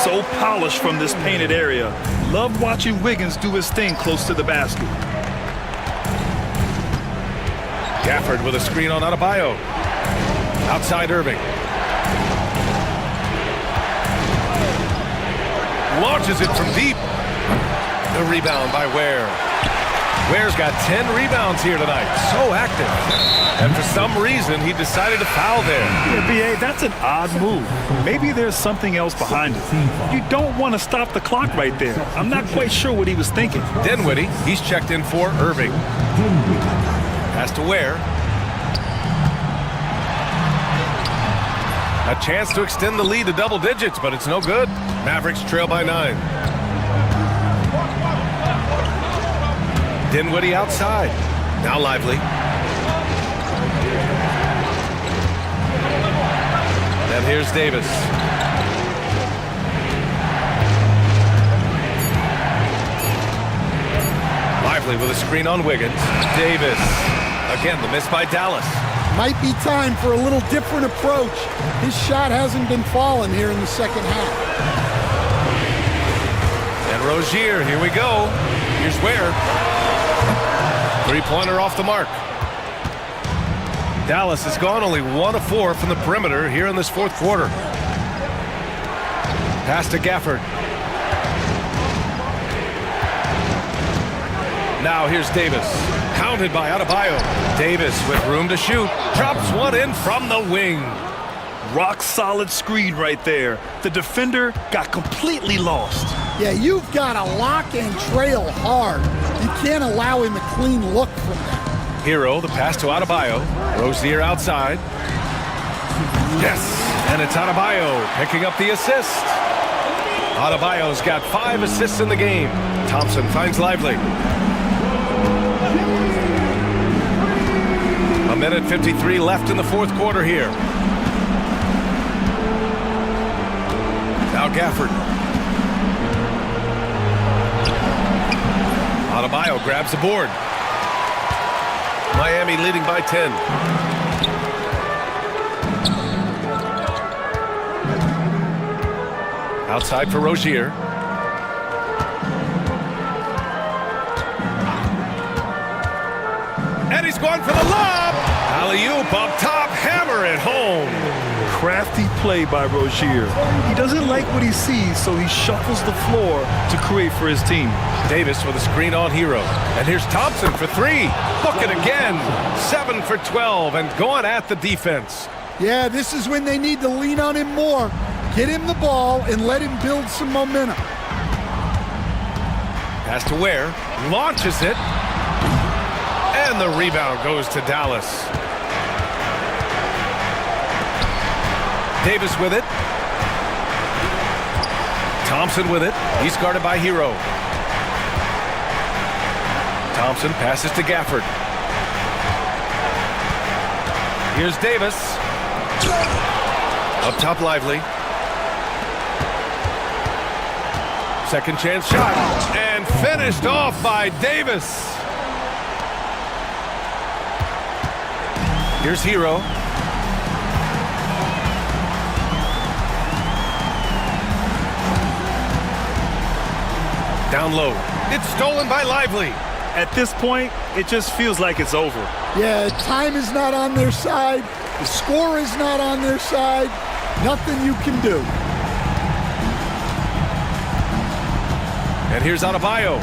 So polished from this painted area. Love watching Wiggins do his thing close to the basket. Gafford with a screen on Adebayo. Outside Irving. Launches it from deep. The rebound by Ware. Ware's got 10 rebounds here tonight. So active. And for some reason, he decided to foul there. Yeah, B.A., that's an odd move. Maybe there's something else behind it. You don't want to stop the clock right there. I'm not quite sure what he was thinking. Dinwiddie, he's checked in for Irving. Pass to Ware. A chance to extend the lead to double digits, but it's no good. Mavericks trail by 9. Dinwiddie outside. Now Lively. And here's Davis. Lively with a screen on Wiggins. Davis. Again, the miss by Dallas. Might be time for a little different approach. His shot hasn't been falling here in the second half. And Rozier, here we go. Here's Ware. Three-pointer off the mark. Dallas has gone only 1 of 4 from the perimeter here in this fourth quarter. Pass to Gafford. Now here's Davis. Counted by Adebayo. Davis with room to shoot. Drops one in from the wing. Rock solid screen right there. The defender got completely lost. Yeah, you've got to lock and trail hard. You can't allow him a clean look from that. Hero, the pass to Adebayo. Rozier outside. Yes, and it's Adebayo picking up the assist. Adebayo's got 5 assists in the game. Thompson finds Lively. A minute 53 left in the fourth quarter here. Now Gafford. Adebayo grabs the board. Miami leading by 10. Outside for Rozier. And he's going for the lob. Alley-oop up top, hammer it home. Crafty play by Rozier. He doesn't like what he sees, so he shuffles the floor to create for his team. Davis with a screen on Hero. And here's Thompson for 3. Book it again. 7 for 12 and going at the defense. Yeah, this is when they need to lean on him more. Get him the ball and let him build some momentum. Pass to Ware. Launches it. And the rebound goes to Dallas. Davis with it. Thompson with it. He's guarded by Hero. Thompson passes to Gafford. Here's Davis. Up top Lively. Second chance shot. And finished off by Davis. Here's Hero. Down low. It's stolen by Lively. At this point, it just feels like it's over. Yeah, time is not on their side. The score is not on their side. Nothing you can do. And here's Adebayo.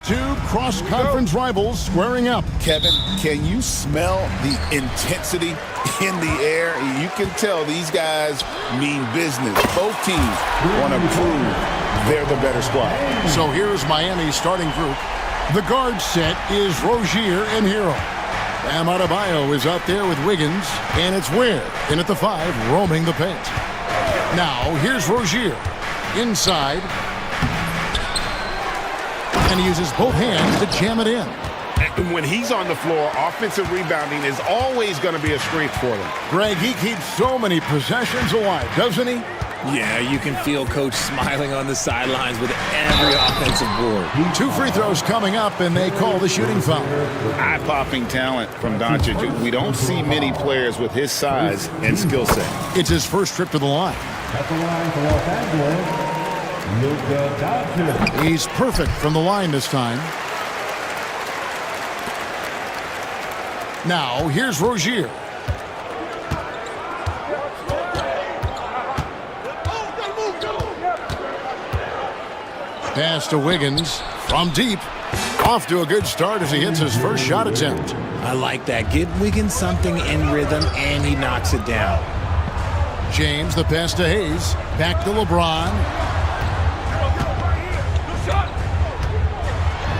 Two cross-conference rivals squaring up. Kevin, can you smell the intensity in the air? You can tell these guys mean business. Both teams want to prove they're the better squad. So here's Miami's starting group. The guard set is Rozier and Hero. Bam Adebayo is out there with Wiggins, and it's Ware in at the 5, roaming the paint. Now, here's Rozier. Inside. And he uses both hands to jam it in. And when he's on the floor, offensive rebounding is always going to be a strength for them. Greg, he keeps so many possessions alive, doesn't he? Yeah, you can feel Coach smiling on the sidelines with every offensive board. 2 free throws coming up, and they call the shooting foul. Eye-popping talent from Doncic. We don't see many players with his size and skill set. It's his first trip to the line. At the line for Los Angeles, Luka Doncic. He's perfect from the line this time. Now, here's Rozier. Pass to Wiggins from deep. Off to a good start as he hits his first shot attempt. I like that. Give Wiggins something in rhythm, and he knocks it down. James, the pass to Hayes. Back to LeBron.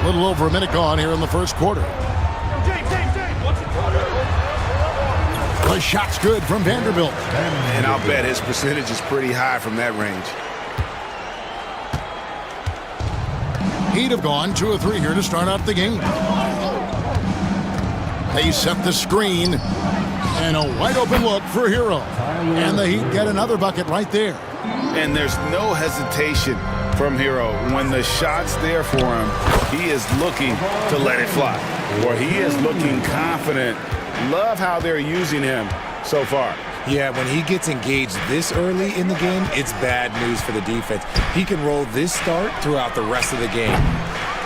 A little over a minute gone here in the first quarter. The shot's good from Vanderbilt. And I'll bet his percentage is pretty high from that range. He'd have gone 2 or 3 here to start out the game. They set the screen. And a wide open look for Hero. And the Heat get another bucket right there. And there's no hesitation from Hero. When the shot's there for him, he is looking to let it fly. Or he is looking confident. Love how they're using him so far. Yeah, when he gets engaged this early in the game, it's bad news for the defense. He can roll this start throughout the rest of the game.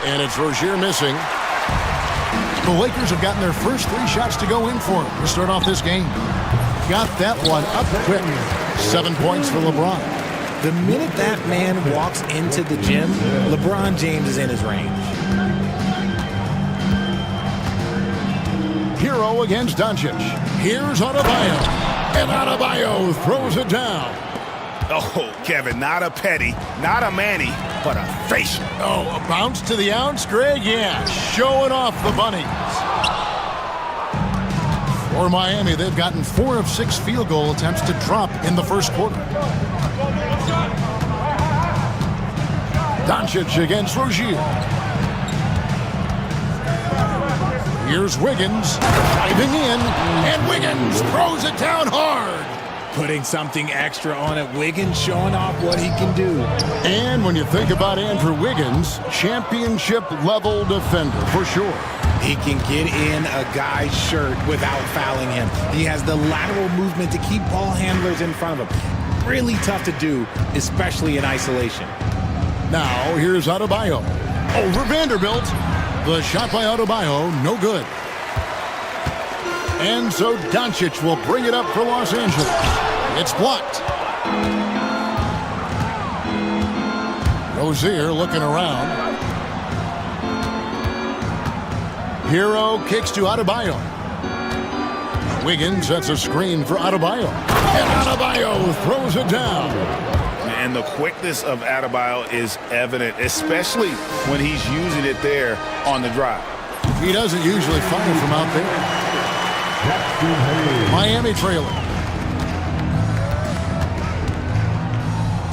And it's Rozier missing. The Lakers have gotten their first 3 shots to go in for him to start off this game. Got that one up quick. 7 points for LeBron. The minute that man walks into the gym, LeBron James is in his range. Hero against Doncic. Here's Adebayo. And Adebayo throws it down. Oh, Kevin, not a petty, not a Manny, but a facial. Oh, a bounce to the ounce, Greg? Yeah, showing off the bunnies. For Miami, they've gotten 4 of 6 field goal attempts to drop in the first quarter. Doncic against Rozier. Here's Wiggins diving in, and Wiggins throws it down hard. Putting something extra on it. Wiggins showing off what he can do. And when you think about Andrew Wiggins, championship-level defender for sure. He can get in a guy's shirt without fouling him. He has the lateral movement to keep ball handlers in front of him. Really tough to do, especially in isolation. Now, here's Adebayo. Over Vanderbilt. The shot by Adebayo, no good. And so Doncic will bring it up for Los Angeles. It's blocked. Rozier looking around. Hero kicks to Adebayo. Wiggins sets a screen for Adebayo. And Adebayo throws it down. And the quickness of Adebayo is evident, especially when he's using it there on the drive. He doesn't usually fire from out there. Miami trailing.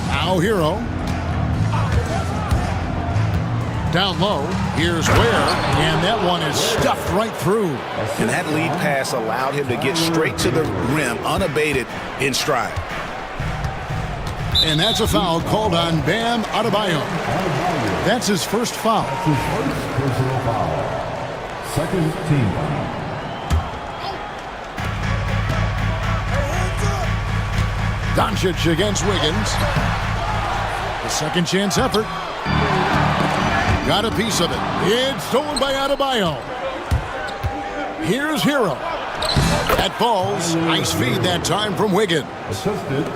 Now Hero. Down low. Here's Ware. And that one is stuffed right through. And that lead pass allowed him to get straight to the rim, unabated in stride. And that's a foul called on Bam Adebayo. That's his first foul. Personal foul. Second team foul. Doncic against Wiggins. The second chance effort. Got a piece of it. It's stolen by Adebayo. Here's Hero. That falls. Nice feed that time from Wiggins.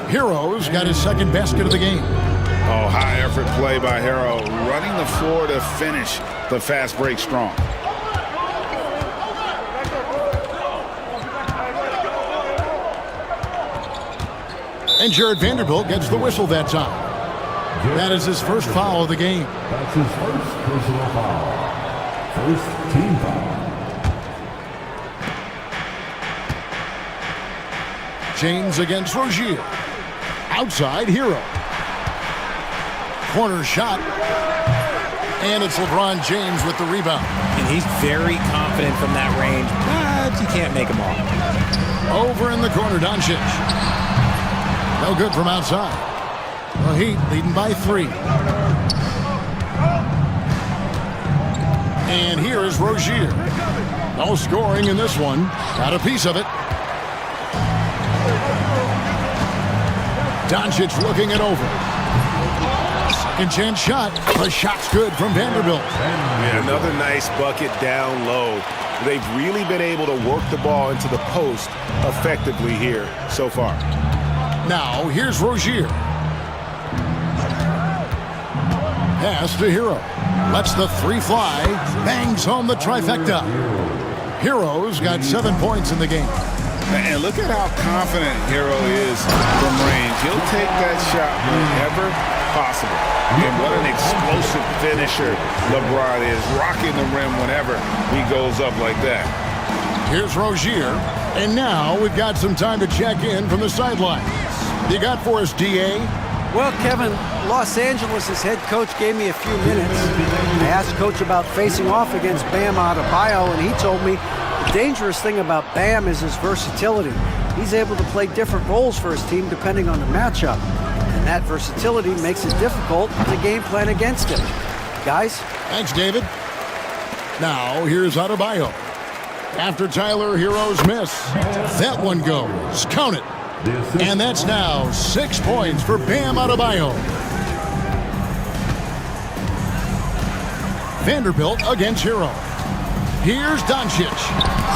Hero's got his second basket of the game. Oh, high-effort play by Hero, running the floor to finish the fast break strong. And Jared Vanderbilt gets the whistle that time. That is his first foul of the game. That's his first personal foul. First team foul. James against Rozier. Outside, Hero. Corner shot. And it's LeBron James with the rebound. And he's very confident from that range, but you can't make him all. Over in the corner, Doncic. No good from outside. The Heat leading by 3. And here is Rozier. No scoring in this one. Got a piece of it. Doncic looking it over. Second chance shot. The shot's good from Vanderbilt. Yeah, another nice bucket down low. They've really been able to work the ball into the post effectively here so far. Now, here's Rozier. Pass to Hero. Lets the 3 fly. Bangs home the trifecta. Hero's got 7 points in the game. And look at how confident Hero is from range. He'll take that shot whenever possible. And what an explosive finisher LeBron is, rocking the rim whenever he goes up like that. Here's Rozier. And now we've got some time to check in from the sideline. You got for us, DA? Well, Kevin, Los Angeles' head coach gave me a few minutes. I asked Coach about facing off against Bam Adebayo, and he told me the dangerous thing about Bam is his versatility. He's able to play different roles for his team depending on the matchup. And that versatility makes it difficult to game plan against him. Guys? Thanks, David. Now, here's Adebayo. After Tyler Hero's miss, that one goes. Count it. And that's now 6 points for Bam Adebayo. Vanderbilt against Hero. Here's Doncic.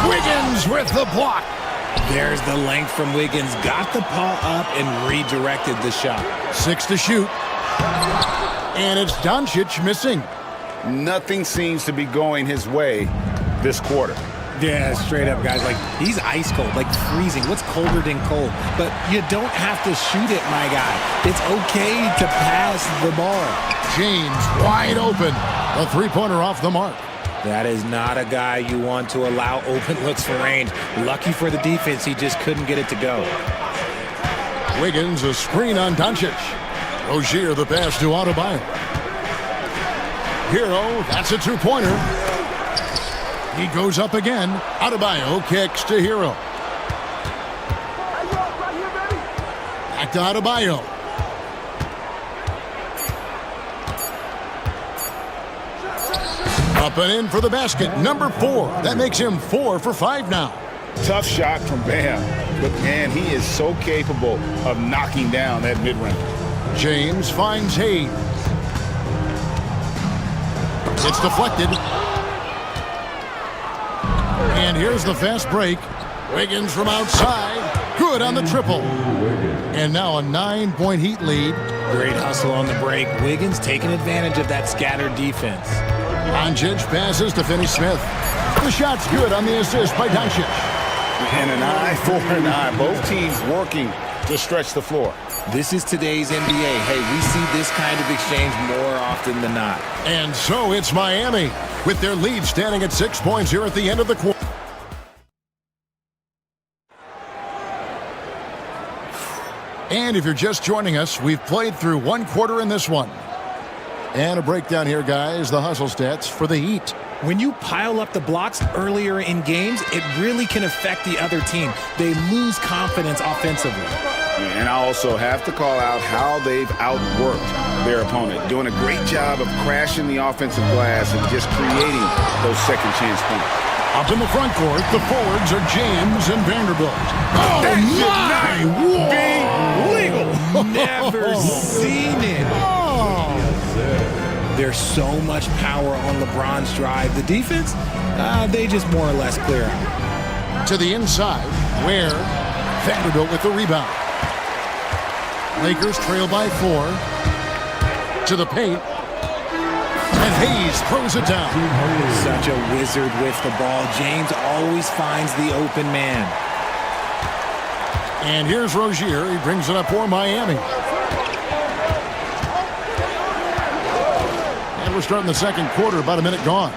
Wiggins with the block. There's the length from Wiggins. Got the ball up and redirected the shot. 6 to shoot. And it's Doncic missing. Nothing seems to be going his way this quarter. Yeah, straight up, guys. Like, he's ice cold, like freezing. What's colder than cold? But you don't have to shoot it, my guy. It's okay to pass the ball. James wide open. A 3-pointer off the mark. That is not a guy you want to allow open looks for range. Lucky for the defense, he just couldn't get it to go. Wiggins, a screen on Doncic. Rozier, the pass to Adebayo. Hero, that's a 2-pointer. He goes up again. Adebayo kicks to Hero. Back to Adebayo. Up and in for the basket. Number 4. That makes him 4 for 5 now. Tough shot from Bam. But, man, he is so capable of knocking down that mid-range. James finds Hayes. It's deflected. And here's the fast break. Wiggins from outside. Good on the triple. And now a 9-point Heat lead. Great hustle on the break. Wiggins taking advantage of that scattered defense. Doncic passes to Finney-Smith. The shot's good on the assist by Doncic. And an eye for an eye. Both teams working to stretch the floor. This is today's NBA. Hey, we see this kind of exchange more often than not. And so it's Miami, with their lead standing at 6 points here at the end of the quarter. And if you're just joining us, we've played through 1 quarter in this one. And a breakdown here, guys, the hustle stats for the Heat. When you pile up the blocks earlier in games, it really can affect the other team. They lose confidence offensively. And I also have to call out how they've outworked their opponent, doing a great job of crashing the offensive glass and just creating those second chance points. Up in the front court, the forwards are James and Vanderbilt. Oh, that should not be legal. Never seen it. There's so much power on LeBron's drive. The defense, they just more or less clear out. To the inside, where Vanderbilt with the rebound. Lakers trail by 4. To the paint. And Hayes throws it down. Such a wizard with the ball. James always finds the open man. And here's Rozier. He brings it up for Miami. And we're starting the second quarter, about a minute gone.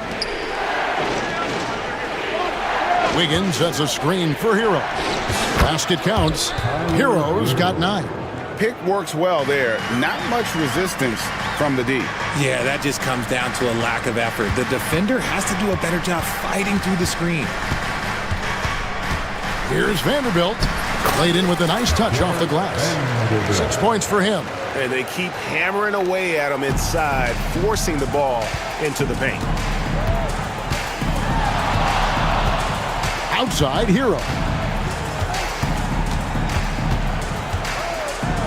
Wiggins sets a screen for Hero. Basket counts. Hero's got 9. Pick works well there. Not much resistance from the D. Yeah, that just comes down to a lack of effort. The defender has to do a better job fighting through the screen. Here's Vanderbilt. Played in with a nice touch off the glass. 6 points for him. And they keep hammering away at him inside, forcing the ball into the paint. Outside, Hero.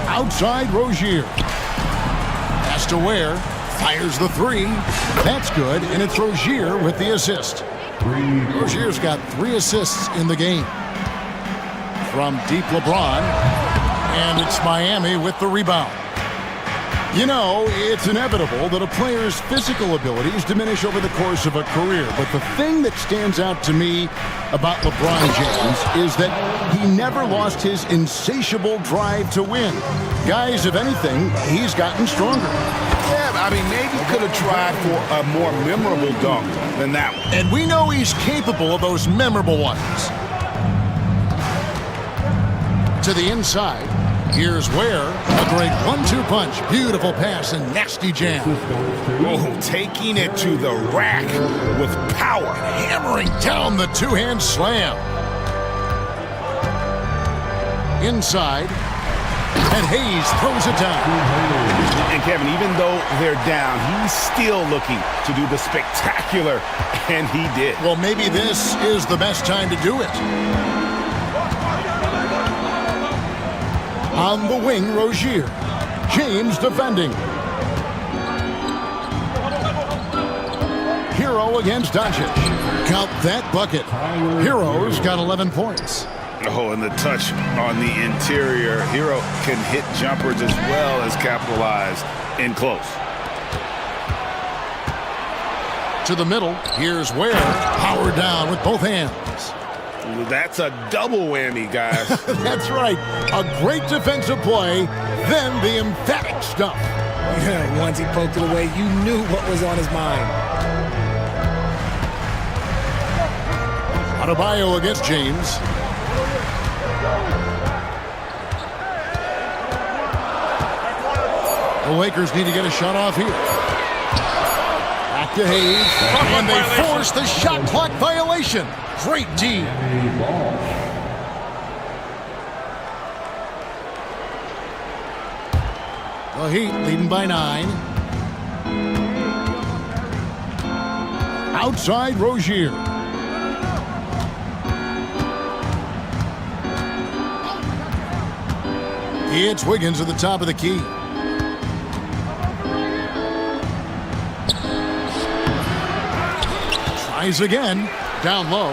Outside, Rozier. Pass to Ware. Fires the 3. That's good, and it's Rozier with the assist. Rozier's got 3 assists in the game. From deep LeBron, and it's Miami with the rebound. You know, it's inevitable that a player's physical abilities diminish over the course of a career, but the thing that stands out to me about LeBron James is that he never lost his insatiable drive to win. Guys, if anything, he's gotten stronger. Yeah, I mean, maybe could have tried for a more memorable dunk than that one. And we know he's capable of those memorable ones. To the inside. Here's Ware. A great 1-2 punch. Beautiful pass and nasty jam. Oh, taking it to the rack with power. Hammering down the 2-hand slam. Inside. And Hayes throws it down. And Kevin, even though they're down, he's still looking to do the spectacular, and he did. Well, maybe this is the best time to do it. On the wing, Rozier. James defending. Hero against Doncic. Count that bucket. Hero's got 11 points. Oh, and the touch on the interior. Hero can hit jumpers as well as capitalize in close. To the middle. Here's Ware. Powered down with both hands. That's a double whammy, guys. That's right. A great defensive play, then the emphatic stuff. Yeah, once he poked it away, you knew what was on his mind. Adebayo against James. The Lakers need to get a shot off here. Back to Hayes. And they force the shot clock violation. Great D. The Heat leading by 9. Outside Rozier. It's Wiggins at the top of the key. Tries again. Down low.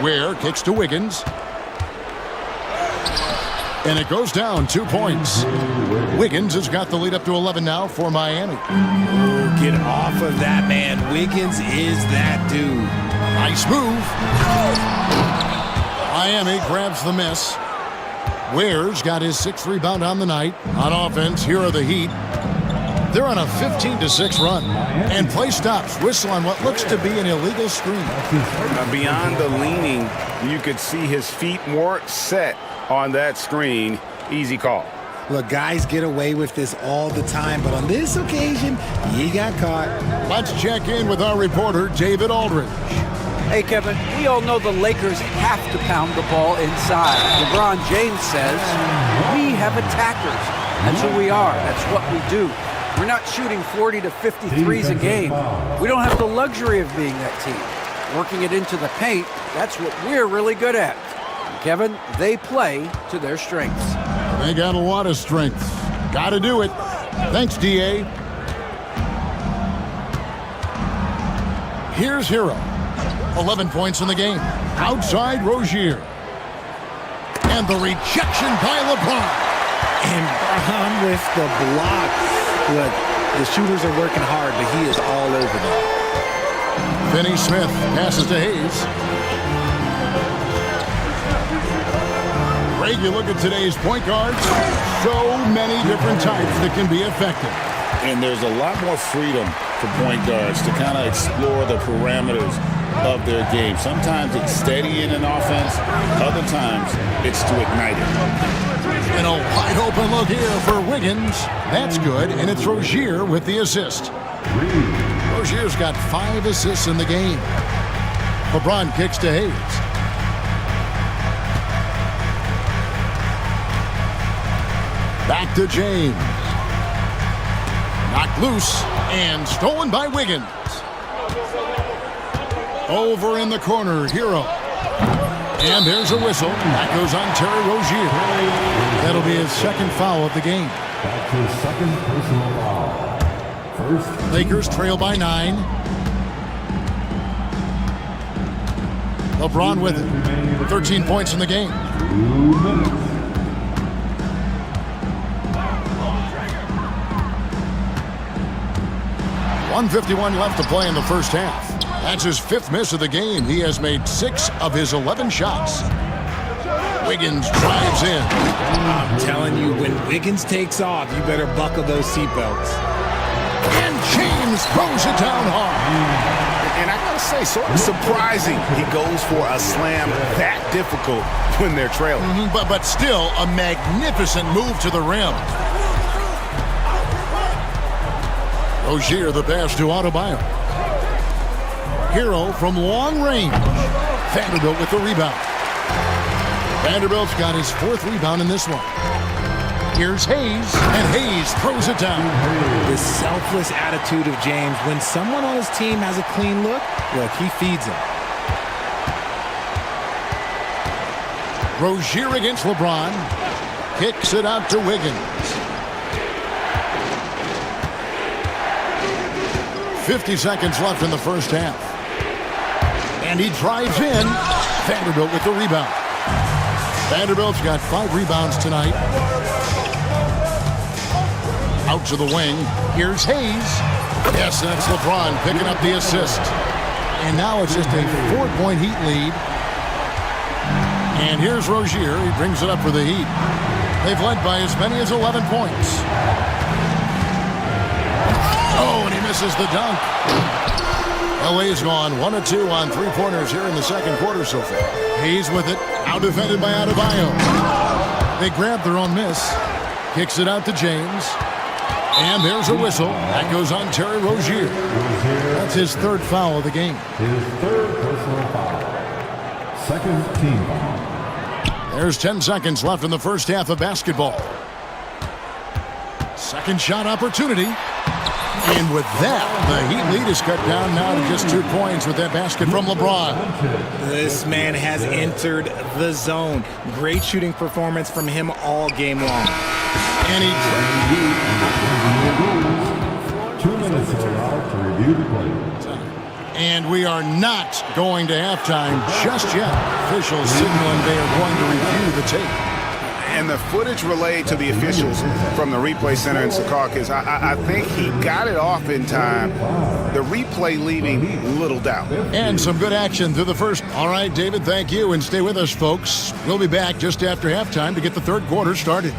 Ware kicks to Wiggins. And it goes down 2 points. Wiggins has got the lead up to 11 now for Miami. Ooh, get off of that, man. Wiggins is that dude. Nice move. Miami grabs the miss. Ware's got his 6th rebound on the night. On offense, here are the Heat. They're on a 15-6 run. And play stops. Whistle on what looks to be an illegal screen. Beyond the leaning, you could see his feet weren't set on that screen. Easy call. Look, guys get away with this all the time, but on this occasion, he got caught. Let's check in with our reporter, David Aldridge. Hey, Kevin, we all know the Lakers have to pound the ball inside. LeBron James says, we have attackers. That's who we are. That's what we do. We're not shooting 40 to 50 threes a game. We don't have the luxury of being that team. Working it into the paint, that's what we're really good at. And Kevin, they play to their strengths. They got a lot of strength. Got to do it. Thanks, D.A. Here's Hero. 11 points in the game. Outside Rozier. And the rejection by LeBron. And Bron with the block. Look, the shooters are working hard, but he is all over them. Finney Smith passes to Hayes. Greg, you look at today's point guards, so many different types that can be effective. And there's a lot more freedom for point guards to kind of explore the parameters of their game. Sometimes it's steadying an offense. Other times it's to ignite it. And a wide open look here for Wiggins. That's good, and it's Rozier with the assist. Rozier's got 5 assists in the game. LeBron kicks to Hayes. Back to James. Knocked loose and stolen by Wiggins. Over in the corner, Hero. And there's a whistle. That goes on Terry Rozier. That'll be his second foul of the game. That's his second personal foul. First, Lakers trail by 9. LeBron with it. 13 points in the game. 2 minutes. 1:51 left to play in the first half. That's his 5th miss of the game. He has made 6 of his 11 shots. Wiggins drives in. I'm telling you, when Wiggins takes off, you better buckle those seatbelts. And James throws it down hard. And I gotta say, sort of surprising he goes for a slam that difficult when they're trailing. But still a magnificent move to the rim. Rozier the pass to Adebayo. Hero from long range. Vanderbilt with the rebound. Vanderbilt's got his 4th rebound in this one. Here's Hayes, and Hayes throws it down. The selfless attitude of James. When someone on his team has a clean look, he feeds him. Rozier against LeBron. Kicks it out to Wiggins. 50 seconds left in the first half. And he drives in. Vanderbilt with the rebound. Vanderbilt's got 5 rebounds tonight. Out to the wing. Here's Hayes. Yes, that's LeBron picking up the assist. And now it's just a 4-point Heat lead. And here's Rozier. He brings it up for the Heat. They've led by as many as 11 points. Oh, and he misses the dunk. LA's gone 1 of 2 on 3-pointers here in the second quarter so far. Hayes with it. Out defended by Adebayo. They grab their own miss. Kicks it out to James. And there's a whistle. That goes on Terry Rozier. That's his 3rd foul of the game. His 3rd personal foul. 2nd team foul. There's 10 seconds left in the first half of basketball. Second shot opportunity. And with that, the Heat lead is cut down now to just 2 points with that basket from LeBron. This man has entered the zone. Great shooting performance from him all game long. And he 2 minutes allowed to review the play. And we are not going to halftime just yet. Officials signaling they are going to review the tape. And the footage relayed to the officials from the replay center in Secaucus, I think he got it off in time. The replay leaving little doubt. And some good action through the first. All right, David, thank you. And stay with us, folks. We'll be back just after halftime to get the 3rd quarter started.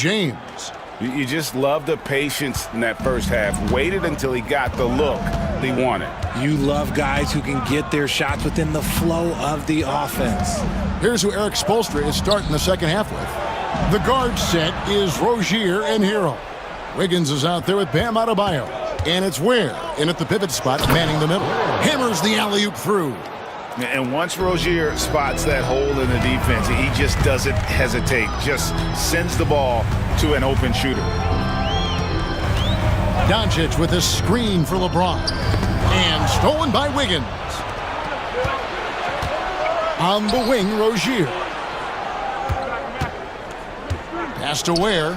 James. You just love the patience in that first half. Waited until he got the look he wanted. You love guys who can get their shots within the flow of the offense. Here's who Eric Spoelstra is starting the second half with. The guard set is Rozier and Hero. Wiggins is out there with Bam Adebayo. And it's Ware in at the pivot spot, manning the middle. Hammers the alley-oop through. And once Rozier spots that hole in the defense, he just doesn't hesitate. Just sends the ball to an open shooter. Doncic with a screen for LeBron. And stolen by Wiggins. On the wing, Rozier. Pass to Ware.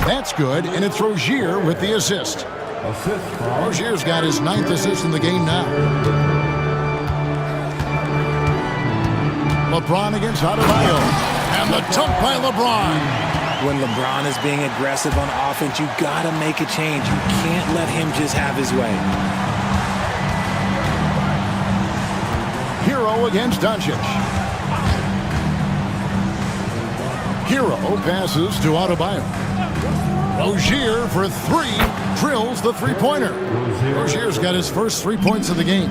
That's good, and it's Rozier with the assist. Rozier's got his 9th assist in the game now. LeBron against Adebayo. And the dunk by LeBron. When LeBron is being aggressive on offense, you gotta make a change. You can't let him just have his way. Hero against Doncic. Hero passes to Adebayo. Rozier for three, drills the three-pointer. Rozier's got his first 3 points of the game.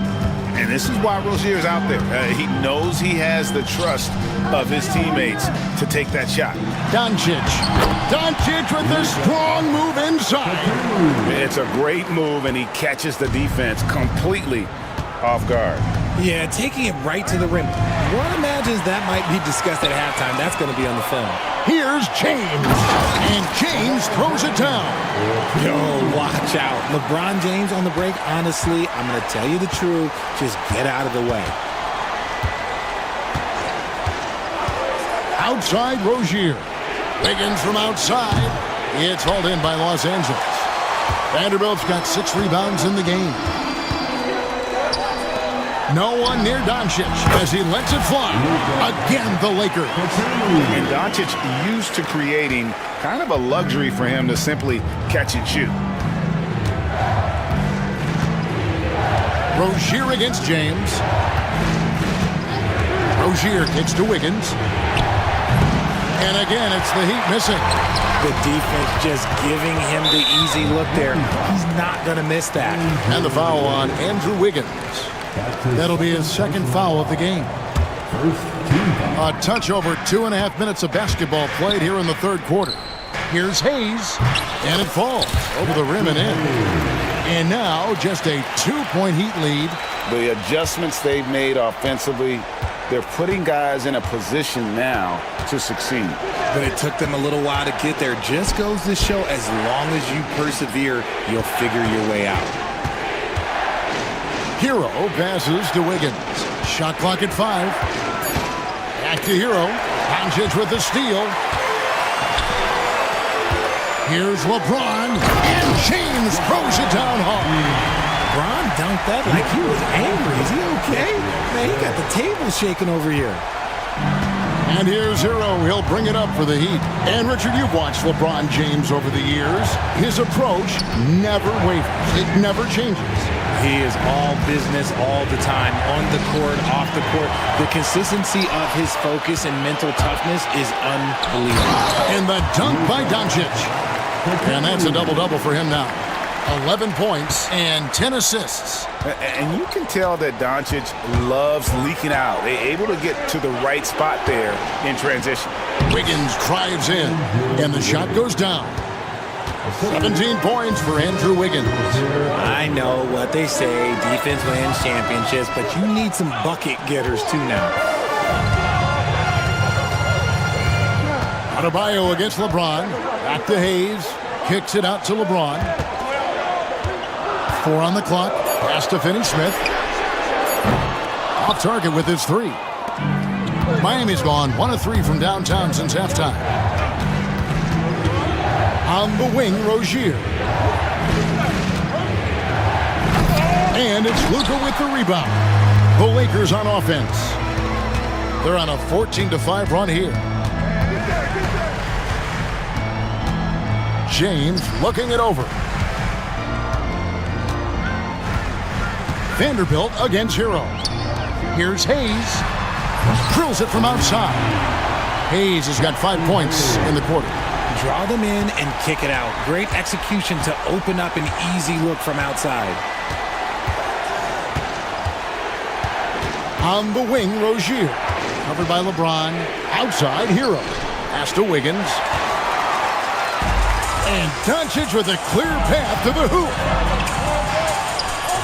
And this is why Rozier's out there. He knows he has the trust of his teammates to take that shot. Doncic with a strong move inside. It's a great move, and he catches the defense completely off guard. Yeah, taking it right to the rim. One imagines that might be discussed at halftime. That's going to be on the film. Here's James. And James throws it down. Yo, watch out. LeBron James on the break, honestly, I'm going to tell you the truth. Just get out of the way. Outside Rozier. Wiggins from outside. It's hauled in by Los Angeles. Vanderbilt's got 6 rebounds in the game. No one near Doncic as he lets it fly. Again, the Lakers. And Doncic used to creating kind of a luxury for him to simply catch and shoot. Rozier against James. Rozier kicks to Wiggins. And again, it's the Heat missing. The defense just giving him the easy look there. He's not going to miss that. And the foul on Andrew Wiggins. That'll be his second foul of the game. A touch over 2.5 minutes of basketball played here in the third quarter. Here's Hayes, and it falls over the rim and in. And now just a 2-point Heat lead. The adjustments they've made offensively, they're putting guys in a position now to succeed. But it took them a little while to get there. Just goes to show as long as you persevere, you'll figure your way out. Hero passes to Wiggins. Shot clock at 5. Back to Hero. Doncic with the steal. Here's LeBron. And James throws it down hard. LeBron dunked that like he was angry. Is he okay? Man, he got the table shaking over here. And here's Hero. He'll bring it up for the Heat. And Richard, you've watched LeBron James over the years. His approach never wavers. It never changes. He is all business all the time, on the court, off the court. The consistency of his focus and mental toughness is unbelievable. And the dunk by Doncic. And that's a double-double for him now. 11 points and 10 assists. And you can tell that Doncic loves leaking out. They're able to get to the right spot there in transition. Wiggins drives in, and the shot goes down. 17 points for Andrew Wiggins. I know what they say, defense wins championships, but you need some bucket getters too now. Adebayo against LeBron. Back to Hayes. Kicks it out to LeBron. 4 on the clock. Pass to Finney-Smith. Off target with his 3. Miami's gone 1 of 3 from downtown since halftime. On the wing, Rozier. And it's Luka with the rebound. The Lakers on offense. They're on a 14-5 run here. James looking it over. Vanderbilt against Hero. Here's Hayes. Drills it from outside. Hayes has got 5 points in the quarter. Draw them in and kick it out. Great execution to open up an easy look from outside. On the wing, Rozier. Covered by LeBron. Outside, Hero. Pass to Wiggins. And Doncic with a clear path to the hoop.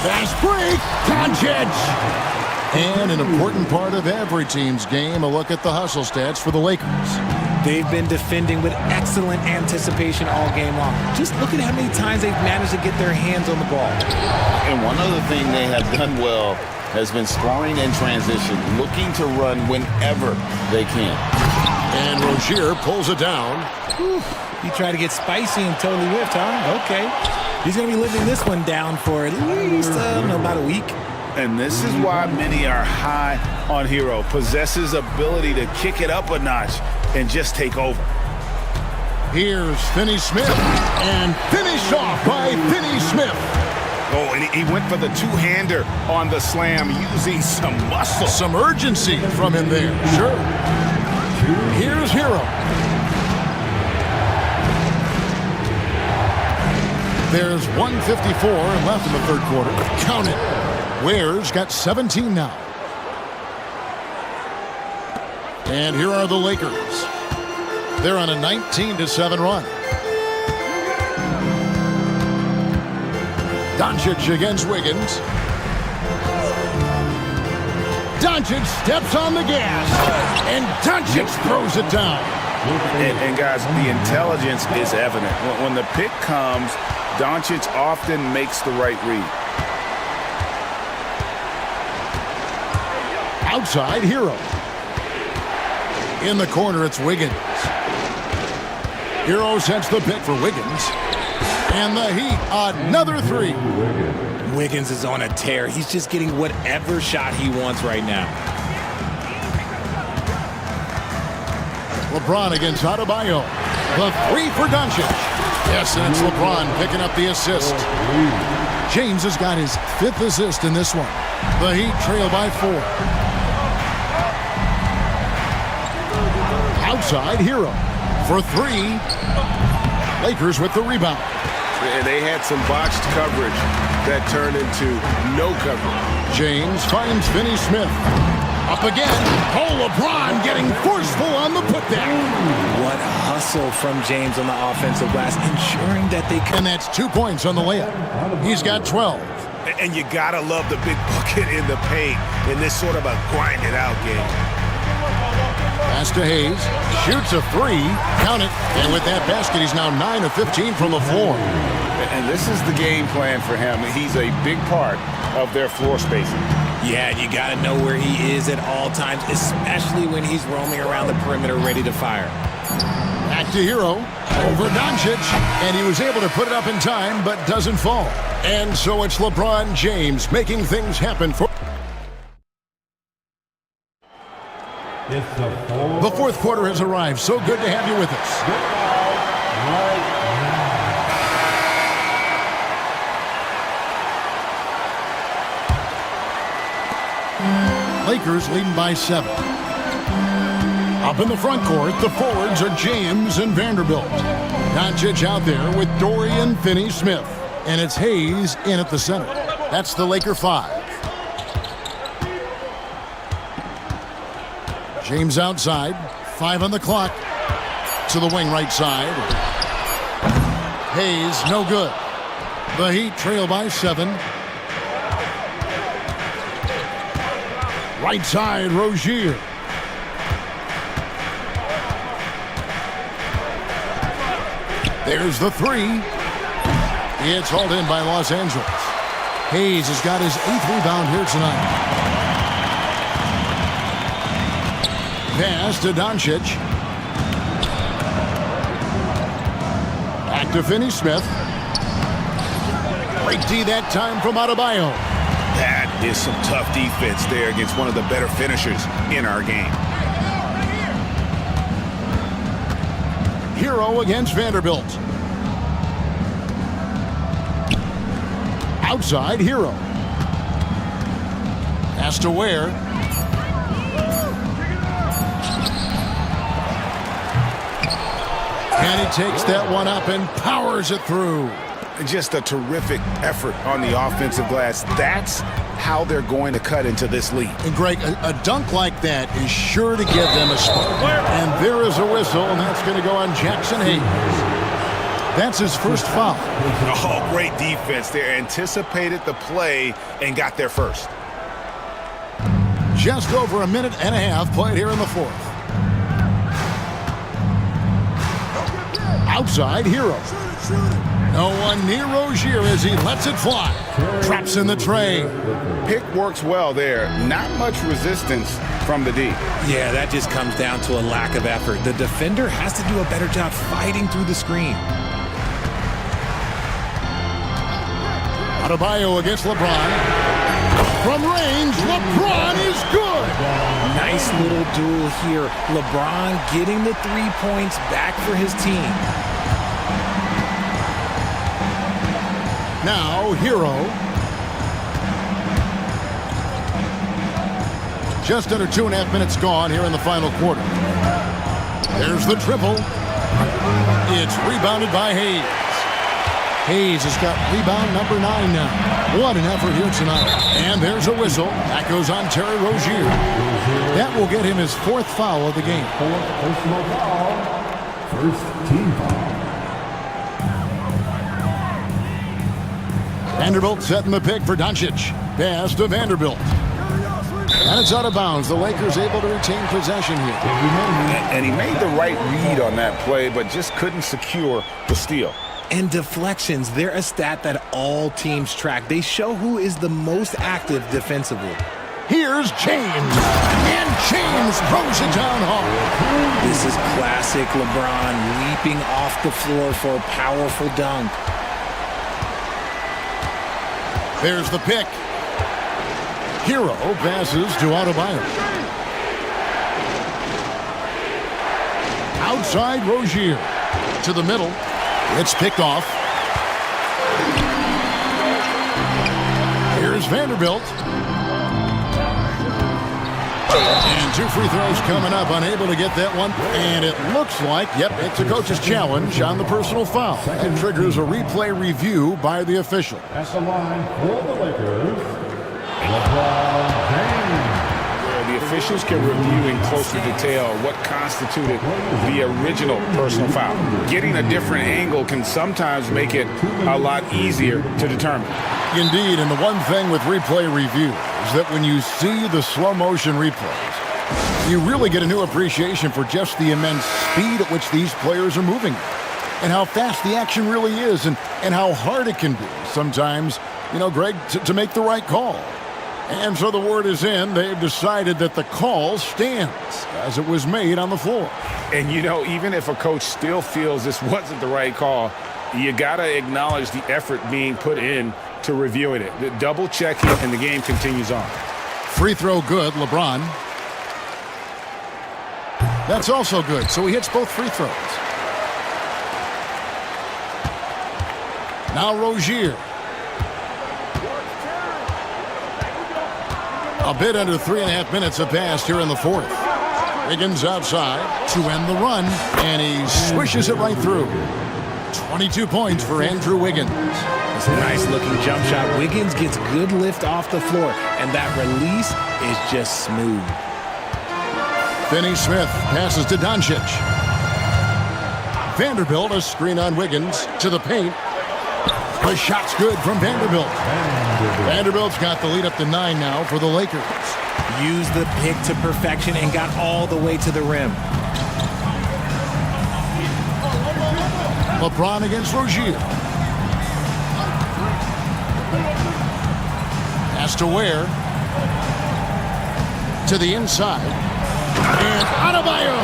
Fast break. Doncic. And an important part of every team's game, a look at the hustle stats for the Lakers. They've been defending with excellent anticipation all game long. Just look at how many times they've managed to get their hands on the ball. And one other thing they have done well has been scoring in transition, looking to run whenever they can. And Rozier pulls it down. Whew. He tried to get spicy and totally whiffed, huh? Okay. He's going to be living this one down for at least, about a week. And this is why many are high on Hero. Possesses ability to kick it up a notch and just take over. Here's Finney-Smith. And finished off by Finney-Smith. Oh, and he went for the two-hander on the slam, using some muscle. Some urgency from him there. Sure. Here's Hero. There's 1:54 left in the third quarter. Count it. Ware's got 17 now. And here are the Lakers. They're on a 19-7 run. Doncic against Wiggins. Doncic steps on the gas. And Doncic throws it down. And guys, the intelligence is evident. When the pick comes, Doncic often makes the right read. Outside, Hero. In the corner, it's Wiggins. Hero sets the pick for Wiggins. And the Heat, another three. Wiggins is on a tear. He's just getting whatever shot he wants right now. LeBron against Adebayo. The three for Doncic. Yes, and it's LeBron picking up the assist. James has got his 5th assist in this one. The Heat trail by 4. Outside, Hero for 3. Lakers with the rebound. And they had some botched coverage that turned into no coverage. James finds Finney-Smith. Up again. Oh, LeBron getting forceful on the putdown. What hustle from James on the offensive glass, ensuring that they can. And that's 2 points on the layup. He's got 12. And you gotta love the big bucket in the paint in this sort of a grind-it-out game. Pass to Hayes. Shoots a 3. Count it. And with that basket, he's now 9 of 15 from the floor. And this is the game plan for him. He's a big part of their floor spacing. Yeah, you got to know where he is at all times, especially when he's roaming around the perimeter ready to fire. Back to Hero. Over Doncic. And he was able to put it up in time, but doesn't fall. And so it's LeBron James making things happen for... The fourth quarter has arrived. So good to have you with us. Lakers leading by 7. Up in the front court, the forwards are James and Vanderbilt. Doncic out there with Dorian Finney-Smith. And it's Hayes in at the center. That's the Laker 5. James outside. 5 on the clock. To the wing right side. Hayes, no good. The Heat trail by 7. Right side, Rozier. There's the 3. It's hauled in by Los Angeles. Hayes has got his 8th rebound here tonight. Pass to Doncic. Back to Finney-Smith. Great D that time from Adebayo. That is some tough defense there against one of the better finishers in our game. Hero against Vanderbilt. Outside, Hero. Pass to Ware. And he takes that one up and powers it through. Just a terrific effort on the offensive glass. That's how they're going to cut into this lead. And Greg, a dunk like that is sure to give them a spark. And there is a whistle, and that's going to go on Jackson Hayes. That's his first foul. Oh, great defense there. Anticipated the play and got there first. Just over a minute and a half played here in the fourth. Outside, Hero. No one near Rozier as he lets it fly. Traps in the tray. Pick works well there. Not much resistance from the D. Yeah, that just comes down to a lack of effort. The defender has to do a better job fighting through the screen. Adebayo against LeBron. From range, LeBron is good. Nice little duel here. LeBron getting the 3 points back for his team. Now, Hero. Just under 2.5 minutes gone here in the final quarter. There's the triple. It's rebounded by Hayes. Hayes has got rebound number 9 now. What an effort here tonight. And there's a whistle. That goes on Terry Rozier. That will get him his 4th foul of the game. Fourth personal foul. First team foul. Vanderbilt setting the pick for Doncic. Pass to Vanderbilt. And it's out of bounds. The Lakers able to retain possession here. And he made the right read on that play, but just couldn't secure the steal. And deflections, they're a stat that all teams track. They show who is the most active defensively. Here's James. And James throws it down hard. This is classic LeBron leaping off the floor for a powerful dunk. There's the pick. Hero passes to Adebayo. Outside Rozier. To the middle. It's picked off. Here's Vanderbilt. And 2 free throws coming up. Unable to get that one. And it looks like, yep, it's a coach's challenge on the personal foul. It triggers a replay review by the official. At the line for the Lakers, LeBron James. The officials can review in closer detail what constituted the original personal foul. Getting a different angle can sometimes make it a lot easier to determine. Indeed, and the one thing with replay review is that when you see the slow motion replays, you really get a new appreciation for just the immense speed at which these players are moving and how fast the action really is and how hard it can be sometimes, you know, Greg, to make the right call. And so the word is in. They've decided that the call stands as it was made on the floor. And, you know, even if a coach still feels this wasn't the right call, you got to acknowledge the effort being put in to reviewing it. The double checking, and the game continues on. Free throw good, LeBron. That's also good, so he hits both free throws. Now Rozier. A bit under 3.5 minutes have passed here in the fourth. Wiggins outside to end the run, and he swishes it right through. 22 points for Andrew Wiggins. It's a nice-looking jump shot. Wiggins gets good lift off the floor, and that release is just smooth. Finney Smith passes to Doncic. Vanderbilt, a screen on Wiggins to the paint. The shot's good from Vanderbilt. Vanderbilt's got the lead up to 9 now for the Lakers. Used the pick to perfection and got all the way to the rim. LeBron against Rozier. Has to Ware. To the inside. And Adebayo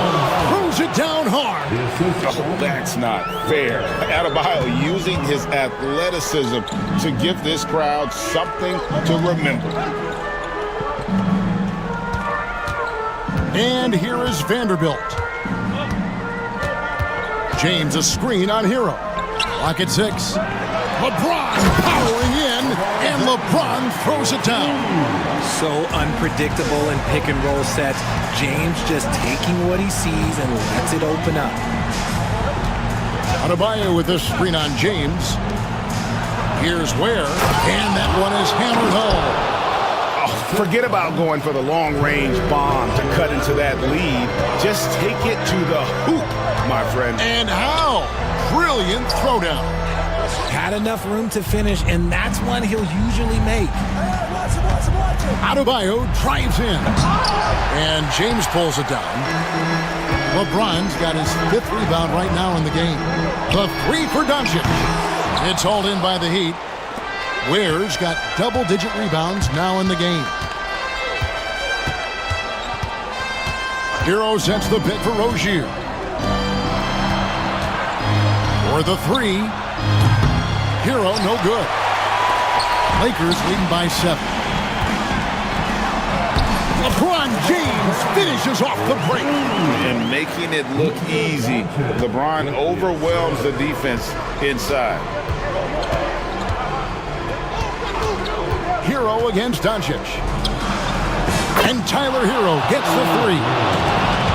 throws it down hard. Oh, that's not fair. Adebayo using his athleticism to give this crowd something to remember. And here is Vanderbilt. James a screen on Hero. Clock at 6. LeBron powering in, and LeBron throws it down. So unpredictable in pick and roll sets. James just taking what he sees and lets it open up. Adebayo with this screen on James. Here's Ware, and that one is hammered home. Forget about going for the long-range bomb to cut into that lead. Just take it to the hoop, my friend. And how? Brilliant throwdown. Had enough room to finish, and that's one he'll usually make. Adebayo drives in, and James pulls it down. LeBron's got his 5th rebound right now in the game. The 3 for Doncic. It's hauled in by the Heat. Ware's got double-digit rebounds now in the game. Hero sets the pick for Rozier. For the 3. Hero, no good. Lakers leading by 7. LeBron James finishes off the break. And making it look easy. LeBron overwhelms the defense inside. Hero against Doncic. And Tyler Hero gets the 3.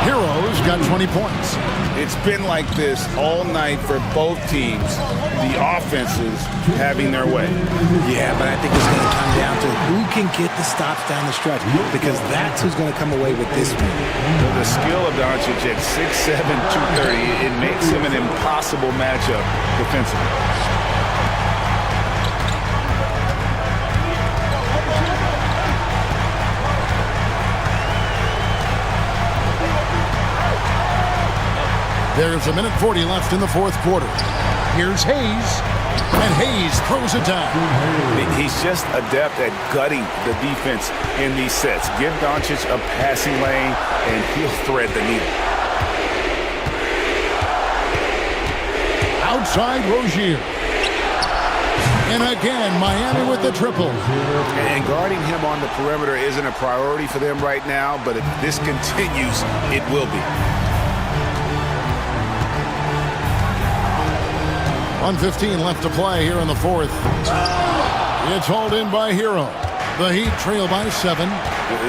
Hero's got 20 points. It's been like this all night for both teams. The offenses having their way. Yeah, but I think it's going to come down to who can get the stops down the stretch, because that's who's going to come away with this win. The skill of Doncic at 6'7", 230, it makes him an impossible matchup defensively. There's 1:40 left in the 4th quarter. Here's Hayes, and Hayes throws it down. He's just adept at gutting the defense in these sets. Give Doncic a passing lane, and he'll thread the needle. Outside Rozier. And again, Miami with the triple. And guarding him on the perimeter isn't a priority for them right now, but if this continues, it will be. 1:15 left to play here in the 4th. It's hauled in by Hero. The Heat trail by 7.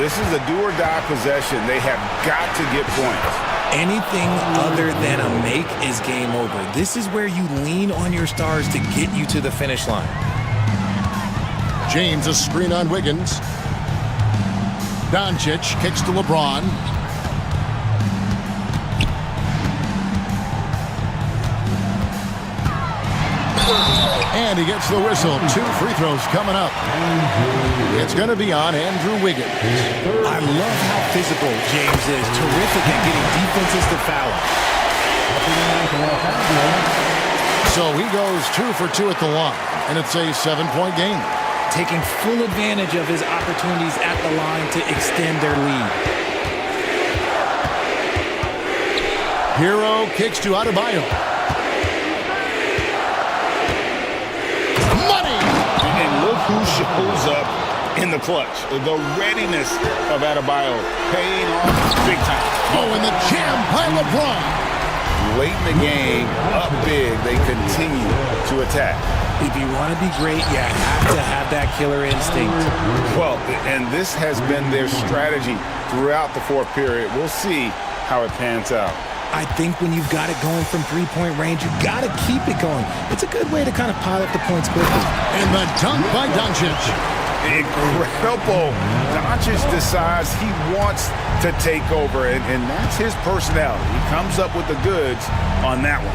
This is a do-or-die possession. They have got to get points. Anything other than a make is game over. This is where you lean on your stars to get you to the finish line. James a screen on Wiggins. Doncic kicks to LeBron. And he gets the whistle. 2 free throws coming up. It's going to be on Andrew Wiggins. I love how physical James is. Terrific at getting defenses to foul. So he goes 2 for 2 at the line, and it's a 7-point game. Taking full advantage of his opportunities at the line to extend their lead. Hero kicks to Adebayo. Who shows up in the clutch? The readiness of Adebayo paying off big time. Oh, and the jam by LeBron. Late in the game, up big, they continue to attack. If you want to be great, you have to have that killer instinct. Well, and this has been their strategy throughout the 4th period. We'll see how it pans out. I think when you've got it going from 3-point range, you've got to keep it going. It's a good way to kind of pile up the points quickly. And the dunk by Doncic. Incredible. Doncic decides he wants to take over, and that's his personality. He comes up with the goods on that one.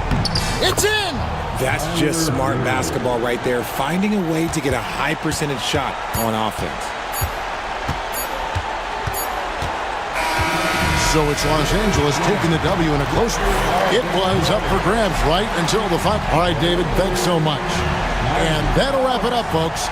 It's in! That's just smart basketball right there, finding a way to get a high percentage shot on offense. So it's Los Angeles taking the W in a close one. It was up for grabs right until the final. All right, David, thanks so much. And that'll wrap it up, folks.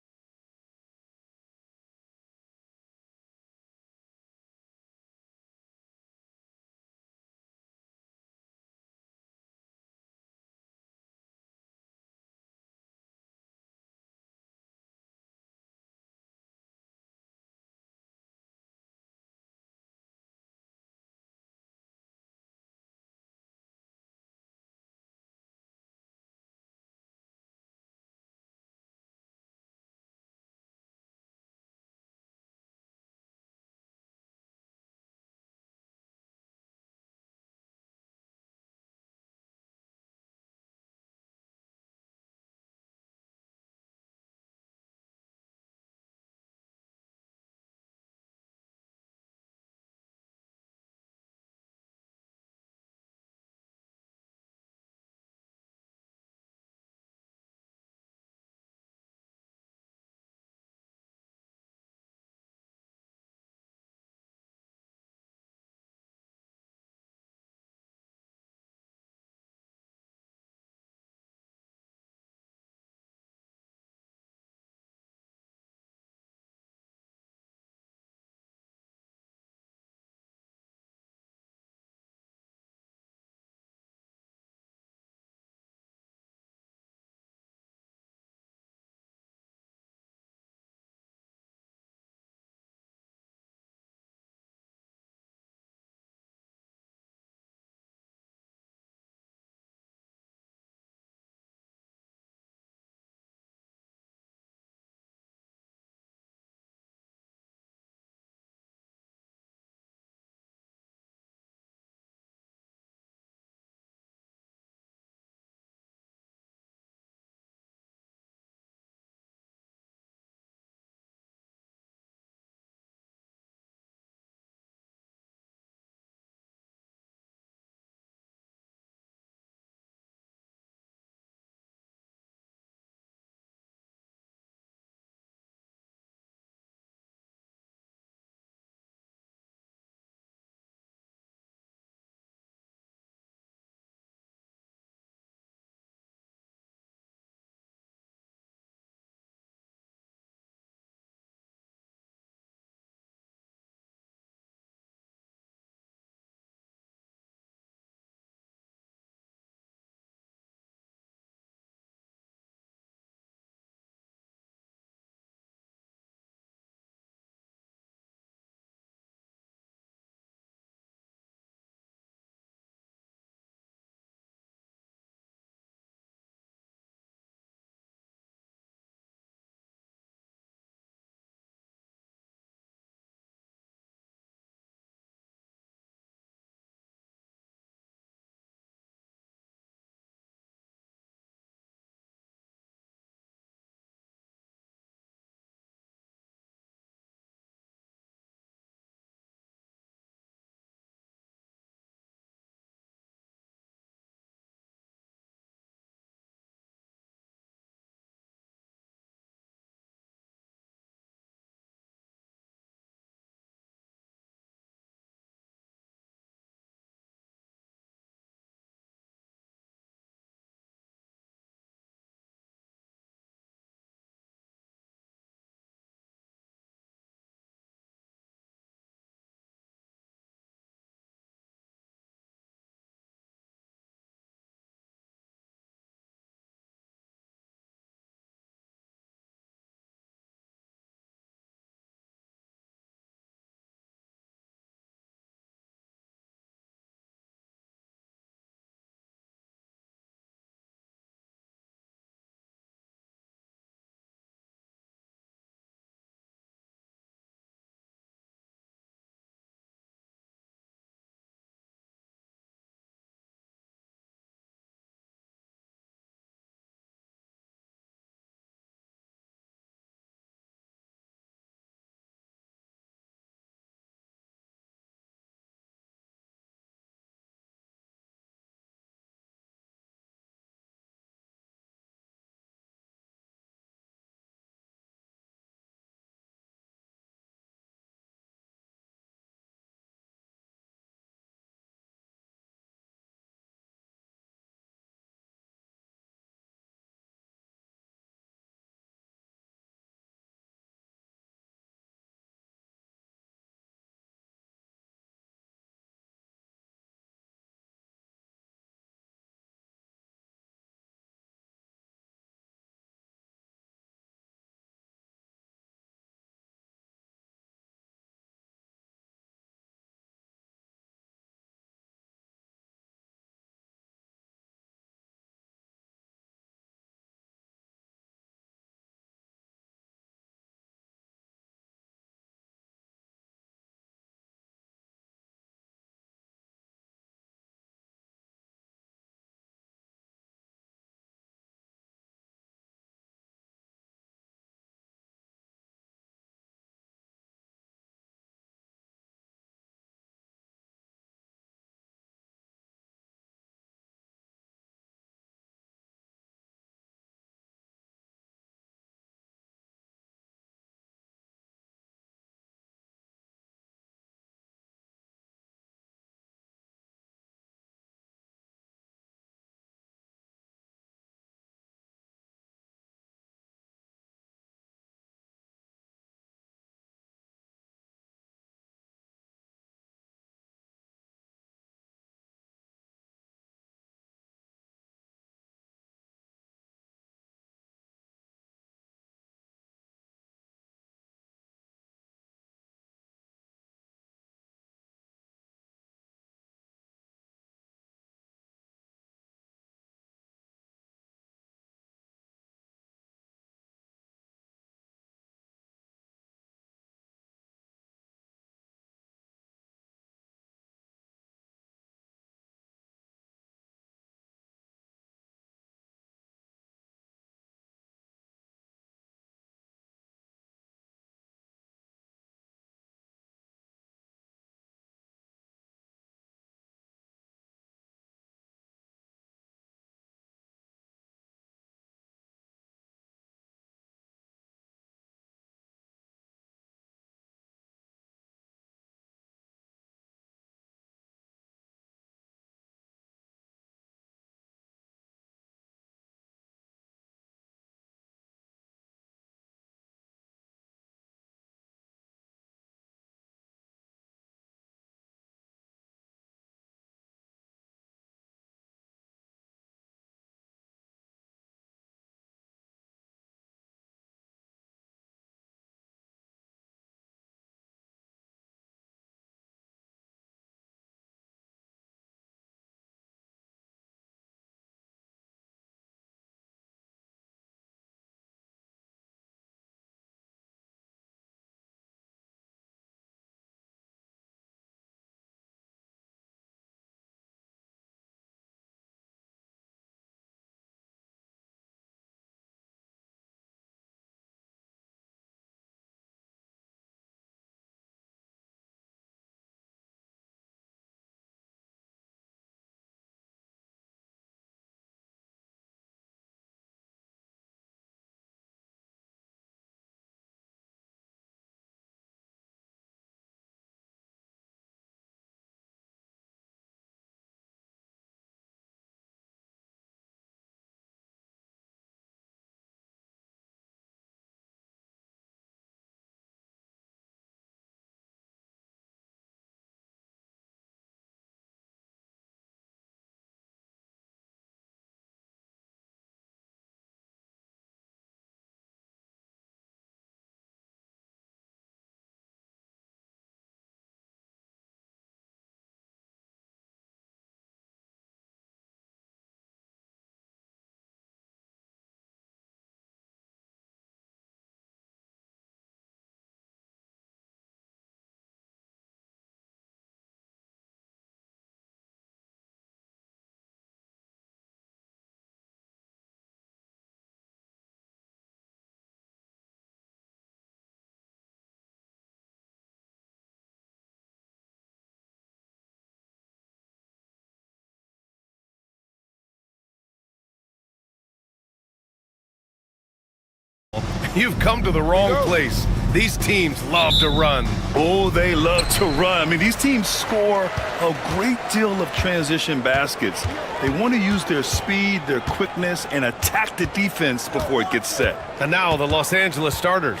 You've come to the wrong place. These teams love to run. Oh, they love to run. I mean, these teams score a great deal of transition baskets. They want to use their speed, their quickness, and attack the defense before it gets set. And now the Los Angeles starters.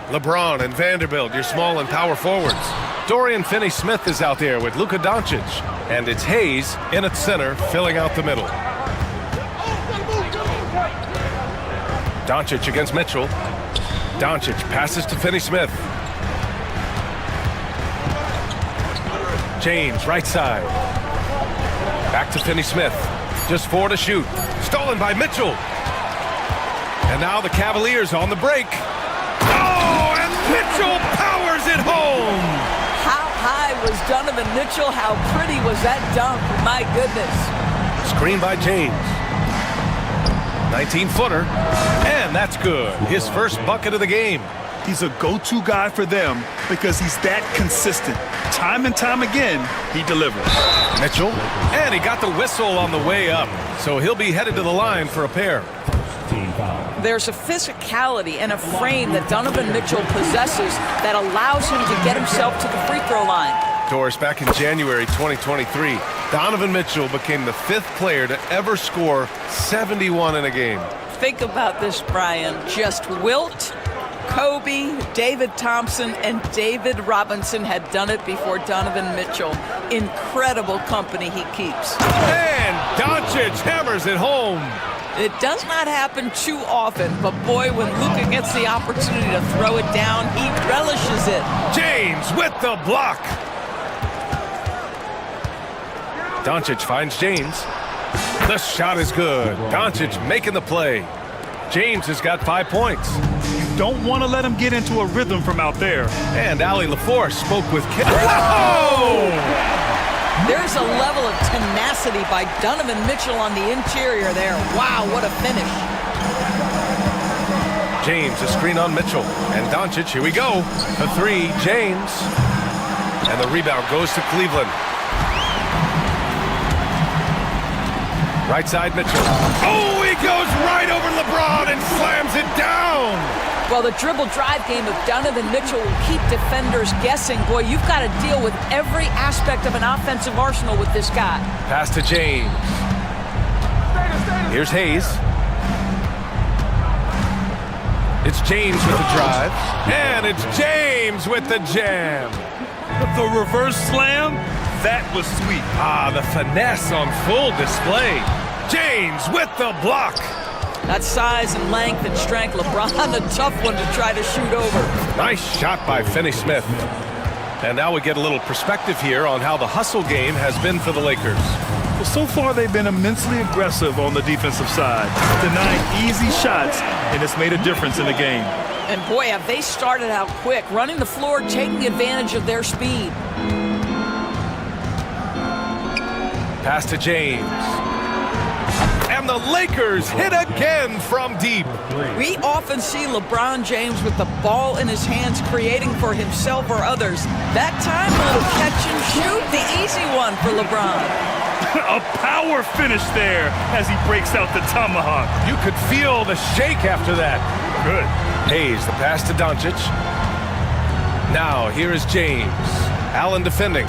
LeBron and Vanderbilt, your small and power forwards. Dorian Finney-Smith is out there with Luka Doncic. And it's Hayes in at center, filling out the middle. Doncic against Mitchell. Doncic passes to Finney-Smith. James, right side. Back to Finney-Smith. Just 4 to shoot. Stolen by Mitchell. And now the Cavaliers on the break. Oh, and Mitchell powers it home. How high was Donovan Mitchell? How pretty was that dunk? My goodness. Screen by James. 19-footer. And that's good. His first bucket of the game. He's a go-to guy for them because he's that consistent. Time and time again, he delivers. Mitchell. And he got the whistle on the way up. So he'll be headed to the line for a pair. There's a physicality and a frame that Donovan Mitchell possesses that allows him to get himself to the free throw line. Doris, back in January 2023, Donovan Mitchell became the 5th player to ever score 71 in a game. Think about this, Brian. Just Wilt, Kobe, David Thompson, and David Robinson had done it before Donovan Mitchell. Incredible company he keeps. And Doncic hammers it home. It does not happen too often, but boy, when Luka gets the opportunity to throw it down, he relishes it. James with the block. Doncic finds James. The shot is good. Doncic making the play. James has got 5 points. You don't want to let him get into a rhythm from out there. And Allie LaForce spoke with Kim. Oh! There's a level of tenacity by Donovan Mitchell on the interior there. Wow, what a finish. James, a screen on Mitchell. And Doncic, here we go. The 3, James. And the rebound goes to Cleveland. Right side, Mitchell. Oh, he goes right over LeBron and slams it down. Well, the dribble drive game of Donovan Mitchell will keep defenders guessing. Boy, you've got to deal with every aspect of an offensive arsenal with this guy. Pass to James. Here's Hayes. It's James with the drive. And it's James with the jam. The reverse slam, that was sweet. Ah, the finesse on full display. James with the block. That size and length and strength, LeBron, a tough one to try to shoot over. Nice shot by Finney-Smith. And now we get a little perspective here on how the hustle game has been for the Lakers. Well, so far they've been immensely aggressive on the defensive side, denying easy shots, and it's made a difference in the game. And boy, have they started out quick, running the floor, taking advantage of their speed. Pass to James. And the Lakers hit again from deep. We often see LeBron James with the ball in his hands, creating for himself or others. That time, a little catch and shoot, the easy one for LeBron. A power finish there as he breaks out the tomahawk. You could feel the shake after that. Good. Hayes, the pass to Doncic. Now, here is James. Allen defending.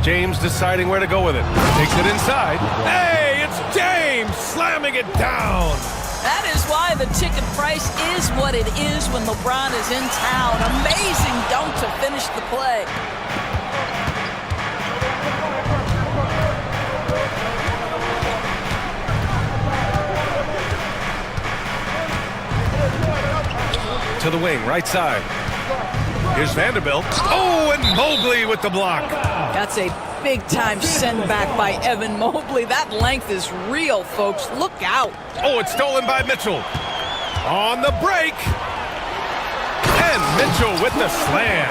James deciding where to go with it. Takes it inside. Hey, it's James slamming it down. That is why the ticket price is what it is when LeBron is in town. Amazing dunk to finish the play. To the wing, right side. Here's Vanderbilt. Oh, and Mobley with the block. That's a big-time send-back by Evan Mobley. That length is real, folks. Look out. Oh, it's stolen by Mitchell. On the break. And Mitchell with the slam.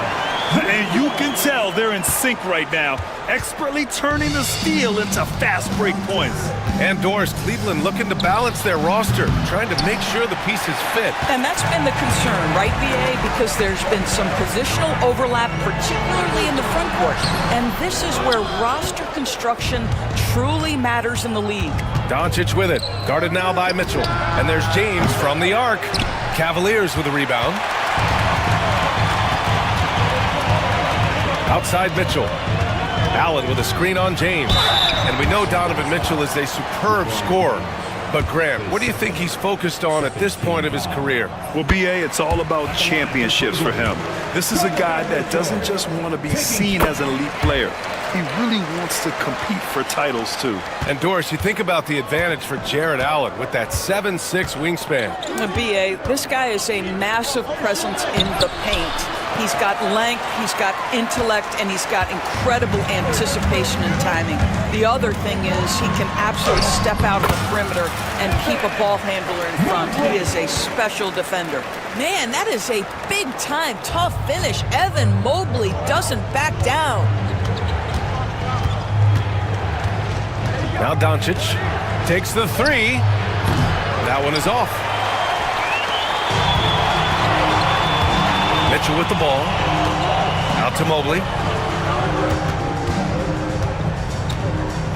And you can tell they're in sync right now, expertly turning the steal into fast break points. And Doris, Cleveland looking to balance their roster, trying to make sure the pieces fit. And that's been the concern, right, BA? Because there's been some positional overlap, particularly in the front court. And this is where roster construction truly matters in the league. Doncic with it, guarded now by Mitchell. And there's James from the arc. Cavaliers with a rebound. Outside Mitchell. Allen with a screen on James. And we know Donovan Mitchell is a superb scorer. But Grant, what do you think he's focused on at this point of his career? Well, BA, it's all about championships for him. This is a guy that doesn't just want to be seen as an elite player. He really wants to compete for titles, too. And Doris, you think about the advantage for Jared Allen with that 7'6" wingspan. BA, this guy is a massive presence in the paint. He's got length, he's got intellect, and he's got incredible anticipation and timing. The other thing is he can absolutely step out of the perimeter and keep a ball handler in front. He is a special defender. Man, that is a big-time, tough finish. Evan Mobley doesn't back down. Now Doncic takes the three. That one is off. Mitchell with the ball. Out to Mobley.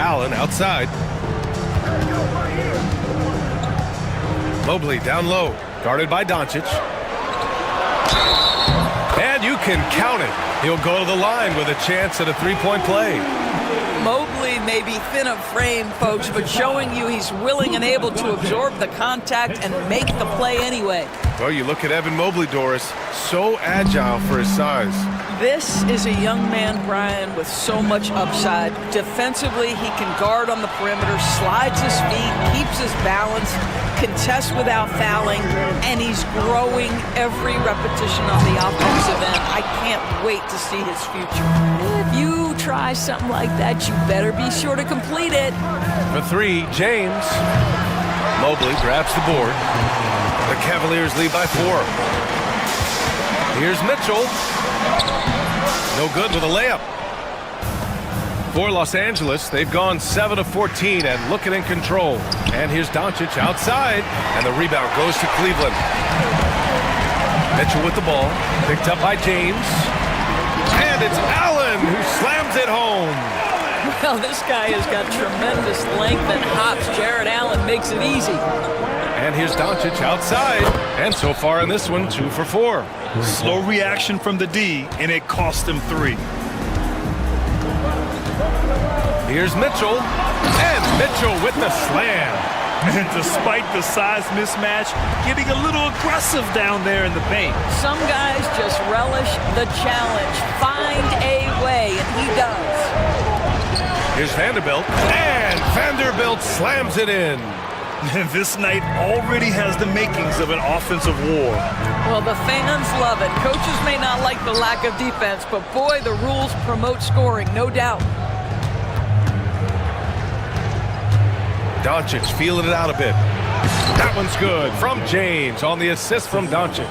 Allen outside. Mobley down low. Guarded by Doncic. And you can count it. He'll go to the line with a chance at a three-point play. Mobley may be thin of frame, folks, but showing you he's willing and able to absorb the contact and make the play anyway. Well, you look at Evan Mobley, Doris, so agile for his size. This is a young man, Brian, with so much upside. Defensively, he can guard on the perimeter, slides his feet, keeps his balance, contests without fouling, and he's growing every repetition on the offensive end. I can't wait to see his future. If you try something like that, you better be sure to complete it. For three, James. Mobley grabs the board. The Cavaliers lead by 4. Here's Mitchell. No good with a layup. For Los Angeles, they've gone 7 of 14 and looking in control. And here's Doncic outside, and the rebound goes to Cleveland. Mitchell with the ball, picked up by James. And it's Allen who slams it home. Well, this guy has got tremendous length and hops. Jared Allen makes it easy. And here's Doncic outside. And so far in this one, 2 for 4. Slow reaction from the D, and it cost him 3. Here's Mitchell. And Mitchell with the slam. And despite the size mismatch, getting a little aggressive down there in the paint. Some guys just relish the challenge. Find a way, and he does. Here's Vanderbilt. And Vanderbilt slams it in. And this night already has the makings of an offensive war. Well, the fans love it. Coaches may not like the lack of defense, but boy, the rules promote scoring, no doubt. Doncic feeling it out a bit. That one's good from James on the assist from Doncic.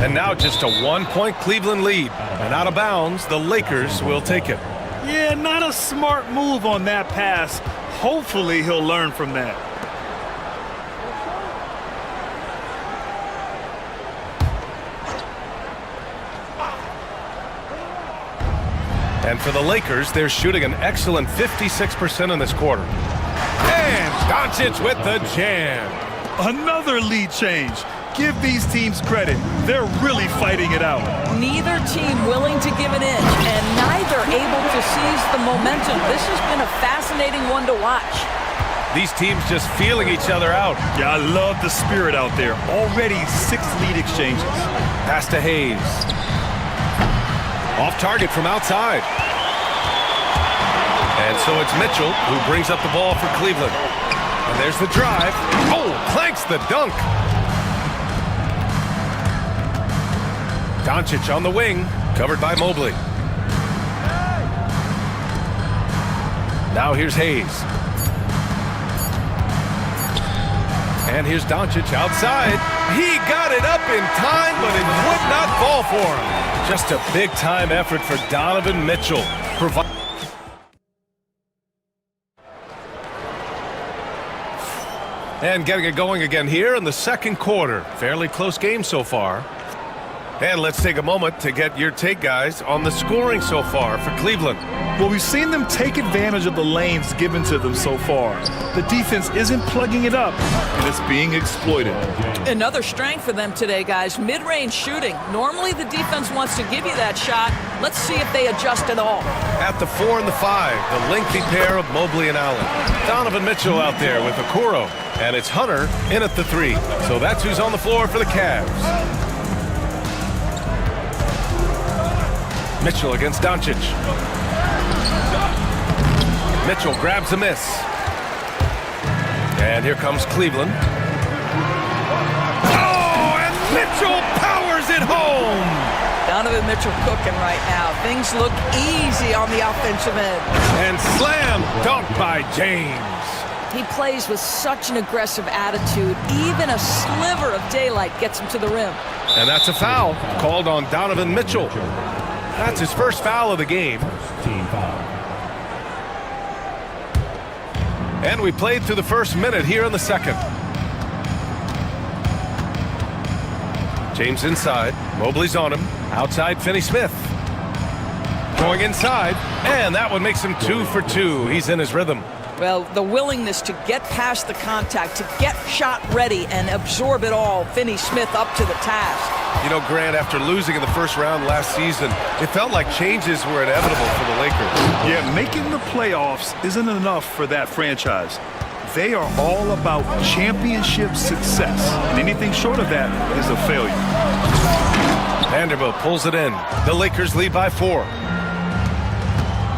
And now just a 1-point Cleveland lead. And out of bounds, the Lakers will take it. Yeah, not a smart move on that pass. Hopefully he'll learn from that. And for the Lakers, they're shooting an excellent 56% in this quarter. And Doncic with the jam. Another lead change. Give these teams credit. They're really fighting it out. Neither team willing to give an inch, and neither able to seize the momentum. This has been a fascinating one to watch. These teams just feeling each other out. Yeah, I love the spirit out there. Already 6 lead exchanges. Pass to Hayes. Off target from outside. And so it's Mitchell who brings up the ball for Cleveland. And there's the drive. Oh, clanks the dunk. Doncic on the wing, covered by Mobley. Now here's Hayes. And here's Doncic outside. He got it up in time, but it would not fall for him. Just a big-time effort for Donovan Mitchell. And getting it going again here in the second quarter. Fairly close game so far. And let's take a moment to get your take, guys, on the scoring so far for Cleveland. Well, we've seen them take advantage of the lanes given to them so far. The defense isn't plugging it up, and it's being exploited. Another strength for them today, guys. Mid-range shooting. Normally the defense wants to give you that shot. Let's see if they adjust at all. At the 4 and the 5, the lengthy pair of Mobley and Allen. Donovan Mitchell out there with Okoro. And it's Hunter in at the 3. So that's who's on the floor for the Cavs. Mitchell against Doncic. Mitchell grabs a miss. And here comes Cleveland. Oh, and Mitchell powers it home! Donovan Mitchell cooking right now. Things look easy on the offensive end. And slam dunk by James. He plays with such an aggressive attitude. Even a sliver of daylight gets him to the rim. And that's a foul called on Donovan Mitchell. That's his first foul of the game. And we played through the first minute here in the second. James inside. Mobley's on him. Outside, Finney-Smith. Going inside. And that one makes him 2 for 2. He's in his rhythm. Well, the willingness to get past the contact, to get shot ready and absorb it all. Finney-Smith up to the task. You know, Grant, after losing in the first round last season, it felt like changes were inevitable for the Lakers. Yeah, making the playoffs isn't enough for that franchise. They are all about championship success, and anything short of that is a failure. Vanderbilt pulls it in. The Lakers lead by 4.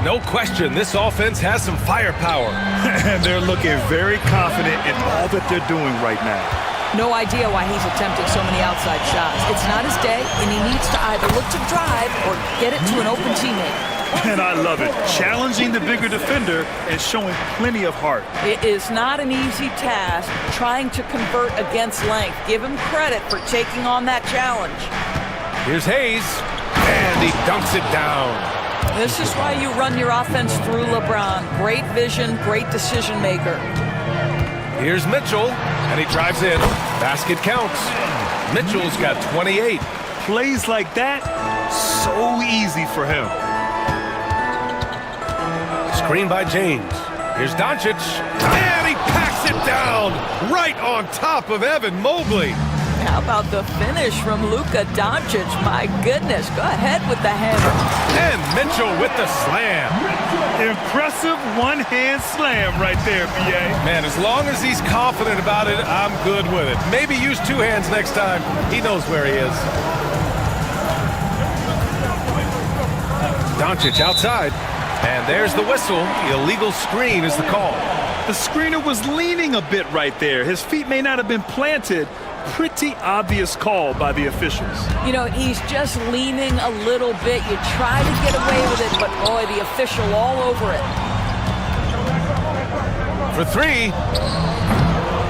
No question, this offense has some firepower. And they're looking very confident in all that they're doing right now. No idea why he's attempting so many outside shots. It's not his day, and he needs to either look to drive or get it to an open teammate. And I love it. Challenging the bigger defender and showing plenty of heart. It is not an easy task trying to convert against length. Give him credit for taking on that challenge. Here's Hayes, and he dunks it down. This is why you run your offense through LeBron. Great vision, great decision maker. Here's Mitchell, and he drives in. Basket counts. Mitchell's got 28. Plays like that, so easy for him. Screen by James. Here's Doncic, and he packs it down right on top of Evan Mobley. How about the finish from Luka Doncic? My goodness, go ahead with the hammer. And Mitchell with the slam. Impressive one-hand slam right there, B.A. Man, as long as he's confident about it, I'm good with it. Maybe use 2 hands next time. He knows where he is. Doncic outside. And there's the whistle. The illegal screen is the call. The screener was leaning a bit right there. His feet may not have been planted. Pretty obvious call by the officials. You know, he's just leaning a little bit. You try to get away with it, but boy, the official all over it. For 3.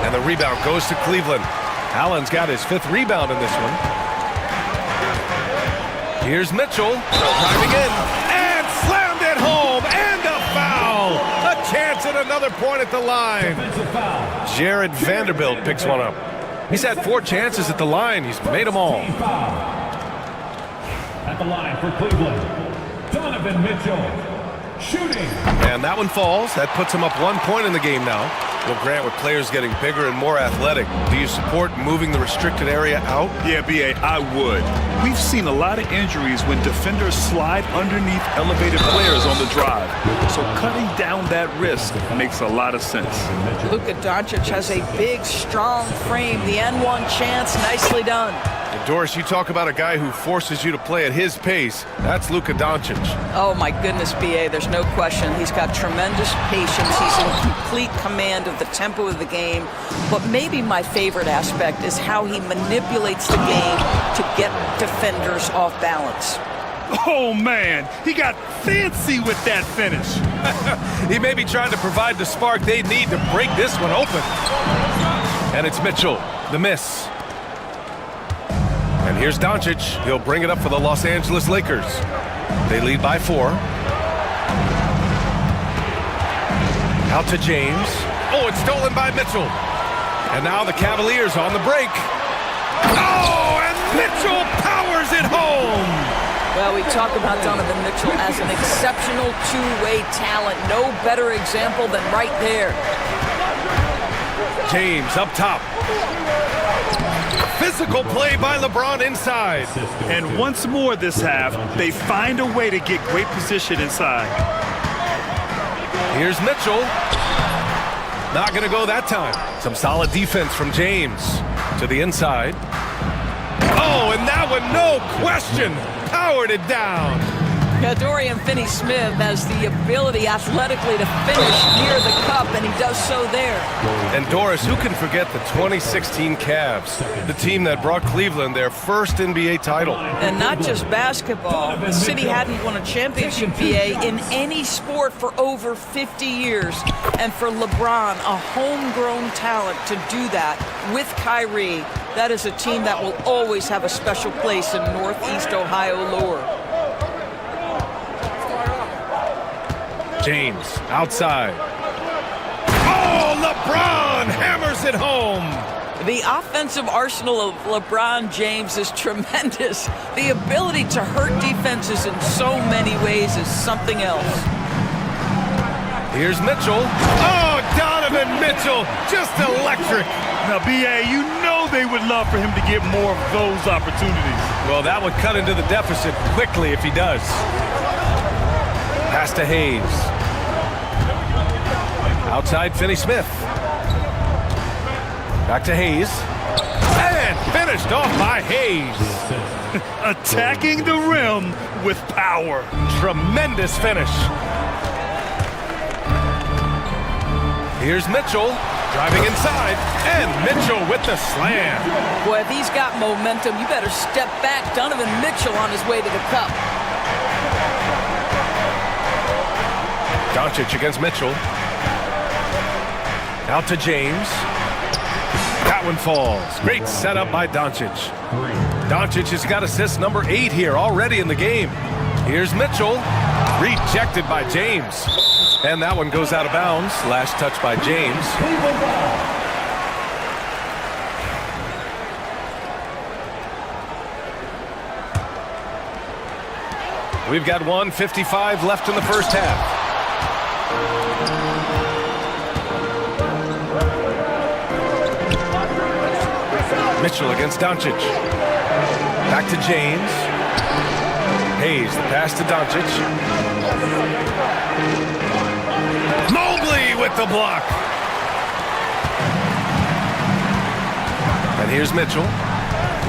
And the rebound goes to Cleveland. Allen's got his 5th rebound in this one. Here's Mitchell, driving in, and slammed it home, and a foul! A chance at another point at the line. Jared Vanderbilt picks one up. He's had 4 chances at the line. He's made them all. At the line for Cleveland, Donovan Mitchell, shooting. And that one falls. That puts him up 1 point in the game now. Well, Grant, with players getting bigger and more athletic, do you support moving the restricted area out? Yeah, B.A., I would. We've seen a lot of injuries when defenders slide underneath elevated players on the drive. So cutting down that risk makes a lot of sense. Luka Doncic has a big, strong frame. The N1 chance, nicely done. And Doris, you talk about a guy who forces you to play at his pace. That's Luka Doncic. Oh, my goodness, B.A., there's no question. He's got tremendous patience. He's in complete command of the tempo of the game. But maybe my favorite aspect is how he manipulates the game to get defenders off balance. Oh, man, he got fancy with that finish. He may be trying to provide the spark they need to break this one open. And it's Mitchell, the miss. And here's Doncic. He'll bring it up for the Los Angeles Lakers. They lead by 4. Out to James. Oh, it's stolen by Mitchell. And now the Cavaliers on the break. Oh, and Mitchell powers it home. Well, we talk about Donovan Mitchell as an exceptional two-way talent. No better example than right there. James up top. Physical play by LeBron inside. And once more this half, they find a way to get great position inside. Here's Mitchell. Not going to go that time. Some solid defense from James to the inside. Oh, and that one, no question, powered it down. Now, Dorian Finney-Smith has the ability athletically to finish near the cup, and he does so there. And Doris, who can forget the 2016 Cavs, the team that brought Cleveland their first NBA title? And not just basketball. The city hadn't won a championship BA in any sport for over 50 years. And for LeBron, a homegrown talent to do that with Kyrie, that is a team that will always have a special place in Northeast Ohio lore. James outside. Oh, LeBron hammers it home. The offensive arsenal of LeBron James is tremendous. The ability to hurt defenses in so many ways is something else. Here's Mitchell. Oh, Donovan Mitchell, just electric. Now, B.A., you know they would love for him to get more of those opportunities. Well, that would cut into the deficit quickly if he does. Pass to Hayes. Outside Finney-Smith. Back to Hayes. And finished off by Hayes. Attacking the rim with power. Tremendous finish. Here's Mitchell. Driving inside. And Mitchell with the slam. Boy, if he's got momentum, you better step back. Donovan Mitchell on his way to the cup. Doncic against Mitchell. Out to James. That one falls. Great setup by Doncic. Doncic has got assist number 8 here already in the game. Here's Mitchell. Rejected by James. And that one goes out of bounds. Last touch by James. We've got 1:55 left in the first half. Mitchell against Doncic. Back to James. Hayes, the pass to Doncic. Mobley with the block. And here's Mitchell.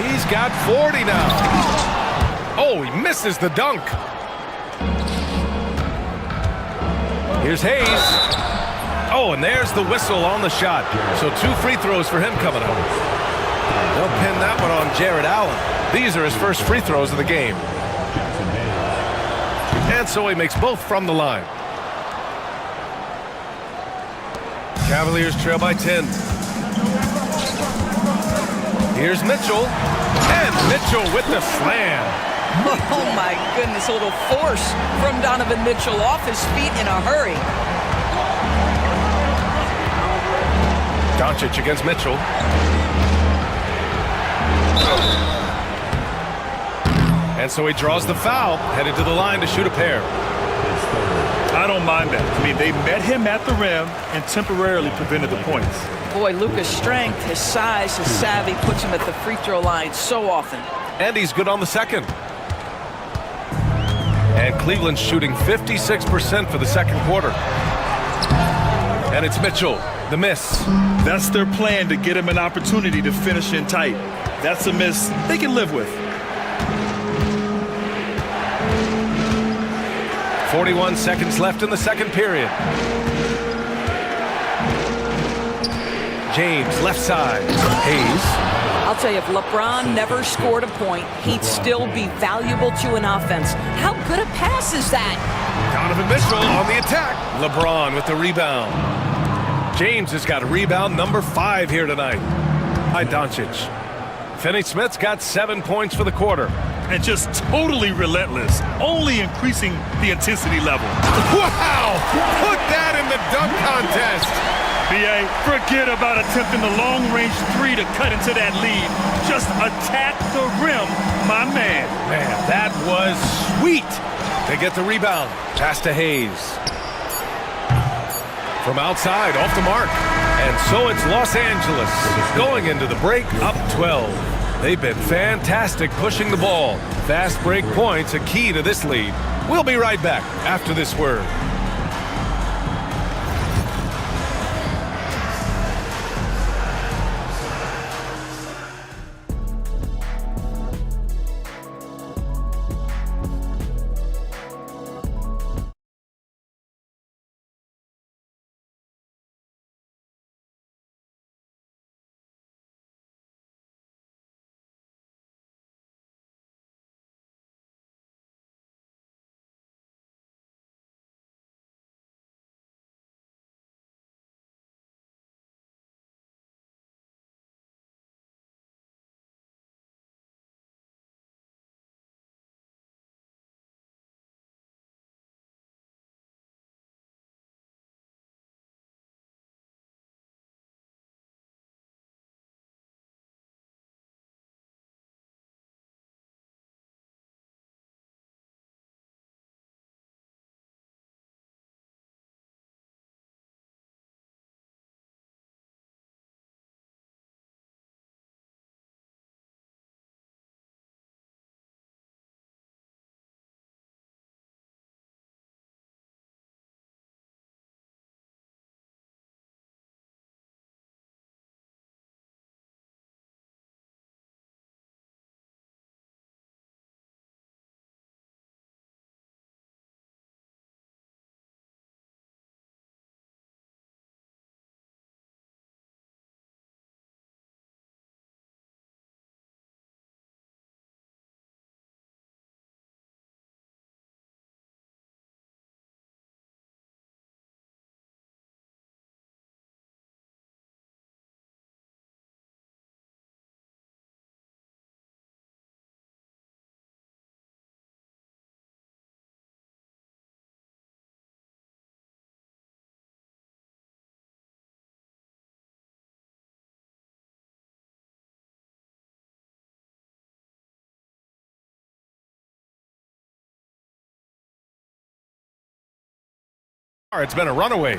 He's got 40 now. Oh, he misses the dunk. Here's Hayes. Oh, and there's the whistle on the shot. So 2 free throws for him coming up. They'll pin that one on Jared Allen. These are his first free throws of the game. And so he makes both from the line. Cavaliers trail by 10. Here's Mitchell. And Mitchell with the slam. Oh, my goodness. A little force from Donovan Mitchell off his feet in a hurry. Doncic against Mitchell. And so he draws the foul, headed to the line to shoot a pair. I don't mind that. I mean, they met him at the rim and temporarily prevented the points. Boy, Luka's strength, his size, his savvy puts him at the free throw line so often. And he's good on the second. And Cleveland's shooting 56% for the second quarter. And it's Mitchell, the miss. That's their plan, to get him an opportunity to finish in tight. That's a miss they can live with. 41 seconds left in the second period. James, left side. Hayes. I'll tell you, if LeBron never scored a point, he'd still be valuable to an offense. How good a pass is that? Donovan Mitchell on the attack. LeBron with the rebound. James has got rebound number 5 here tonight by Doncic. Finney-Smith's got 7 points for the quarter. And just totally relentless, only increasing the intensity level. Wow! Put that in the dunk contest. B.A., forget about attempting the long-range three to cut into that lead. Just attack the rim, my man. Man, that was sweet. They get the rebound. Pass to Hayes. From outside, off the mark. And so it's Los Angeles going into the break up 12. They've been fantastic pushing the ball. Fast break points a key to this lead. We'll be right back after this word. It's been a runaway.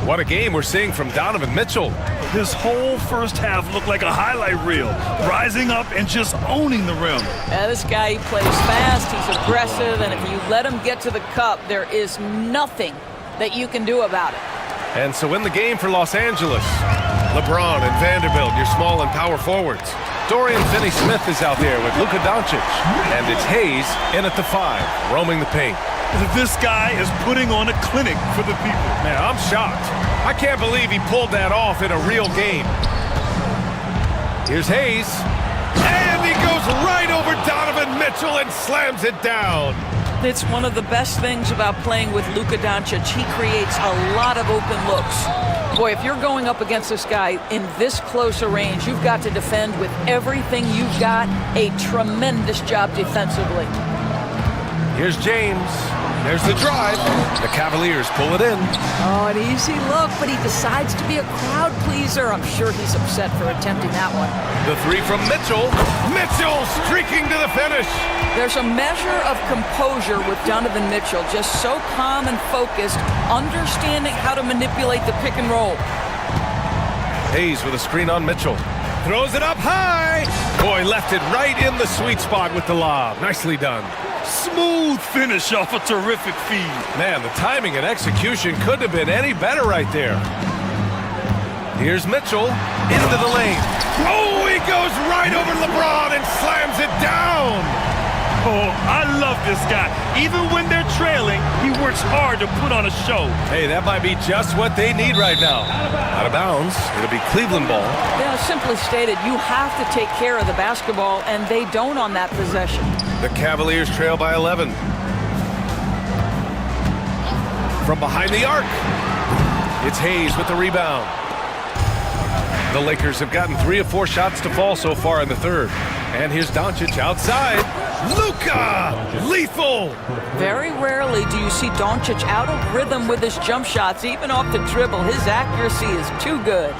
What a game we're seeing from Donovan Mitchell. His whole first half looked like a highlight reel, rising up and just owning the rim. Yeah, this guy, he plays fast, he's aggressive, and if you let him get to the cup, there is nothing that you can do about it. And so in the game for Los Angeles, LeBron and Vanderbilt, your small and power forwards. Dorian Finney-Smith is out there with Luka Doncic. And it's Hayes in at the 5, roaming the paint. This guy is putting on a clinic for the people. Man, I'm shocked. I can't believe he pulled that off in a real game. Here's Hayes. And he goes right over Donovan Mitchell and slams it down. It's one of the best things about playing with Luka Doncic. He creates a lot of open looks. Boy, if you're going up against this guy in this close a range, you've got to defend with everything you've got. A tremendous job defensively. Here's James. There's the drive. The Cavaliers pull it in. Oh, an easy look, but he decides to be a crowd pleaser. I'm sure he's upset for attempting that one. The 3 from Mitchell. Mitchell streaking to the finish. There's a measure of composure with Donovan Mitchell, just so calm and focused, understanding how to manipulate the pick and roll. Hayes with a screen on Mitchell. Throws it up high. Boy, left it right in the sweet spot with the lob. Nicely done. Smooth finish off a terrific feed. Man, the timing and execution couldn't have been any better right there. Here's Mitchell into the lane. Oh, he goes right over LeBron and slams it down. Oh, I love this guy. Even when they're trailing, he works hard to put on a show. Hey, that might be just what they need right now. Out of bounds. It'll be Cleveland ball. Yeah, simply stated, you have to take care of the basketball, and they don't on that possession. The Cavaliers trail by 11. From behind the arc, it's Hayes with the rebound. The Lakers have gotten 3 of 4 shots to fall so far in the third. And here's Doncic outside. Luka! Lethal! Very rarely do you see Doncic out of rhythm with his jump shots, even off the dribble. His accuracy is too good.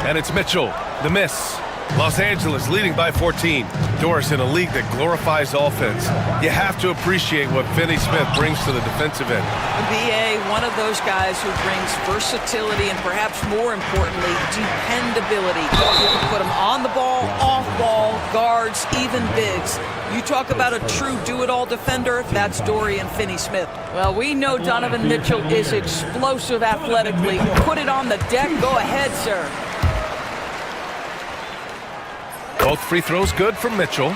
And it's Mitchell, the miss. Los Angeles leading by 14. Doris, in a league that glorifies offense, you have to appreciate what Finney Smith brings to the defensive end. BA, one of those guys who brings versatility and perhaps more importantly, dependability. You can put him on the ball, off ball, guards, even bigs. You talk about a true do-it-all defender, that's Dorian Finney-Smith. Well, we know Donovan Mitchell is explosive athletically. Put it on the deck, go ahead, sir. Both free throws good from Mitchell.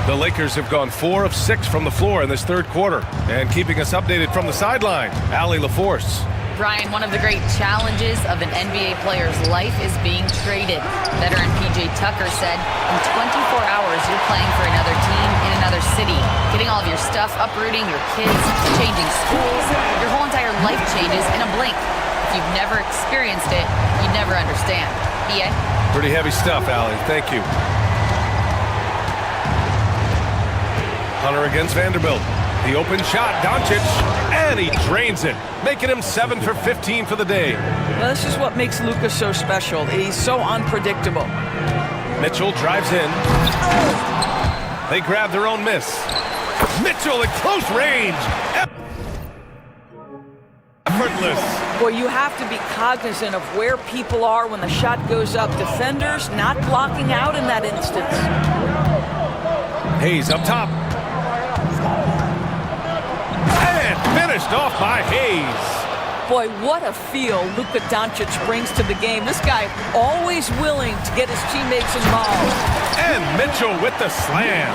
The Lakers have gone 4 of 6 from the floor in this third quarter. And keeping us updated from the sideline, Allie LaForce. Brian, one of the great challenges of an NBA player's life is being traded. Veteran PJ Tucker said, in 24 hours, you're playing for another team in another city, getting all of your stuff, uprooting your kids, changing schools. Your whole entire life changes in a blink. If you've never experienced it, you'd never understand. BA? Pretty heavy stuff, Allie. Thank you. Hunter against Vanderbilt. The open shot, Doncic, and he drains it, making him 7 for 15 for the day. Well, this is what makes Luka so special. He's so unpredictable. Mitchell drives in. They grab their own miss. Mitchell at close range. Effortless. Boy, you have to be cognizant of where people are when the shot goes up. Defenders not blocking out in that instance. Hayes up top. And finished off by Hayes. Boy, what a feel Luka Doncic brings to the game. This guy always willing to get his teammates involved. And Mitchell with the slam.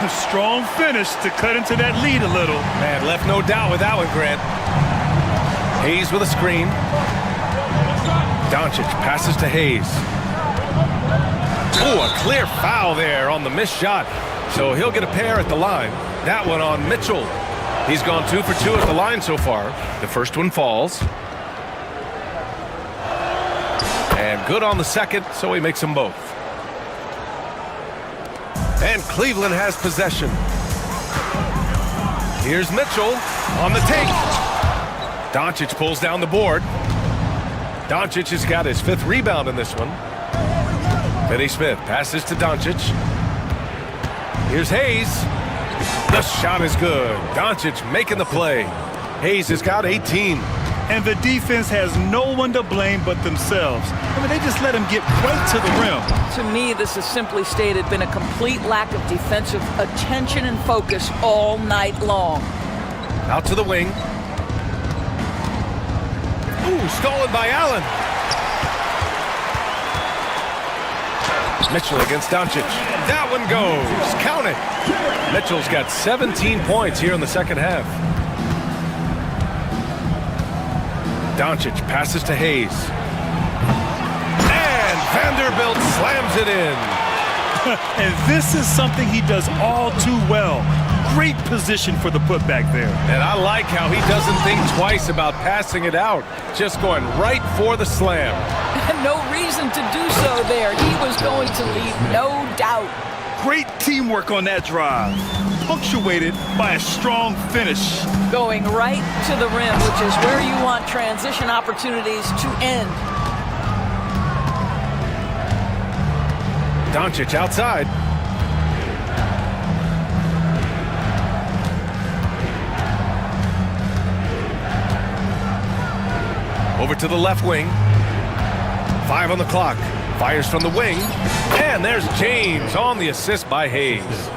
A strong finish to cut into that lead a little. Man, left no doubt with that one, Grant. Hayes with a screen. Doncic passes to Hayes. Oh, a clear foul there on the missed shot. So he'll get a pair at the line. That one on Mitchell. He's gone 2 for 2 at the line so far. The first one falls. And good on the second, so he makes them both. And Cleveland has possession. Here's Mitchell on the take. Doncic pulls down the board. Doncic has got his 5th rebound in this one. Finney Smith passes to Doncic. Here's Hayes. The shot is good. Doncic making the play. Hayes has got 18. And the defense has no one to blame but themselves. I mean, they just let him get right to the rim. To me, this has simply stated been a complete lack of defensive attention and focus all night long. Out to the wing. Ooh, stolen by Allen. Mitchell against Doncic. That one goes. Count it. Mitchell's got 17 points here in the second half. Doncic passes to Hayes. And Vanderbilt slams it in. And this is something he does all too well. Great position for the putback there. And I like how he doesn't think twice about passing it out. Just going right for the slam. No reason to do so there. He was going to leave, no doubt. Great teamwork on that drive. Punctuated by a strong finish. Going right to the rim, which is where you want transition opportunities to end. Doncic outside. Over to the left wing. 5 on the clock. Fires from the wing. And there's James on the assist by Hayes.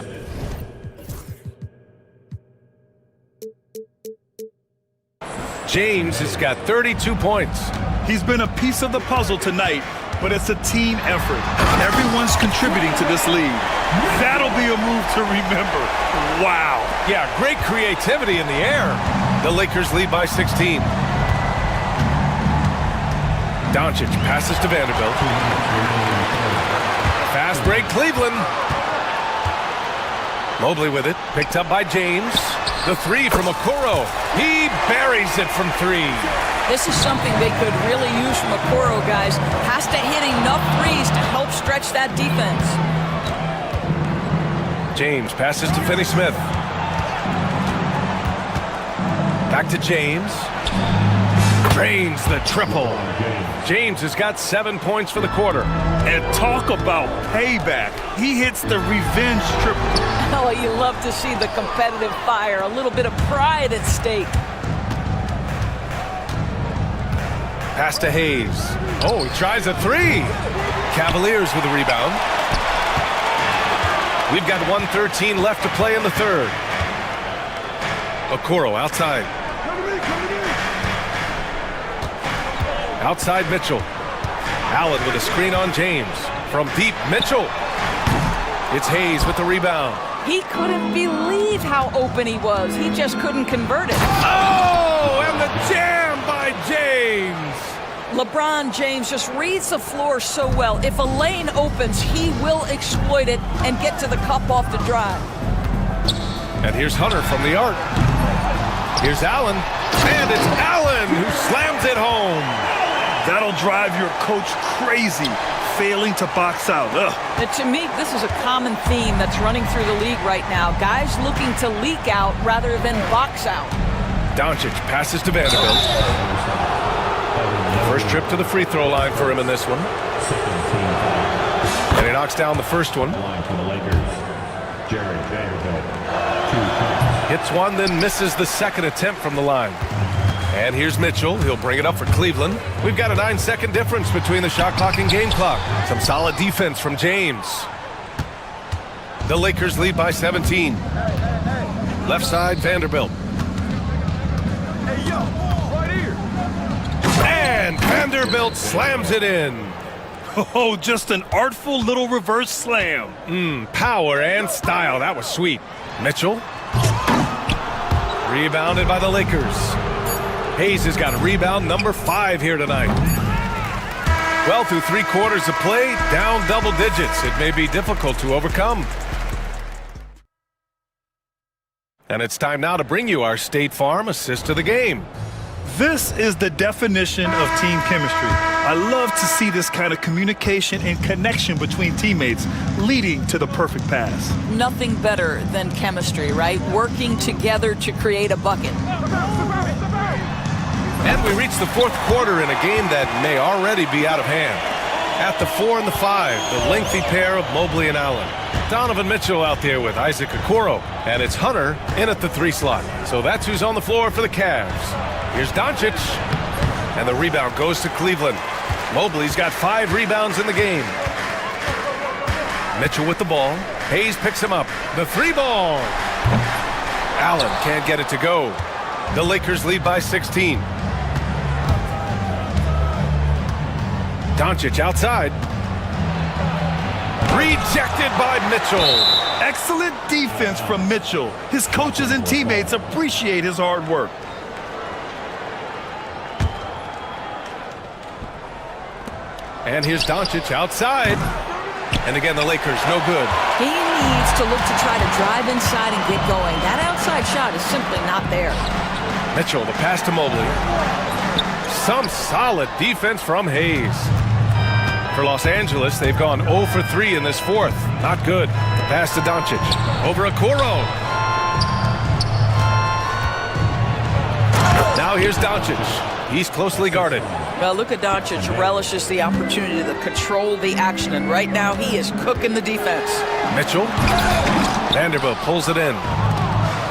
James has got 32 points. He's been a piece of the puzzle tonight, but it's a team effort. Everyone's contributing to this lead. That'll be a move to remember. Wow. Yeah, great creativity in the air. The Lakers lead by 16. Doncic passes to Vanderbilt. Fast break, Cleveland. Mobley with it, picked up by James. The three from Okoro. He buries it from three. This is something they could really use from Okoro, guys. Has to hit enough threes to help stretch that defense. James passes to Finney-Smith. Back to James. Drains the triple. James has got 7 points for the quarter. And talk about payback. He hits the revenge triple. Oh, you love to see the competitive fire. A little bit of pride at stake. Pass to Hayes. Oh, he tries a three. Cavaliers with a rebound. We've got 1:13 left to play in the third. Okoro outside. Outside Mitchell. Allen with a screen on James. From deep, Mitchell. It's Hayes with the rebound. He couldn't believe how open he was. He just couldn't convert it. Oh, and the jam by James. LeBron James just reads the floor so well. If a lane opens, he will exploit it and get to the cup off the drive. And here's Hunter from the arc. Here's Allen. And it's Allen who slams it home. That'll drive your coach crazy, failing to box out. Ugh. And to me, this is a common theme that's running through the league right now. Guys looking to leak out rather than box out. Doncic passes to Vanderbilt. First trip to the free throw line for him in this one. And he knocks down the first one. Hits one, then misses the second attempt from the line. And here's Mitchell. He'll bring it up for Cleveland. We've got a 9-second difference between the shot clock and game clock. Some solid defense from James. The Lakers lead by 17. Left side, Vanderbilt. And Vanderbilt slams it in. Oh, just an artful little reverse slam. Power and style. That was sweet. Mitchell. Rebounded by the Lakers. Hayes has got rebound number 5 here tonight. Well, through 3 quarters of play, down double digits. It may be difficult to overcome. And it's time now to bring you our State Farm assist of the game. This is the definition of team chemistry. I love to see this kind of communication and connection between teammates leading to the perfect pass. Nothing better than chemistry, right? Working together to create a bucket. And we reach the 4th quarter in a game that may already be out of hand. At the 4 and the 5, the lengthy pair of Mobley and Allen. Donovan Mitchell out there with Isaac Okoro. And it's Hunter in at the 3 slot. So that's who's on the floor for the Cavs. Here's Doncic. And the rebound goes to Cleveland. Mobley's got 5 rebounds in the game. Mitchell with the ball. Hayes picks him up. The 3 ball. Allen can't get it to go. The Lakers lead by 16. Doncic outside. Rejected by Mitchell. Excellent defense from Mitchell. His coaches and teammates appreciate his hard work. And here's Doncic outside. And again, the Lakers, no good. He needs to look to try to drive inside and get going. That outside shot is simply not there. Mitchell, the pass to Mobley. Some solid defense from Hayes. For Los Angeles, they've gone 0 for 3 in this 4th. Not good. The pass to Doncic. Over Okoro. Now here's Doncic. He's closely guarded. Well, Luka Doncic relishes the opportunity to control the action, and right now he is cooking the defense. Mitchell. Vanderbilt pulls it in.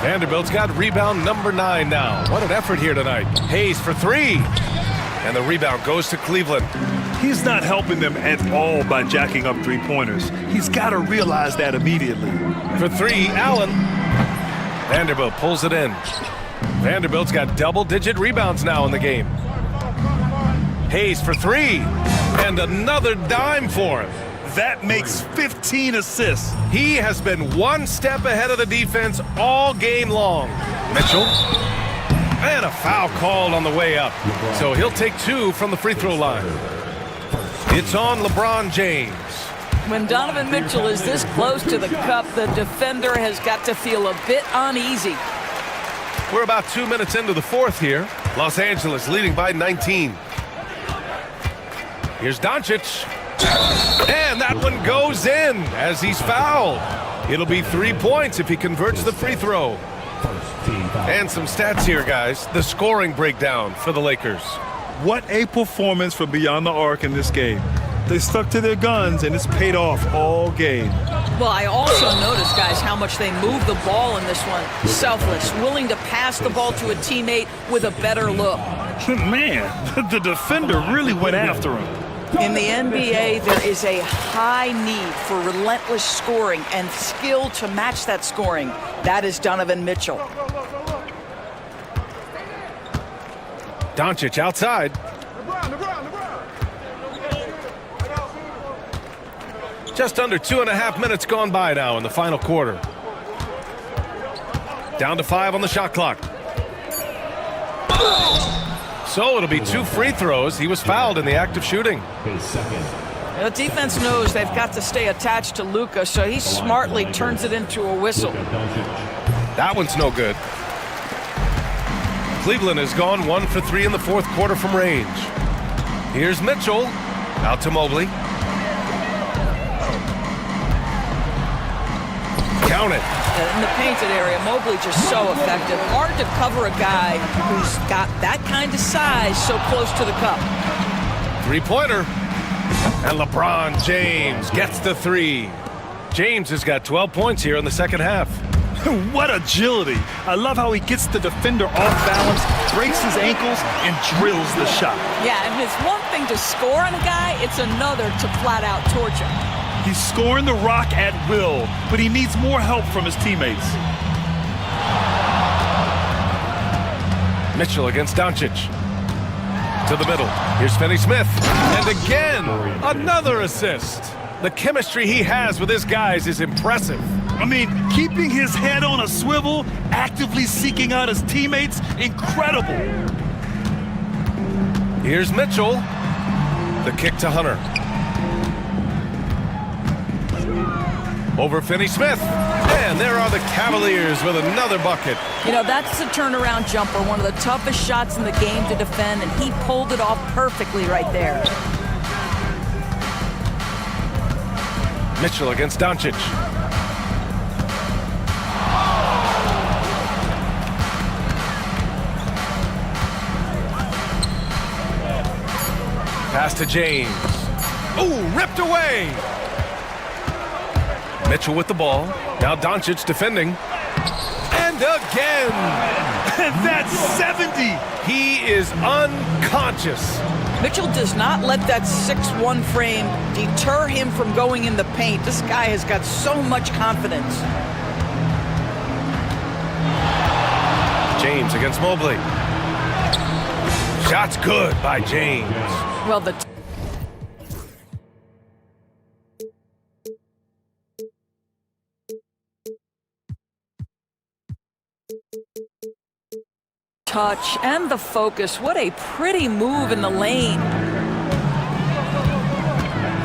Vanderbilt's got rebound number 9 now. What an effort here tonight. Hayes for 3. And the rebound goes to Cleveland. He's not helping them at all by jacking up 3-pointers. He's got to realize that immediately. For 3, Allen. Vanderbilt pulls it in. Vanderbilt's got double-digit rebounds now in the game. Hayes for 3. And another dime for him. That makes 15 assists. He has been one step ahead of the defense all game long. Mitchell. And a foul called on the way up. So he'll take 2 from the free throw line. It's on LeBron James. When Donovan Mitchell is this close to the cup, the defender has got to feel a bit uneasy. We're about 2 minutes into the fourth here. Los Angeles leading by 19. Here's Doncic. And that one goes in as he's fouled. It'll be 3 points if he converts the free throw. And some stats here, guys. The scoring breakdown for the Lakers. What a performance from beyond the arc in this game. They stuck to their guns, and it's paid off all game. Well, I also noticed, guys, how much they moved the ball in this one. Selfless, willing to pass the ball to a teammate with a better look. Man, the defender really went after him. In the NBA, there is a high need for relentless scoring and skill to match that scoring. That is Donovan Mitchell. Doncic outside. Just under 2.5 minutes gone by now in the final quarter. Down to 5 on the shot clock. So it'll be 2 free throws. He was fouled in the act of shooting. The defense knows they've got to stay attached to Luka, so he smartly turns it into a whistle. That one's no good. Cleveland has gone 1 for 3 in the fourth quarter from range. Here's Mitchell. Out to Mobley. Count it. In the painted area, Mobley just so effective. Hard to cover a guy who's got that kind of size so close to the cup. Three-pointer. And LeBron James gets the 3. James has got 12 points here in the second half. What agility. I love how he gets the defender off balance, breaks his ankles, and drills the shot. Yeah, and it's one thing to score on a guy, it's another to flat out torch him. He's scoring the rock at will, but he needs more help from his teammates. Mitchell against Doncic. To the middle. Here's Finney-Smith. And again, another assist. The chemistry he has with his guys is impressive. I mean, keeping his head on a swivel, actively seeking out his teammates, incredible. Here's Mitchell. The kick to Hunter. Over Finney-Smith. And there are the Cavaliers with another bucket. You know, that's a turnaround jumper, one of the toughest shots in the game to defend, and he pulled it off perfectly right there. Mitchell against Doncic. Pass to James. Ooh, ripped away. Mitchell with the ball. Now Doncic defending. And again. And that's 70. He is unconscious. Mitchell does not let that 6'1" frame deter him from going in the paint. This guy has got so much confidence. James against Mobley. Shot's good by James. Well, the touch and the focus. What a pretty move in the lane.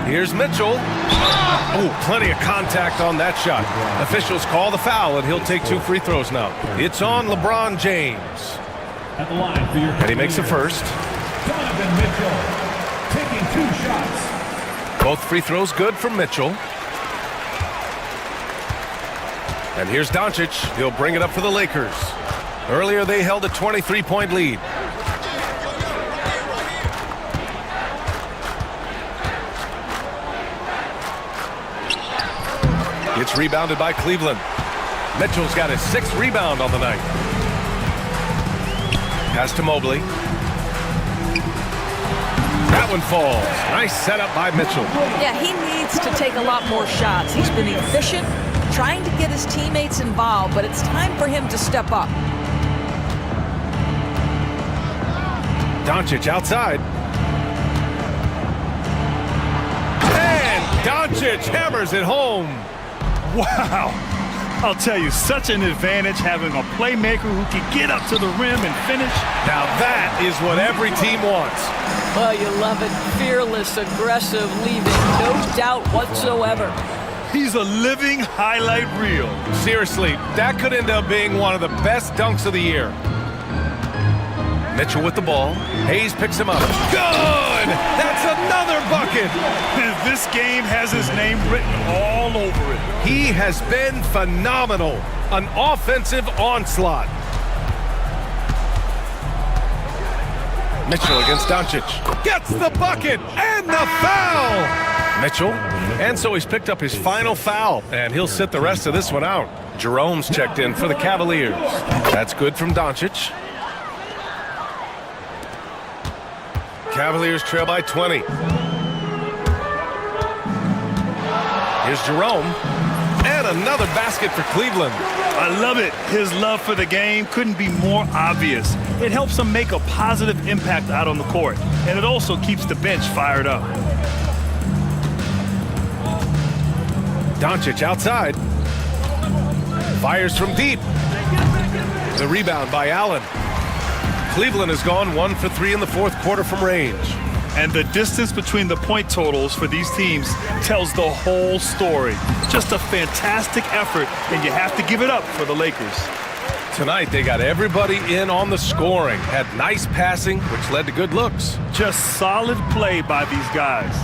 Here's Mitchell. Oh, plenty of contact on that shot. Officials call the foul, and he'll take 2 free throws now. It's on LeBron James. At the line for your And he makes the first. Donovan Mitchell taking 2 shots. Both free throws good from Mitchell. And here's Doncic. He'll bring it up for the Lakers. Earlier, they held a 23-point lead. It's rebounded by Cleveland. Mitchell's got his 6th rebound on the night. Pass to Mobley. That one falls. Nice setup by Mitchell. Yeah, he needs to take a lot more shots. He's been efficient, trying to get his teammates involved, but it's time for him to step up. Doncic outside. And Doncic hammers it home. Wow. I'll tell you, such an advantage having a playmaker who can get up to the rim and finish. Now that is what every team wants. Well, you love it. Fearless, aggressive, leaving no doubt whatsoever. He's a living highlight reel. Seriously, that could end up being one of the best dunks of the year. Mitchell with the ball. Hayes picks him up. Good! That's another bucket! This game has his name written all over it. He has been phenomenal. An offensive onslaught. Mitchell against Doncic. Gets the bucket and the foul! Mitchell. And so he's picked up his final foul, and he'll sit the rest of this one out. Jerome's checked in for the Cavaliers. That's good from Doncic. Cavaliers trail by 20. Here's Jerome. And another basket for Cleveland. I love it. His love for the game couldn't be more obvious. It helps him make a positive impact out on the court, and it also keeps the bench fired up. Doncic outside. Fires from deep. The rebound by Allen. Cleveland has gone 1 for 3 in the fourth quarter from range. And the distance between the point totals for these teams tells the whole story. Just a fantastic effort, and you have to give it up for the Lakers. Tonight, they got everybody in on the scoring. Had nice passing, which led to good looks. Just solid play by these guys.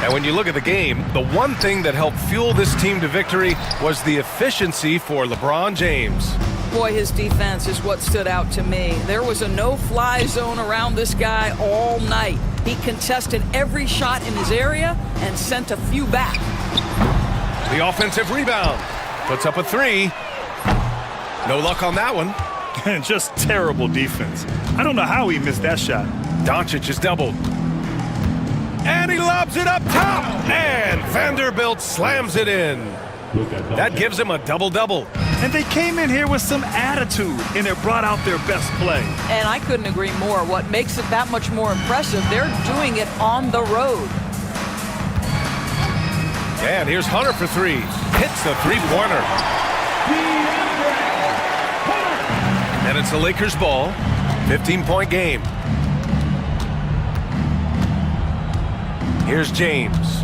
And when you look at the game, the one thing that helped fuel this team to victory was the efficiency for LeBron James. Boy, his defense is what stood out to me. There was a no-fly zone around this guy all night. He contested every shot in his area and sent a few back. The offensive rebound. Puts up a 3. No luck on that one. Just terrible defense. I don't know how he missed that shot. Doncic is doubled. And he lobs it up top. And Vanderbilt slams it in. That gives him a double-double. And they came in here with some attitude, and it brought out their best play. And I couldn't agree more. What makes it that much more impressive, they're doing it on the road. And here's Hunter for 3. Hits the three-pointer. And it's the Lakers' ball. 15-point game. Here's James.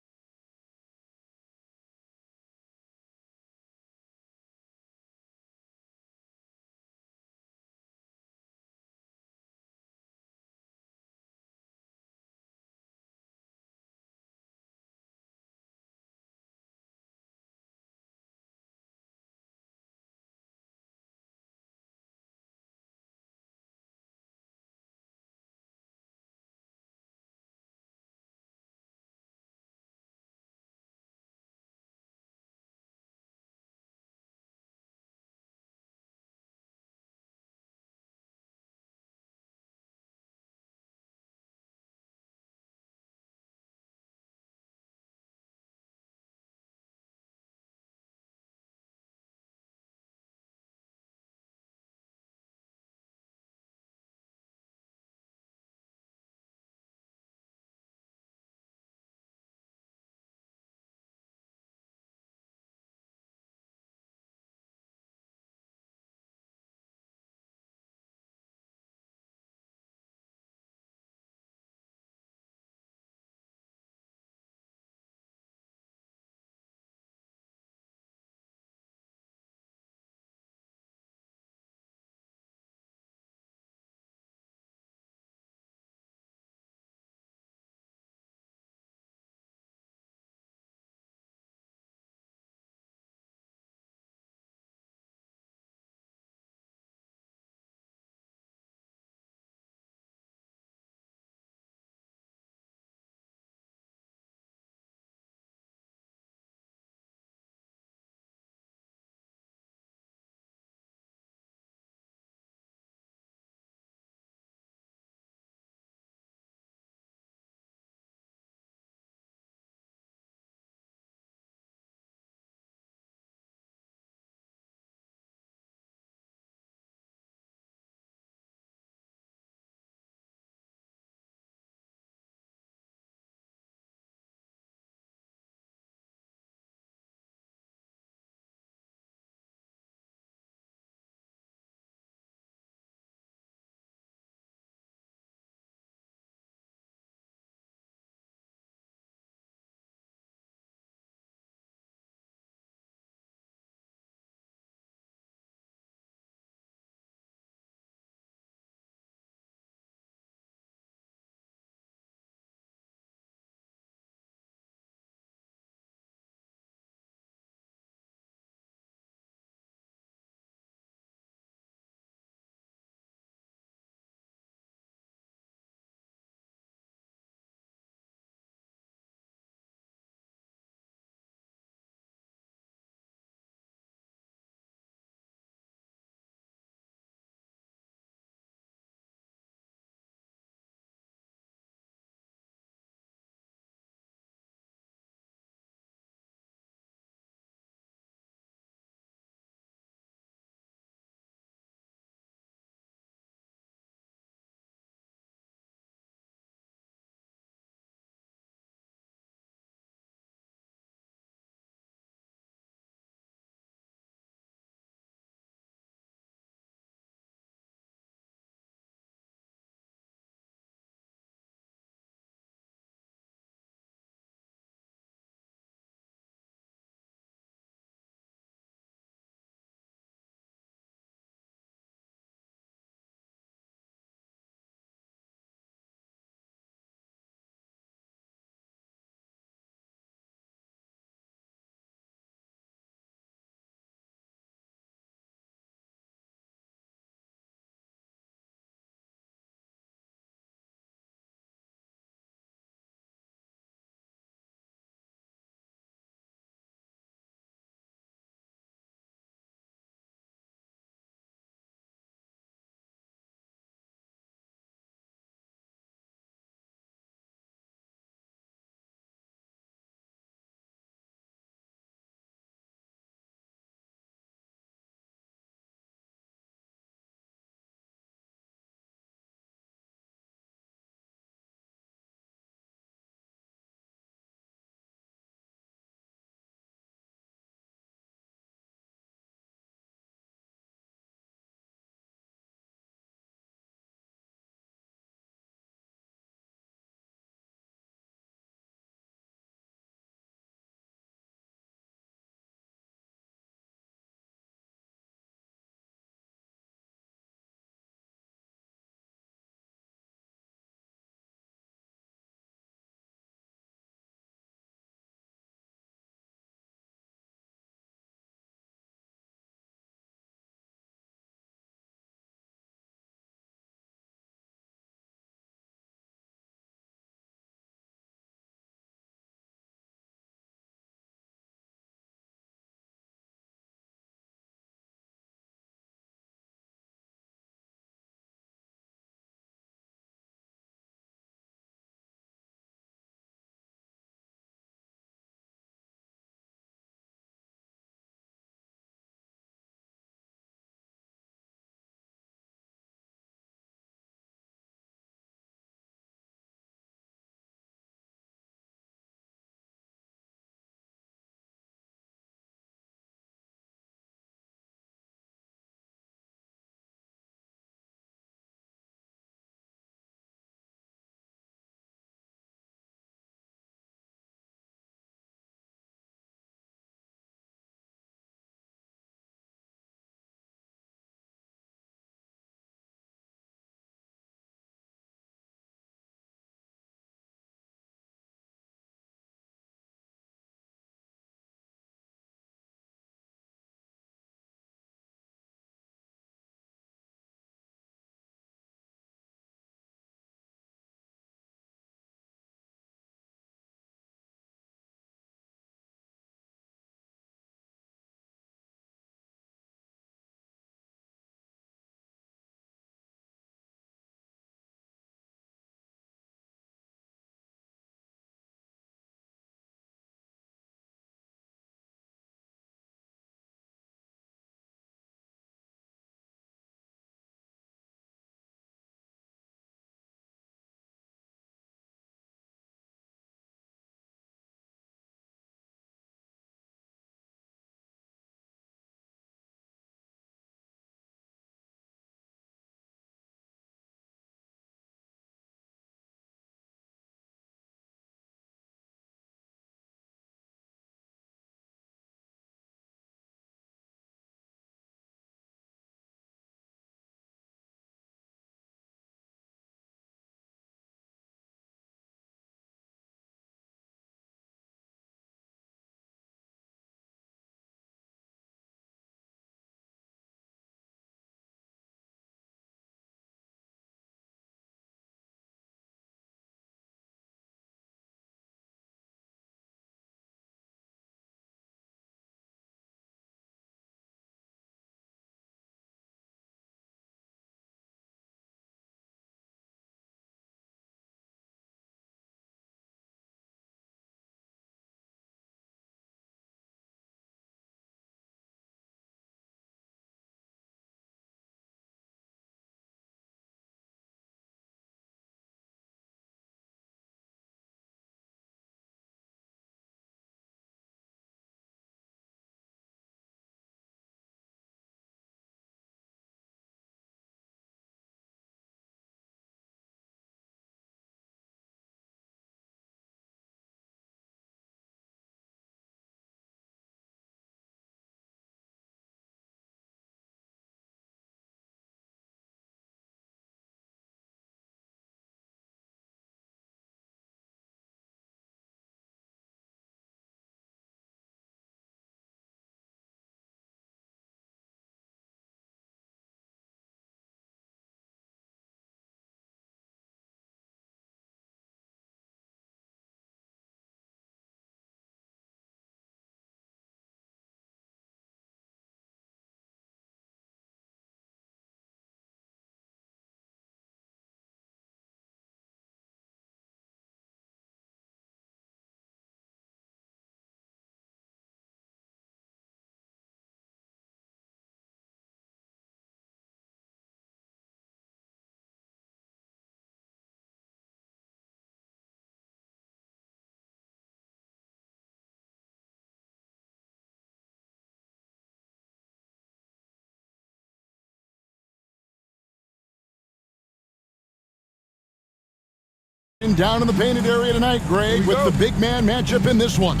Down in the painted area tonight, Greg, with the big man matchup in this one.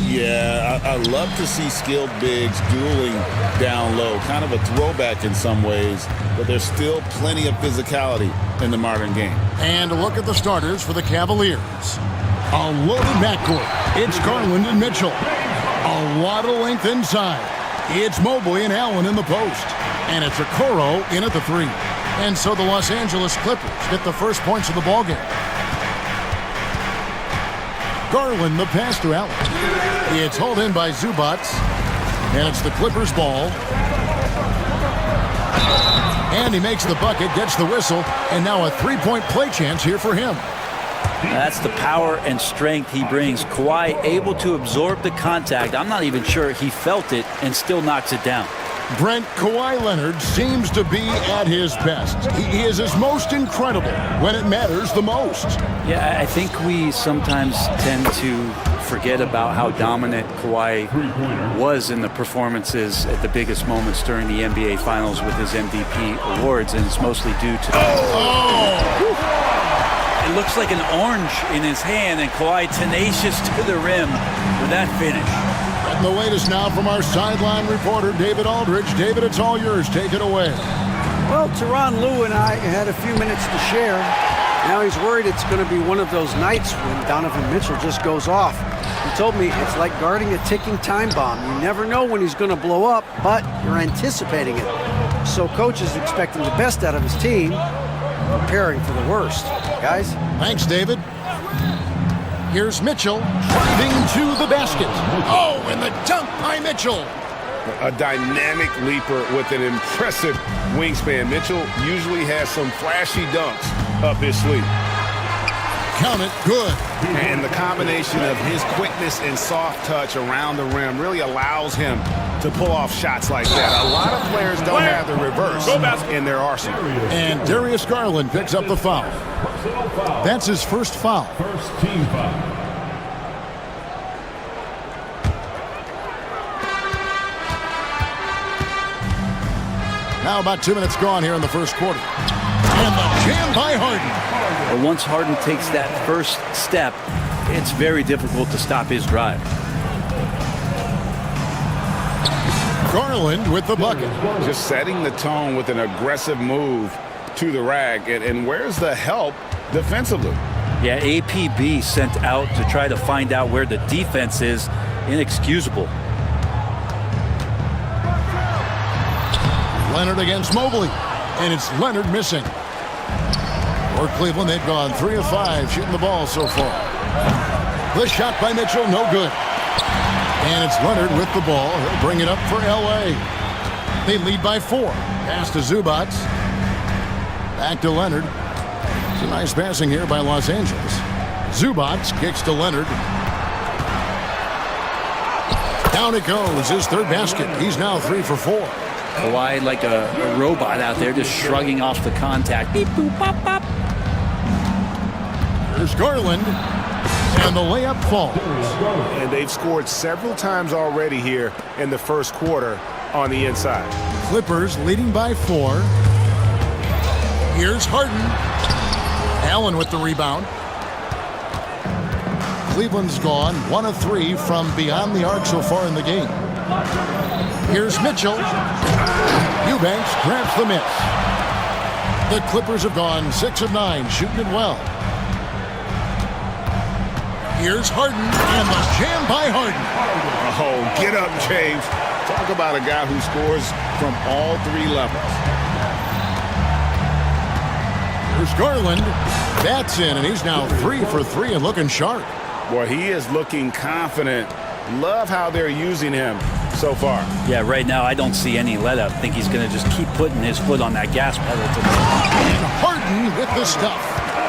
Yeah, I love to see skilled bigs dueling down low. Kind of a throwback in some ways, but there's still plenty of physicality in the modern game. And a look at the starters for the Cavaliers. A loaded backcourt. It's Garland and Mitchell. A lot of length inside. It's Mobley and Allen in the post. And it's Okoro in at the 3. And so the Los Angeles Clippers get the first points of the ballgame. Garland the pass to Allen. It's hauled in by Zubac. And it's the Clippers ball. And he makes the bucket, gets the whistle, and now a three-point play chance here for him. That's the power and strength he brings. Kawhi able to absorb the contact. I'm not even sure he felt it and still knocks it down. Brent, Kawhi Leonard seems to be at his best. He is his most incredible when it matters the most. Yeah, I think we sometimes tend to forget about how dominant Kawhi was in the performances at the biggest moments during the NBA Finals with his MVP awards, and it's mostly due to... It looks like an orange in his hand, and Kawhi tenacious to the rim with that finish. And the latest now from our sideline reporter, David Aldridge. David, it's all yours. Take it away. Well, Tyronn Lue and I had a few minutes to share. Now he's worried it's going to be one of those nights when Donovan Mitchell just goes off. He told me it's like guarding a ticking time bomb. You never know when he's going to blow up, but you're anticipating it. So coach is expecting the best out of his team, preparing for the worst. Guys? Thanks, David. Here's Mitchell driving to the basket. Oh, and the dunk by Mitchell. A dynamic leaper with an impressive wingspan. Mitchell usually has some flashy dunks up his sleeve. Count it, good. And the combination of his quickness and soft touch around the rim really allows him to pull off shots like that. A lot of players don't have the reverse in their arsenal. And Darius Garland picks up the foul. That's his first foul. First team foul. Now about 2 minutes gone here in the first quarter. And the jam by Harden. But once Harden takes that first step, it's very difficult to stop his drive. Garland with the bucket. Just setting the tone with an aggressive move to the rack. And where's the help defensively? Yeah, APB sent out to try to find out where the defense is. Inexcusable. Leonard against Mobley. And it's Leonard missing. For Cleveland, they've gone 3 of 5 shooting the ball so far. The shot by Mitchell, no good. And it's Leonard with the ball. He'll bring it up for L.A. They lead by 4. Pass to Zubac. Back to Leonard. It's a nice passing here by Los Angeles. Zubac kicks to Leonard. Down it goes. His third basket. He's now 3 for 4. Kawhi like a robot out there just shrugging off the contact. Beep, boop, pop, pop. There's Garland. And the layup falls. And they've scored several times already here in the first quarter on the inside. Clippers leading by 4. Here's Harden. Allen with the rebound. Cleveland's gone 1 of 3 from beyond the arc so far in the game. Here's Mitchell. Eubanks grabs the miss. The Clippers have gone 6 of 9, shooting it well. Here's Harden, and the jam by Harden. Oh, get up, James. Talk about a guy who scores from all 3 levels. Here's Garland. That's in, and he's now 3 for 3 and looking sharp. Boy, he is looking confident. Love how they're using him so far. Yeah, right now I don't see any let up. I think he's going to just keep putting his foot on that gas pedal. And Harden with the stuff.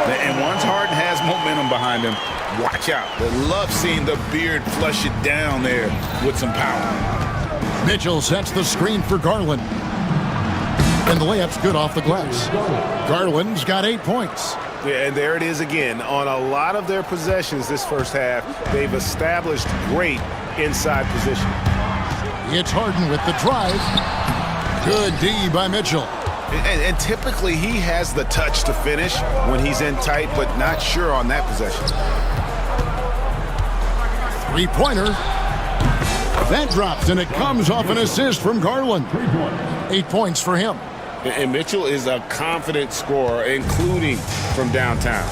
And once Harden has momentum behind him, watch out. They love seeing the beard flush it down there with some power. Mitchell sets the screen for Garland. And the layup's good off the glass. Garland's got 8 points. Yeah, and there it is again. On a lot of their possessions this first half, they've established great inside position. It's Harden with the drive. Good D by Mitchell. And typically he has the touch to finish when he's in tight, but not sure on that possession. Three-pointer. That drops, and it comes off an assist from Garland. 8 points for him. And Mitchell is a confident scorer, including from downtown.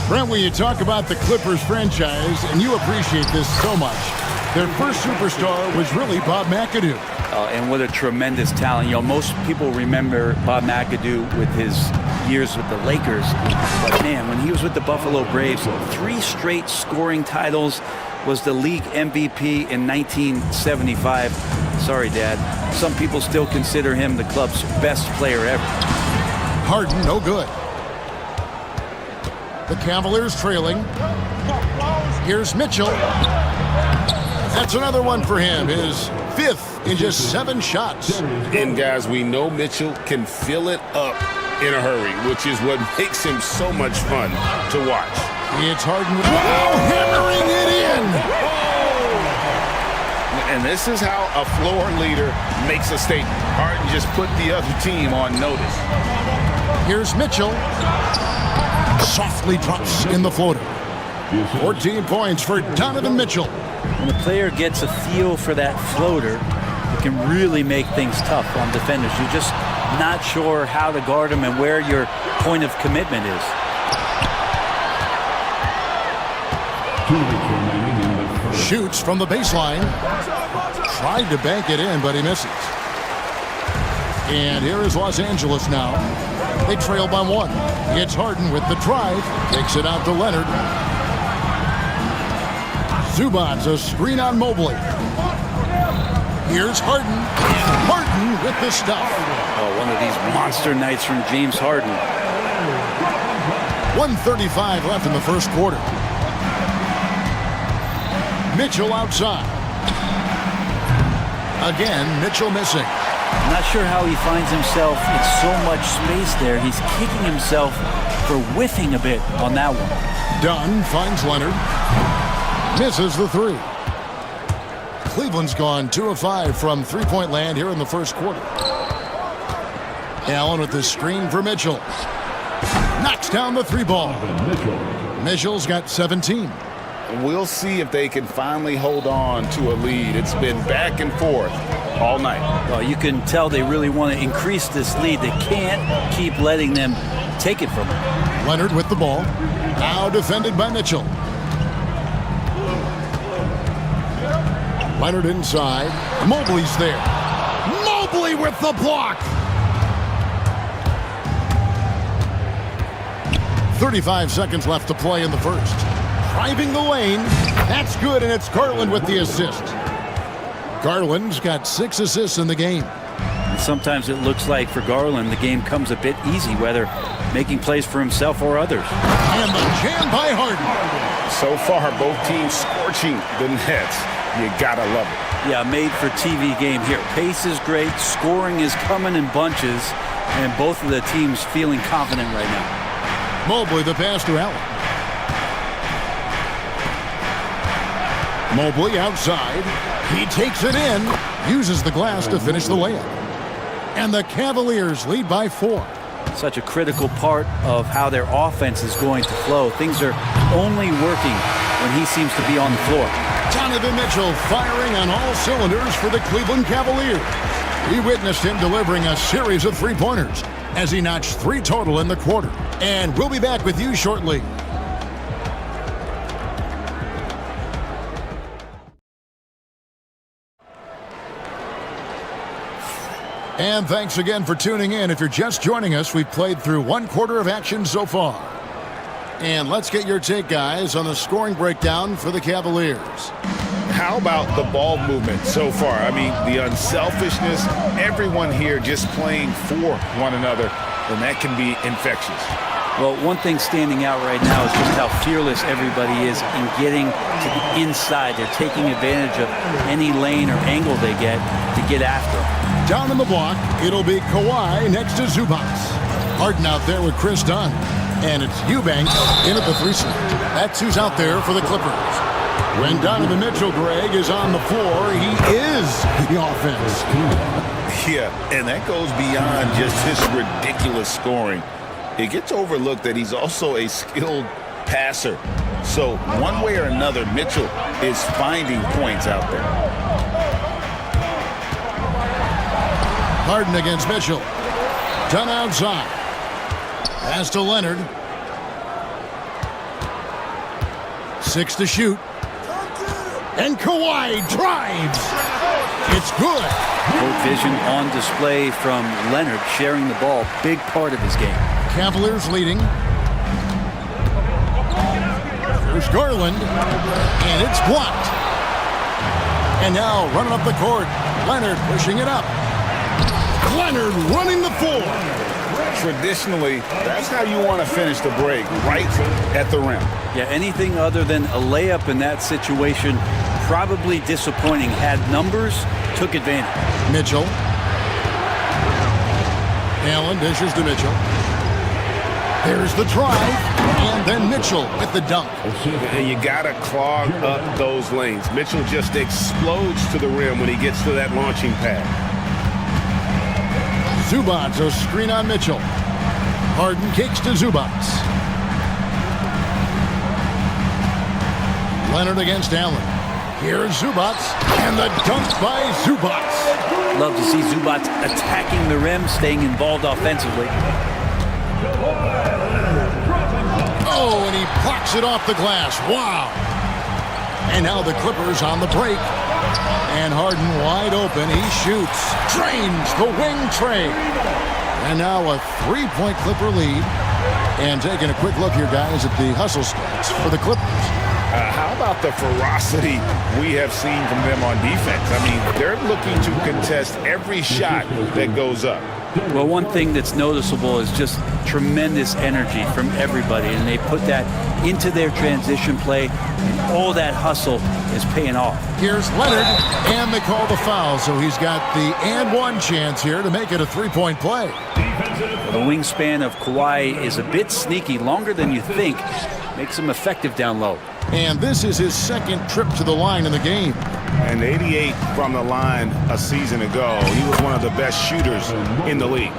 Brent, when you talk about the Clippers franchise, and you appreciate this so much, their first superstar was really Bob McAdoo. And what a tremendous talent. You know, most people remember Bob McAdoo with his years with the Lakers. But man, when he was with the Buffalo Braves, 3 straight scoring titles, was the league MVP in 1975. Sorry, Dad. Some people still consider him the club's best player ever. Harden, no good. The Cavaliers trailing. Here's Mitchell. That's another one for him. His 5th in just 7 shots. And guys, we know Mitchell can fill it up in a hurry, which is what makes him so much fun to watch. It's Harden. Wow, hammering it in. And this is how a floor leader makes a statement. Harden just put the other team on notice. Here's Mitchell. Softly drops in the floater. 14 points for Donovan Mitchell. When a player gets a feel for that floater, it can really make things tough on defenders. You're just not sure how to guard him and where your point of commitment is. Shoots from the baseline. Tried to bank it in, but he misses. And here is Los Angeles now. They trail by 1. It's Harden with the drive. Takes it out to Leonard. Zubac's a screen on Mobley. Here's Harden. And Harden with the stuff. Oh, one of these monster nights from James Harden. 1:35 left in the first quarter. Mitchell outside. Again, Mitchell missing. I'm not sure how he finds himself in so much space there. He's kicking himself for whiffing a bit on that one. Dunn finds Leonard. Misses the 3. Cleveland's gone 2 of 5 from three-point land here in the first quarter. Allen with the screen for Mitchell. Knocks down the 3 ball. Mitchell's got 17. We'll see if they can finally hold on to a lead. It's been back and forth all night. Well, you can tell they really want to increase this lead. They can't keep letting them take it from them. Leonard with the ball. Now defended by Mitchell. Leonard inside. Mobley's there. Mobley with the block. 35 seconds left to play in the first. Driving the lane. That's good, and it's Garland with the assist. Garland's got 6 assists in the game. And sometimes it looks like for Garland, the game comes a bit easy, whether making plays for himself or others. And the jam by Harden. So far, both teams scorching the nets. You gotta love it. Yeah, made for TV game here. Pace is great. Scoring is coming in bunches. And both of the teams feeling confident right now. Mobley the pass to Allen. Mobley outside. He takes it in. Uses the glass to finish the layup. And the Cavaliers lead by 4. Such a critical part of how their offense is going to flow. Things are only working when he seems to be on the floor. Donovan Mitchell firing on all cylinders for the Cleveland Cavaliers. We witnessed him delivering a series of three-pointers as he notched 3 total in the quarter. And we'll be back with you shortly. And thanks again for tuning in. If you're just joining us, we've played through 1 quarter of action so far. And let's get your take, guys, on the scoring breakdown for the Cavaliers. How about the ball movement so far? I mean, the unselfishness, everyone here just playing for one another, and that can be infectious. Well, one thing standing out right now is just how fearless everybody is in getting to the inside. They're taking advantage of any lane or angle they get to get after them. Down in the block, it'll be Kawhi next to Zubac. Harden out there with Chris Dunn. And it's Eubanks in at the 3 slot. That's who's out there for the Clippers. When Donovan Mitchell, Greg, is on the floor, he is the offense. Yeah, and that goes beyond just his ridiculous scoring. It gets overlooked that he's also a skilled passer. So one way or another, Mitchell is finding points out there. Harden against Mitchell. Done outside. Pass to Leonard. 6 to shoot. And Kawhi drives. It's good. Court vision on display from Leonard, sharing the ball, big part of his game. Cavaliers leading. There's Garland, and it's blocked. And now running up the court, Leonard pushing it up. Leonard running the floor. Traditionally, that's how you want to finish the break, right at the rim. Yeah, anything other than a layup in that situation, probably disappointing. Had numbers, took advantage. Mitchell. Allen dishes to Mitchell. There's the drive, and then Mitchell with the dunk. And you got to clog up those lanes. Mitchell just explodes to the rim when he gets to that launching pad. Zubac, a screen on Mitchell. Harden kicks to Zubac. Leonard against Allen. Here's Zubac, and the dunk by Zubac. Love to see Zubac attacking the rim, staying involved offensively. Oh, and he blocks it off the glass. Wow. And now the Clippers on the break. And Harden wide open. He shoots. Drains the wing trade. And now a 3-point Clipper lead. And taking a quick look here, guys, at the hustle stats for the Clippers. How about the ferocity we have seen from them on defense? I mean, they're looking to contest every shot that goes up. Well, one thing that's noticeable is just tremendous energy from everybody, and they put that into their transition play, and all that hustle is paying off. Here's Leonard, and they call the foul, so he's got the and one chance here to make it a 3-point play. The wingspan of Kawhi is a bit sneaky, longer than you think, makes him effective down low. And this is his second trip to the line in the game. And 88 from the line a season ago. He was one of the best shooters in the league.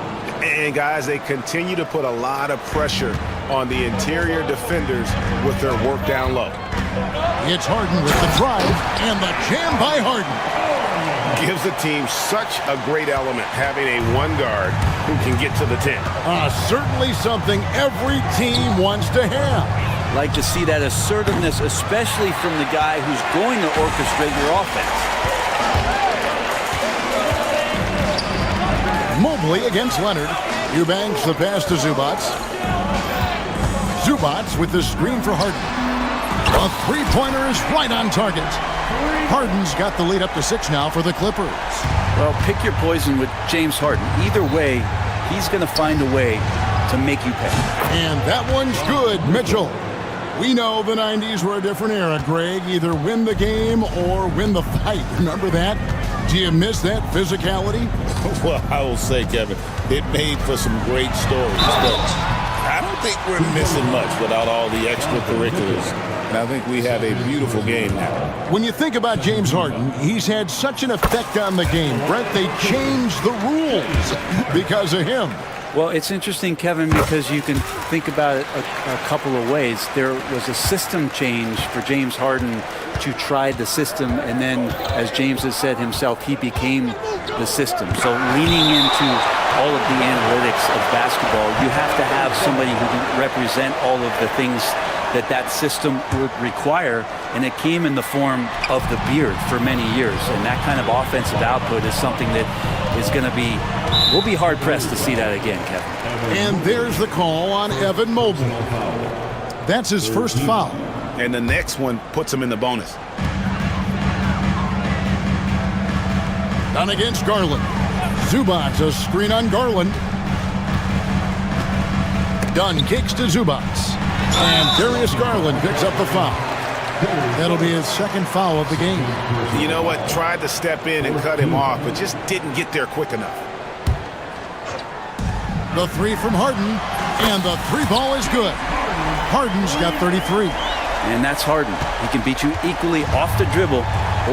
And guys, they continue to put a lot of pressure on the interior defenders with their work down low. It's Harden with the drive and the jam by Harden. Gives the team such a great element having a one guard who can get to the 10. Certainly something every team wants to have. Like to see that assertiveness, especially from the guy who's going to orchestrate your offense. Mobley against Leonard. Eubanks the pass to Zubac. Zubac with the screen for Harden. A three-pointer is right on target. Harden's got the lead up to 6 now for the Clippers. Well, pick your poison with James Harden. Either way, he's going to find a way to make you pay. And that one's good, Mitchell. We know the 90s were a different era, Greg. Either win the game or win the fight. Remember that? Do you miss that physicality? Well, I will say, Kevin, it made for some great stories, but I don't think we're missing much without all the extracurriculars. And I think we have a beautiful game now. When you think about James Harden, he's had such an effect on the game. Brent, they changed the rules because of him. Well, it's interesting, Kevin, because you can think about it a couple of ways. There was a system change for James Harden to try the system, and then, as James has said himself, he became the system. So leaning into all of the analytics of basketball, you have to have somebody who can represent all of the things that system would require, and it came in the form of the beard for many years. And that kind of offensive output is something that is going to be, we'll be hard-pressed to see that again, Kevin. And there's the call on Evan Mobley. That's his first foul. And the next one puts him in the bonus. Done against Garland. Zubac, a screen on Garland. Dunn kicks to Zubac. And Darius Garland picks up the foul. That'll be his second foul of the game. You know what? Tried to step in and cut him off, but just didn't get there quick enough. The three from Harden, and the three ball is good. Harden's got 33. and that's Harden. He can beat you equally off the dribble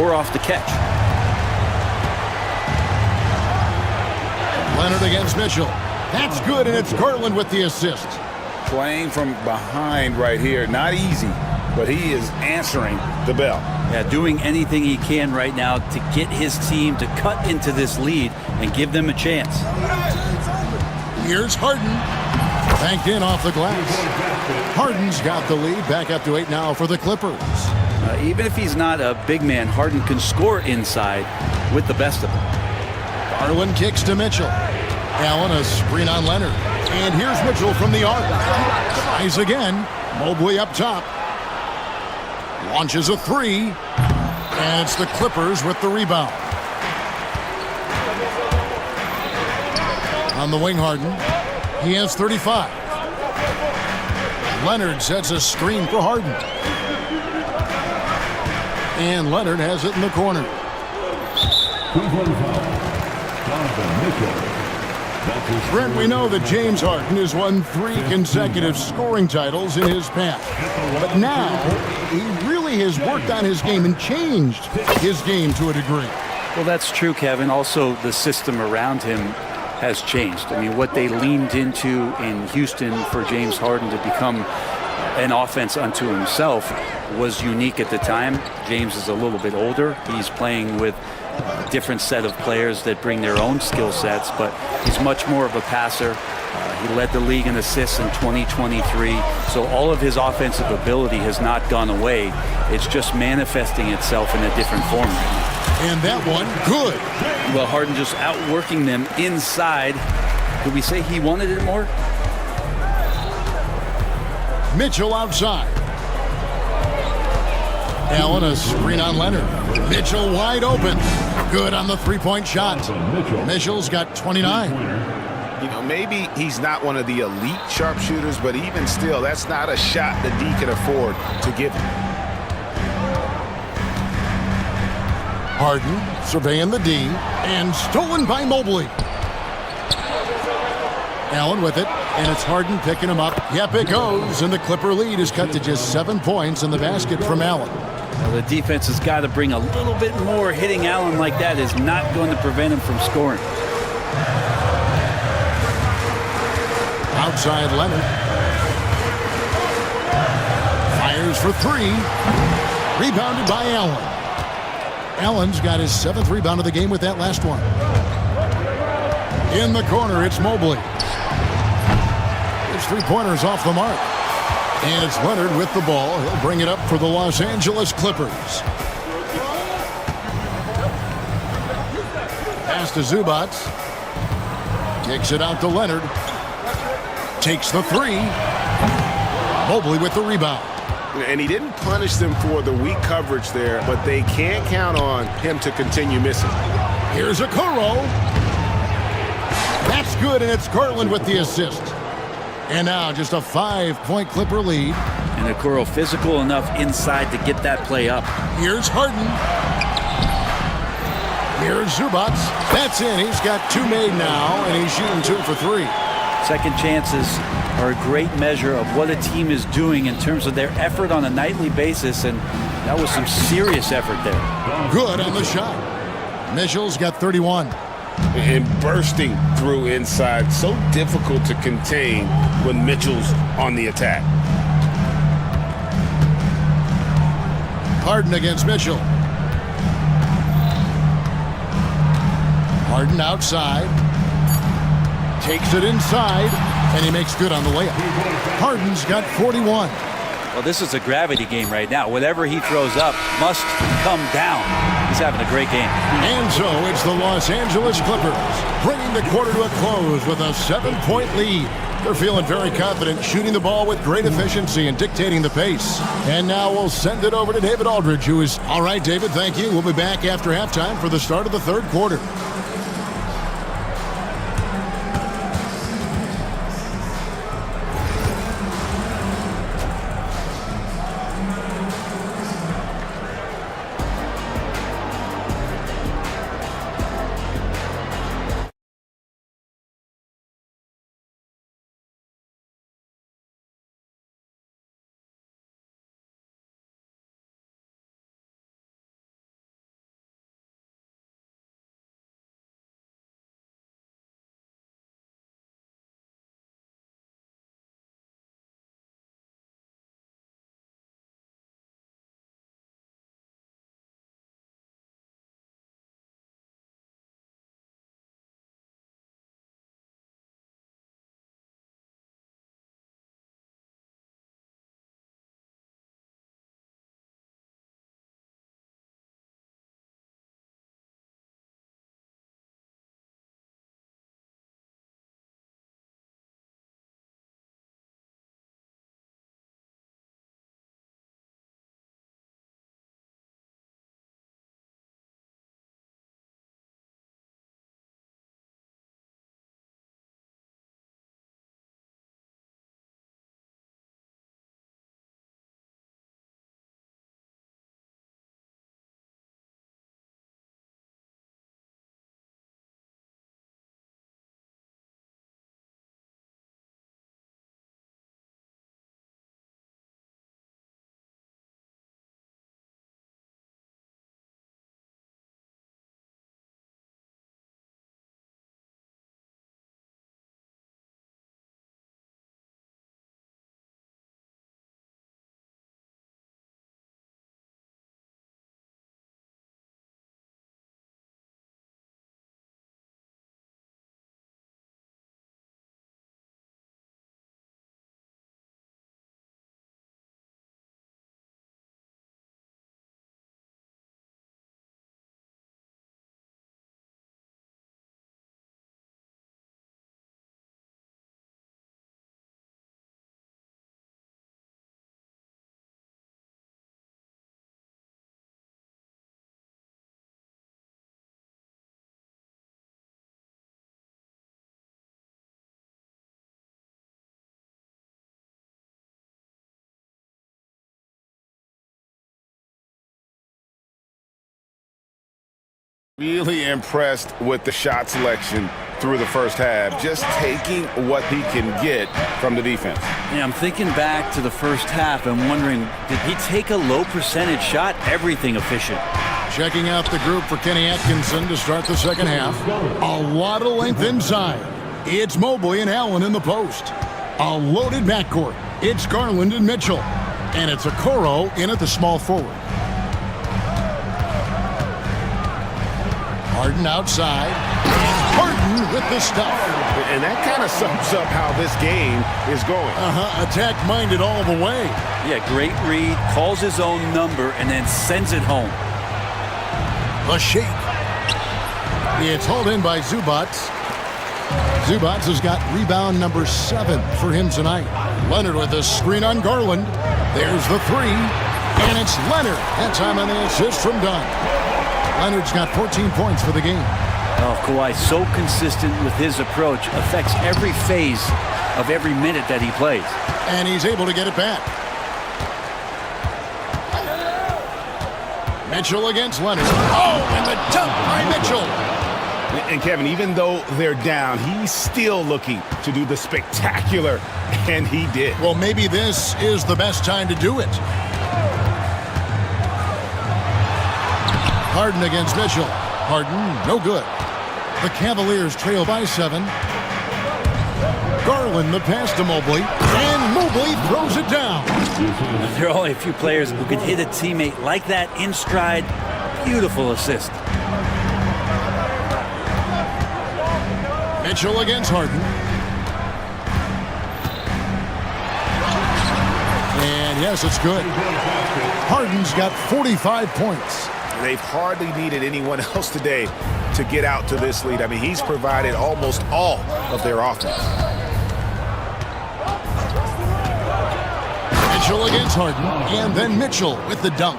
or off the catch. Leonard against Mitchell. That's good, and it's Garland with the assist. Playing from behind right here, not easy, but he is answering the bell. Yeah, doing anything he can right now to get his team to cut into this lead and give them a chance. Here's Harden. Banked in off the glass. Harden's got the lead, back up to 8 now for the Clippers. Even if he's not a big man, Harden can score inside with the best of them. Garland kicks to Mitchell. Allen a screen on Leonard. And here's Mitchell from the arc. Tries again. Mobley up top. Launches a three. And it's the Clippers with the rebound. On the wing, Harden. He has 35. Leonard sets a screen for Harden. And Leonard has it in the corner. Brent, we know that James Harden has won 3 consecutive scoring titles in his past. But now, he really has worked on his game and changed his game to a degree. Well, that's true, Kevin. Also, the system around him has changed. I mean, what they leaned into in Houston for James Harden to become an offense unto himself was unique at the time. James is a little bit older. He's playing with a different set of players that bring their own skill sets, but he's much more of a passer. He led the league in assists in 2023, so all of his offensive ability has not gone away. It's just manifesting itself in a different form right now. And that one, good. Well, Harden just outworking them inside. Could we say he wanted it more? Mitchell outside. Allen a screen on Leonard. Mitchell wide open. Good on the three-point shot. Mitchell's got 29. You know, maybe he's not one of the elite sharpshooters, but even still, that's not a shot that D can afford to give him. Harden surveying the D, and stolen by Mobley. Allen with it, and it's Harden picking him up. Yep, it goes, and the Clipper lead is cut to just 7 points in the basket from Allen. Well, the defense has got to bring a little bit more. Hitting Allen like that is not going to prevent him from scoring. Outside Leonard. Fires for 3. Rebounded by Allen. Allen's got his 7th rebound of the game with that last one. In the corner, it's Mobley. His three-pointer's off the mark. And it's Leonard with the ball. He'll bring it up for the Los Angeles Clippers. Pass to Zubac. Kicks it out to Leonard. Takes the 3. Mobley with the rebound. And he didn't punish them for the weak coverage there, but they can't count on him to continue missing. Here's Okoro. That's good, and it's Garland with the assist. And now just a 5-point Clipper lead. And Okoro physical enough inside to get that play up. Here's Harden. Here's Zubac. That's in. He's got 2 made now, and he's shooting 2 for 3. Second chances are a great measure of what a team is doing in terms of their effort on a nightly basis, and that was some serious effort there. Good on the shot. Mitchell's got 31. And bursting through inside, so difficult to contain when Mitchell's on the attack. Harden against Mitchell. Harden outside. Takes it inside, and he makes good on the layup. Harden's got 41. Well, this is a gravity game right now. Whatever he throws up must come down. He's having a great game. And so it's the Los Angeles Clippers bringing the quarter to a close with a 7-point lead. They're feeling very confident, shooting the ball with great efficiency and dictating the pace. And now we'll send it over to David Aldridge, who is... All right, David, thank you. We'll be back after halftime for the start of the third quarter. Really impressed with the shot selection through the first half, just taking what he can get from the defense. Yeah, I'm thinking back to the first half and wondering, did he take a low percentage shot? Everything efficient. Checking out the group for Kenny Atkinson to start the second half. A lot of length inside. It's Mobley and Allen in the post. A loaded backcourt. It's Garland and Mitchell. And it's Okoro in at the small forward. Harden outside. Harden with the stuff. And that kind of sums up how this game is going. Attack-minded all the way. Yeah, great read, calls his own number, and then sends it home. The shake. It's hauled in by Zubats. Zubats has got rebound number 7 for him tonight. Leonard with a screen on Garland. There's the 3. And it's Leonard. That time on the assist from Dunn. Leonard's got 14 points for the game. Oh, Kawhi, so consistent with his approach, affects every phase of every minute that he plays. And he's able to get it back. Mitchell against Leonard. Oh, and the dunk by Mitchell. And Kevin, even though they're down, he's still looking to do the spectacular, and he did. Well, maybe this is the best time to do it. Harden against Mitchell. Harden, no good. The Cavaliers trail by 7. Garland the pass to Mobley, and Mobley throws it down. There are only a few players who can hit a teammate like that in stride. Beautiful assist. Mitchell against Harden. And yes, it's good. Harden's got 45 points. They've hardly needed anyone else today to get out to this lead. I mean, he's provided almost all of their offense. Mitchell against Harden, and then Mitchell with the dunk.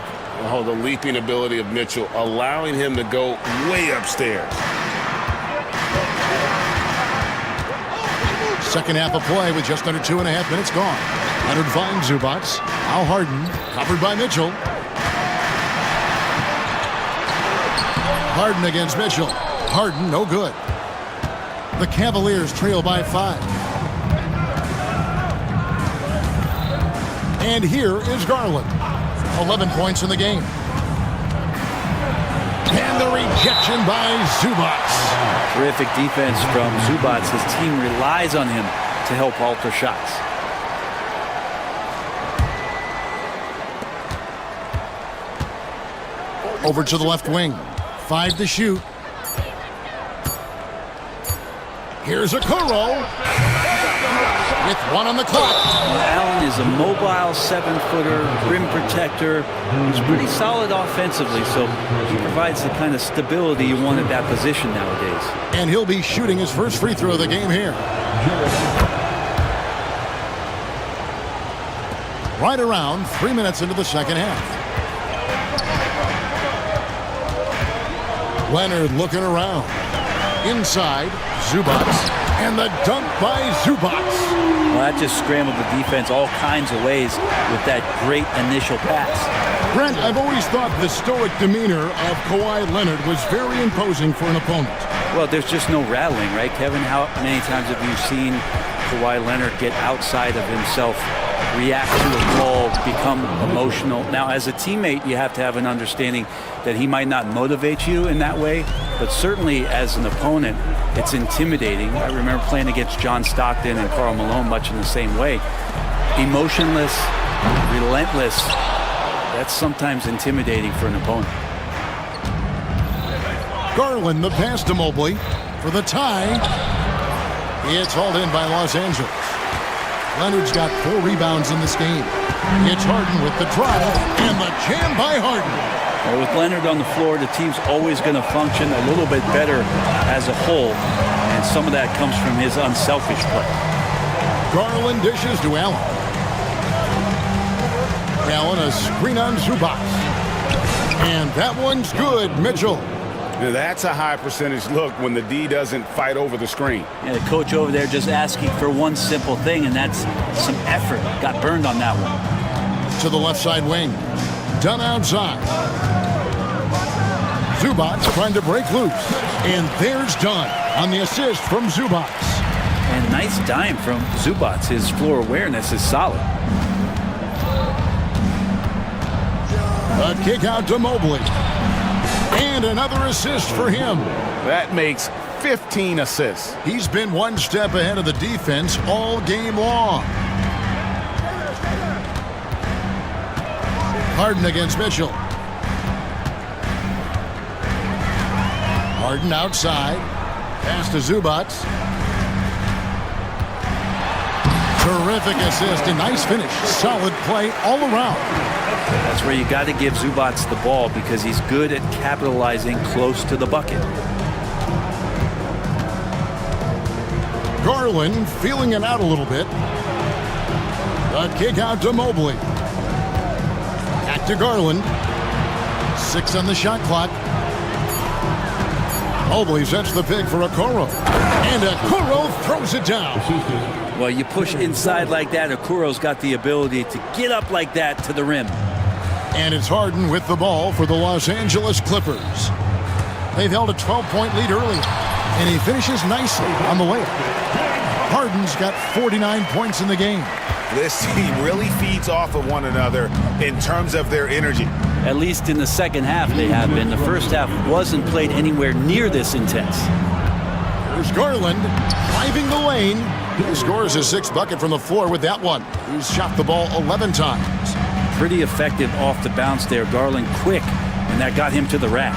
Oh, the leaping ability of Mitchell, allowing him to go way upstairs. Second half of play with just under 2.5 minutes gone. Leonard finds Zubats. Now Harden, covered by Mitchell. Harden against Mitchell. Harden, no good. The Cavaliers trail by 5. And here is Garland. 11 points in the game. And the rejection by Zubats. Terrific defense from Zubats. His team relies on him to help alter shots. Over to the left wing. 5 to shoot. Here's Okoro. With 1 on the clock. Allen is a mobile 7-footer, rim protector. He's pretty solid offensively, so he provides the kind of stability you want at that position nowadays. And he'll be shooting his first free throw of the game here. Right around 3 minutes into the second half. Leonard looking around. Inside, Zubats. And the dunk by Zubats. Well, that just scrambled the defense all kinds of ways with that great initial pass. Brent, I've always thought the stoic demeanor of Kawhi Leonard was very imposing for an opponent. Well, there's just no rattling, right, Kevin? How many times have you seen Kawhi Leonard get outside of himself, react to a call, become emotional? Now, as a teammate, you have to have an understanding that he might not motivate you in that way, but certainly as an opponent, it's intimidating. I remember playing against John Stockton and Karl Malone much in the same way. Emotionless, relentless, that's sometimes intimidating for an opponent. Garland the pass to Mobley for the tie. It's hauled in by Los Angeles. Leonard's got 4 rebounds in this game. It's Harden with the drive and the jam by Harden. Well, with Leonard on the floor, the team's always going to function a little bit better as a whole, and some of that comes from his unselfish play. Garland dishes to Allen. Allen a screen on Zubats. And that one's good, Mitchell. Now, that's a high percentage look when the D doesn't fight over the screen. Yeah, the coach over there just asking for one simple thing, and that's some effort. Got burned on that one. To the left side wing. Done outside. Zubats trying to break loose. And there's Dunn on the assist from Zubats. And nice dime from Zubats. His floor awareness is solid. A kick out to Mobley. And another assist for him. That makes 15 assists. He's been one step ahead of the defense all game long. Harden against Mitchell. Harden outside. Pass to Zubats. Terrific assist. A nice finish. Solid play all around. That's where you got to give Zubats the ball because he's good at capitalizing close to the bucket. Garland feeling it out a little bit. A kick out to Mobley. Back to Garland. 6 on the shot clock. Mobley sets the pick for Okoro. And Okoro throws it down. Well, you push inside like that, Okoro's got the ability to get up like that to the rim. And it's Harden with the ball for the Los Angeles Clippers. They've held a 12-point lead early, and he finishes nicely on the layup. Harden's got 49 points in the game. This team really feeds off of one another in terms of their energy. At least in the second half they have been. The first half wasn't played anywhere near this intense. Here's Garland driving the lane. He scores his 6th bucket from the floor with that one. He's shot the ball 11 times. Pretty effective off the bounce there. Garland quick, and that got him to the rack.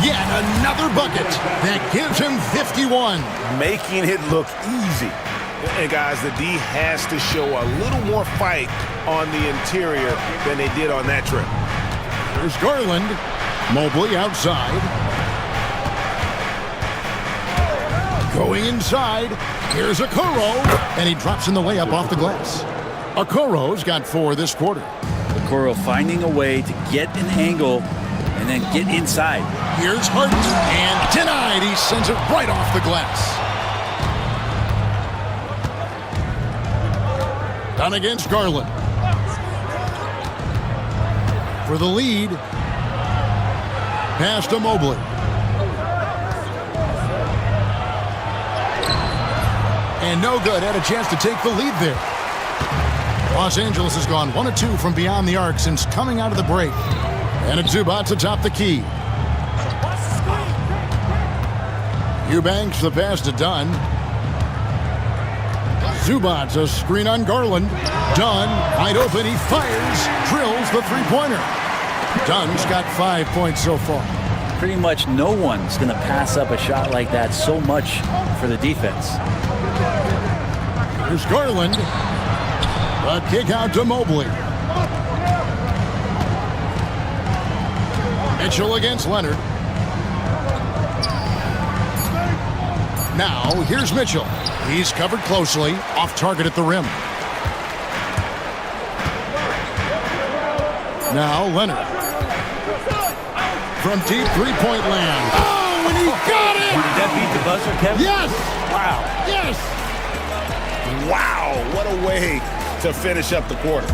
Yet another bucket that gives him 51. Making it look easy. And guys, the D has to show a little more fight on the interior than they did on that trip. There's Garland. Mobley outside. Going inside. Here's Okoro. And he drops in the layup off the glass. Okoro's got 4 this quarter. Okoro finding a way to get an angle and then get inside. Here's Harden. And denied. He sends it right off the glass. Down against Garland. For the lead. Pass to Mobley. And no good. Had a chance to take the lead there. Los Angeles has gone 1 of 2 from beyond the arc since coming out of the break. And it's Zubats atop the key. Eubanks the pass to Dunn. Zubats a screen on Garland. Dunn wide open. He fires. Drills the three-pointer. Dunn's got 5 points so far. Pretty much no one's going to pass up a shot like that so much for the defense. Here's Garland. A kick out to Mobley. Mitchell against Leonard. Now, here's Mitchell. He's covered closely, off target at the rim. Now, Leonard. From deep three-point land. Oh, and he got it! Did that beat the buzzer, Kevin? Yes! Wow. Yes! Wow, what a way to finish up the quarter.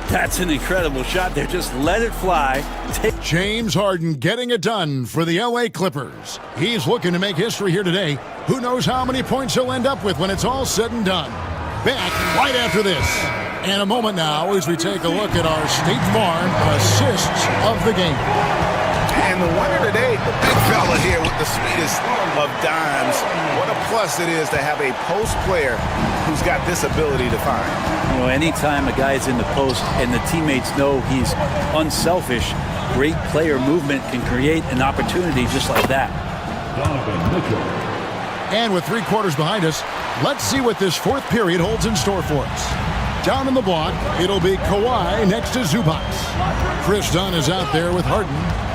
That's an incredible shot there. Just let it fly. James Harden getting it done for the LA Clippers. He's looking to make history here today. Who knows how many points he'll end up with when it's all said and done. Back right after this. And a moment now as we take a look at our State Farm assists of the game. And the winner today, the big fella here with the sweetest of dimes. What a plus it is to have a post player who's got this ability to find. You know, anytime a guy's in the post and the teammates know he's unselfish, great player movement can create an opportunity just like that. And with 3 quarters behind us, let's see what this 4th period holds in store for us. Down in the block, it'll be Kawhi next to Zubats. Chris Dunn is out there with Harden.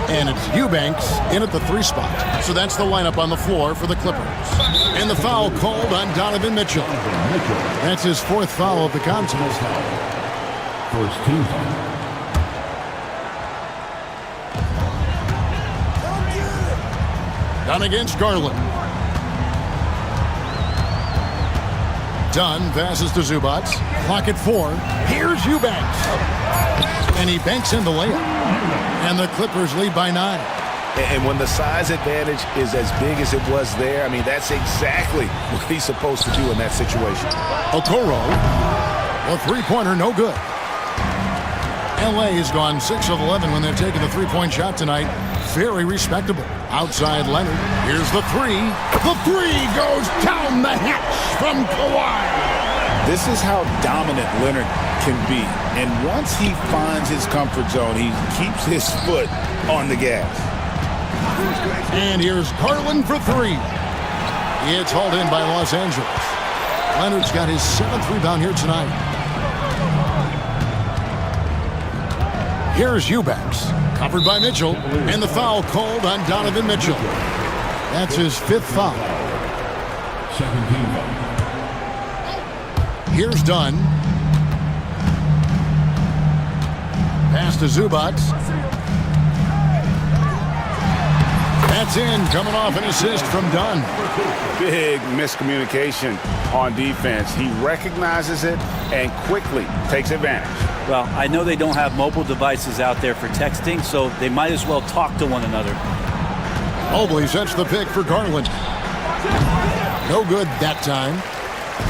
And it's Eubanks in at the 3 spot. So that's the lineup on the floor for the Clippers. And the foul called on Donovan Mitchell. That's his 4th foul of the contest. First team. Down against Garland. Dunn passes to Zubats. Clock at 4. Here's Eubanks. And he banks in the layup. And the Clippers lead by 9. And when the size advantage is as big as it was there, I mean, that's exactly what he's supposed to do in that situation. Okoro. A three-pointer, no good. LA has gone 6 of 11 when they've taken the three-point shot tonight. Very respectable. Outside Leonard. Here's the three. The three goes down the hatch from Kawhi. This is how dominant Leonard can be. And once he finds his comfort zone, he keeps his foot on the gas. And here's Garland for three. It's hauled in by Los Angeles. Leonard's got his 7th rebound here tonight. Here's Eubanks. Covered by Mitchell. And the foul called on Donovan Mitchell. That's his 5th foul. Second team foul. Here's Dunn. Pass to Zubats. That's in, coming off an assist from Dunn. Big miscommunication on defense. He recognizes it and quickly takes advantage. Well, I know they don't have mobile devices out there for texting, so they might as well talk to one another. Mobley sets the pick for Garland. No good that time.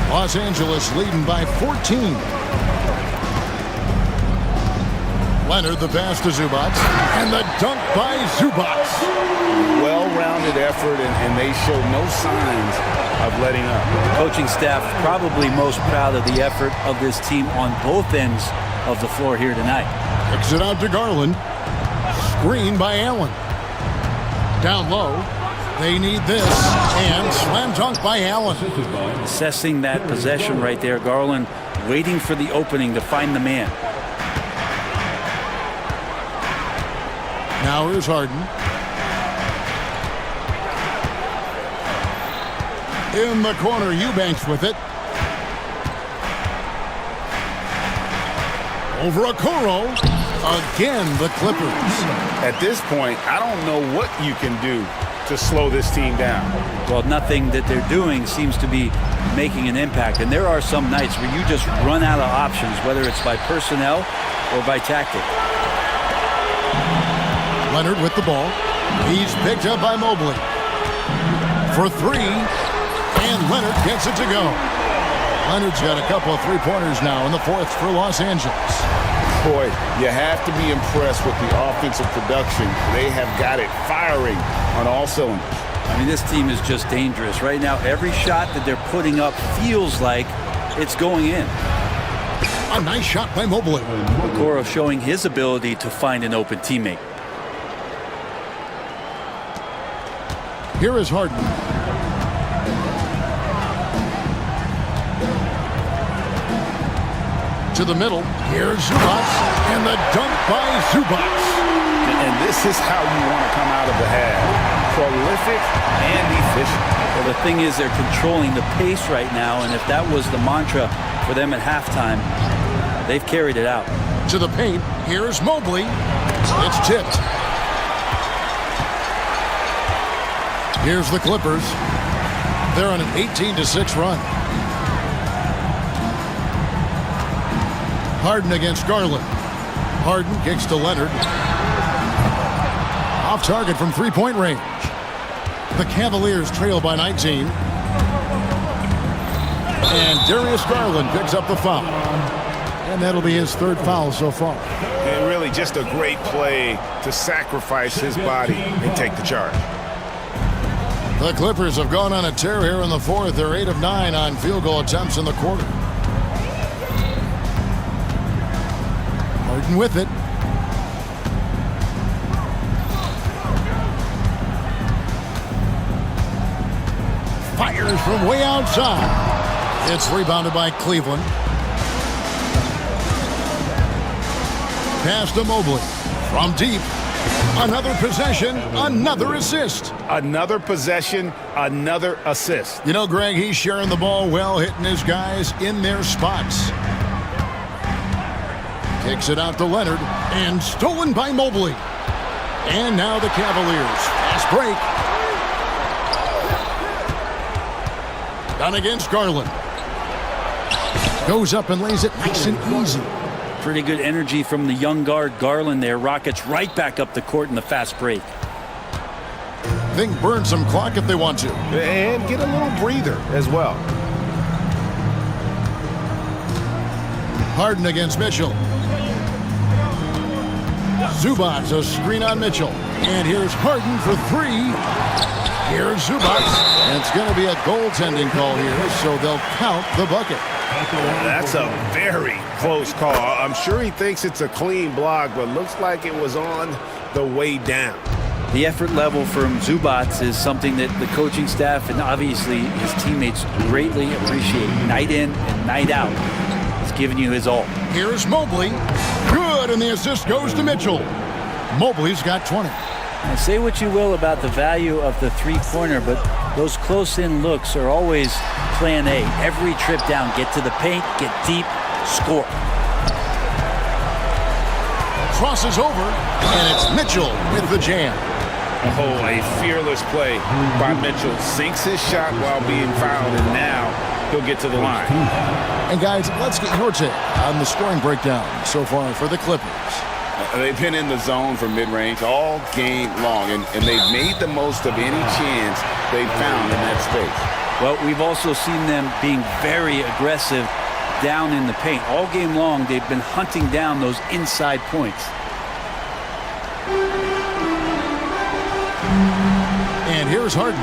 Los Angeles leading by 14. Leonard, the pass to Zubats. And the dunk by Zubats. Well-rounded effort, and they show no signs of letting up. Coaching staff probably most proud of the effort of this team on both ends of the floor here tonight. Kicks it out to Garland. Screen by Allen. Down low. They need this. And slam dunk by Allen. Assessing that possession right there. Garland waiting for the opening to find the man. Now here's Harden. In the corner, Eubanks with it. Over Okoro. Again, the Clippers. At this point, I don't know what you can do to slow this team down. Well, nothing that they're doing seems to be making an impact. And there are some nights where you just run out of options, whether it's by personnel or by tactic. Leonard with the ball. He's picked up by Mobley. For three. And Leonard gets it to go. Leonard's got a couple of three-pointers now in the 4th for Los Angeles. Boy, you have to be impressed with the offensive production. They have got it firing on all cylinders. I mean, this team is just dangerous. Right now, every shot that they're putting up feels like it's going in. A nice shot by Mobley. Okoro showing his ability to find an open teammate. Here is Harden. To the middle. Here's Zubats. And the dunk by Zubats. And this is how you want to come out of the half. Prolific and efficient. Well, the thing is, they're controlling the pace right now, and if that was the mantra for them at halftime, they've carried it out. To the paint. Here's Mobley. It's tipped. Here's the Clippers. They're on an 18-6 run. Harden against Garland. Harden kicks to Leonard. Off target from three-point range. The Cavaliers trail by 19. And Darius Garland picks up the foul. And that'll be his 3rd foul so far. And really just a great play to sacrifice his body and take the charge. The Clippers have gone on a tear here in the 4th. They're 8 of 9 on field goal attempts in the quarter. Harden with it. Fires from way outside. It's rebounded by Cleveland. Pass to Mobley. From deep. Another possession, another assist. Another possession, another assist. You know, Greg, he's sharing the ball well, hitting his guys in their spots. Kicks it out to Leonard, and stolen by Mobley. And now the Cavaliers. Fast break. Done against Garland. Goes up and lays it nice and easy. Pretty good energy from the young guard Garland there. Rockets right back up the court in the fast break. They can burn some clock if they want to. And get a little breather as well. Harden against Mitchell. Zubac, a screen on Mitchell. And here's Harden for three. Here's Zubac. And it's going to be a goaltending call here, so they'll count the bucket. That's a very close call. I'm sure he thinks it's a clean block, but looks like it was on the way down. The effort level from Zubac is something that the coaching staff and obviously his teammates greatly appreciate. Night in and night out. He's giving you his all. Here's Mobley. Good, and the assist goes to Mitchell. Mobley's got 20. Now, say what you will about the value of the three-pointer, but those close-in looks are always plan A. Every trip down, get to the paint, get deep, score. Crosses over, and it's Mitchell with the jam. Oh, a fearless play by Mitchell. Sinks his shot while being fouled, and now he'll get to the line. And guys, let's get your take on the scoring breakdown so far for the Clippers. They've been in the zone for mid-range all game long, and they've made the most of any chance they've found in that space. Well, we've also seen them being very aggressive down in the paint. All game long, they've been hunting down those inside points. And here's Harden.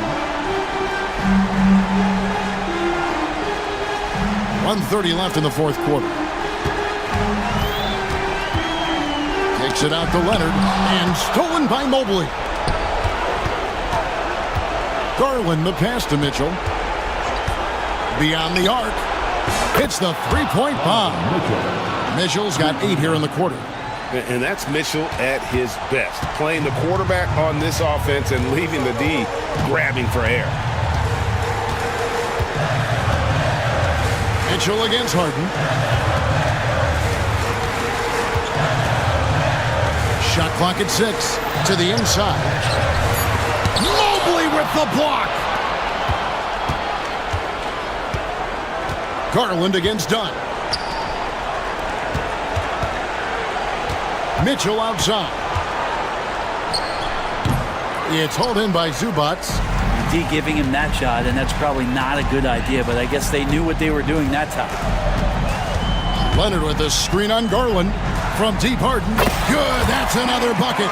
1:30 left in the fourth quarter. Takes it out to Leonard, and stolen by Mobley. Garland, the pass to Mitchell. Beyond the arc. Hits the three-point bomb. Mitchell's got 8 here in the quarter. And that's Mitchell at his best. Playing the quarterback on this offense and leaving the D grabbing for air. Mitchell against Harden. Shot clock at 6. To the inside. Mobley with the block. Garland against Dunn. Mitchell outside. It's hauled in by Zubac. D giving him that shot, and that's probably not a good idea, but I guess they knew what they were doing that time. Leonard with a screen on Garland. From deep, Harden. Good, that's another bucket.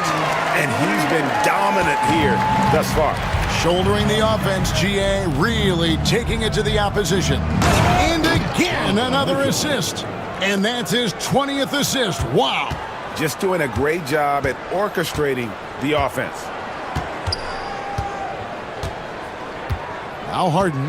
And he's been dominant here thus far. Shouldering the offense, GA really taking it to the opposition. And again, another assist. And that's his 20th assist. Wow. Just doing a great job at orchestrating the offense. Now Harden.